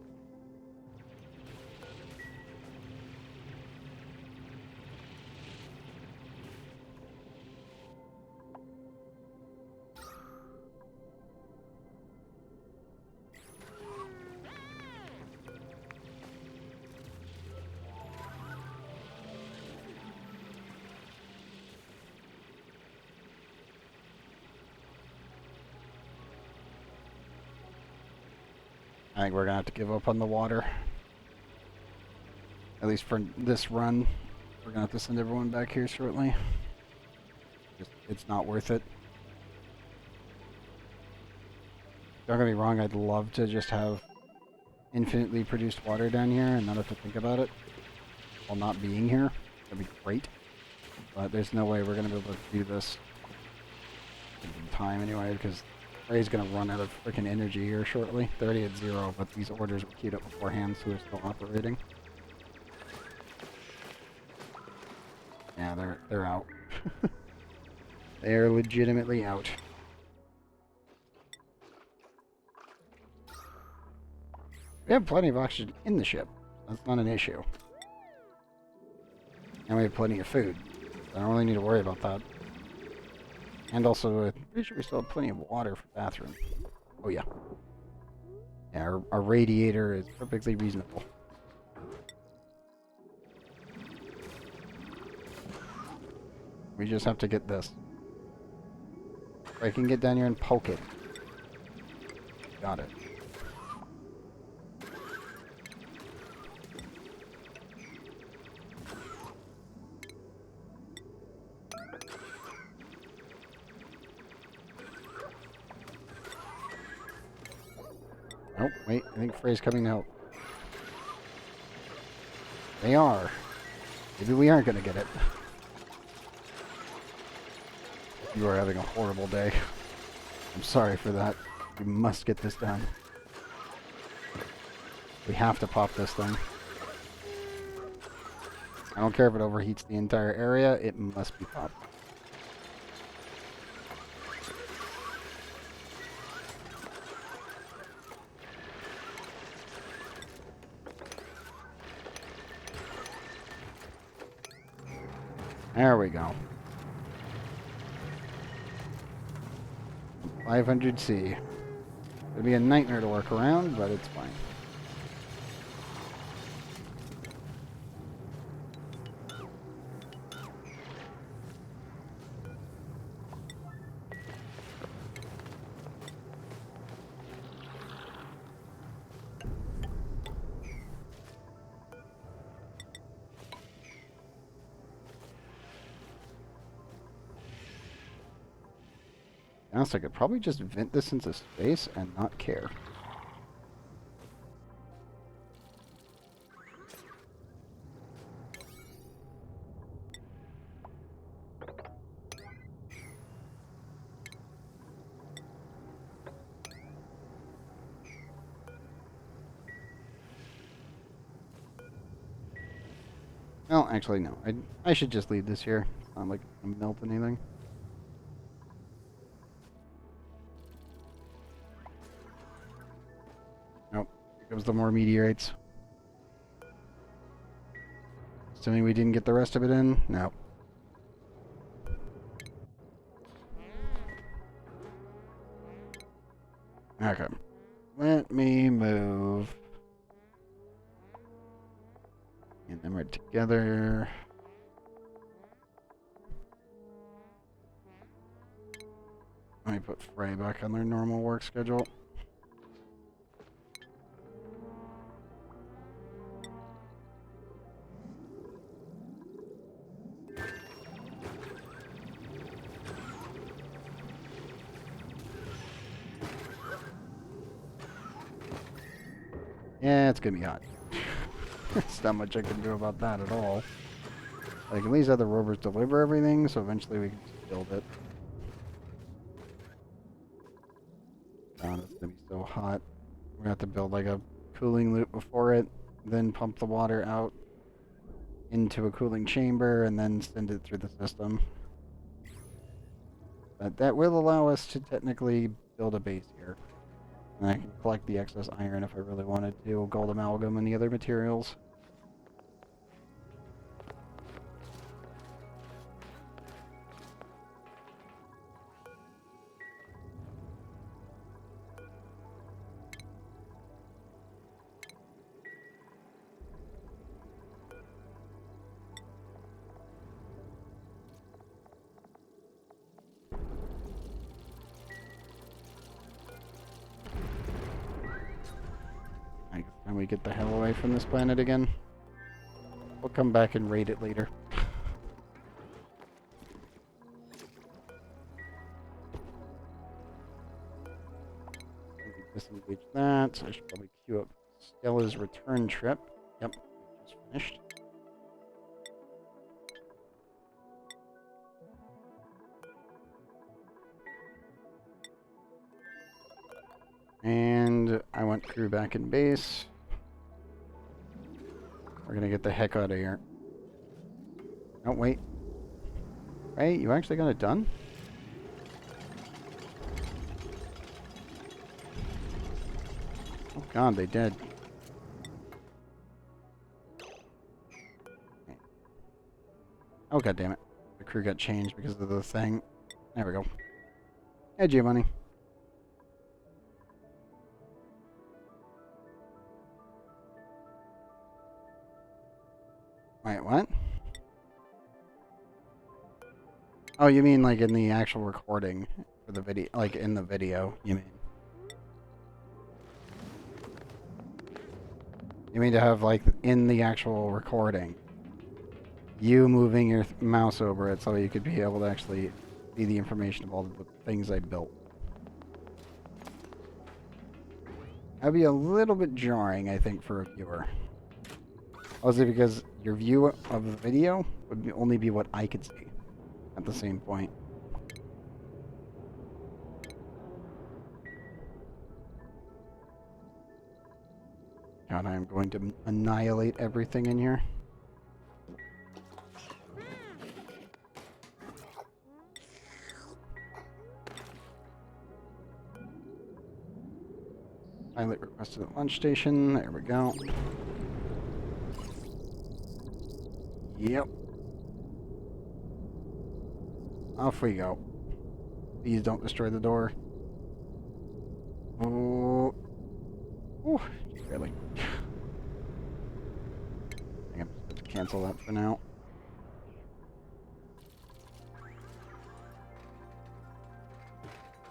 [SPEAKER 1] I think we're gonna have to give up on the water. At least for this run. We're gonna have to send everyone back here shortly. It's not worth it. Don't get me wrong, I'd love to just have infinitely produced water down here and not have to think about it while not being here. That'd be great. But there's no way we're gonna be able to do this in time anyway, because Ray's gonna run out of freaking energy here shortly. They're already at 0, but these orders were queued up beforehand, so they're still operating. Yeah, they're out. They're legitimately out. We have plenty of oxygen in the ship. That's not an issue. And we have plenty of food. I don't really need to worry about that. And also, I'm pretty sure we still have plenty of water for the bathroom. Oh yeah. Yeah, our radiator is perfectly reasonable. We just have to get this. I can get down here and poke it. Got it. Nope, wait, I think Frey's coming out. They are. Maybe we aren't gonna get it. You are having a horrible day. I'm sorry for that. We must get this done. We have to pop this thing. I don't care if it overheats the entire area, it must be popped. There we go. 500C. It'll be a nightmare to work around, but it's fine. Honestly, I could probably just vent this into space and not care. Well, actually, no. I should just leave this here. It's not like it's gonna melt anything. Nope. Here comes the more meteorites. Assuming we didn't get the rest of it in? No. Okay. Let me move. And then we're together. Let me put Frey back on their normal work schedule. Yeah, it's gonna be hot. There's not much I can do about that at all. Like, at least other rovers deliver everything, so eventually we can just build it. God, it's gonna be so hot. We're gonna have to build like a cooling loop before it, then pump the water out into a cooling chamber, and then send it through the system. But that will allow us to technically build a base here. And I can collect the excess iron if I really wanted to, gold amalgam and the other materials. And we get the hell away from this planet again. We'll come back and raid it later. Disengage that. So I should probably queue up Stella's return trip. Yep, just finished. And I want crew back in base. We're gonna get the heck out of here. Oh, wait. Right, you actually got it done? Oh god, they did. Oh god damn it. The crew got changed because of the thing. There we go. Hey, Giovanni. Wait, what? Oh, you mean like in the actual recording for the video, like in the video, you mean? You mean to have like in the actual recording, you moving your mouse over it so you could be able to actually see the information of all the things I built. That'd be a little bit jarring, I think, for a viewer. Also because your view of the video would only be what I could see at the same point. God, I am going to annihilate everything in here. Pilot requested at launch station. There we go. Yep. Off we go. Please don't destroy the door. Oh. Ooh, really. I think I'm just going to cancel that for now.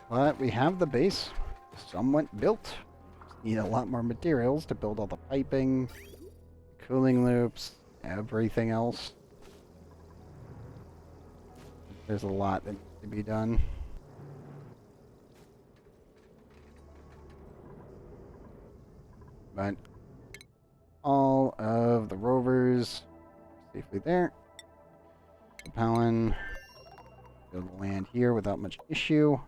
[SPEAKER 1] But we have the base somewhat built. Just need a lot more materials to build all the piping, cooling loops, everything else. There's a lot that needs to be done. But all of the rovers safely there. The Palin be able to land here without much issue.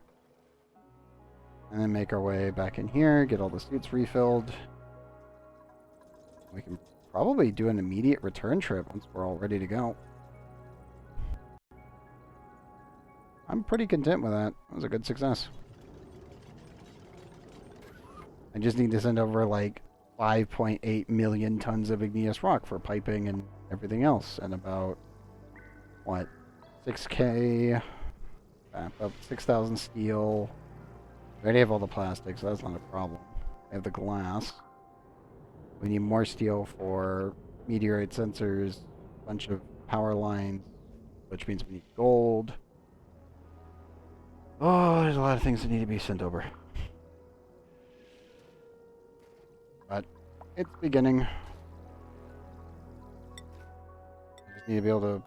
[SPEAKER 1] And then make our way back in here, get all the suits refilled. We can probably do an immediate return trip once we're all ready to go. I'm pretty content with that. That was a good success. I just need to send over like 5.8 million tons of igneous rock for piping and everything else, and about, what, 6K, about 6,000 steel. We already have all the plastic, so that's not a problem. We have the glass. We need more steel for meteorite sensors, a bunch of power lines, which means we need gold. Oh, there's a lot of things that need to be sent over. But it's beginning. I just need to be able to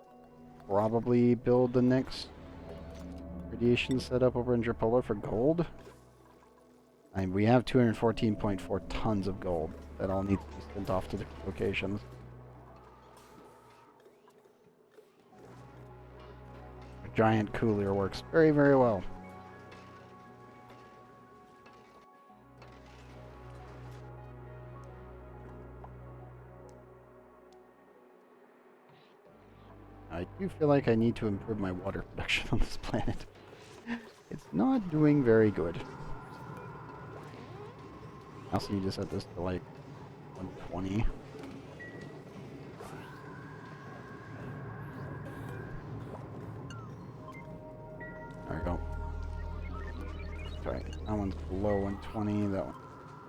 [SPEAKER 1] probably build the next radiation setup over in Drapola for gold. And we have 214.4 tons of gold that all needs to be sent off to the locations. A giant cooler works very, very well. I do feel like I need to improve my water production on this planet. It's not doing very good. also need to set this to like 120. There we go. Sorry, that one's below 120, that one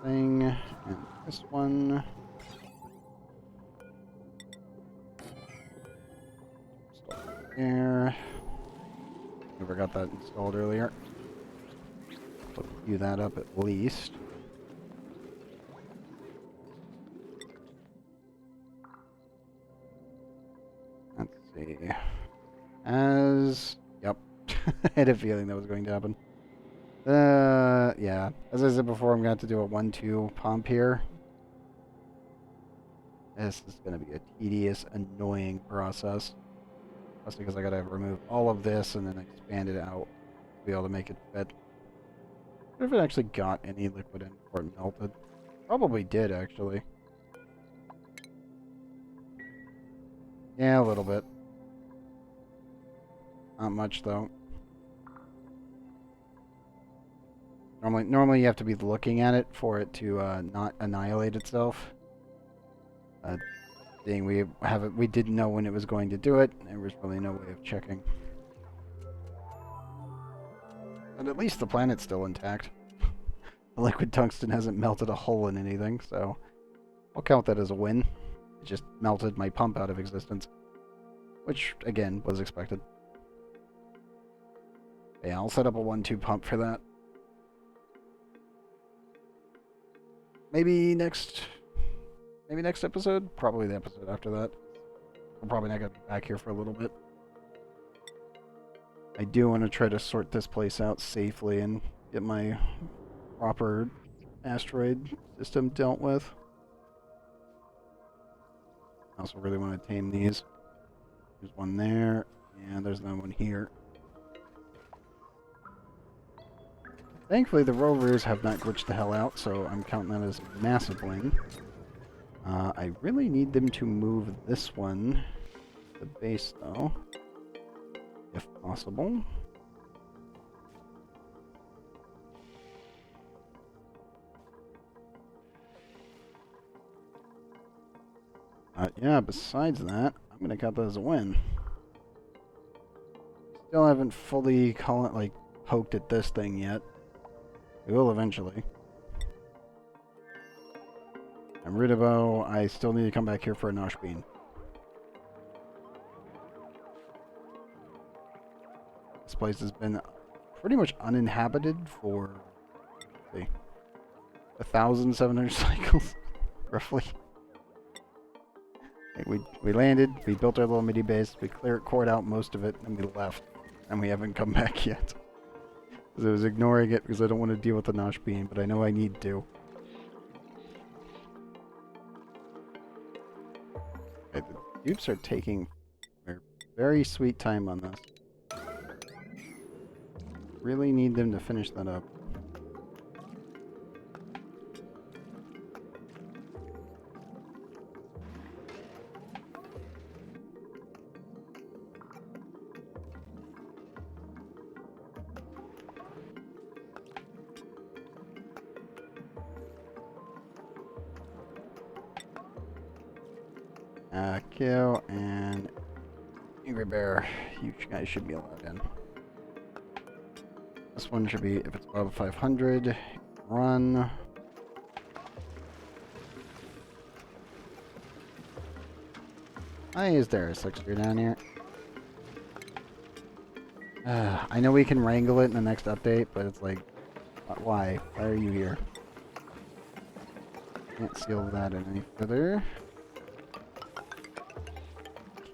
[SPEAKER 1] thing, and this one. There. Never got that installed earlier. So view that up at least. Let's see. Yep. I had a feeling that was going to happen. Yeah. As I said before, I'm going to have to do a 1-2 pump here. This is going to be a tedious, annoying process. Especially because I got to remove all of this and then expand it out to be able to make it fit. What if it actually got any liquid in before it melted? Probably did, actually. Yeah, a little bit. Not much, though. Normally you have to be looking at it for it to not annihilate itself. Seeing we didn't know when it was going to do it, there was really no way of checking. But at least the planet's still intact. The liquid tungsten hasn't melted a hole in anything, so I'll count that as a win. It just melted my pump out of existence, which again was expected. Yeah, I'll set up a 1-2 pump for that. Maybe next episode? Probably the episode after that. I'm probably not going to be back here for a little bit. I do want to try to sort this place out safely and get my proper asteroid system dealt with. I also really want to tame these. There's one there, and there's another one here. Thankfully, the rovers have not glitched the hell out, so I'm counting that as a massive win. I really need them to move this one to the base, though, if possible. Yeah, besides that, I'm going to count that as a win. Still haven't fully poked at this thing yet. We will eventually. I'm Ridabo. I still need to come back here for a Nosh Bean. This place has been pretty much uninhabited for, let's see, 1,700 cycles, roughly. We landed, we built our little mini base, we cored out most of it, and we left. And we haven't come back yet. Because I was ignoring it because I don't want to deal with the Nosh Bean, but I know I need to. Okay, the dupes are taking their very sweet time on this. Really need them to finish that up. Kill and Angry Bear. You guys should be allowed in. This one should be, if it's above 500, run. Why is there a 6-3 down here? I know we can wrangle it in the next update, but it's like, why? Why are you here? Can't seal that in any further.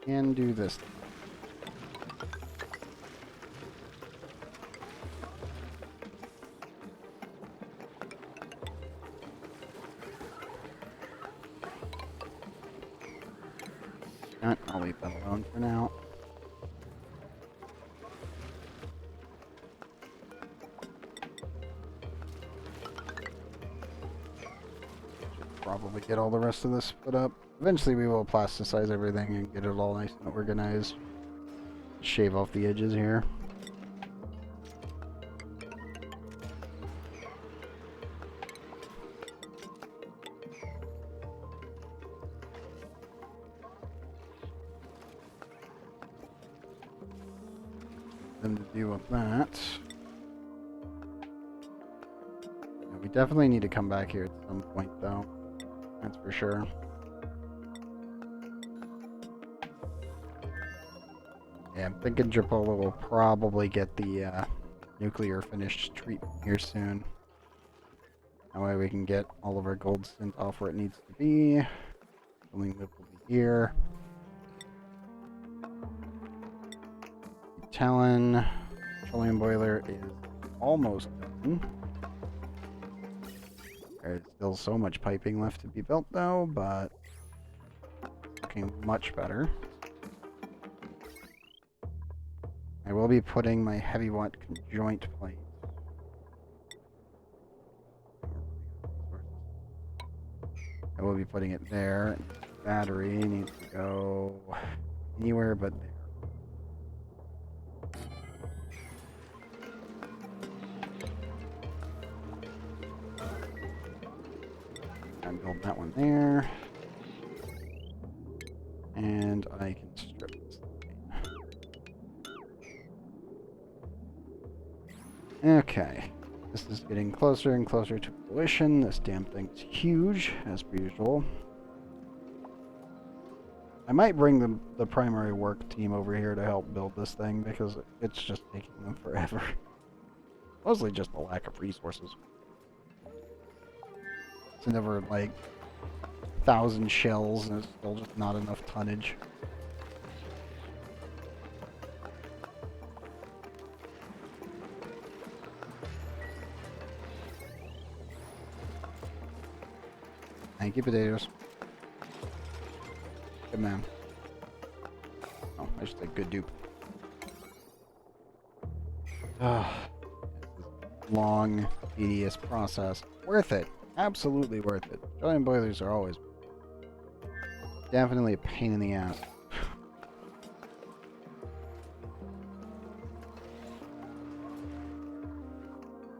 [SPEAKER 1] Can do this. I'll leave that alone for now. Should probably get all the rest of this put up. Eventually we will plasticize everything and get it all nice and organized. Shave off the edges here. them to deal with that. Yeah, we definitely need to come back here at some point, though. That's for sure. Yeah, I'm thinking Japola will probably get the nuclear finished treatment here soon. That way we can get all of our gold sent off where it needs to be. Filling lip will be here. Talon petroleum boiler is almost done. There's still so much piping left to be built though, but looking much better. I will be putting my heavy watt conjoint plate. I will be putting it there. Battery needs to go anywhere but there. And build that one there. And I can strip this thing. Okay. This is getting closer and closer to fruition. This damn thing's huge, as per usual. I might bring the primary work team over here to help build this thing because it's just taking them forever. Mostly just a lack of resources. It's never like 1,000 shells and it's still just not enough tonnage. Thank you, potatoes. Good man. Oh, I should say good dupe. Long, tedious process. Worth it. Absolutely worth it. Petroleum boilers are always definitely a pain in the ass.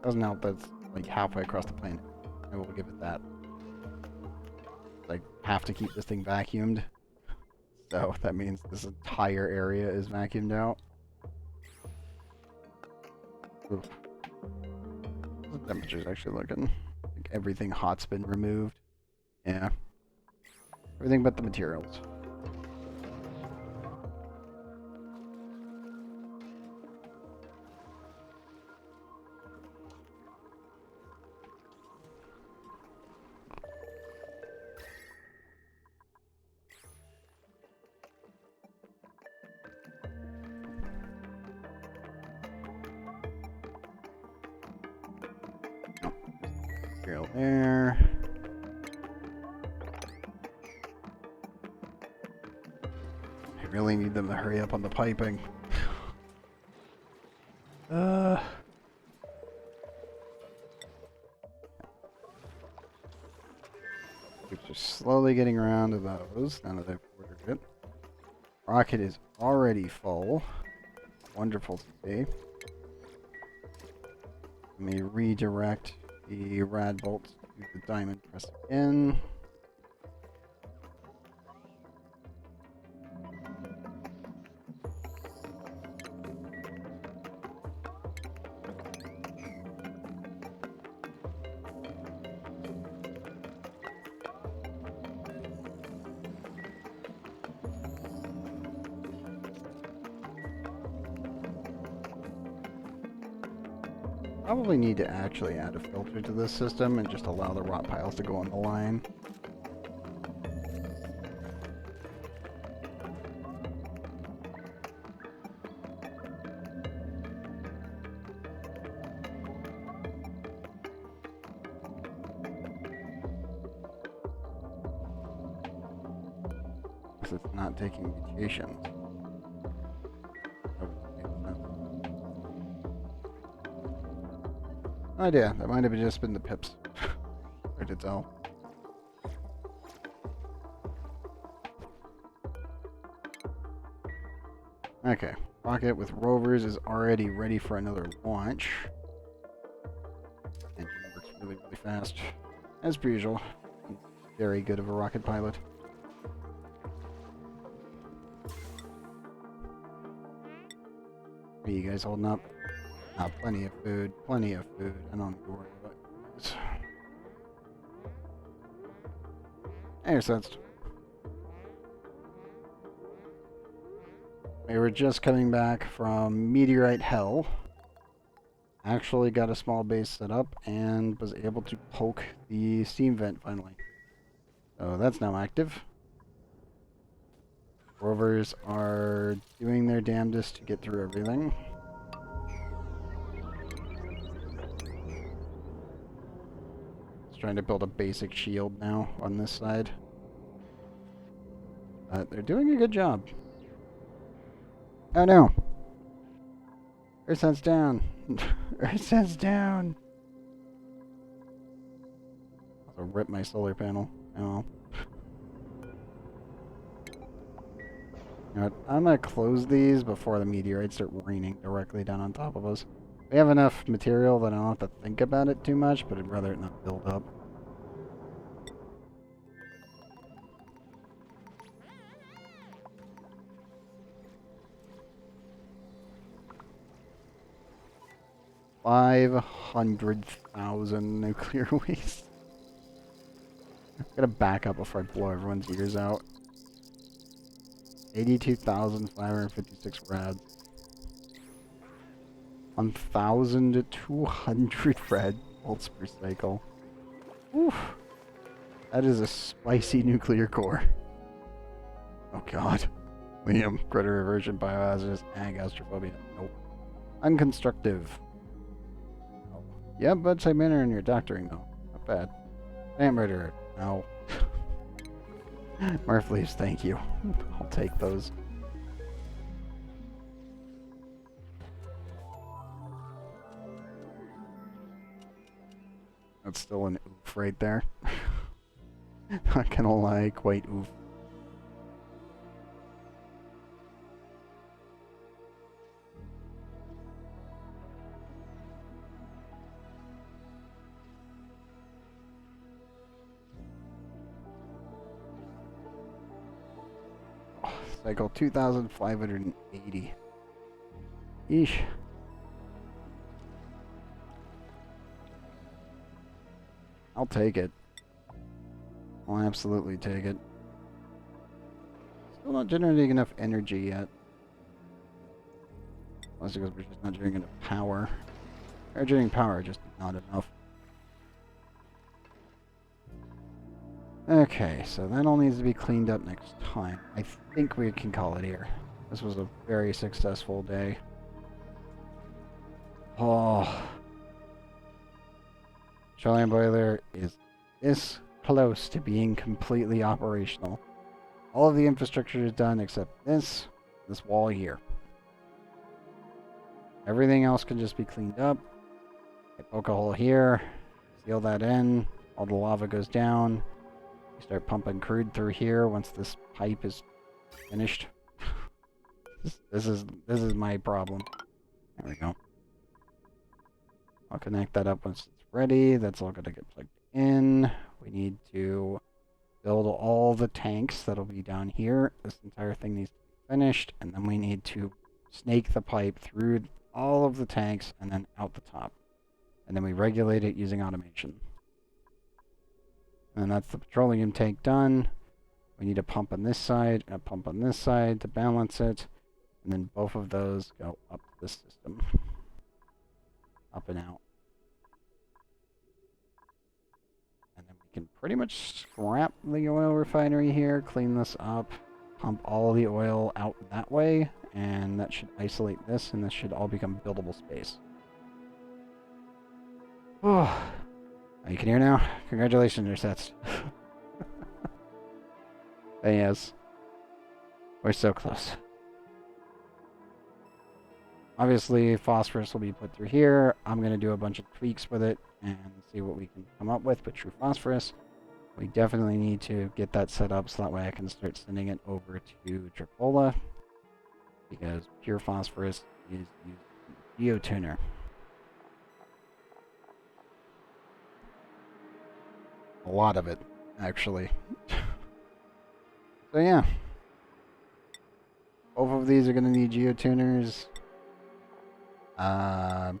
[SPEAKER 1] Doesn't help that it's like halfway across the planet. I will give it that. Like, have to keep this thing vacuumed. So that means this entire area is vacuumed out. Oof. The temperature's actually looking like everything hot's been removed. Yeah. Everything but the materials. Material there. I really need them to hurry up on the piping. Troops are slowly getting around to those now that they've ordered it. Rocket is already full. Wonderful to see. Let me redirect the rad bolts to the diamond press again. Probably need to actually add a filter to this system and just allow the rot piles to go on the line. Because it's not taking mutations. Idea. That might have just been the pips. Hard to tell. Okay. Rocket with rovers is already ready for another launch. Engine works really, really fast. As per usual. He's very good of a rocket pilot. Are you guys holding up? Plenty of food. Plenty of food. I don't need to worry about this. Air sensed. We were just coming back from Meteorite Hell. Actually got a small base set up and was able to poke the steam vent finally. So that's now active. Rovers are doing their damnedest to get through everything. Just trying to build a basic shield now on this side. They're doing a good job. Oh no! Earth sense down! Earth sense down! I'll rip my solar panel. Oh. You know what? I'm gonna close these before the meteorites start raining directly down on top of us. We have enough material that I don't have to think about it too much, but I'd rather it not build up. $500,000 nuclear waste. I'm gonna back up before I blow everyone's ears out. 82,556 rads. 1,200 rad volts per cycle. Oof. That is a spicy nuclear core. Oh god. Liam, critter reversion, biohazardous, and gastrophobia. Nope. Unconstructive. Oh. Yeah, bedside manner in your doctoring though. Not bad. Plant murderer. No. Murph leaves, thank you. I'll take those. That's still an oof right there. Not gonna lie, quite oof. Cycle 2,580. Eesh. I'll take it. I'll absolutely take it. Still not generating enough energy yet. Mostly because we're just not generating enough power. We're generating power, just not enough. Okay, so that all needs to be cleaned up next time. I think we can call it here. This was a very successful day. Oh. Petroleum boiler is this close to being completely operational. All of the infrastructure is done except this wall here. Everything else can just be cleaned up. I poke a hole here, seal that in, all the lava goes down. We start pumping crude through here once this pipe is finished. This is my problem. There we go. I'll connect that up once it's ready. That's all gonna get plugged in. We need to build all the tanks that'll be down here. This entire thing needs to be finished, and then we need to snake the pipe through all of the tanks and then out the top. And then we regulate it using automation. And that's the petroleum tank done. We need a pump on this side and a pump on this side to balance it. And then both of those go up the system. Up and out. And then we can pretty much scrap the oil refinery here, clean this up, pump all the oil out that way, and that should isolate this, and this should all become buildable space. Oh. You can hear now? Congratulations, you're set. Yes. We're so close. Obviously, phosphorus will be put through here. I'm going to do a bunch of tweaks with it and see what we can come up with true phosphorus. We definitely need to get that set up so that way I can start sending it over to Tricola, because pure phosphorus is used in geotuner. A lot of it, actually. So yeah. Both of these are going to need geotuners. Actually,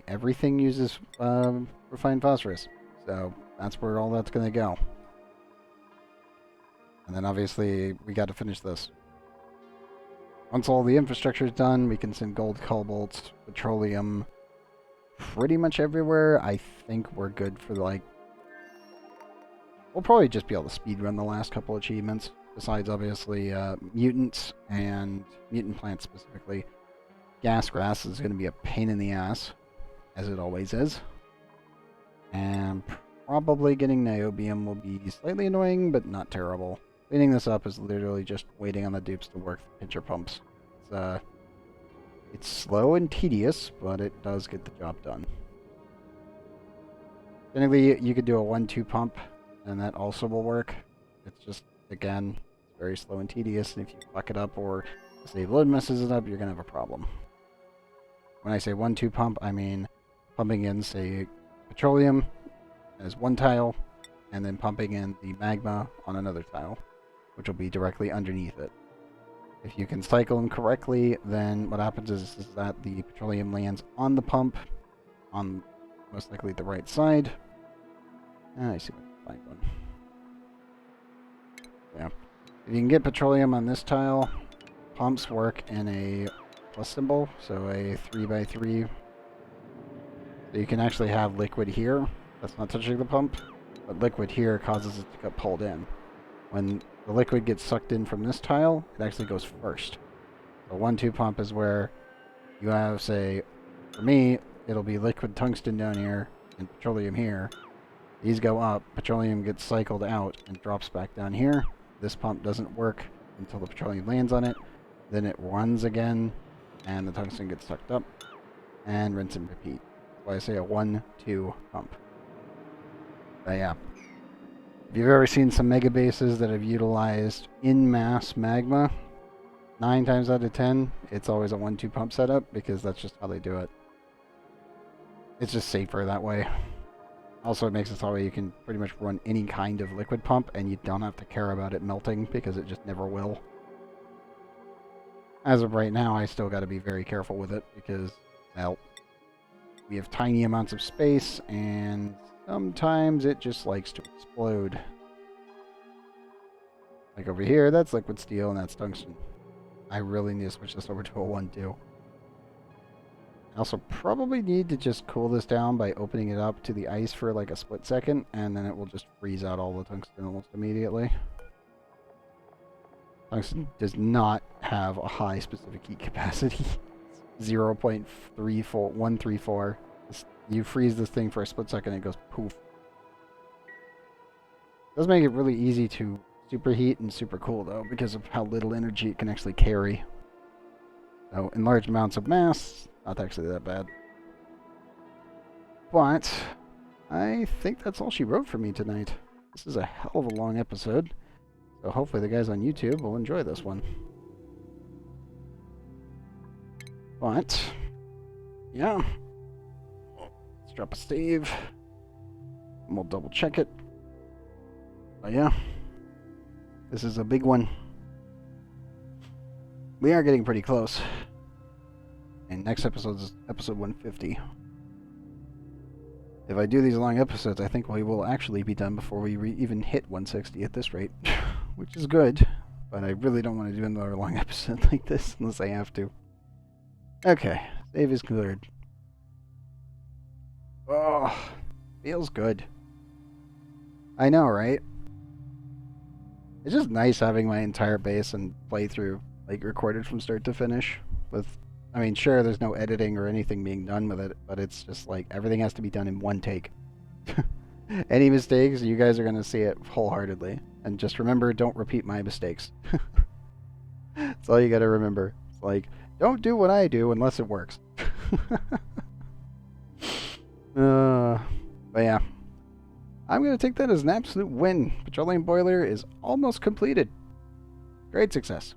[SPEAKER 1] everything uses refined phosphorus, so that's where all that's going to go. And then obviously, we got to finish this. Once all the infrastructure is done, we can send gold, cobalt, petroleum pretty much everywhere. I think we're good for, like... We'll probably just be able to speedrun the last couple achievements, besides, obviously, mutants and mutant plants specifically. Gas grass is going to be a pain in the ass, as it always is. And probably getting niobium will be slightly annoying, but not terrible. Cleaning this up is literally just waiting on the dupes to work the pincher pumps. It's slow and tedious, but it does get the job done. Technically, you could do a 1-2 pump, and that also will work. It's just, again, it's very slow and tedious, and if you fuck it up or the save load messes it up, you're going to have a problem. When I say 1-2 pump, I mean pumping in, say, petroleum as one tile, and then pumping in the magma on another tile, which will be directly underneath it. If you can cycle them correctly, then what happens is that the petroleum lands on the pump, on most likely the right side. I see if I can find one. Yeah. If you can get petroleum on this tile, pumps work in a plus symbol, so a 3x3. So you can actually have liquid here. That's not touching the pump, but liquid here causes it to get pulled in. When the liquid gets sucked in from this tile, it actually goes first. The 1-2 pump is where you have, say, for me, it'll be liquid tungsten down here and petroleum here. These go up, petroleum gets cycled out and drops back down here. This pump doesn't work until the petroleum lands on it. Then it runs again, and the tungsten gets sucked up, and rinse and repeat. That's why I say a 1-2 pump. But yeah. If you've ever seen some mega bases that have utilized in-mass magma, 9 times out of 10, it's always a 1-2 pump setup, because that's just how they do it. It's just safer that way. Also, it makes it so that you can pretty much run any kind of liquid pump, and you don't have to care about it melting, because it just never will. As of right now, I still got to be very careful with it, because, well, we have tiny amounts of space, and sometimes it just likes to explode. Like over here, that's liquid steel, and that's tungsten. I really need to switch this over to a 1-2. I also probably need to just cool this down by opening it up to the ice for like a split second, and then it will just freeze out all the tungsten almost immediately. Tungsten does not have a high specific heat capacity. 0.134. You freeze this thing for a split second, it goes poof. It does make it really easy to superheat and super cool though, because of how little energy it can actually carry. So in large amounts of mass, not actually that bad. But I think that's all she wrote for me tonight. This is a hell of a long episode, so hopefully the guys on YouTube will enjoy this one. But yeah, let's drop a save, and we'll double check it. But yeah, this is a big one. We are getting pretty close. And next episode is episode 150. If I do these long episodes, I think we will actually be done before we even hit 160 at this rate. Which is good, but I really don't want to do another long episode like this unless I have to. Okay, save is cleared. Oh, feels good. I know, right? It's just nice having my entire base and playthrough like recorded from start to finish. With, I mean, sure, there's no editing or anything being done with it, but it's just like everything has to be done in one take. Any mistakes, you guys are going to see it wholeheartedly. And just remember, don't repeat my mistakes. That's all you got to remember. It's like, don't do what I do unless it works. But yeah. I'm going to take that as an absolute win. Petroleum boiler is almost completed. Great success.